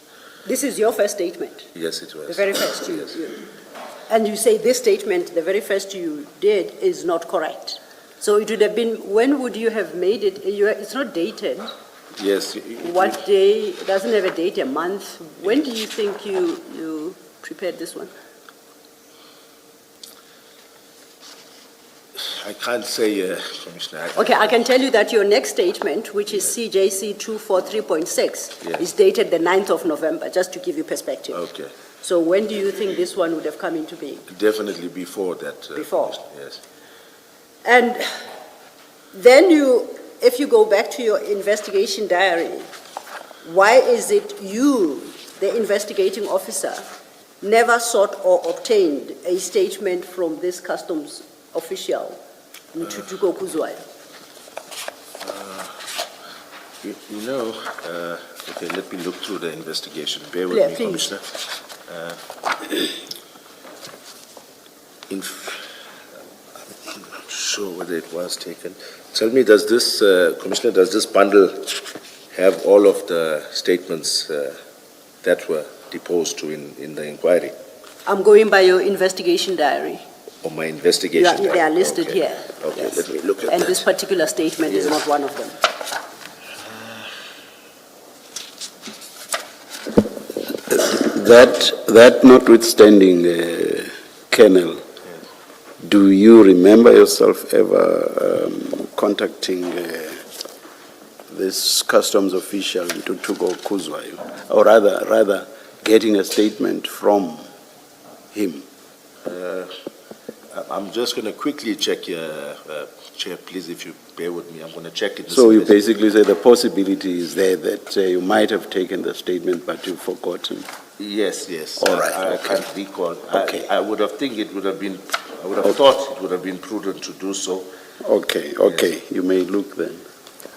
This is your first statement, Yes, it was. the very first you, Yes. and you say this statement, the very first you did, is not correct. So it would have been, when would you have made it? It's not dated. Yes. What day? It doesn't have a date, a month. When do you think you prepared this one? I can't say, Commissioner. Okay, I can tell you that your next statement, which is CJC 243.6, Yes. is dated the 9th of November, just to give you perspective. Okay. So when do you think this one would have come into being? Definitely before that. Before. Yes. And then if you go back to your investigation diary, why is it you, the investigating officer, never sought or obtained a statement from this customs official, Ntutuko Kuzwayo? Okay, let me look through the investigation. Bear with Yeah, me, please. Commissioner. I'm not sure whether it was taken. Tell me, does this, Commissioner, does this bundle have all of the statements that were deposed to in the inquiry? I'm going by your investigation diary. Or my investigation? They are listed Okay. here. Okay, Yes. let me look at And that. this particular statement is Yes. not one of them. That notwithstanding, Colonel, do you remember yourself ever contacting this customs official in Tutuko Kuzwayo, or rather getting a statement from him? I'm just going to quickly check here, Chair, please, if you bear with me. I'm going to check it. So you basically say the possibility is there that you might have taken the statement, but you've forgotten. Yes, yes. All right, I okay. can't recall. Okay. I would have thought it would have been prudent to do so. Okay, you may look then.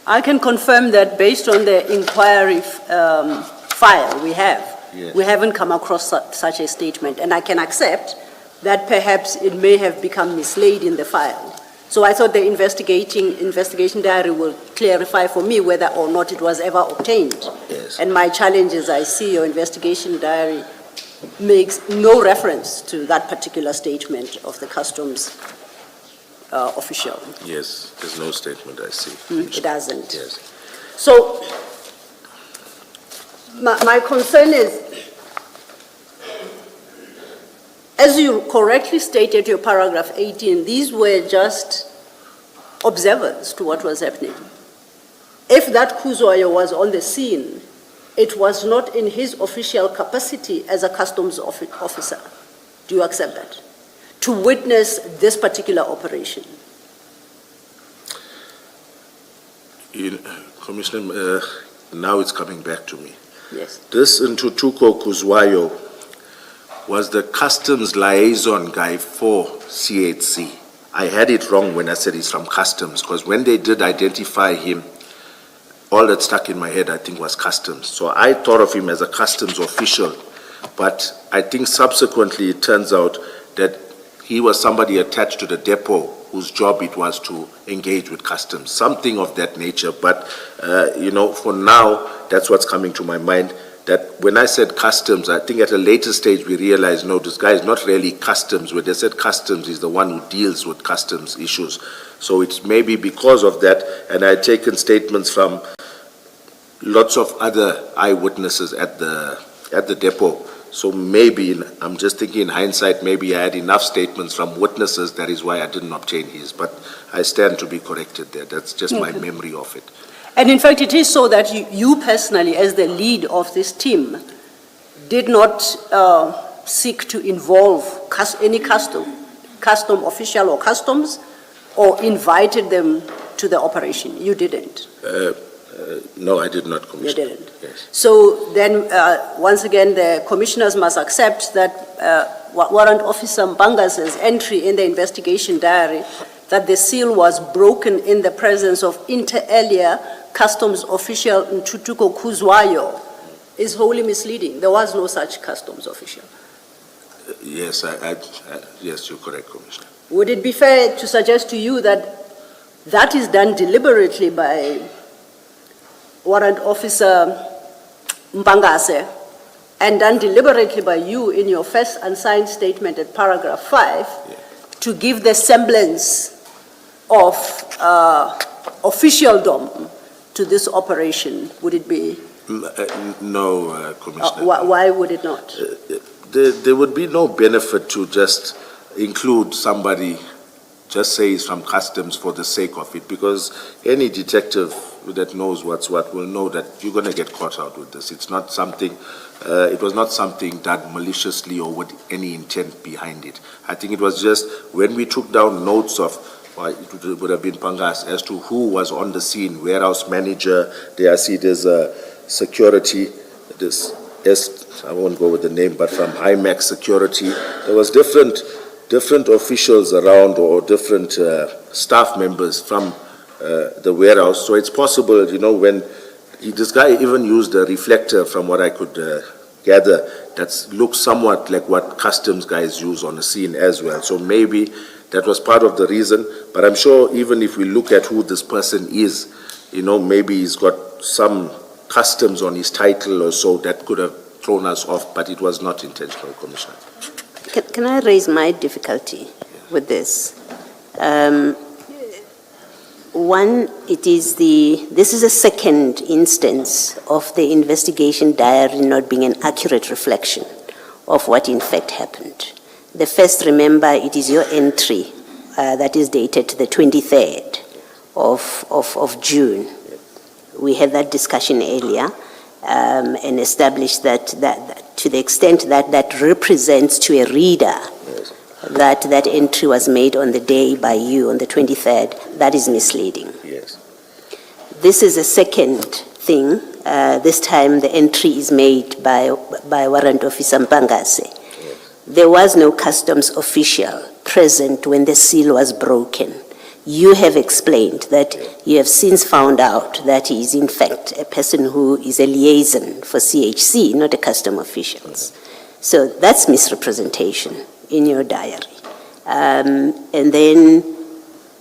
I can confirm that based on the inquiry file we have, Yes. we haven't come across such a statement, and I can accept that perhaps it may have become mislaid in the file. So I thought the investigation diary will clarify for me whether or not it was ever obtained. Yes. And my challenge is I see your investigation diary makes no reference to that particular statement of the customs official. Yes, there's no statement I see. It doesn't. Yes. So, my concern is, as you correctly stated your paragraph 18, these were just observers to what was happening. If that Kuzwayo was on the scene, it was not in his official capacity as a customs officer. Do you accept that? To witness this particular operation. Commissioner, now it's coming back to me. Yes. This Ntutuko Kuzwayo was the customs liaison guy for CHC. I had it wrong when I said he's from customs, because when they did identify him, all that stuck in my head, I think, was customs. So I thought of him as a customs official, but I think subsequently it turns out that he was somebody attached to the depot whose job it was to engage with customs, something of that nature. But, for now, that's what's coming to my mind, that when I said customs, I think at a later stage we realized, no, this guy is not really customs. When they said customs, he's the one who deals with customs issues. So it's maybe because of that, and I had taken statements from lots of other eyewitnesses at the depot. So maybe, I'm just thinking in hindsight, maybe I had enough statements from witnesses, that is why I didn't obtain his. But I stand to be corrected there. That's just my memory of it. And in fact, it is so that you personally, as the lead of this team, did not seek to involve any custom official or customs, or invited them to the operation. You didn't. No, I did not, You Commissioner. didn't. Yes. So then, once again, the commissioners must accept that Warrant Officer Mbanga's entry in the investigation diary that the seal was broken in the presence of inter alia customs official Ntutuko Kuzwayo is wholly misleading. There was no such customs official. Yes, yes, you're correct, Commissioner. Would it be fair to suggest to you that that is done deliberately by Warrant Officer Mbangase and done deliberately by you in your first unsigned statement at paragraph 5 to give the semblance of officialdom to this operation? Would it be? No, Commissioner. Why would it not? There would be no benefit to just include somebody, just say he's from customs for the sake of it, because any detective that knows what's what will know that you're going to get caught out with this. It's not something, it was not something done maliciously or with any intent behind it. I think it was just when we took down notes of, it would have been Pangas, as to who was on the scene, warehouse manager, there I see there's a security, I won't go with the name, but from IMAX Security, there was different officials around, or different staff members from the warehouse. So it's possible, when this guy even used a reflector, from what I could gather, that looks somewhat like what customs guys use on the scene as well. So maybe that was part of the reason, but I'm sure even if we look at who this person is, maybe he's got some customs on his title or so that could have thrown us off, but it was not intentional, Commissioner. Can I raise my difficulty with this? One, this is a second instance of the investigation diary not being an accurate reflection of what in fact happened. The first, remember, it is your entry that is dated the 23rd of June. We had that discussion earlier and established that to the extent that represents to a reader that entry was made on the day by you, on the 23rd, that is misleading. Yes. This is a second thing. This time the entry is made by Warrant Officer Mpangase. Yes. There was no customs official present when the seal was broken. You have explained that you have since found out that he is in fact a person who is a liaison for CHC, not a custom officials. So that's misrepresentation in your diary. And then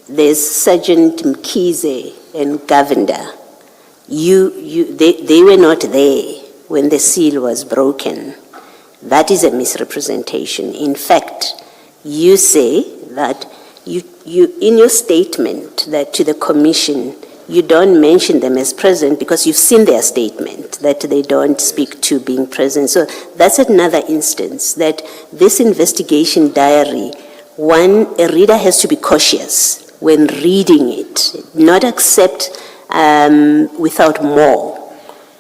there's Sergeant Mkhize and Govender. They were not there when the seal was broken. That is a misrepresentation. In fact, you say that you in your statement that to the commission, you don't mention them as present because you've seen their statement that they don't speak to being present. So that's another instance that this investigation diary, one, a reader has to be cautious when reading it, not accept without more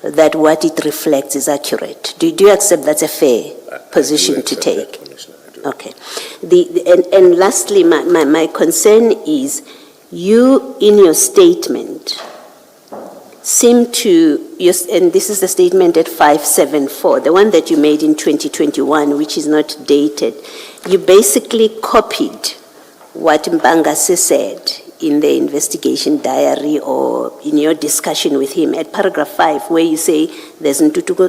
that what it reflects is accurate. Do you accept that's a fair position to take? Okay. And lastly, my concern is you, in your statement, seem to, and this is the statement at 574, the one that you made in 2021, which is not dated, you basically copied what Mpangase said in the investigation diary or in your discussion with him at paragraph 5, where you say there's Ntutuko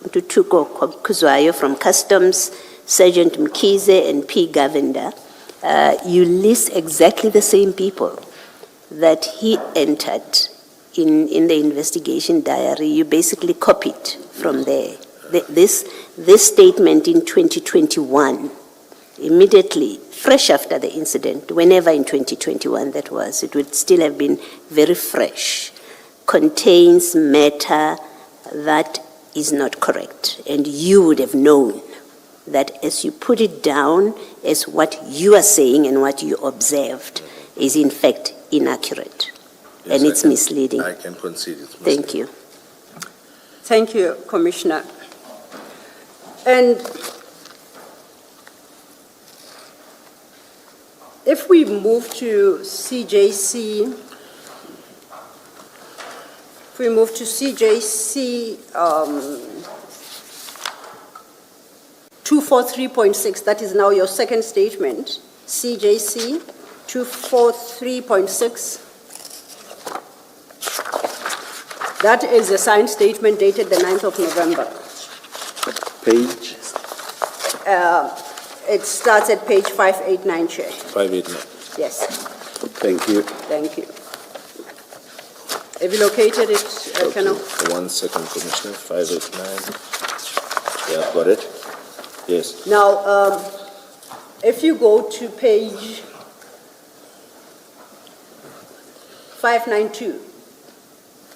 Kuzwayo from Customs, Sergeant Mkhize and P. Govender. You list exactly the same people that he entered in the investigation diary. You basically copied from there. This statement in 2021, immediately, fresh after the incident, whenever in 2021 that was, it would still have been very fresh, contains matter that is not correct. And you would have known that as you put it down as what you are saying and what you observed is in fact inaccurate. Yes, and it's misleading. I can concede it's misleading. Thank you. Thank you, Commissioner. And if we move to CJC, 243.6, that is now your second statement, CJC 243.6. That is a signed statement dated the 9th of November. Page? It starts at page 589, Chair. 589. Yes, Thank you. thank you. Have you located it, Colonel? 1 second, Commissioner. 589. Yeah, I've got it. Yes. Now, if you go to page 592,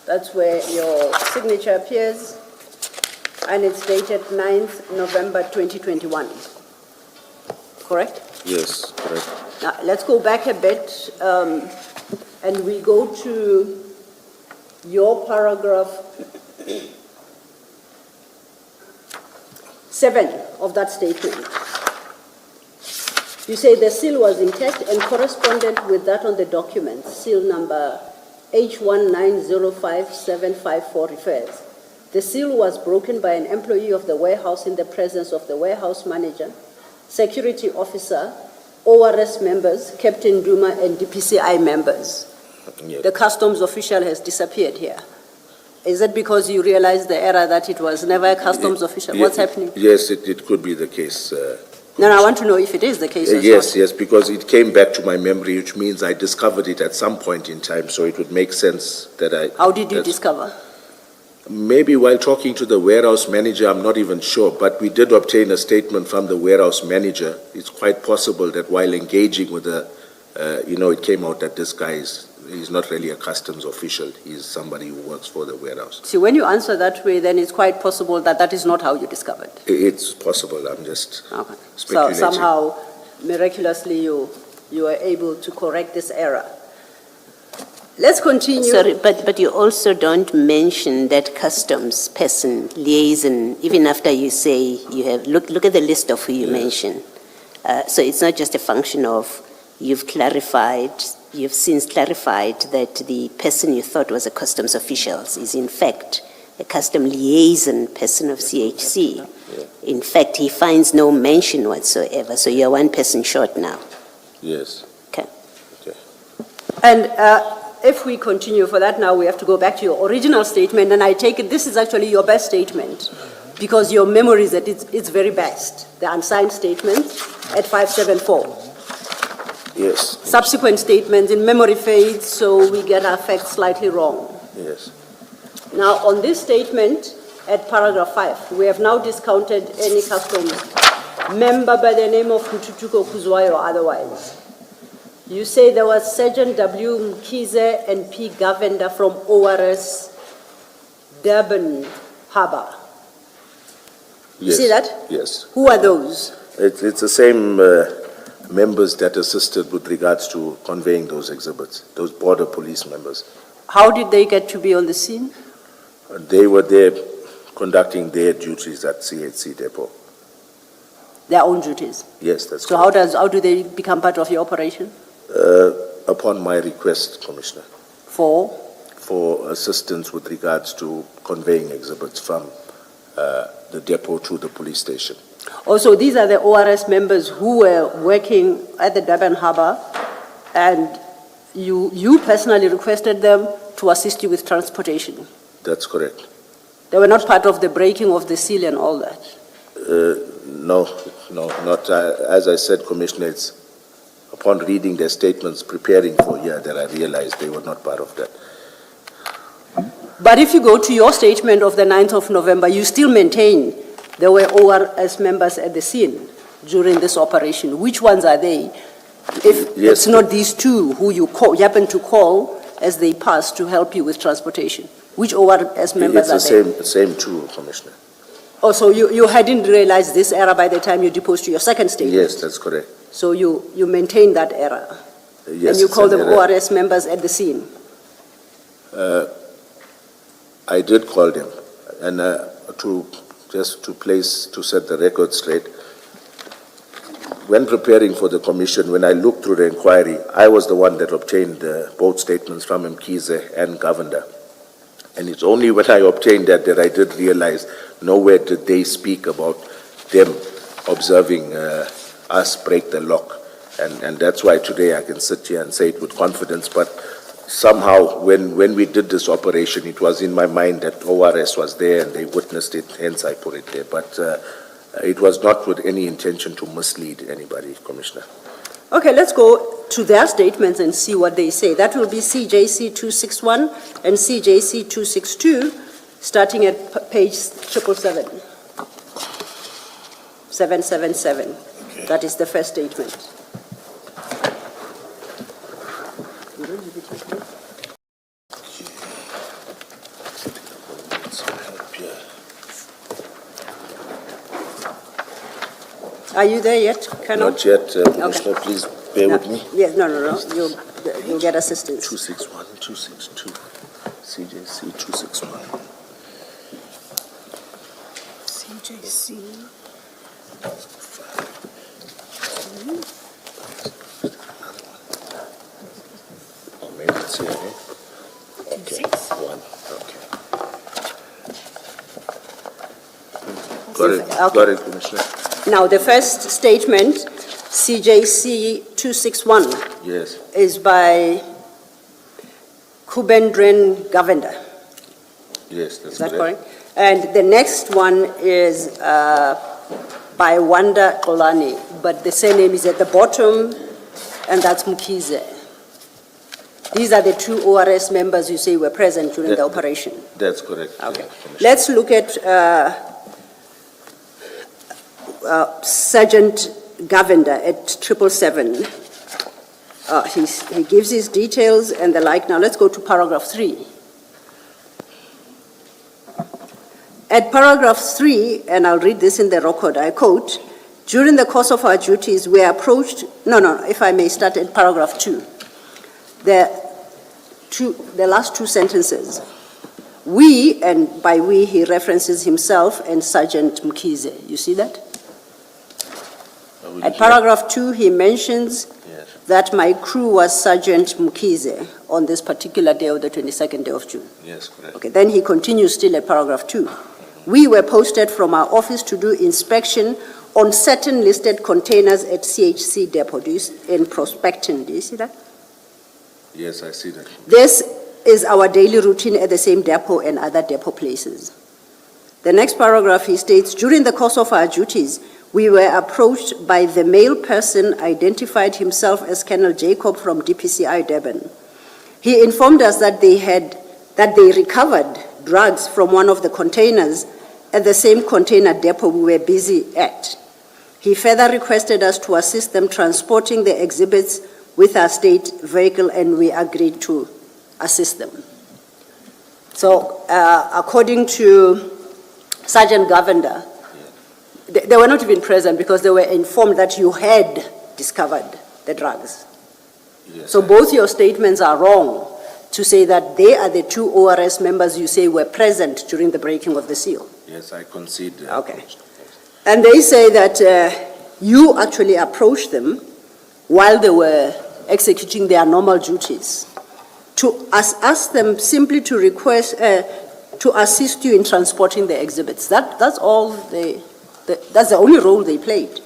that's where your signature appears, and it's dated 9th November 2021. Correct? Yes, correct. Now, let's go back a bit, and we go to your paragraph 7 of that statement. You say the seal was intact and correspondent with that on the document, seal number H1905754 refers. The seal was broken by an employee of the warehouse in the presence of the warehouse manager, security officer, ORS members, Captain Duma, and DPCI members. Yes. The customs official has disappeared here. Is it because you realized the error that it was never a customs official? What's happening? Yes, it could be the case. No, I want to know if it is the case or Yes, not. yes, because it came back to my memory, which means I discovered it at some point in time, so it would make sense that I... How did you discover? Maybe while talking to the warehouse manager, I'm not even sure, but we did obtain a statement from the warehouse manager. It's quite possible that while engaging with the, it came out that this guy he's not really a customs official. He's somebody who works for the warehouse. See, when you answer that way, then it's quite possible that that is not how you discovered. It's possible. I'm just Okay. So speculating. somehow, miraculously, you were able to correct this error. Let's continue. Sorry, but you also don't mention that customs person, liaison, even after you say you have, look at the list of who you mention. So it's not just a function of you've since clarified that the person you thought was a customs official is in fact a custom liaison person of CHC. In fact, he finds no mention whatsoever, so you're one person short now. Yes. Okay. And if we continue for that now, we have to go back to your original statement, and I take it this is actually your best statement, because your memory is at its very best, the unsigned statement at 574. Yes. Subsequent statements in memory fades, so we get our facts slightly wrong. Yes. Now, on this statement at paragraph 5, we have now discounted any customs member by the name of Mtutuko Kuzwayo or otherwise. You say there was Sergeant W. Mkize and P. Govender from ORS Durban Harbour. You Yes. see that? Yes. Who are those? It's the same members that assisted with regards to conveying those exhibits, those border police members. How did they get to be on the scene? They were there conducting their duties at CHC depot. Their own duties. Yes, that's So correct. how do they become part of your operation? Upon my request, Commissioner, For? for assistance with regards to conveying exhibits from the depot to the police station. Also, these are the ORS members who were working at the Durban Harbour, and you personally requested them to assist you with transportation. That's correct. They were not part of the breaking of the seal and all that. No, not, as I said, Commissioner, it's upon reading their statements, preparing for here, that I realized they were not part of that. But if you go to your statement of the 9th of November, you still maintain there were ORS members at the scene during this operation. Which ones are they? If Yes. it's not these two who you happen to call as they pass to help you with transportation, which ORS members are they? It's the same two, Commissioner. Oh, so you hadn't realized this error by the time you deposed to your second statement? Yes, that's correct. So you maintain that error? Yes. And you it's call an them error. ORS members at the scene? I did call them, and to set the record straight, when preparing for the commission, when I looked through the inquiry, I was the one that obtained both statements from Mkize and Govender. And it's only when I obtained that I did realize nowhere did they speak about them observing us break the lock. And that's why today I can sit here and say it with confidence, but somehow when we did this operation, it was in my mind that ORS was there and they witnessed it, hence I put it there. But it was not with any intention to mislead anybody, Commissioner. Okay, let's go to their statements and see what they say. That will be CJC 261 and CJC 262, starting at page 777. 777. Okay. That is the first statement. Are you there yet, Colonel? Not yet, Commissioner, please bear with me. Yes, no. You'll get assistance. 261, 262, CJC 261. CJC. Oh, maybe it's here, eh? Okay, one, okay. Got it, Commissioner. Now, the first statement, CJC 261, Yes, is by Kubendren Govender. yes, that's Is that correct. correct? And the next one is by Wanda Kolani, but the surname is at the bottom, and that's Mkize. These are the two ORS members you say were present during the operation. That's correct. Okay. Commissioner. Let's look at Sergeant Govender at 777. He gives his details and the like. Now let's go to paragraph 3. At paragraph 3, and I'll read this in the record, I quote, during the course of our duties, we approached, if I may start at paragraph 2. The last two sentences. We, and by we he references himself and Sergeant Mkhize. You see that? At paragraph 2, he mentions that my crew was Sergeant Mkhize on this particular day of the 22nd day of June. Yes, correct. Okay, then he continues still at paragraph 2. We were posted from our office to do inspection on certain listed containers at CHC depot. In prospecting, do you see that? Yes, I see that. This is our daily routine at the same depot and other depot places. The next paragraph he states, during the course of our duties, we were approached by the male person identified himself as Colonel Jacob from DPCI Durban. He informed us that they recovered drugs from one of the containers at the same container depot we were busy at. He further requested us to assist them transporting the exhibits with our state vehicle, and we agreed to assist them. So, according to Sergeant Govender, they were not even present because they were informed that you had discovered the drugs. Yes, So both your statements are wrong to say that they are the two ORS members you say were present during the breaking of the seal. Yes, I concede. Okay. And they say that you actually approached them while they were executing their normal duties to ask them simply to request, to assist you in transporting the exhibits. That's all that's the only role they played.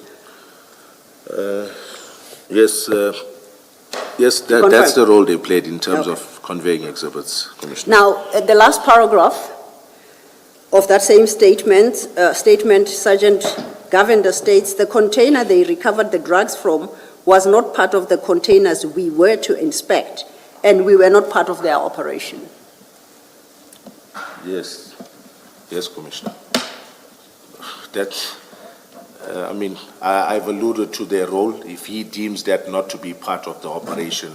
Yes, that's the role they played in terms of conveying exhibits, Commissioner. Now, at the last paragraph of that same statement, Sergeant Govender states, the container they recovered the drugs from was not part of the containers we were to inspect, and we were not part of their operation. Yes, Commissioner. I've alluded to their role. If he deems that not to be part of the operation,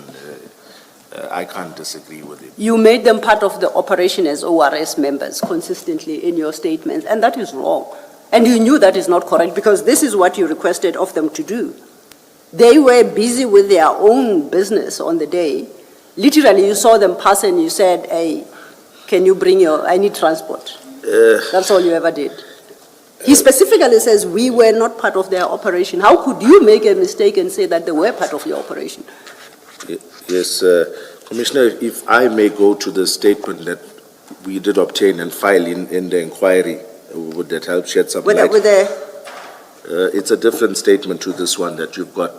I can't disagree with him. You made them part of the operation as ORS members consistently in your statements, and that is wrong. And you knew that is not correct because this is what you requested of them to do. They were busy with their own business on the day. Literally, you saw them pass and you said, hey, can you bring I need transport. That's all you ever did. He specifically says, we were not part of their operation. How could you make a mistake and say that they were part of your operation? Yes, Commissioner, if I may go to the statement that we did obtain and file in the inquiry, would that help shed some light? It's a different statement to this one that you've got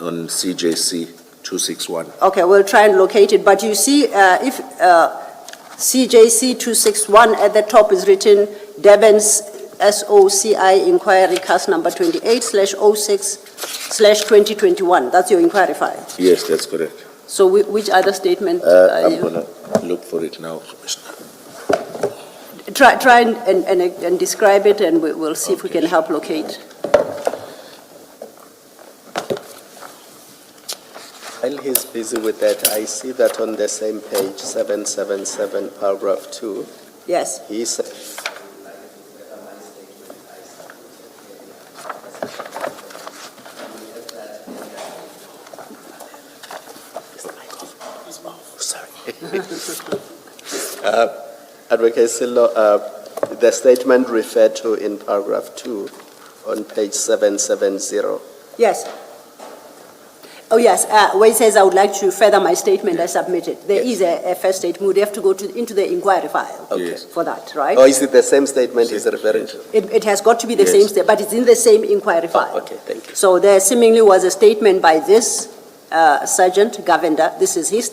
on CJC 261. Okay, we'll try and locate it. But you see, if CJC 261 at the top is written, Durban's SOCI inquiry case number 28/06/2021. That's your inquiry file. Yes, that's correct. So which other statement are I'm you? going to look for it now, Commissioner. Try and describe it, and we'll see if we can help locate. While he's busy with that, I see that on the same page, 777, paragraph 2, Yes. he says, Advocate Sillo, the statement referred to in paragraph 2 on page 770. Yes. Oh, yes. Where it says, I would like to further my statement I submitted. There is a first statement. We have to go into the inquiry file for that, right? Or is it the same statement he's referring to? It has got to be the same statement, but it's in the same inquiry file. Okay, thank you. So there seemingly was a statement by this Sergeant Govender. This is his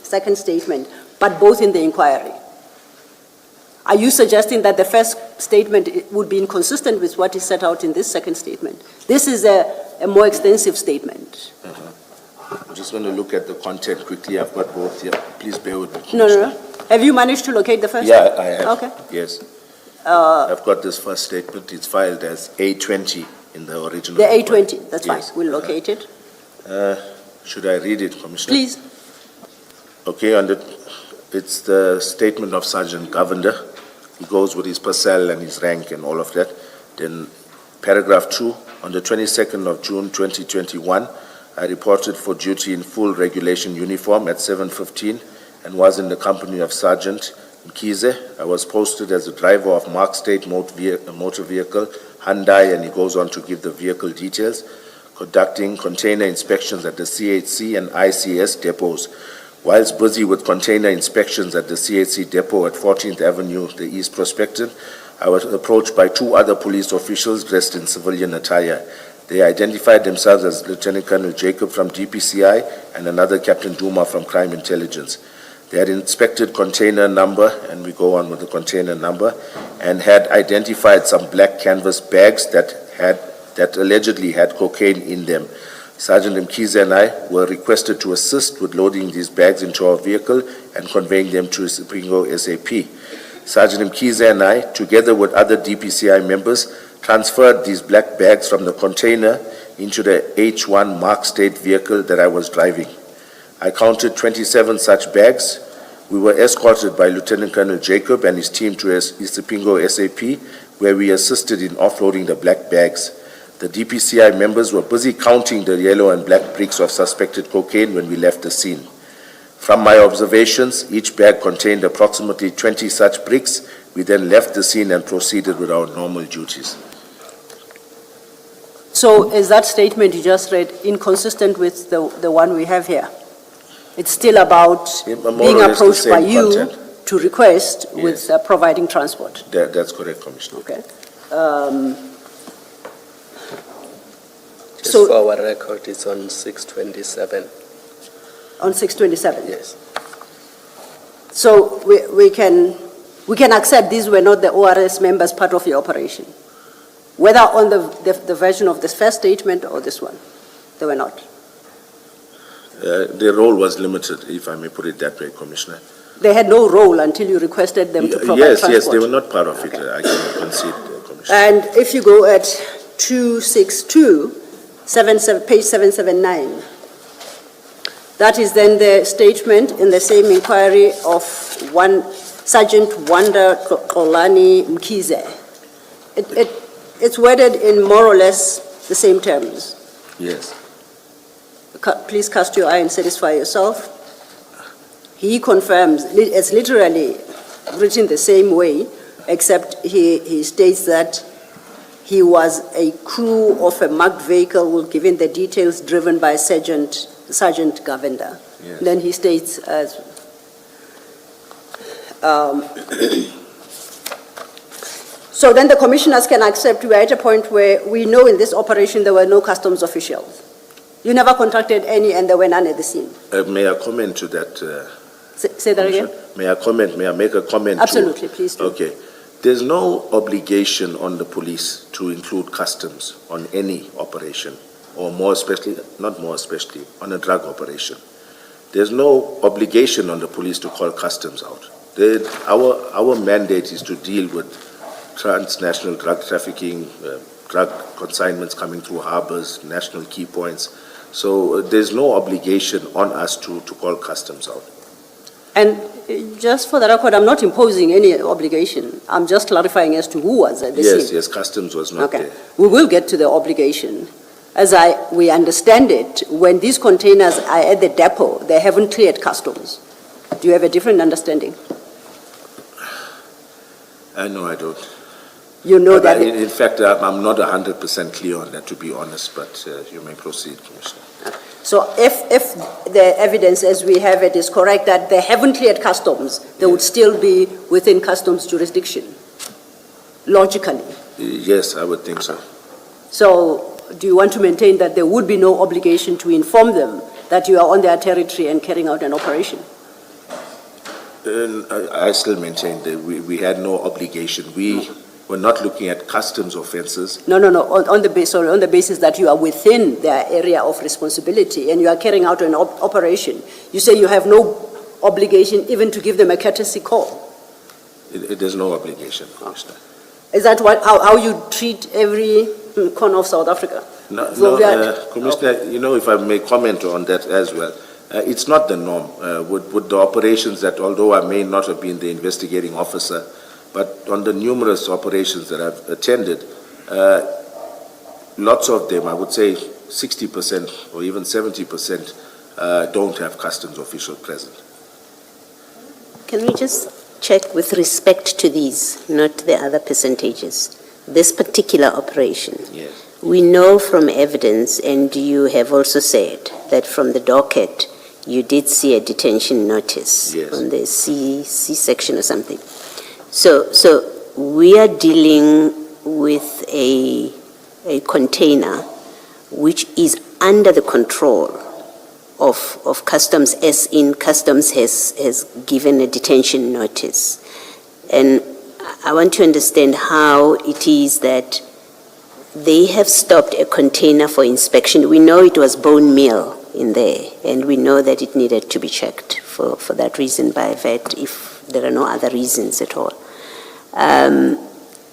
second statement, but both in the inquiry. Are you suggesting that the first statement would be inconsistent with what is set out in this second statement? This is a more extensive statement. I'm just going to look at the content quickly. I've got both here. Please bear with me. No, no, Commissioner. no. Have you managed to locate the first? Yeah, I have. Okay. Yes. I've got this first statement. It's filed as A20 in the original. The report. A20, that's fine. Yes. We'll locate it. Should I read it, Commissioner? Please. Okay, it's the statement of Sergeant Govender. He goes with his parcel and his rank and all of that. Then paragraph 2, on the 22nd of June 2021, I reported for duty in full regulation uniform at 7:15 and was in the company of Sergeant Mkize. I was posted as a driver of Mark State motor vehicle, Hyundai, and he goes on to give the vehicle details, conducting container inspections at the CHC and ICS depots. Whilst busy with container inspections at the CHC depot at 14th Avenue, the East Prospective, I was approached by 2 other police officials dressed in civilian attire. They identified themselves as Lieutenant Colonel Jacob from DPCI and another Captain Duma from Crime Intelligence. They had inspected container number, and we go on with the container number, and had identified some black canvas bags that allegedly had cocaine in them. Sergeant Mkize and I were requested to assist with loading these bags into our vehicle and conveying them to Sipingo SAP. Sergeant Mkize and I, together with other DPCI members, transferred these black bags from the container into the H1 Mark State vehicle that I was driving. I counted 27 such bags. We were escorted by Lieutenant Colonel Jacob and his team to Isipingo SAP, where we assisted in offloading the black bags. The DPCI members were busy counting the yellow and black bricks of suspected cocaine when we left the scene. From my observations, each bag contained approximately 20 such bricks. We then left the scene and proceeded with our normal duties. So is that statement you just read inconsistent with the one we have here? It's still about Yeah, more being or less the approached by same you content. to request Yes. with providing transport. That's correct, Commissioner. Okay. Just So- for our record, it's on 627. On 627? Yes. So we can accept these were not the ORS members part of your operation, whether on the version of this first statement or this one. They were not. Their role was limited, if I may put it that way, Commissioner. They had no role until you requested them to provide transport. Yes, they were not part of it. Okay. I can concede, Commissioner. And if you go at 262, page 779, that is then the statement in the same inquiry of Sergeant Wanda Kolani Mkize. It's worded in more or less the same terms. Yes. Please cast your eye and satisfy yourself. He confirms, it's literally written the same way, except he states that he was a crew of a marked vehicle, given the details, driven by Sergeant Govender. Yes. Then he states as so then the commissioners can accept we are at a point where we know in this operation there were no customs officials. You never contacted any and there were none at the scene. May I comment to that? Say that again? May I make a comment? Absolutely, please do. Okay. There's no obligation on the police to include customs on any operation, or more especially, not more especially, on a drug operation. There's no obligation on the police to call customs out. Our mandate is to deal with transnational drug trafficking, drug consignments coming through harbors, national key points. So there's no obligation on us to call customs out. And just for the record, I'm not imposing any obligation. I'm just clarifying as to who was at the scene. Yes, customs was not Okay. there. We will get to the obligation. As we understand it, when these containers are at the depot, they haven't cleared customs. Do you have a different understanding? No, I don't. You know But that. in fact, I'm not 100% clear on that, to be honest, but you may proceed, Commissioner. So if the evidence as we have it is correct that they haven't cleared customs, they would still be within customs jurisdiction, logically. Yes, I would think so. So do you want to maintain that there would be no obligation to inform them that you are on their territory and carrying out an operation? I still maintain that we had no obligation. We're not looking at customs offenses. No, on the basis that you are within their area of responsibility and you are carrying out an operation. You say you have no obligation even to give them a courtesy call. There's no obligation, Commissioner. Is that how you treat every corner of South Africa? No, So Commissioner, if I may comment on that as well, it's not the norm. With the operations that, although I may not have been the investigating officer, but on the numerous operations that I've attended, lots of them, I would say 60% or even 70%, don't have customs officials present. Can we just check with respect to these, not the other percentages, this particular operation? Yes. We know from evidence, and you have also said that from the docket, you did see a detention notice Yes. on the C section or something. So we are dealing with a container which is under the control of customs, as in customs has given a detention notice. And I want to understand how it is that they have stopped a container for inspection. We know it was bone meal in there, and we know that it needed to be checked for that reason by a vet if there are no other reasons at all.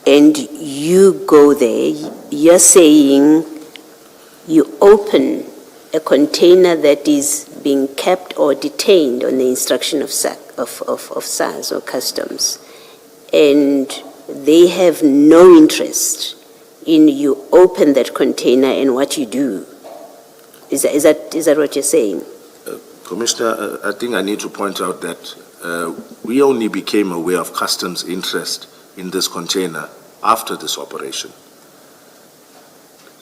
And you go there, you're saying you open a container that is being kept or detained on the instruction of SARS or customs, and they have no interest in you open that container and what you do. Is that what you're saying? Commissioner, I think I need to point out that we only became aware of customs' interest in this container after this operation.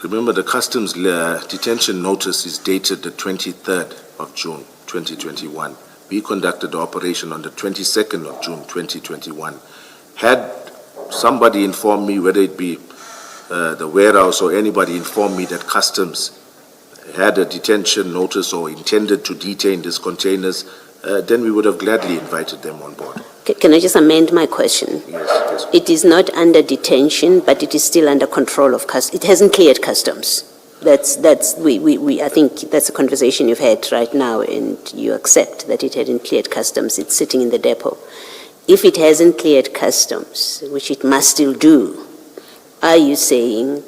Remember, the customs detention notice is dated the 23rd of June, 2021. We conducted the operation on the 22nd of June, 2021. Had somebody informed me, whether it be the warehouse or anybody informed me that customs had a detention notice or intended to detain these containers, then we would have gladly invited them on board. Can I just amend my question? Yes. It is not under detention, but it is still under control of customs. It hasn't cleared customs. I think that's a conversation you've had right now, and you accept that it hadn't cleared customs. It's sitting in the depot. If it hasn't cleared customs, which it must still do, are you saying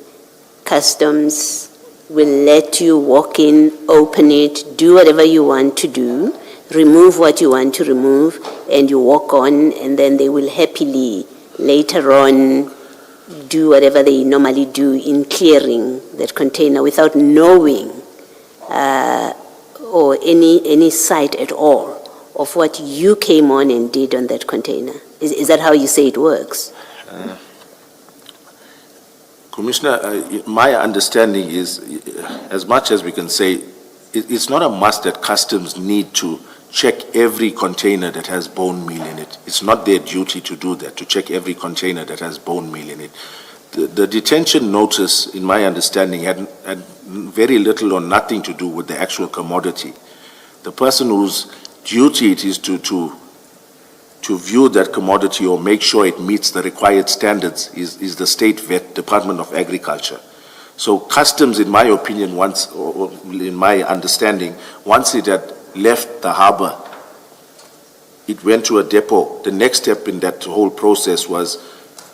customs will let you walk in, open it, do whatever you want to do, remove what you want to remove, and you walk on, and then they will happily later on do whatever they normally do in clearing that container without knowing or any sight at all of what you came on and did on that container? Is that how you say it works? Commissioner, my understanding is, as much as we can say, it's not a must that customs need to check every container that has bone meal in it. It's not their duty to do that, to check every container that has bone meal in it. The detention notice, in my understanding, had very little or nothing to do with the actual commodity. The person whose duty it is to view that commodity or make sure it meets the required standards is the State Vet, Department of Agriculture. So customs, in my opinion, or in my understanding, once it had left the harbor, it went to a depot. The next step in that whole process was,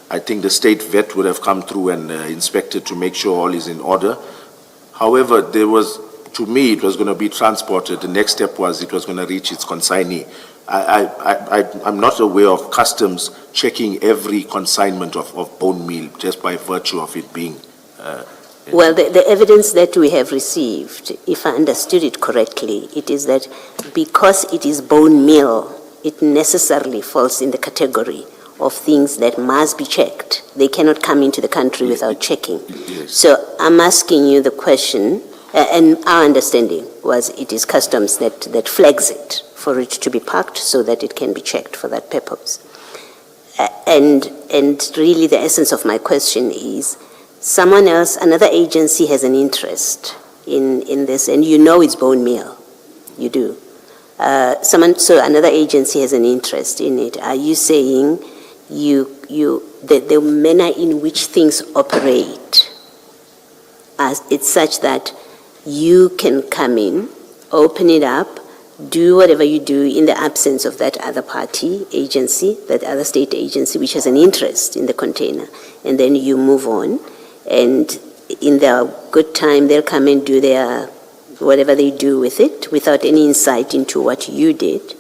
I think the State Vet would have come through and inspected to make sure all is in order. However, to me, it was going to be transported. The next step was it was going to reach its consignee. I'm not aware of customs checking every consignment of bone meal just by virtue of it being. Well, the evidence that we have received, if I understood it correctly, it is that because it is bone meal, it necessarily falls in the category of things that must be checked. They cannot come into the country without checking. Yes. So I'm asking you the question, and our understanding was it is customs that flags it for it to be parked so that it can be checked for that purpose. And really the essence of my question is, someone else, another agency has an interest in this, and you know it's bone meal. You do. So another agency has an interest in it. Are you saying the manner in which things operate, as it's such that you can come in, open it up, do whatever you do in the absence of that other party, agency, that other state agency which has an interest in the container, and then you move on, and in their good time they'll come and do their whatever they do with it without any insight into what you did.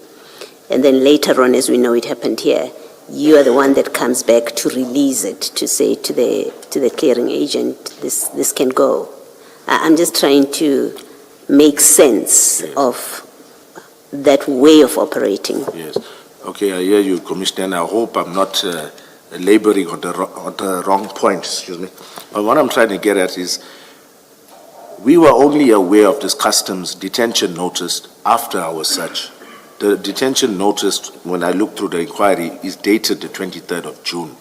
And then later on, as we know it happened here, you are the one that comes back to release it, to say to the clearing agent, this can go. I'm just trying to make sense of that way of operating. Yes. Okay, I hear you, Commissioner, and I hope I'm not laboring on the wrong point, excuse me. But what I'm trying to get at is, we were only aware of this customs detention notice after our search. The detention notice, when I looked through the inquiry, is dated the 23rd of June.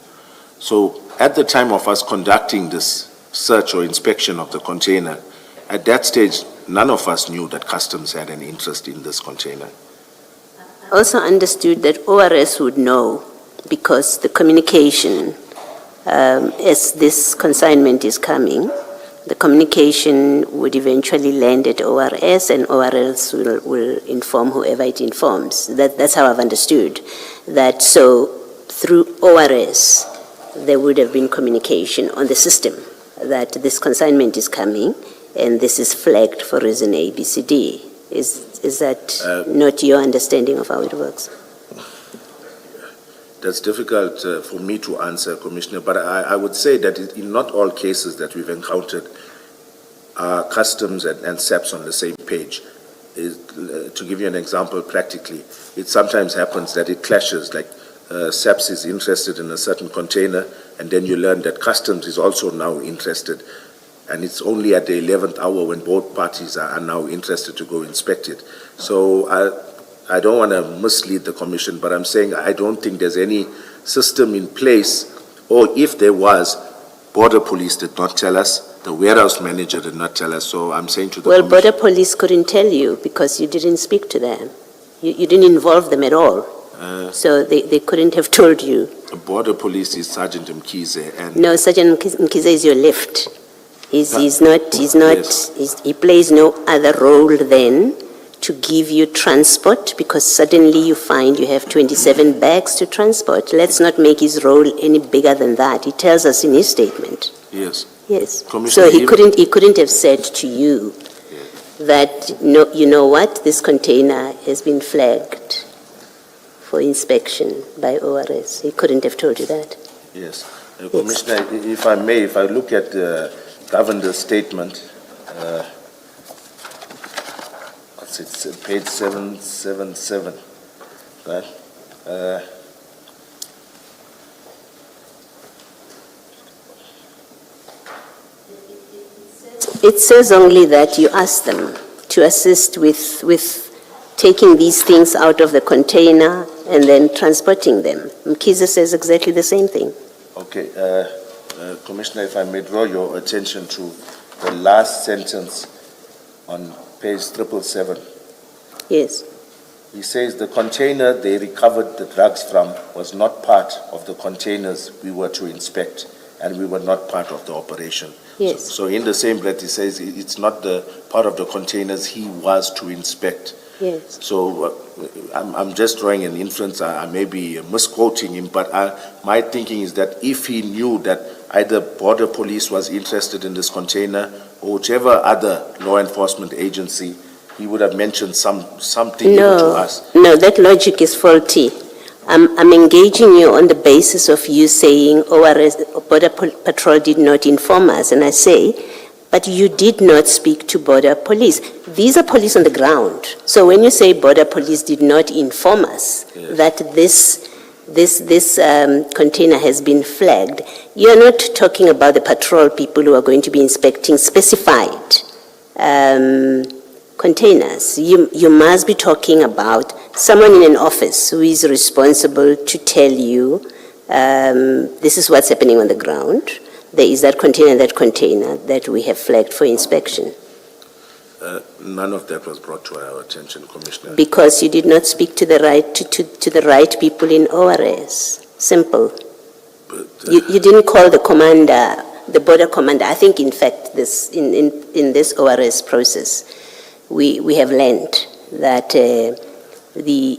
So at the time of us conducting this search or inspection of the container, at that stage, none of us knew that customs had an interest in this container. I also understood that ORS would know because the communication, as this consignment is coming, the communication would eventually land at ORS, and ORS will inform whoever it informs. That's how I've understood that. So through ORS, there would have been communication on the system that this consignment is coming, and this is flagged for reason A, B, C, D. Is that not your understanding of how it works? That's difficult for me to answer, Commissioner, but I would say that in not all cases that we've encountered, customs and SAPS on the same page. To give you an example practically, it sometimes happens that it clashes, like SAPS is interested in a certain container, and then you learn that customs is also now interested, and it's only at the 11th hour when both parties are now interested to go inspect it. So I don't want to mislead the Commission, but I'm saying I don't think there's any system in place, or if there was, Border Police did not tell us, the warehouse manager did not tell us, so I'm saying to the Well, Commission, Border Police couldn't tell you because you didn't speak to them. You didn't involve them at all. So they couldn't have told you. Border Police is Sergeant Mkize, and No, Sergeant Mkize is your lift. He's not, Yes. he plays no other role than to give you transport, because suddenly you find you have 27 bags to transport. Let's not make his role any bigger than that. He tells us in his statement. yes. Yes. Commissioner, So he if- couldn't have said to you that, no, you know what, this container has been flagged for inspection by ORS. He couldn't have told you that. Yes. Commissioner, if I may, if I look at the Governor's statement, it's page 777, right? It says only that you asked them to assist with taking these things out of the container and then transporting them. Mkize says exactly the same thing. Okay, Commissioner, if I may draw your attention to the last sentence on page 777. Yes. He says the container they recovered the drugs from was not part of the containers we were to inspect, and we were not part of the operation. Yes. So in the same breath, he says it's not the part of the containers he was to inspect. Yes. So I'm just drawing an inference. I may be misquoting him, but my thinking is that if he knew that either Border Police was interested in this container or whichever other law enforcement agency, he would have mentioned something to us. No, that logic is faulty. I'm engaging you on the basis of you saying ORS, Border Patrol did not inform us, and I say, but you did not speak to Border Police. These are police on the ground. So when you say Border Police did not inform us that this container has been flagged, you're not talking about the patrol people who are going to be inspecting specified containers. You must be talking about someone in an office who is responsible to tell you this is what's happening on the ground. There is that container that we have flagged for inspection. None of that was brought to our attention, Commissioner. Because you did not speak to the right to the right people in ORS. Simple. But, You didn't call the commander, the border commander. I think, in fact, this in this ORS process, we have learned that the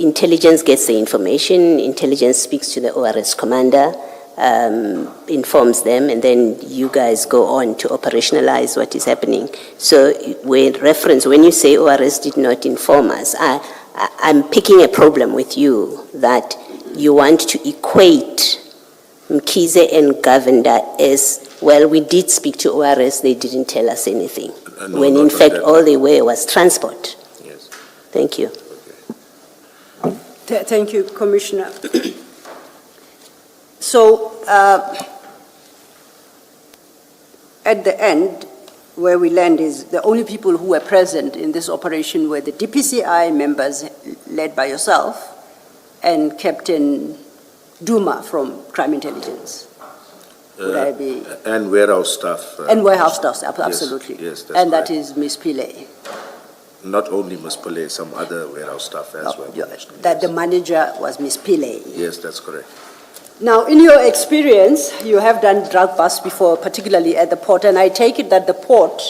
intelligence gets the information, intelligence speaks to the ORS commander, informs them, and then you guys go on to operationalize what is happening. So when you say ORS did not inform us, I'm picking a problem with you that you want to equate Mkhize and Govender as, well, we did speak to ORS, they didn't tell us anything. No, When not in on fact, that. all they were was transport. yes. Thank you. Thank you, Commissioner. So, at the end, where we land is the only people who were present in this operation were the DPCI members led by yourself and Captain Duma from Crime Intelligence. Would I be? And warehouse staff. And warehouse staff, absolutely. yes, that's And that correct. is Ms. Pillay. Not only Ms. Pillay, some other warehouse staff as well. That the manager was Ms. Pillay. Yes, that's correct. Now, in your experience, you have done drug busts before, particularly at the port, and I take it that the port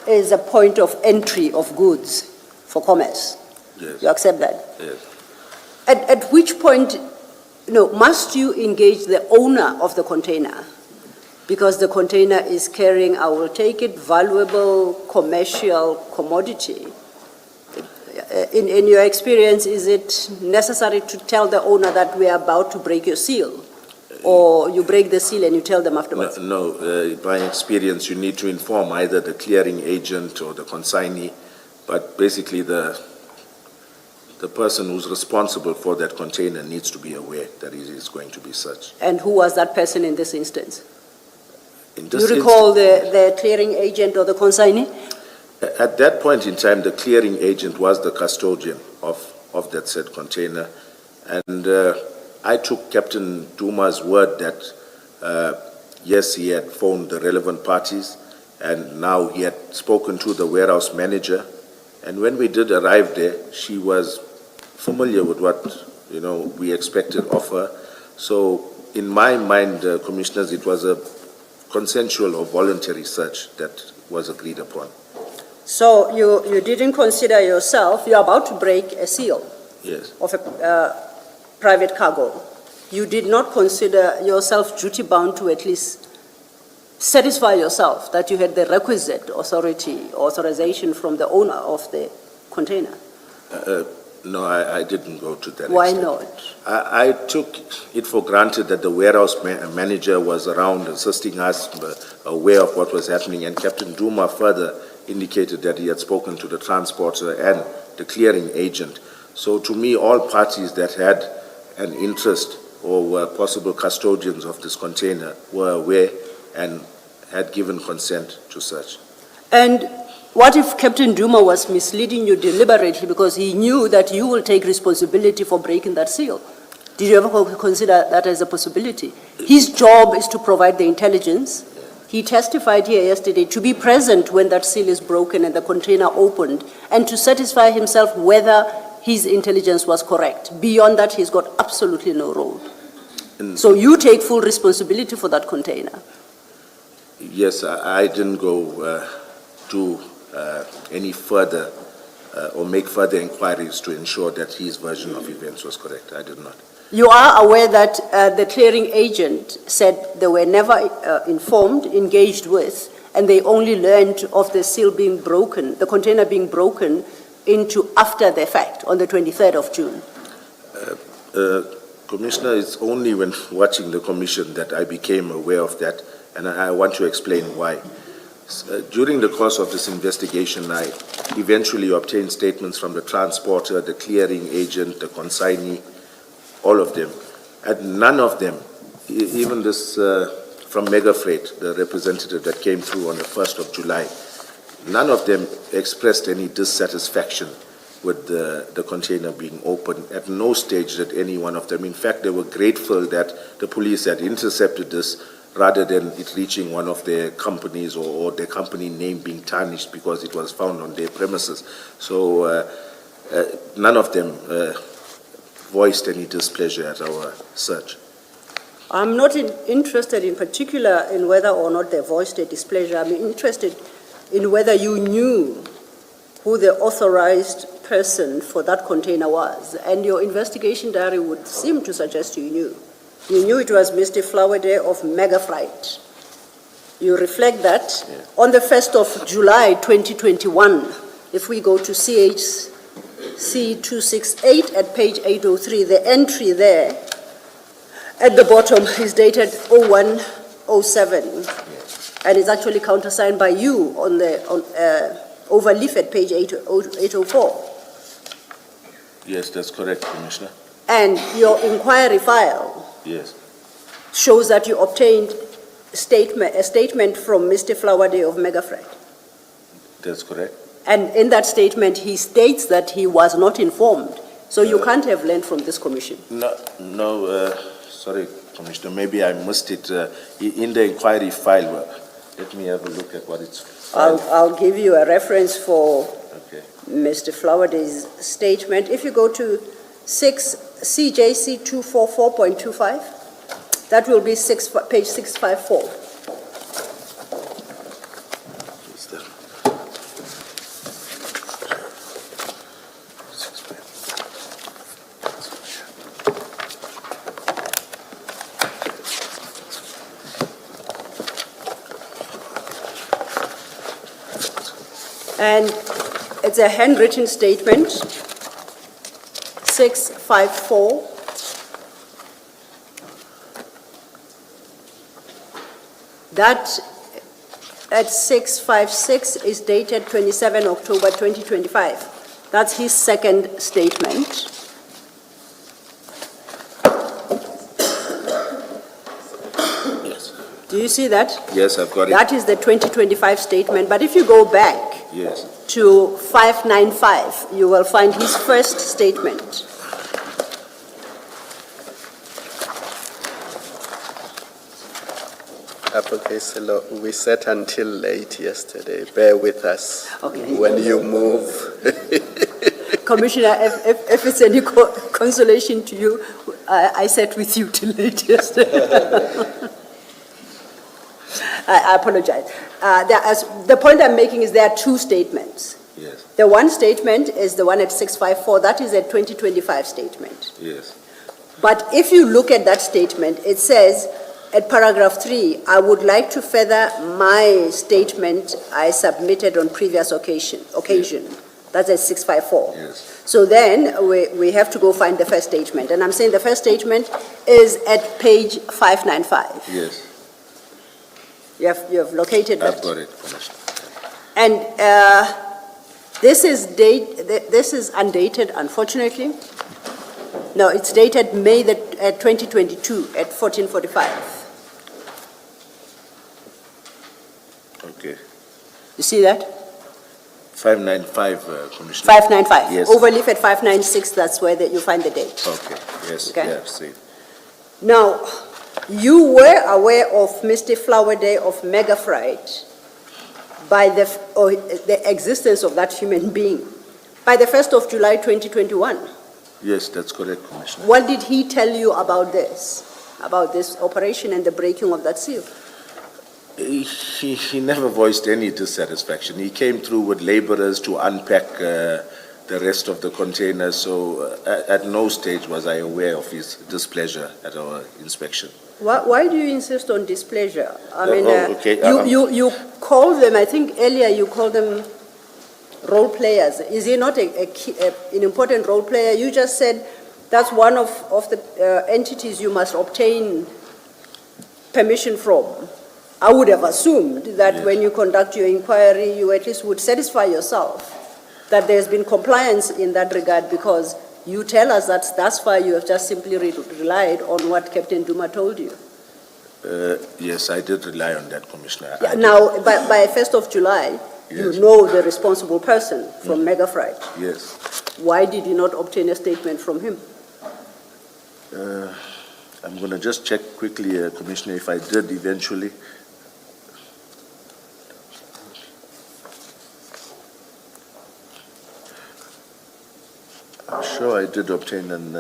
is a point of entry of goods for commerce. Yes. You accept that? Yes. At which point, must you engage the owner of the container? Because the container is carrying, I will take it, valuable commercial commodity. In your experience, is it necessary to tell the owner that we are about to break your seal? Or you break the seal and you tell them afterwards? No, by experience, you need to inform either the clearing agent or the consignee, but basically the person who's responsible for that container needs to be aware that it is going to be such. And who was that person in this instance? In Do this you recall the clearing agent or the consignee? At that point in time, the clearing agent was the custodian of that said container, and I took Captain Duma's word that, yes, he had phoned the relevant parties, and now he had spoken to the warehouse manager, and when we did arrive there, she was familiar with what, we expected of her. So in my mind, Commissioners, it was a consensual or voluntary search that was agreed upon. So you didn't consider yourself, you're about to break a seal Yes. of a private cargo. You did not consider yourself duty-bound to at least satisfy yourself that you had the requisite authorization from the owner of the container? No, I didn't go to that Why extent. not? I took it for granted that the warehouse manager was around assisting us, aware of what was happening, and Captain Duma further indicated that he had spoken to the transporter and the clearing agent. So to me, all parties that had an interest or were possible custodians of this container were aware and had given consent to such. And what if Captain Duma was misleading you deliberately because he knew that you will take responsibility for breaking that seal? Did you ever consider that as a possibility? His job is to provide the intelligence. He testified here yesterday to be present when that seal is broken and the container opened and to satisfy himself whether his intelligence was correct. Beyond that, he's got absolutely no role. So you take full responsibility for that container. Yes, I didn't go to any further or make further inquiries to ensure that his version of events was correct. I did not. You are aware that the clearing agent said they were never informed, engaged with, and they only learned of the seal being broken, the container being broken into after the fact, on the 23rd of June. Commissioner, it's only when watching the commission that I became aware of that, and I want to explain why. During the course of this investigation, I eventually obtained statements from the transporter, the clearing agent, the consignee, all of them. And none of them, even this from Mega Freight, the representative that came through on the 1st of July, none of them expressed any dissatisfaction with the container being opened. At no stage did any one of them. In fact, they were grateful that the police had intercepted this rather than it reaching one of their companies or their company name being tarnished because it was found on their premises. So none of them voiced any displeasure at our search. I'm not interested in particular in whether or not they voiced a displeasure. I'm interested in whether you knew who the authorized person for that container was. And your investigation diary would seem to suggest you knew. You knew it was Mr. Flowerday of Megafreight. You reflect that. Yes. On the 1st of July 2021, if we go to CHC 268 at page 803, the entry there at the bottom is dated 0107, and it's actually countersigned by you on the overleaf at page 804. Yes, that's correct, Commissioner. And your inquiry file Yes, shows that you obtained a statement from Mr. Flowerday of Megafreight. that's correct. And in that statement, he states that he was not informed. So you can't have learned from this commission. No, sorry, Commissioner, maybe I missed it. In the inquiry file, let me have a look at what it's filed. I'll give you a reference for Okay, Mr. Flowerday's statement. If you go to CJC 244.25, that will be page 654. it's there. And it's a handwritten statement, 654. That at 656 is dated 27 October 2025. That's his second statement. Yes, Do you see that? yes, I've got it. That is the 2025 statement. But if you go back Yes, to 595, you will find his first statement. Application, we sat until late yesterday. Bear with us Okay. when you move. Commissioner, if it's any consolation to you, I sat with you till late yesterday. I apologize. The point I'm making is there are two statements. yes, The one statement is the one at 654, that is a 2025 statement. yes, But if you look at that statement, it says at paragraph 3, I would like to further my statement I submitted on previous occasion. That's at 654. yes. So then we have to go find the first statement. And I'm saying the first statement is at page 595. Yes, You have located that. I've got it, Commissioner. And this is undated, unfortunately. No, it's dated May 2022 at 14:45. Okay. You see that? 595, Commissioner. 595. Yes. Overleaf at 596, that's where you find the date. Okay, yes, Okay. yeah, see. Now, you were aware of Mr. Flowerday of Megafreight by the existence of that human being by the 1st of July 2021. Yes, that's correct, Commissioner. What did he tell you about this operation and the breaking of that seal? He never voiced any dissatisfaction. He came through with laborers to unpack the rest of the containers, so at no stage was I aware of his displeasure at our inspection. Why do you insist on displeasure? I mean, okay, you call them, I think earlier you called them role players. Is he not an important role player? You just said that's one of the entities you must obtain permission from. I would have assumed that Yes. when you conduct your inquiry, you at least would satisfy yourself that there's been compliance in that regard, because you tell us that thus far you have just simply relied on what Captain Duma told you. Yes, I did rely on that, Commissioner. Yeah, now, by 1st of July, you Yes. know the responsible person from Megafreight. Yes. Why did you not obtain a statement from him? I'm going to just check quickly, Commissioner, if I did eventually. I'm sure I did obtain an,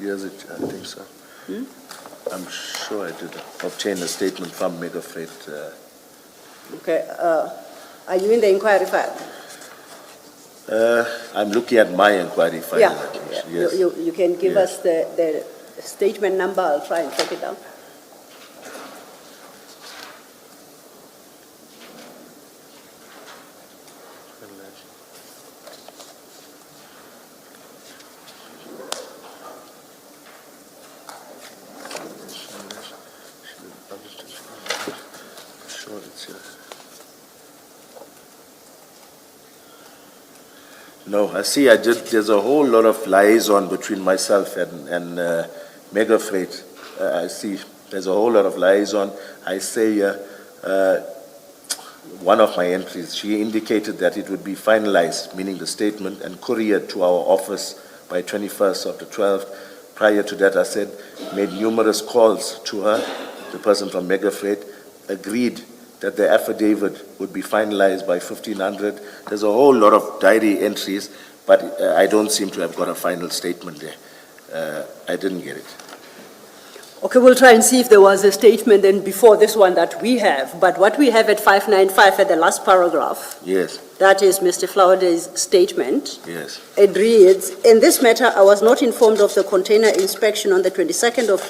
yes, I think so. I'm sure I did obtain a statement from Mega Freight. Okay, are you in the inquiry file? I'm looking at my inquiry file. Yeah, Yes. you can give Yes. us the statement number, I'll try and check it down. Sure, it's here. No, I see. There's a whole lot of liaison between myself and Mega Freight. I see. There's a whole lot of liaison. I say one of my entries. She indicated that it would be finalized, meaning the statement, and couriered to our office by 21st of the 12th. Prior to that, I said, made numerous calls to her. The person from Mega Freight agreed that the affidavit would be finalized by 1500. There's a whole lot of diary entries, but I don't seem to have got a final statement there. I didn't get it. Okay, we'll try and see if there was a statement then before this one that we have. But what we have at 595 at the last paragraph, Yes, that is Mr. Flowerday's statement. yes. It reads, in this matter, I was not informed of the container inspection on the 22nd of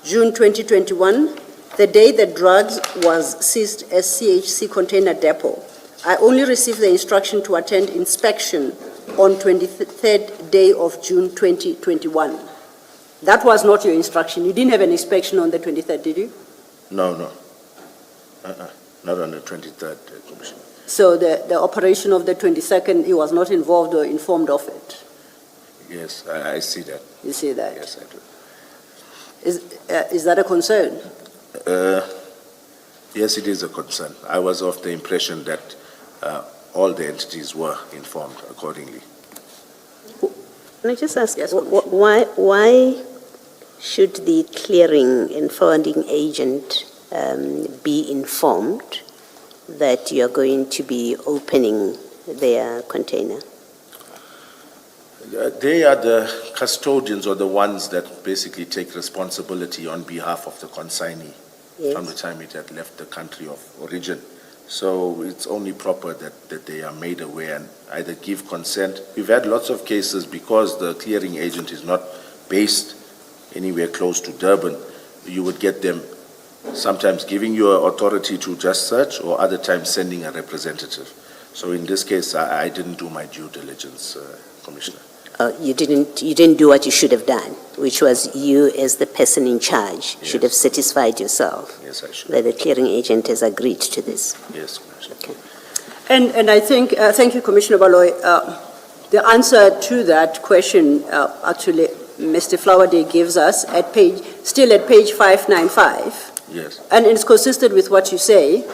June 2021, the day the drugs was seized as CHC container depot. I only received the instruction to attend inspection on 23rd day of June 2021. That was not your instruction. You didn't have an inspection on the 23rd, did you? No. Not on the 23rd, Commissioner. So the operation of the 22nd, he was not involved or informed of it. Yes, I see that. You see that? Yes, I do. Is that a concern? Yes, it is a concern. I was of the impression that all the entities were informed accordingly. Can I just ask, Yes, why should the clearing and forwarding agent be informed that you are going to be opening their container? They are the custodians or the ones that basically take responsibility on behalf of the consignee from the Yes. time it had left the country of origin. So it's only proper that they are made aware and either give consent. We've had lots of cases because the clearing agent is not based anywhere close to Durban. You would get them sometimes giving you authority to just search or other times sending a representative. So in this case, I didn't do my due diligence, Commissioner. You didn't do what you should have done, which was you as the person in charge should have Yes. satisfied yourself Yes, I should. that the clearing agent has agreed to this. Yes, Commissioner. And I think, thank you, Commissioner Baloy. The answer to that question, actually, Mr. Flowerday gives us still at page 595. Yes. And it's consistent with what you say.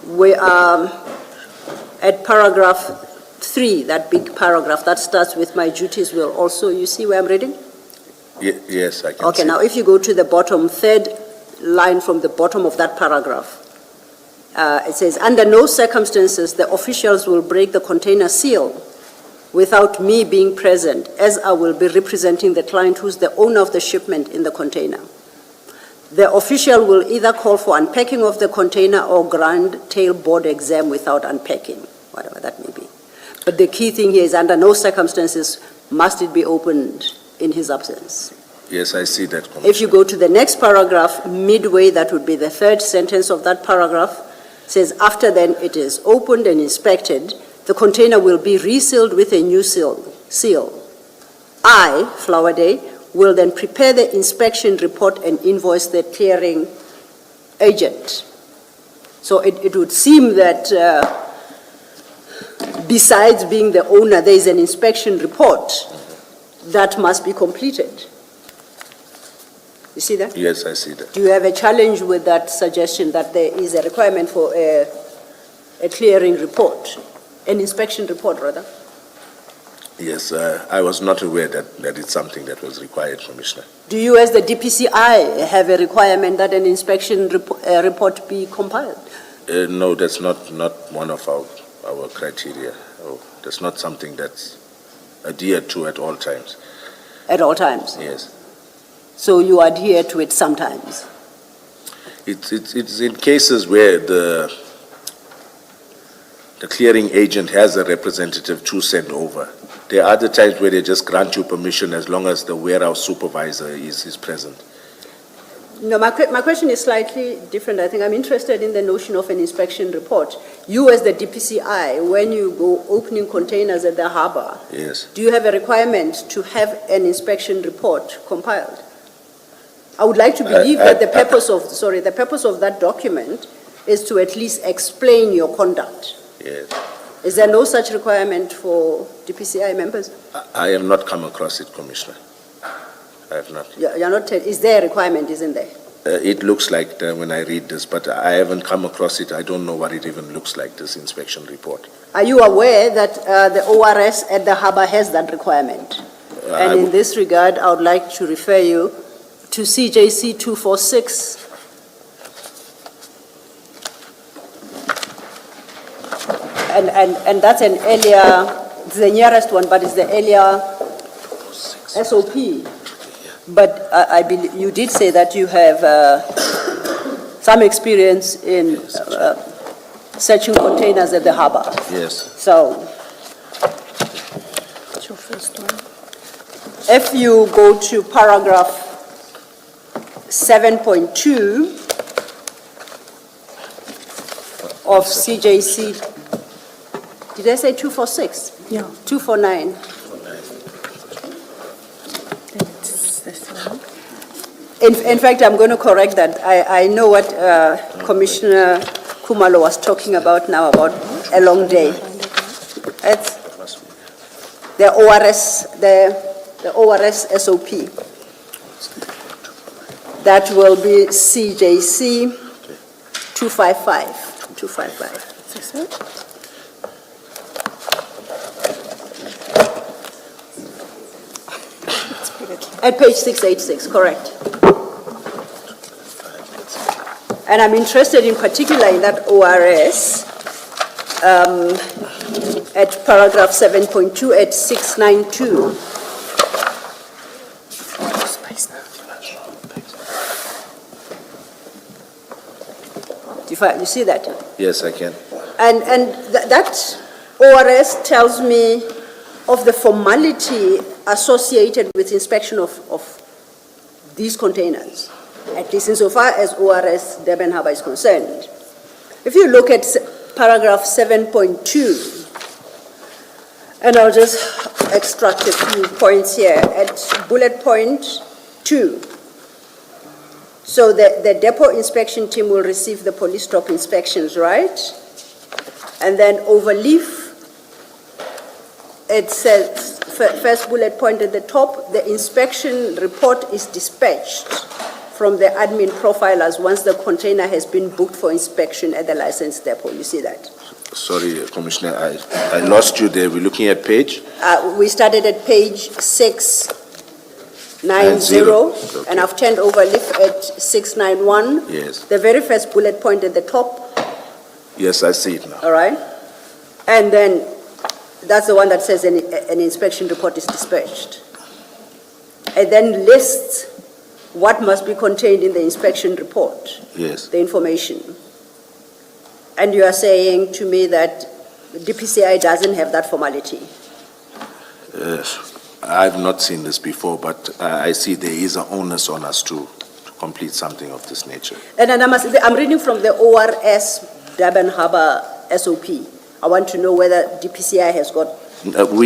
We are at paragraph 3, that big paragraph that starts with my duties will also, you see where I'm reading? Yes, I can Okay, see. now if you go to the bottom, third line from the bottom of that paragraph, it says, under no circumstances the officials will break the container seal without me being present, as I will be representing the client who's the owner of the shipment in the container. The official will either call for unpacking of the container or grant tailboard exam without unpacking, whatever that may be. But the key thing here is under no circumstances must it be opened in his absence. Yes, I see that, Commissioner. If you go to the next paragraph, midway, that would be the third sentence of that paragraph, says after then it is opened and inspected, the container will be resealed with a new seal. I, Flowerday, will then prepare the inspection report and invoice the clearing agent. So it would seem that besides being the owner, there is an inspection report that must be completed. You see that? Yes, I see that. Do you have a challenge with that suggestion that there is a requirement for a clearing report, an inspection report, rather? Yes, I was not aware that it's something that was required, Commissioner. Do you, as the DPCI, have a requirement that an inspection report be compiled? No, that's not one of our criteria. Oh, that's not something that's adhered to at all times. at all times. Yes. So you adhere to it sometimes. It's in cases where the clearing agent has a representative to send over. There are other times where they just grant you permission as long as the warehouse supervisor is present. No, my question is slightly different. I think I'm interested in the notion of an inspection report. You as the DPCI, when you go opening containers at the harbor, Yes. do you have a requirement to have an inspection report compiled? I would like to believe that the purpose of that document is to at least explain your conduct. Yes. Is there no such requirement for DPCI members? I have not come across it, Commissioner. I have not. You're not, is there a requirement, isn't there? It looks like that when I read this, but I haven't come across it. I don't know what it even looks like, this inspection report. Are you aware that the ORS at the harbor has that requirement? And in this regard, I would like to refer you to CJC 246. And that's an earlier, it's the nearest one, but it's the earlier SOP. But I believe you did say that you have some experience in searching containers at the harbor. Yes. So, if you go to paragraph 7.2 of CJC, did I say 246? Yeah. 249. In fact, I'm going to correct that. I know what Commissioner Kumalo was talking about now, about a long day. It's the ORS SOP. That will be CJC 255. 255. At page 686, correct. And I'm interested in particular in that ORS at paragraph 7.2 at 692. You see that? Yes, I can. And that ORS tells me of the formality associated with inspection of these containers, at least insofar as ORS Durban Harbour is concerned. If you look at paragraph 7.2, and I'll just extract a few points here, at bullet point 2. So the depot inspection team will receive the police stop inspections, right? And then overleaf, it says, first bullet point at the top, the inspection report is dispatched from the admin profilers once the container has been booked for inspection at the licensed depot. You see that? Sorry, Commissioner, I lost you there. We're looking at page? We started at page 690, Okay. and I've turned over leaf at 691. Yes. The very first bullet point at the top, Yes, I see it now. all right? And then that's the one that says an inspection report is dispatched. It then lists what must be contained in the inspection report, Yes. the information. And you are saying to me that DPCI doesn't have that formality. I've not seen this before, but I see there is an onus on us to complete something of this nature. And then I'm reading from the ORS Durban Harbour SOP. I want to know whether DPCI has got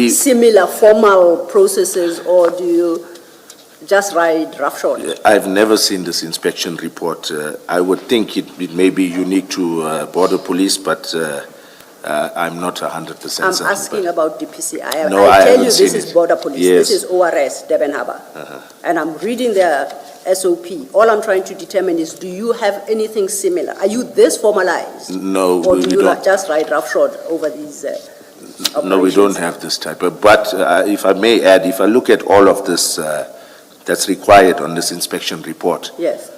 similar formal processes, or do you just ride roughshod? I've never seen this inspection report. I would think it may be unique to border police, but I'm not 100% certain. I'm asking about DPCI. No, I tell haven't you seen this is it. border police. Yes. This is ORS Durban Harbour. And I'm reading their SOP. All I'm trying to determine is, do you have anything similar? Are you this formalized? No, Or we do you don't. just ride roughshod over these No, we don't have this type of, but if I may add, if I look at all of this that's required on this inspection report, Yes.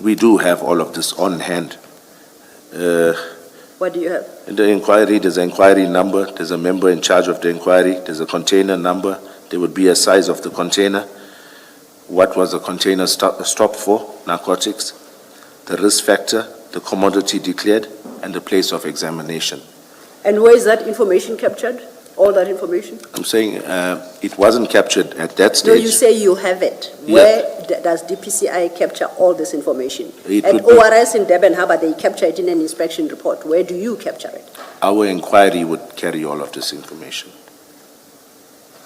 we do have all of this on hand. What do you have? In the inquiry, there's an inquiry number, there's a member in charge of the inquiry, there's a container number, There would be a size of the container, what was the container stopped for, narcotics, the risk factor, the commodity declared, and the place of examination. And where is that information captured? All that information? I'm saying it wasn't captured at that No, stage. you say you have it. Yeah. Where does DPCI capture all this information? It At would be- ORS in Durban Harbour, they capture it in an inspection report. Where do you capture it? Our inquiry would carry all of this information.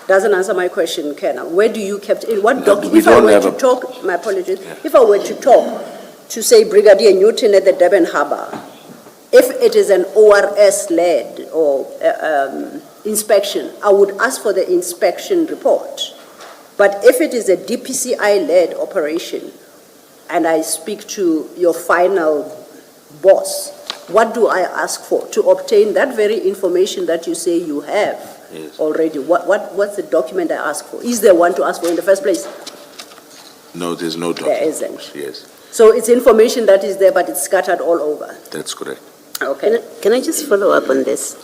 Doesn't answer my question, Colonel. Where do you capture, in what No, document? we If I don't were have to a- talk, my apologies, if I were to talk to say Brigadier Newton at the Durban Harbour, if it is an ORS-led or inspection, I would ask for the inspection report. But if it is a DPCI-led operation, and I speak to your final boss, what do I ask for? To obtain that very information that you say you have Yes. already. What's the document I ask for? Is there one to ask for in the first place? No, there's no document. There isn't. Yes, So it's information that is there, but it's scattered all over. that's correct. Okay. Can I just follow up on this?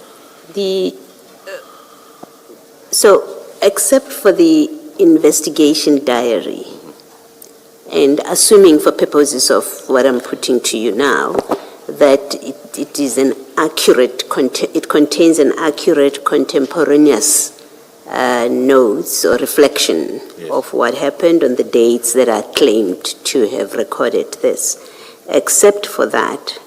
So, except for the investigation diary, and assuming for purposes of what I'm putting to you now, that it is an accurate, it contains an accurate contemporaneous notes or reflection Yes. of what happened on the dates that are claimed to have recorded this. Except for that,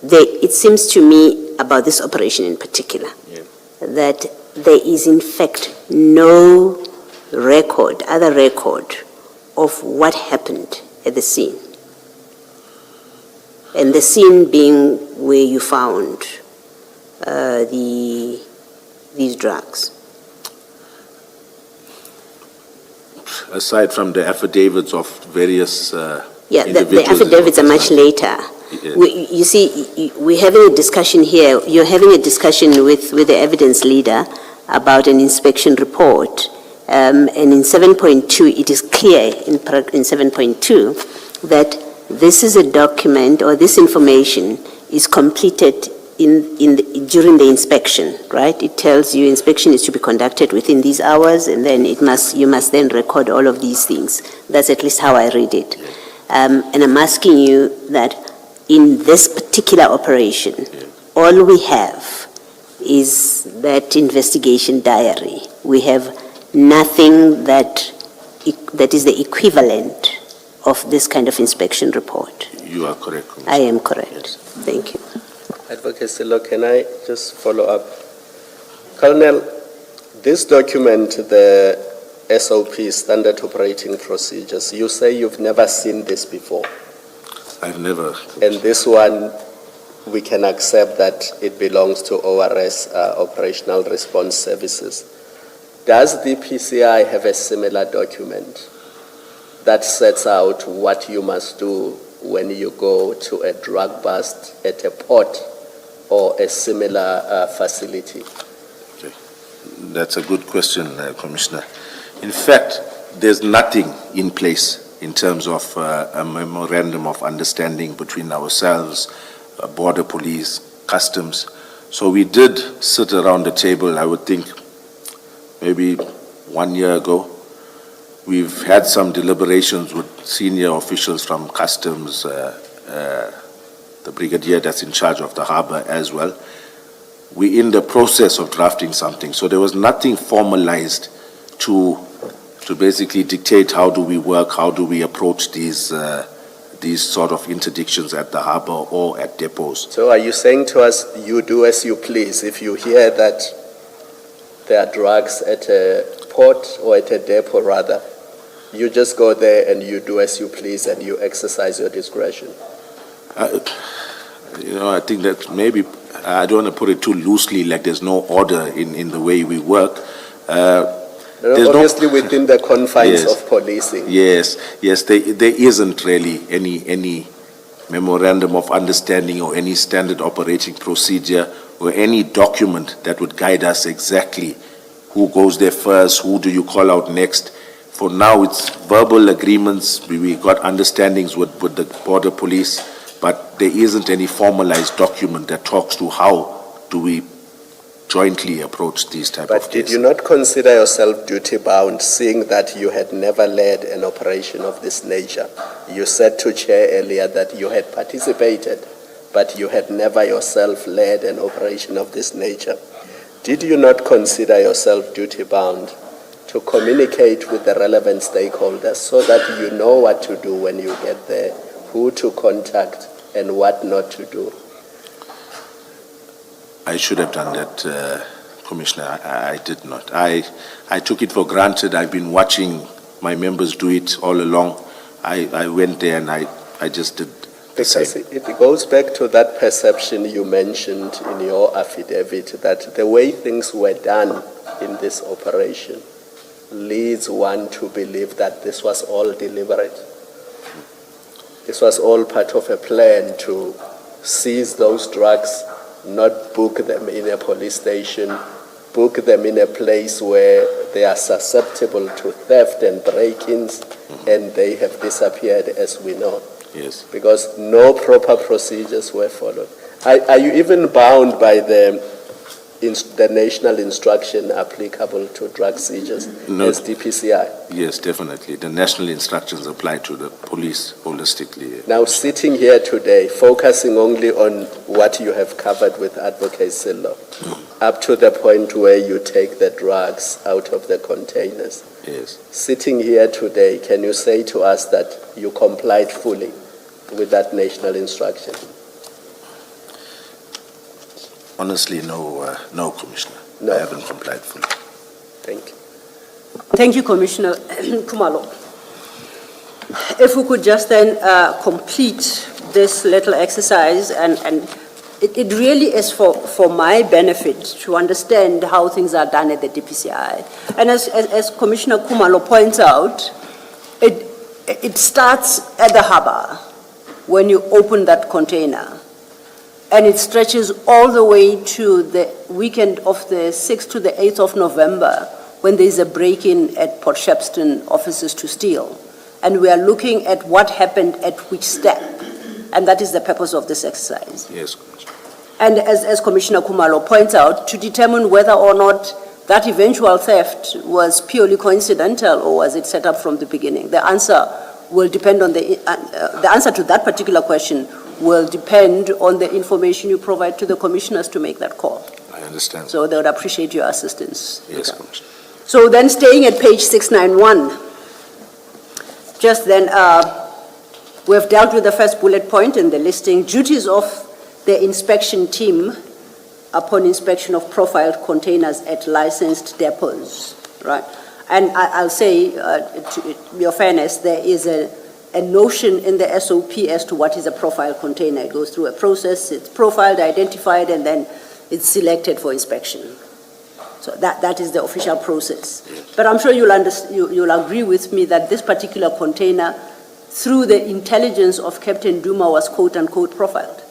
it seems to me about this operation in particular, Yeah. that there is in fact no record, other record of what happened at the scene. And the scene being where you found these drugs. Aside from the affidavits of various Yeah, the individuals. affidavits are much later. Yeah. You see, we're having a discussion here, you're having a discussion with the evidence leader about an inspection report. And in 7.2, it is clear in 7.2 that this is a document, or this information is completed during the inspection, right? It tells you inspection is to be conducted within these hours, and then you must then record all of these things. That's at least how I read it. And I'm asking you that in this particular operation, all we have is that investigation diary. We have nothing that is the equivalent of this kind of inspection report. You are correct, Commissioner. I am correct. Yes. Thank you. Advocate Silo, can I just follow up? Colonel, this document, the SOP, Standard Operating Procedures, you say you've never seen this before. I've never. And this one, we can accept that it belongs to ORS, Operational Response Services. Does the PCI have a similar document that sets out what you must do when you go to a drug bust at a port or a similar facility? That's a good question, Commissioner. In fact, there's nothing in place in terms of a memorandum of understanding between ourselves, border police, customs. So we did sit around the table, I would think, maybe 1 year ago. We've had some deliberations with senior officials from customs, the brigadier that's in charge of the harbor as well. We're in the process of drafting something, so there was nothing formalized to basically dictate how do we work, how do we approach these sort of interdictions at the harbor or at depots. So are you saying to us, you do as you please? If you hear that there are drugs at a port or at a depot rather, you just go there and you do as you please and you exercise your discretion? I think that maybe, I don't want to put it too loosely, like there's no order in the way we work. There's Obviously within the confines Yes. of policing. Yes, there isn't really any memorandum of understanding or any standard operating procedure or any document that would guide us exactly who goes there first, who do you call out next. For now, it's verbal agreements. We got understandings with the border police, but there isn't any formalized document that talks to how do we jointly approach these type of But cases. did you not consider yourself duty-bound, seeing that you had never led an operation of this nature? You said to Chair earlier that you had participated, but you had never yourself led an operation of this nature. Did you not consider yourself duty-bound to communicate with the relevant stakeholders so that you know what to do when you get there, who to contact, and what not to do? I should have done that, Commissioner. I did not. I took it for granted. I've been watching my members do it all along. I went there and I just did the Because same. it goes back to that perception you mentioned in your affidavit that the way things were done in this operation leads one to believe that this was all deliberate. This was all part of a plan to seize those drugs, not book them in a police station, book them in a place where they are susceptible to theft and break-ins, and they have disappeared, as we know, Yes. because no proper procedures were followed. Are you even bound by the national instruction applicable to drug seizures No. as DPCI? Yes, definitely. The national instructions apply to the police holistically. Now, sitting here today, focusing only on what you have covered with Advocate Sillo, up to the point where you take the drugs out of the containers. Yes. Sitting here today, can you say to us that you complied fully with that national instruction? Honestly, no, Commissioner. No. I haven't complied fully. Thank you. Thank you, Commissioner Kumalo. If we could just then complete this little exercise, and it really is for my benefit to understand how things are done at the DPCI. And as Commissioner Kumalo points out, it starts at the harbor when you open that container. And it stretches all the way to the weekend of the 6th to the 8th of November, when there is a break-in at Port Shepstone offices to steal. And we are looking at what happened at which step. And that is the purpose of this exercise. Yes, Commissioner. And as Commissioner Kumalo points out, to determine whether or not that eventual theft was purely coincidental or was it set up from the beginning. The answer will depend on the answer to that particular question will depend on the information you provide to the commissioners to make that call. I understand. So they would appreciate your assistance. Yes, Okay. Commissioner. So then staying at page 691, just then we have dealt with the first bullet point in the listing, duties of the inspection team upon inspection of profiled containers at licensed depots, right? And I'll say, to your fairness, there is a notion in the SOP as to what is a profile container. It goes through a process, it's profiled, identified, and then it's selected for inspection. So that is the official process. But I'm sure you'll agree with me that this particular container, through the intelligence of Captain Duma, was quote-unquote profiled.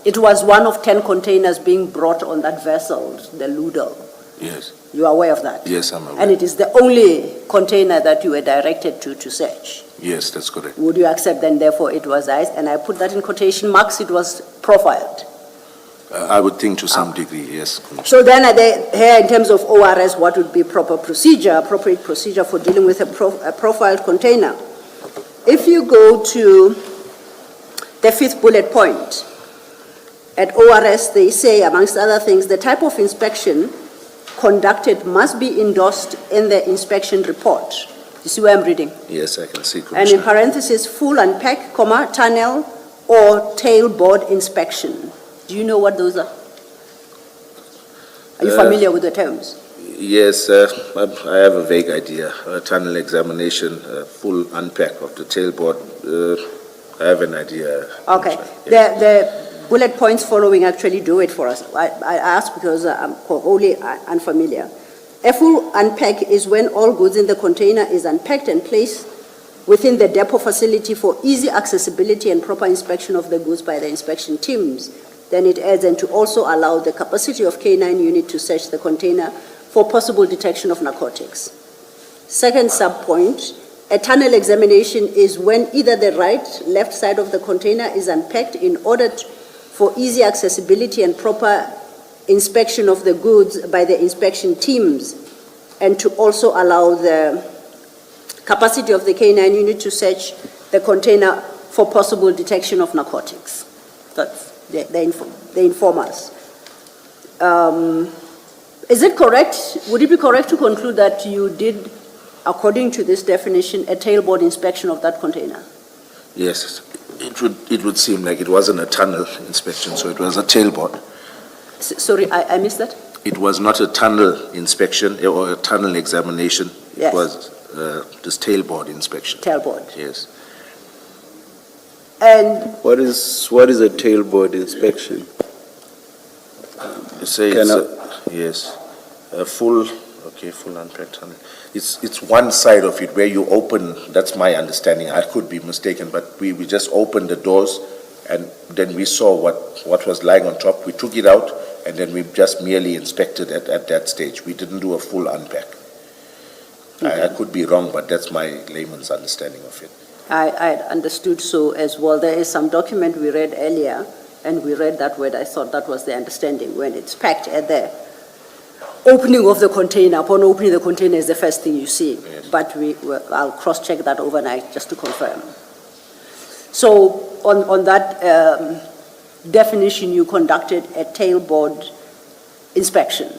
It was one of 10 containers being brought on that vessel, the Ludo. Yes. You are aware of that? Yes, I'm aware. And it is the only container that you were directed to search. Yes, that's correct. Would you accept then, therefore, it was ICE? And I put that in quotation marks, it was profiled. I would think to some degree, yes, Commissioner. So then here in terms of ORS, what would be proper procedure, appropriate procedure for dealing with a profiled container? If you go to the fifth bullet point, at ORS they say, amongst other things, the type of inspection conducted must be endorsed in the inspection report. You see where I'm reading? Yes, I can see, And in Commissioner. parentheses, full unpack, tunnel or tailboard inspection. Do you know what those are? Are you familiar with the terms? Yes, I have a vague idea. Tunnel examination, full unpack of the tailboard. I have an idea. Okay. Commissioner. Yes. The bullet points following actually do it for us. I ask because I'm wholly unfamiliar. A full unpack is when all goods in the container is unpacked and placed within the depot facility for easy accessibility and proper inspection of the goods by the inspection teams. Then it adds, and to also allow the capacity of K9 unit to search the container for possible detection of narcotics. Second subpoint, a tunnel examination is when either the right, left side of the container is unpacked in order for easy accessibility and proper inspection of the goods by the inspection teams, and to also allow the capacity of the K9 unit to search the container for possible detection of narcotics. That's, they inform us. Is it correct, would it be correct to conclude that you did, according to this definition, a tailboard inspection of that container? Yes, it would seem like it wasn't a tunnel inspection, so it was a tailboard. Sorry, I missed that? It was not a tunnel inspection or a tunnel examination. Yes. It was this tailboard inspection. Tailboard. Yes. And What is a tailboard inspection? You say Can yes, a full unpacked tunnel. It's one side of it where you open, that's my understanding, I could be mistaken, but we just opened the doors and then we saw what was lying on top. We took it out and then we just merely inspected at that stage. We didn't do a full unpack. I could be wrong, but that's my layman's understanding of it. I understood so as well. There is some document we read earlier, and we read that word. I thought that was the understanding. When it's packed at the opening of the container, upon opening the container is the first thing you see. Yes. But I'll cross-check that overnight just to confirm. So on that definition, you conducted a tailboard inspection.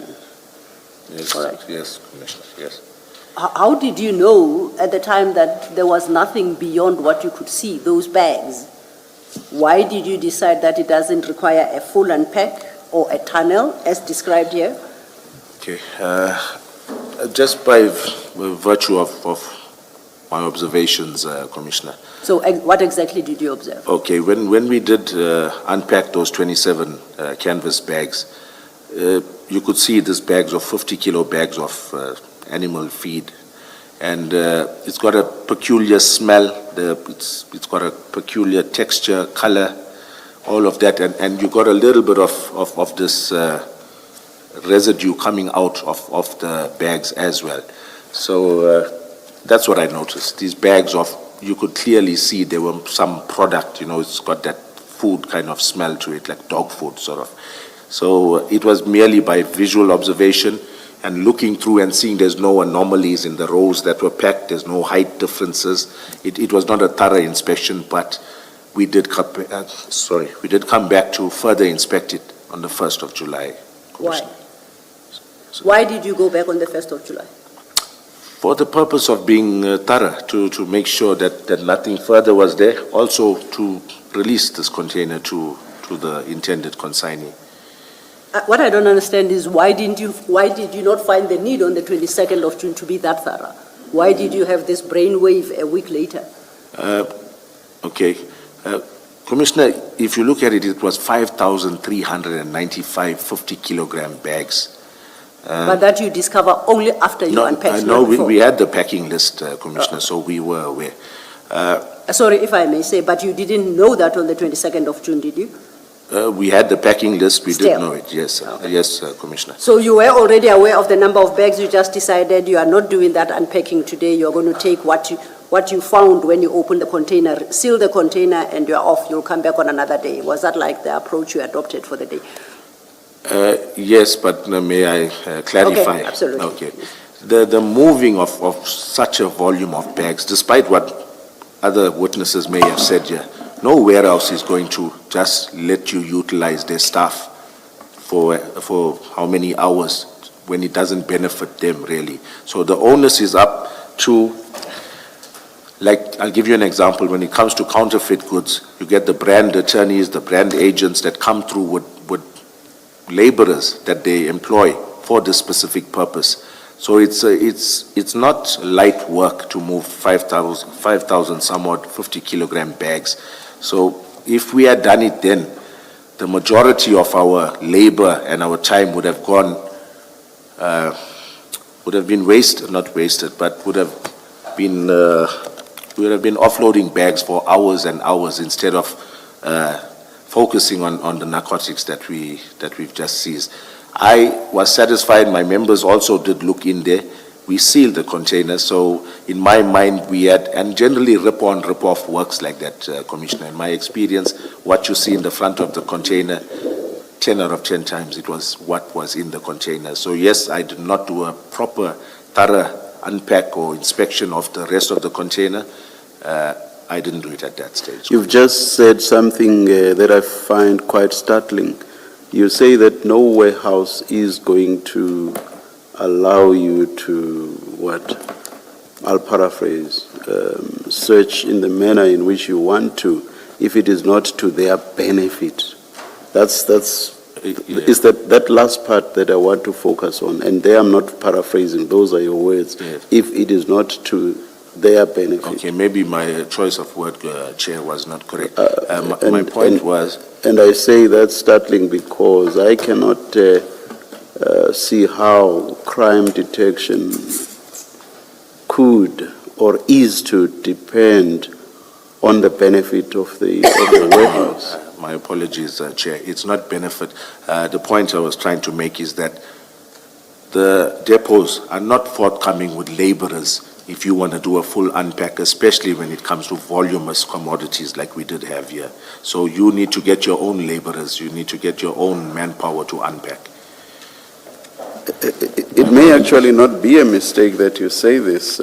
Yes, Correct. yes, Commissioner, yes. How did you know at the time that there was nothing beyond what you could see, those bags? Why did you decide that it doesn't require a full unpack or a tunnel as described here? Okay, just by virtue of my observations, Commissioner. So what exactly did you observe? Okay, when we did unpack those 27 canvas bags, you could see these bags of 50-kilo bags of animal feed, and it's got a peculiar smell. It's got a peculiar texture, color, all of that, and you got a little bit of this residue coming out of the bags as well. So that's what I noticed. These bags you could clearly see there were some product. It's got that food kind of smell to it, like dog food sort of. So it was merely by visual observation and looking through and seeing there's no anomalies in the rows that were packed, there's no height differences. It was not a thorough inspection, but we did come back to further inspect it on the 1st of July. Why? Why did you go back on the 1st of July? For the purpose of being thorough, to make sure that nothing further was there, also to release this container to the intended consignee. What I don't understand is why did you not find the need on the 22nd of June to be that thorough? Why did you have this brainwave a week later? Okay. Commissioner, if you look at it, it was 5,395 50-kilogram bags. But that you discover only after you unpacked. No, we had the packing list, Commissioner, so we were aware. Sorry if I may say, but you didn't know that on the 22nd of June, did you? We had the packing list, we Still? did know it, yes, Okay. yes, Commissioner. So you were already aware of the number of bags, you just decided you are not doing that unpacking today, you're going to take what you found when you opened the container, seal the container, and you're off, you'll come back on another day. Was that like the approach you adopted for the day? Yes, but may I clarify? Okay, absolutely. Okay. The moving of such a volume of bags, despite what other witnesses may have said here, no warehouse is going to just let you utilize their staff for how many hours when it doesn't benefit them really. So the onus is up to, like, I'll give you an example. When it comes to counterfeit goods, you get the brand attorneys, the brand agents that come through with laborers that they employ for this specific purpose. So it's not light work to move 5,000 somewhat 50-kilogram bags. So if we had done it then, the majority of our labor and our time would have gone, would have been not wasted, but would have been offloading bags for hours and hours instead of focusing on the narcotics that we've just seized. I was satisfied. My members also did look in there. We sealed the container, so in my mind we had, and generally rip-on, rip-off works like that, Commissioner. In my experience, what you see in the front of the container 10 out of 10 times it was what was in the container. So yes, I did not do a proper, thorough unpack or inspection of the rest of the container. I didn't do it at that stage. You've just said something that I find quite startling. You say that no warehouse is going to allow you to, I'll paraphrase, search in the manner in which you want to, if it is not to their benefit. Is that last part that I want to focus on, and there I'm not paraphrasing, those are your words. Yes. If it is not to their benefit. Okay, maybe my choice of word, Chair, was not correct. My point was... And I say that's startling because I cannot see how crime detection could or is to depend on the benefit of the warehouse. My apologies, Chair. It's not benefit. The point I was trying to make is that the depots are not forthcoming with laborers if you want to do a full unpack, especially when it comes to voluminous commodities like we did have here. So you need to get your own laborers, you need to get your own manpower to unpack. It may actually not be a mistake that you say this,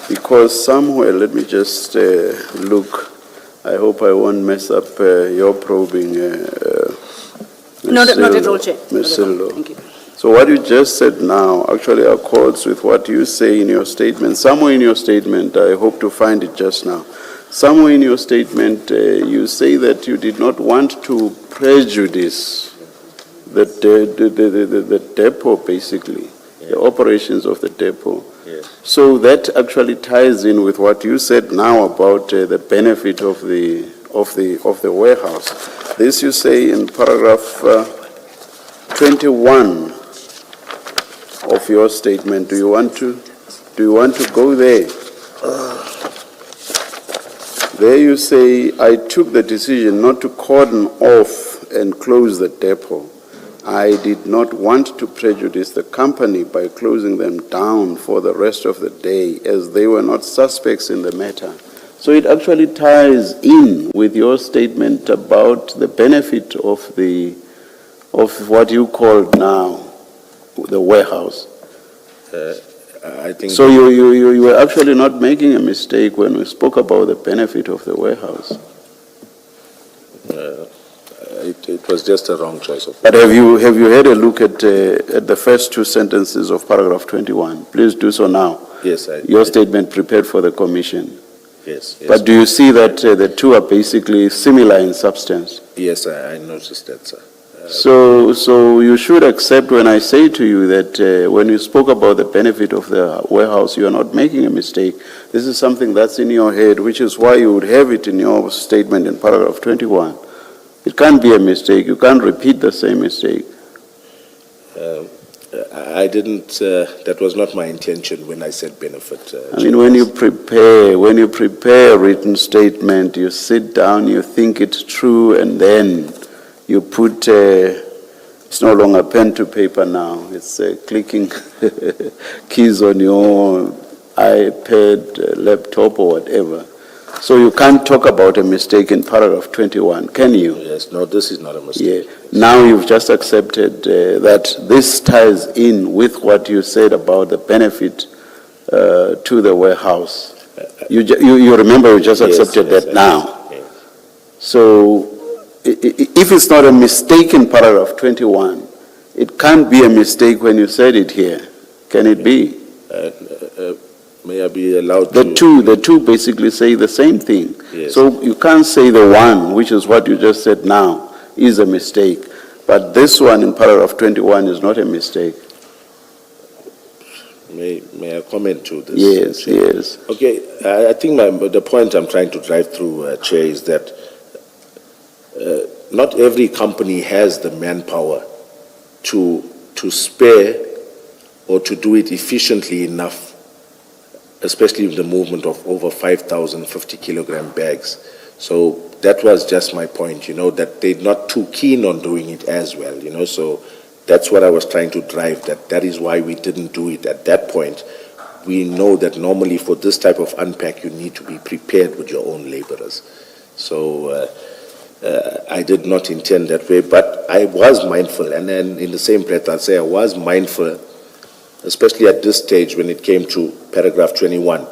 because somewhere, let me just look, I hope I won't mess up your probing. Not at all, Chair. Ms. Sillo. Thank you. So what you just said now actually accords with what you say in your statement. Somewhere in your statement, I hope to find it just now. Somewhere in your statement, you say that you did not want to prejudice the depot, basically, the operations of the depot. Yes. So that actually ties in with what you said now about the benefit of the warehouse. This you say in paragraph 21 of your statement. Do you want to go there? There you say, I took the decision not to cordon off and close the depot. I did not want to prejudice the company by closing them down for the rest of the day, as they were not suspects in the matter. So it actually ties in with your statement about the benefit of what you call now the warehouse. I think... So you were actually not making a mistake when we spoke about the benefit of the warehouse. It was just a wrong choice of... But have you had a look at the first two sentences of paragraph 21? Please do so now. Yes, Your statement prepared for the commission. Yes. But do you see that the two are basically similar in substance? Yes, I noticed that, sir. So you should accept when I say to you that when you spoke about the benefit of the warehouse, you are not making a mistake. This is something that's in your head, which is why you would have it in your statement in paragraph 21. It can't be a mistake. You can't repeat the same mistake. I didn't, that was not my intention when I said benefit. I mean, when you prepare a written statement, you sit down, you think it's true, and then you put, it's no longer pen to paper now, it's clicking keys on your iPad, laptop, or whatever. So you can't talk about a mistake in paragraph 21, can you? Yes, no, this is not a mistake. Yeah. Now you've just accepted that this ties in with what you said about the benefit to the warehouse. You remember you just accepted that now. Yes. So if it's not a mistake in paragraph 21, it can't be a mistake when you said it here. Can it be? May I be allowed The two basically say the same thing. Yes. So you can't say the one, which is what you just said now, is a mistake. But this one in paragraph 21 is not a mistake. May I comment to this? Yes. Okay, I think the point I'm trying to drive through, Chair, is that not every company has the manpower to spare or to do it efficiently enough, especially with the movement of over 5,000 50-kilogram bags. So that was just my point, that they're not too keen on doing it as well, so that's what I was trying to drive, that is why we didn't do it at that point. We know that normally for this type of unpack, you need to be prepared with your own laborers. So I did not intend that way, but I was mindful, and then in the same breath, I'll say I was mindful, especially at this stage when it came to paragraph 21,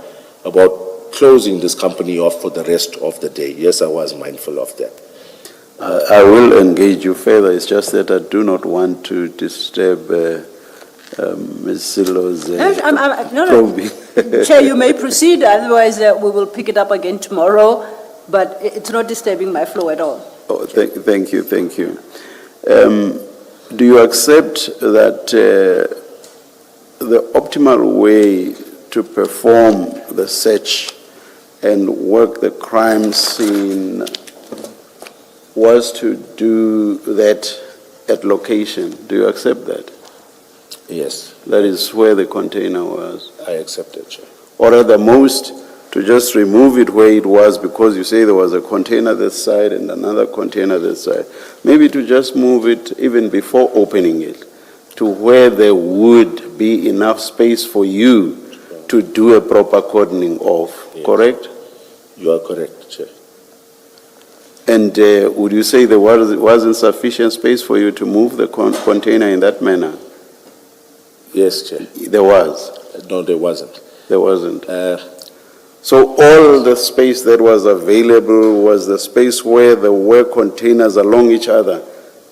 about closing this company off for the rest of the day. Yes, I was mindful of that. I will engage you further. It's just that I do not want to disturb Ms. Silo's probing. Chair, you may proceed, otherwise we will pick it up again tomorrow, but it's not disturbing my flow at all. Oh, thank you. Do you accept that the optimal way to perform the search and work the crime scene was to do that at location? Do you accept that? Yes, That is where the container was? I accept it, Chair. Or at the most, to just remove it where it was, because you say there was a container this side and another container this side. Maybe to just move it even before opening it to where there would be enough space for you to do a proper cordoning off, Yes. correct? You are correct, Chair. And would you say there wasn't sufficient space for you to move the container in that manner? Yes, Chair. There was. No, there wasn't. There wasn't. So all the space that was available was the space where there were containers along each other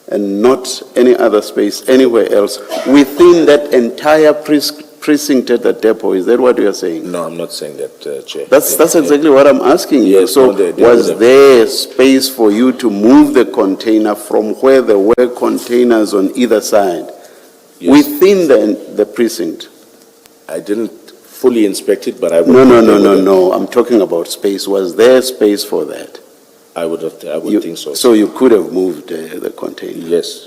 and not any other space anywhere else within that entire precinct at the depot. Is that what you are saying? No, I'm not saying that, Chair. That's exactly what I'm asking you. Yes, So no, there was wouldn't. there space for you to move the container from where there were containers on either side Yes. within the precinct? I didn't fully inspect it, but I would. No. I'm talking about space. Was there space for that? I would think so. So you could have moved the container. Yes.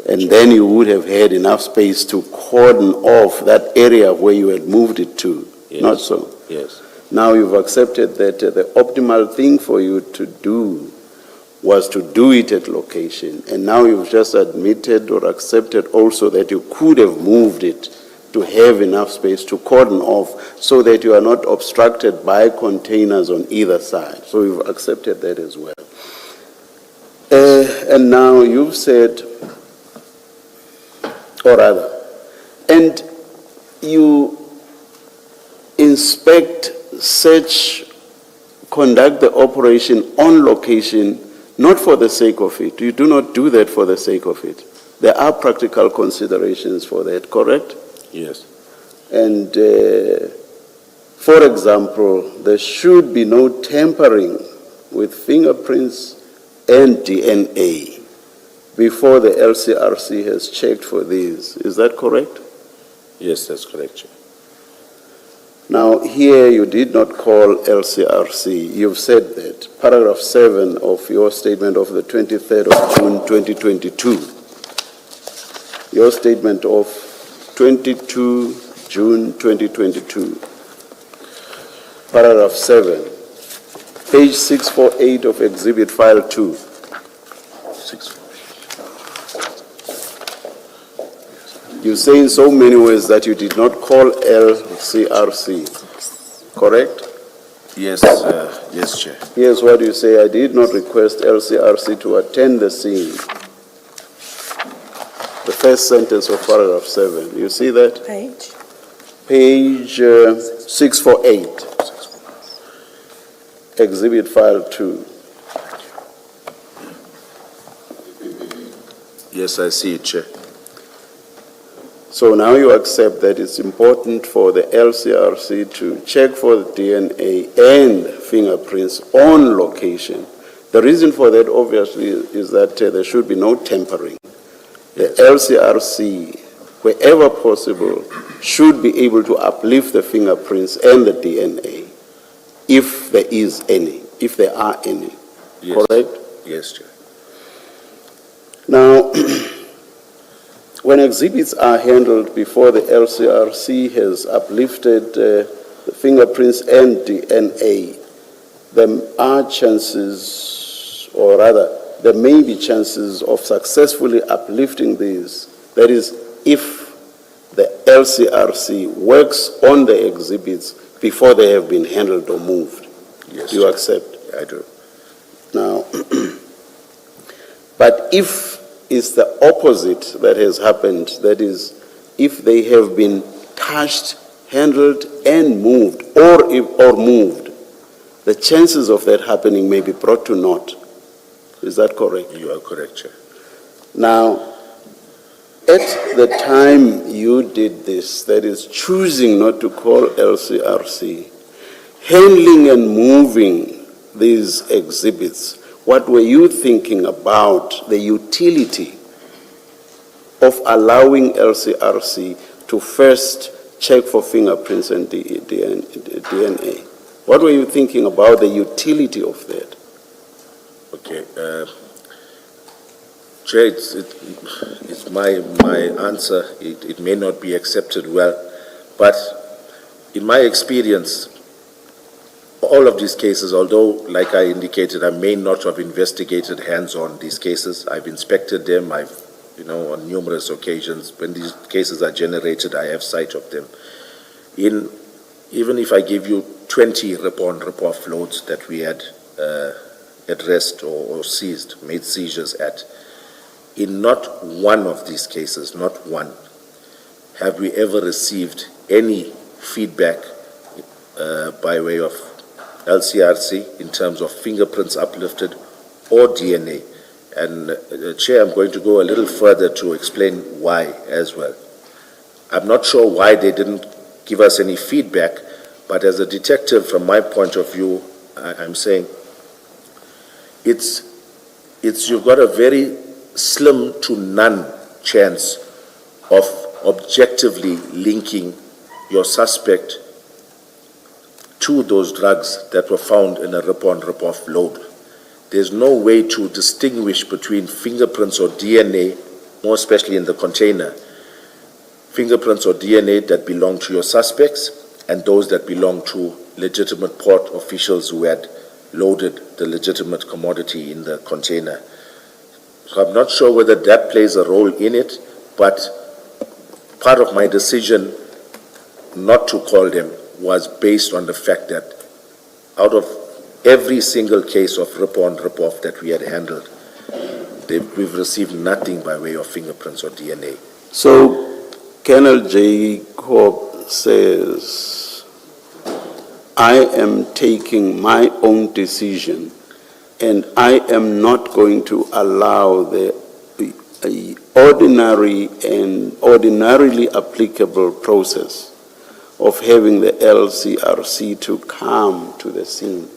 And Chair. then you would have had enough space to cordon off that area where you had moved it to. Yes. Not so. Yes. Now you've accepted that the optimal thing for you to do was to do it at location. And now you've just admitted or accepted also that you could have moved it to have enough space to cordon off so that you are not obstructed by containers on either side. So you've accepted that as well. And now you've said, or rather, and you inspect, search, conduct the operation on location, not for the sake of it. You do not do that for the sake of it. There are practical considerations for that, correct? Yes. And for example, there should be no tampering with fingerprints and DNA before the LCRC has checked for these. Is that correct? Yes, that's correct, Chair. Now, here you did not call LCRC. You've said that. Paragraph 7 of your statement of the 23rd of June 2022. Your statement of 22 June 2022. Paragraph 7. Page 648 of Exhibit File 2. You say in so many ways that you did not call LCRC, correct? Yes, yes, Chair. Here's what you say: I did not request LCRC to attend the scene. The first sentence of paragraph 7. You see that? Page? Page 648. Exhibit File 2. Yes, I see it, Chair. So now you accept that it's important for the LCRC to check for the DNA and fingerprints on location. The reason for that, obviously, is that there should be no tampering. The LCRC, wherever possible, should be able to uplift the fingerprints and the DNA, if there is any, if there are any. Yes. Correct? Yes, Chair. Now, when exhibits are handled before the LCRC has uplifted the fingerprints and DNA, there are chances, or rather, there may be chances of successfully uplifting these. That is, if the LCRC works on the exhibits before they have been handled or moved. Yes, Do you Chair. accept? I do. Now, But if it's the opposite that has happened, that is, if they have been touched, handled, and moved, or moved, the chances of that happening may be brought to naught. Is that correct? You are correct, Chair. Now, at the time you did this, that is choosing not to call LCRC, handling and moving these exhibits, what were you thinking about the utility of allowing LCRC to first check for fingerprints and DNA? What were you thinking about the utility of that? Okay. Chair, it's my answer. It may not be accepted well, but in my experience, all of these cases, although, like I indicated, I may not have investigated hands-on these cases. I've inspected them. On numerous occasions, when these cases are generated, I have sight of them. Even if I give you 20 rip-off loads that we had addressed or seized, made seizures at, in not one of these cases, not one, have we ever received any feedback by way of LCRC in terms of fingerprints uplifted or DNA. And Chair, I'm going to go a little further to explain why as well. I'm not sure why they didn't give us any feedback, but as a detective, from my point of view, I'm saying you've got a very slim to none chance of objectively linking your suspect to those drugs that were found in a rip-on, rip-off load. There's no way to distinguish between fingerprints or DNA, more especially in the container, fingerprints or DNA that belong to your suspects and those that belong to legitimate port officials who had loaded the legitimate commodity in the container. So I'm not sure whether that plays a role in it, but part of my decision not to call them was based on the fact that out of every single case of rip-on, rip-off that we had handled, we've received nothing by way of fingerprints or DNA. So, Colonel Jacob says, I am taking my own decision and I am not going to allow the ordinary and ordinarily applicable process of having the LCRC to come to the scene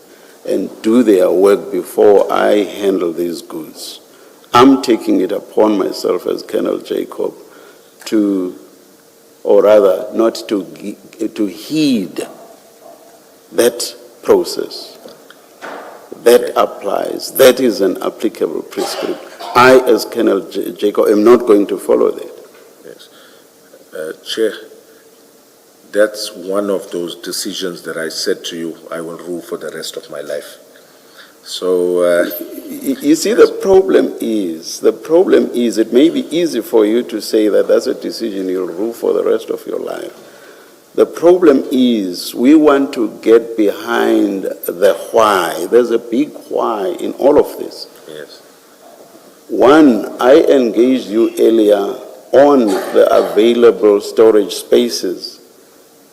and do their work before I handle these goods. I'm taking it upon myself as Colonel Jacob to, or rather not to heed that process. That applies. That is an applicable prescript. I, as Colonel Jacob, am not going to follow that. Yes. Chair, that's one of those decisions that I said to you I will rule for the rest of my life. So, you see, the problem is it may be easy for you to say that that's a decision you'll rule for the rest of your life. The problem is we want to get behind the why. There's a big why in all of this. yes. One, I engaged you earlier on the available storage spaces.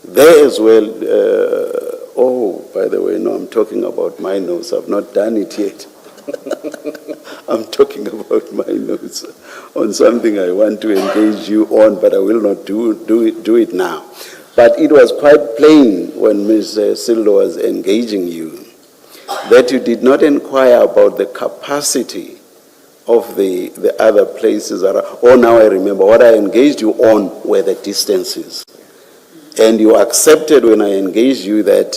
There as well, by the way, no, I'm talking about my notes. I've not done it yet. I'm talking about my notes on something I want to engage you on, but I will not do it now. But it was quite plain when Ms. Sildo was engaging you that you did not inquire about the capacity of the other places. Now I remember, what I engaged you on were the distances. And you accepted when I engaged you that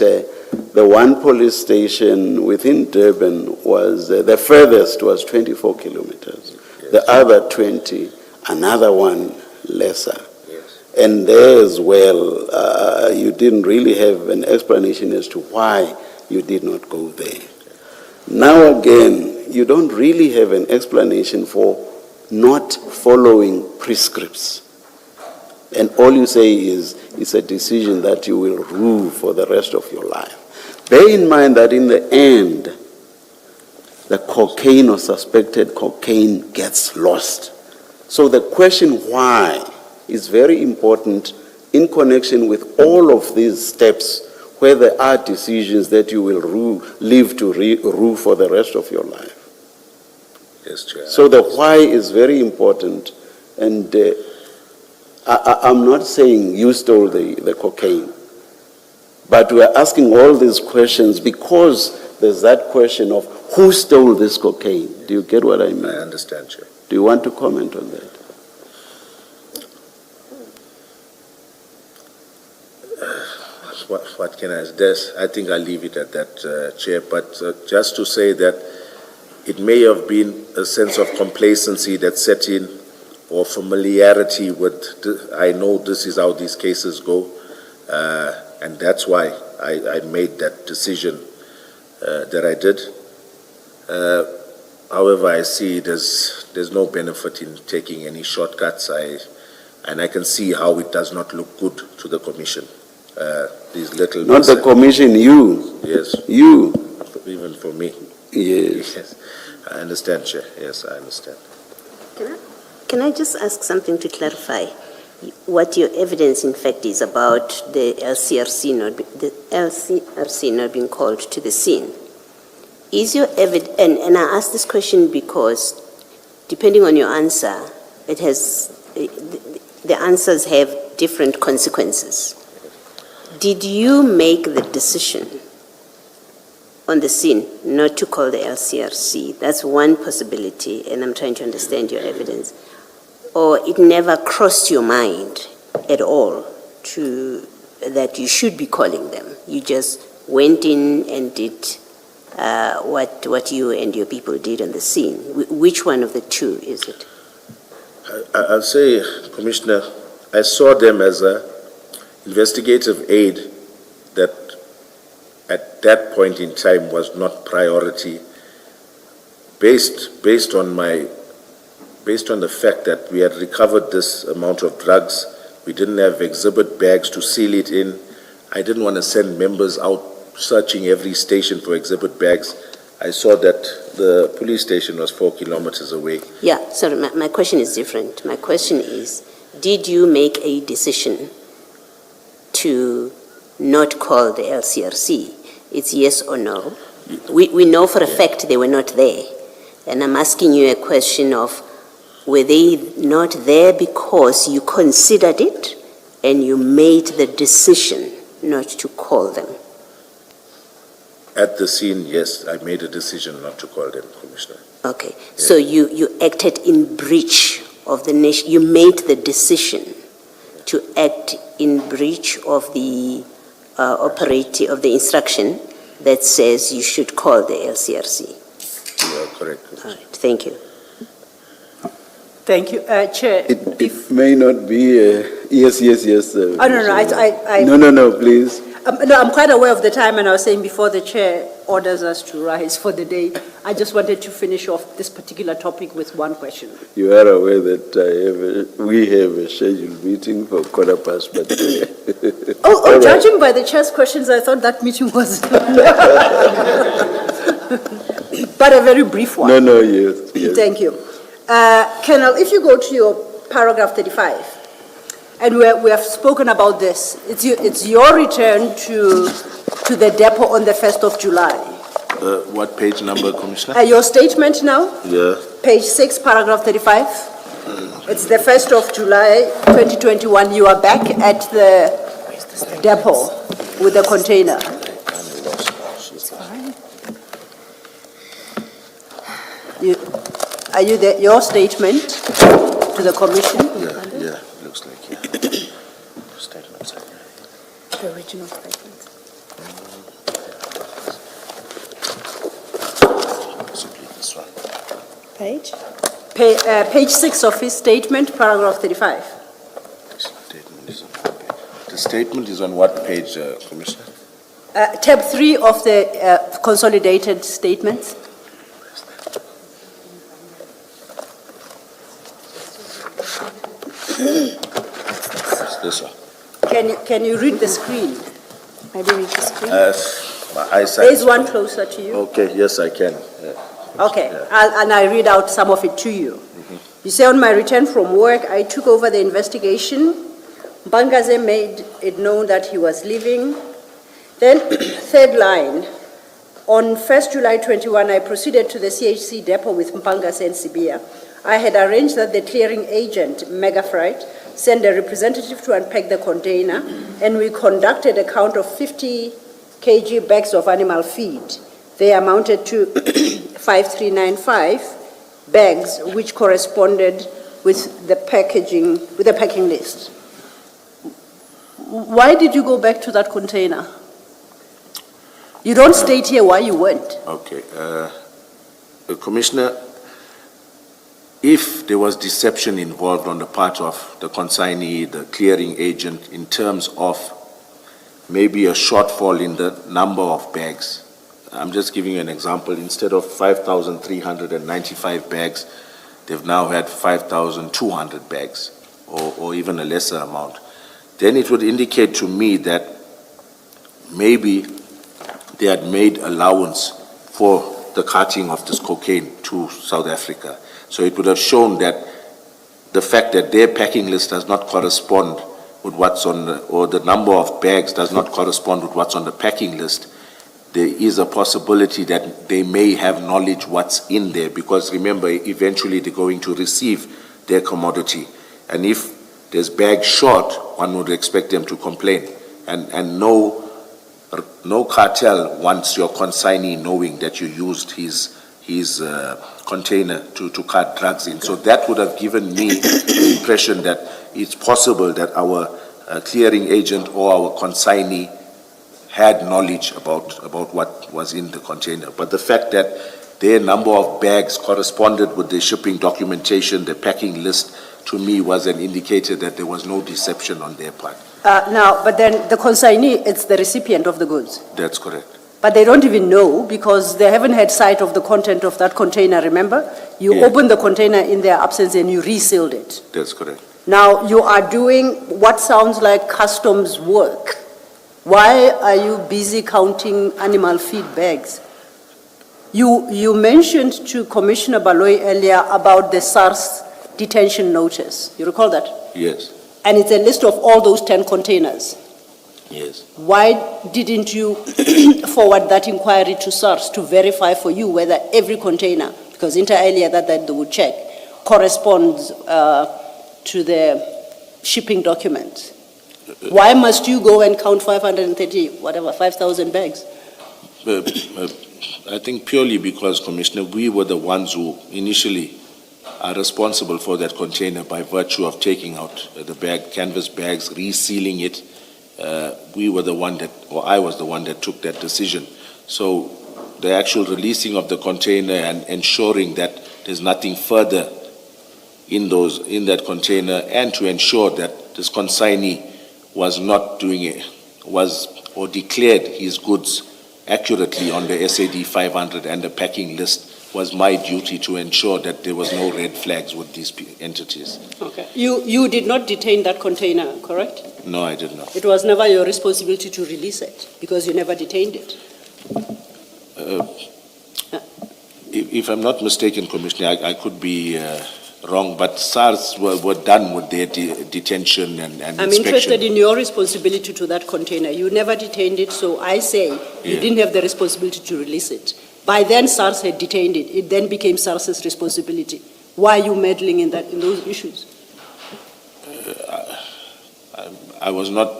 the one police station within Durban was, the furthest was 24 kilometers. Yes. The other 20, another one lesser. Yes. And there as well, you didn't really have an explanation as to why you did not go there. Now again, you don't really have an explanation for not following prescripts. And all you say is it's a decision that you will rule for the rest of your life. Bear in mind that in the end, the cocaine or suspected cocaine gets lost. So the question why is very important in connection with all of these steps where there are decisions that you will live to rue for the rest of your life. Yes, Chair. So the why is very important, and I'm not saying you stole the cocaine, but we're asking all these questions because there's that question of who stole this cocaine. Do you get what I mean? I understand, Chair. Do you want to comment on that? What can I say? I think I'll leave it at that, Chair, but just to say that it may have been a sense of complacency that set in, or familiarity with, I know this is how these cases go, and that's why I made that decision that I did. However, I see there's no benefit in taking any shortcuts, and I can see how it does not look good to the Commission. These little... Not the Commission, you. Yes. You. Even for me. Yes. Yes. I understand, Chair. Yes, I understand. Can I just ask something to clarify? What your evidence, in fact, is about the LCRC not being called to the scene. Is your evidence, and I ask this question because, depending on your answer, it has, the answers have different consequences. Did you make the decision on the scene not to call the LCRC? That's one possibility, and I'm trying to understand your evidence. Or it never crossed your mind at all that you should be calling them. You just went in and did what you and your people did on the scene. Which one of the two is it? I'll say, Commissioner, I saw them as a investigative aid that at that point in time was not priority, based on the fact that we had recovered this amount of drugs. We didn't have exhibit bags to seal it in. I didn't want to send members out searching every station for exhibit bags. I saw that the police station was 4 kilometers away. Yeah, sorry, my question is different. My question is, did you make a decision to not call the LCRC? It's yes or no. We know for a fact they were not there. And I'm asking you a question of, were they not there because you considered it and you made the decision not to call them? At the scene, yes, I made a decision not to call them, Commissioner. Okay, so you acted in breach of the nation. You made the decision to act in breach of the of the instruction that says you should call the LCRC. You are correct. All right, thank you. Thank you. Chair. It may not be yes. Oh, No, please. No, I'm quite aware of the time, and I was saying before the chair orders us to rise for the day, I just wanted to finish off this particular topic with one question. You are aware that we have a scheduled meeting for 15:15, but... Oh, judging by the chair's questions, I thought that meeting was... But a very brief one. No, yes. Thank you. Colonel, if you go to your paragraph 35, and we have spoken about this, it's your return to the depot on the 1st of July. What page number, Commissioner? Your statement now? Yeah. Page 6, paragraph 35. It's the 1st of July, 2021. You are back at the depot with the container. Are you there? Your statement to the commission? Yeah, looks like it. Statements. The original statement. Possibly this one. Page? Page 6 of his statement, paragraph 35. The statement is on what page, Commissioner? Tab 3 of the consolidated statements. It's this one. Can you read the screen? Maybe read the screen. My eyesight. There's one closer to you. Okay, yes, I can. Okay, Yeah. and I read out some of it to you. You say, on my return from work, I took over the investigation. Mpangaze made it known that he was leaving. Then, third line, on 1st July 21, I proceeded to the CHC depot with Mpangaze and Sibia. I had arranged that the clearing agent, Megafreight, send a representative to unpack the container, and we conducted a count of 50 kg bags of animal feed. They amounted to 5395 bags, which corresponded with the packing list. Why did you go back to that container? You don't state here why you went. Okay. Commissioner, if there was deception involved on the part of the consignee, the clearing agent, in terms of maybe a shortfall in the number of bags, I'm just giving you an example. Instead of 5,395 bags, they've now had 5,200 bags, or even a lesser amount. Then it would indicate to me that maybe they had made allowance for the carting of this cocaine to South Africa. So it would have shown that the fact that their packing list does not correspond with what's on or the number of bags does not correspond with what's on the packing list, there is a possibility that they may have knowledge what's in there, because remember, eventually they're going to receive their commodity. And if there's bags short, one would expect them to complain. And no cartel wants your consignee knowing that you used his container to cart drugs in. So that would have given me the impression that it's possible that our clearing agent or our consignee had knowledge about what was in the container. But the fact that their number of bags corresponded with the shipping documentation, the packing list, to me was an indicator that there was no deception on their part. Now, but then the consignee, it's the recipient of the goods. That's correct. But they don't even know because they haven't had sight of the content of that container, remember? You Yeah. opened the container in their absence and you resealed it. That's correct. Now, you are doing what sounds like customs work. Why are you busy counting animal feed bags? You mentioned to Commissioner Baloyi earlier about the SARS detention notice. You recall that? Yes. And it's a list of all those 10 containers. Yes. Why didn't you forward that inquiry to SARS to verify for you whether every container, because inter alia that they would check, corresponds to the shipping documents? Why must you go and count 5,000 bags? I think purely because, Commissioner, we were the ones who initially are responsible for that container by virtue of taking out the canvas bags, resealing it. We were the one that, or I was the one that took that decision. So the actual releasing of the container and ensuring that there's nothing further in that container, and to ensure that this consignee was not doing it, or declared his goods accurately on the SAD 500 and the packing list, was my duty to ensure that there was no red flags with these entities. Okay. You did not detain that container, correct? No, I did not. It was never your responsibility to release it because you never detained it. If I'm not mistaken, Commissioner, I could be wrong, but SARS were done with their detention and I'm inspection. interested in your responsibility to that container. You never detained it, so I say you Yeah. didn't have the responsibility to release it. By then, SARS had detained it. It then became SARS's responsibility. Why are you meddling in those issues? I was not,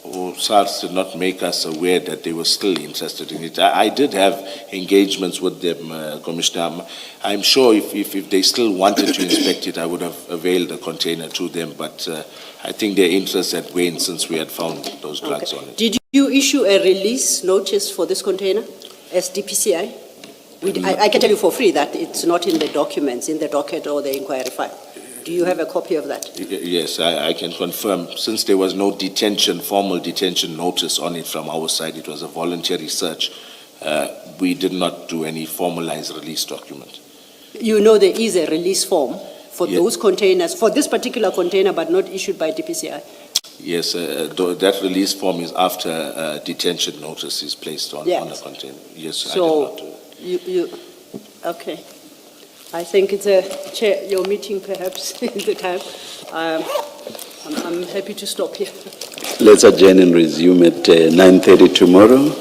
or SARS did not make us aware that they were still interested in it. I did have engagements with them, Commissioner. I'm sure if they still wanted to inspect it, I would have availed the container to them, but I think their interest had waned since we had found those drugs on it. Did you issue a release notice for this container as DPCI? I can tell you for free that it's not in the documents, in the docket or the inquiry file. Do you have a copy of that? Yes, I can confirm. Since there was no formal detention notice on it from our side, it was a voluntary search, we did not do any formalized release document. You know there is a release form for Yeah. those containers, for this particular container, but not issued by DPCI. Yes, that release form is after detention notice is placed on Yeah. a container. Yes, I did So not do it. Okay. I think it's Chair, your meeting perhaps in the time. I'm happy to stop here. Let's adjourn and resume at 9:30 tomorrow.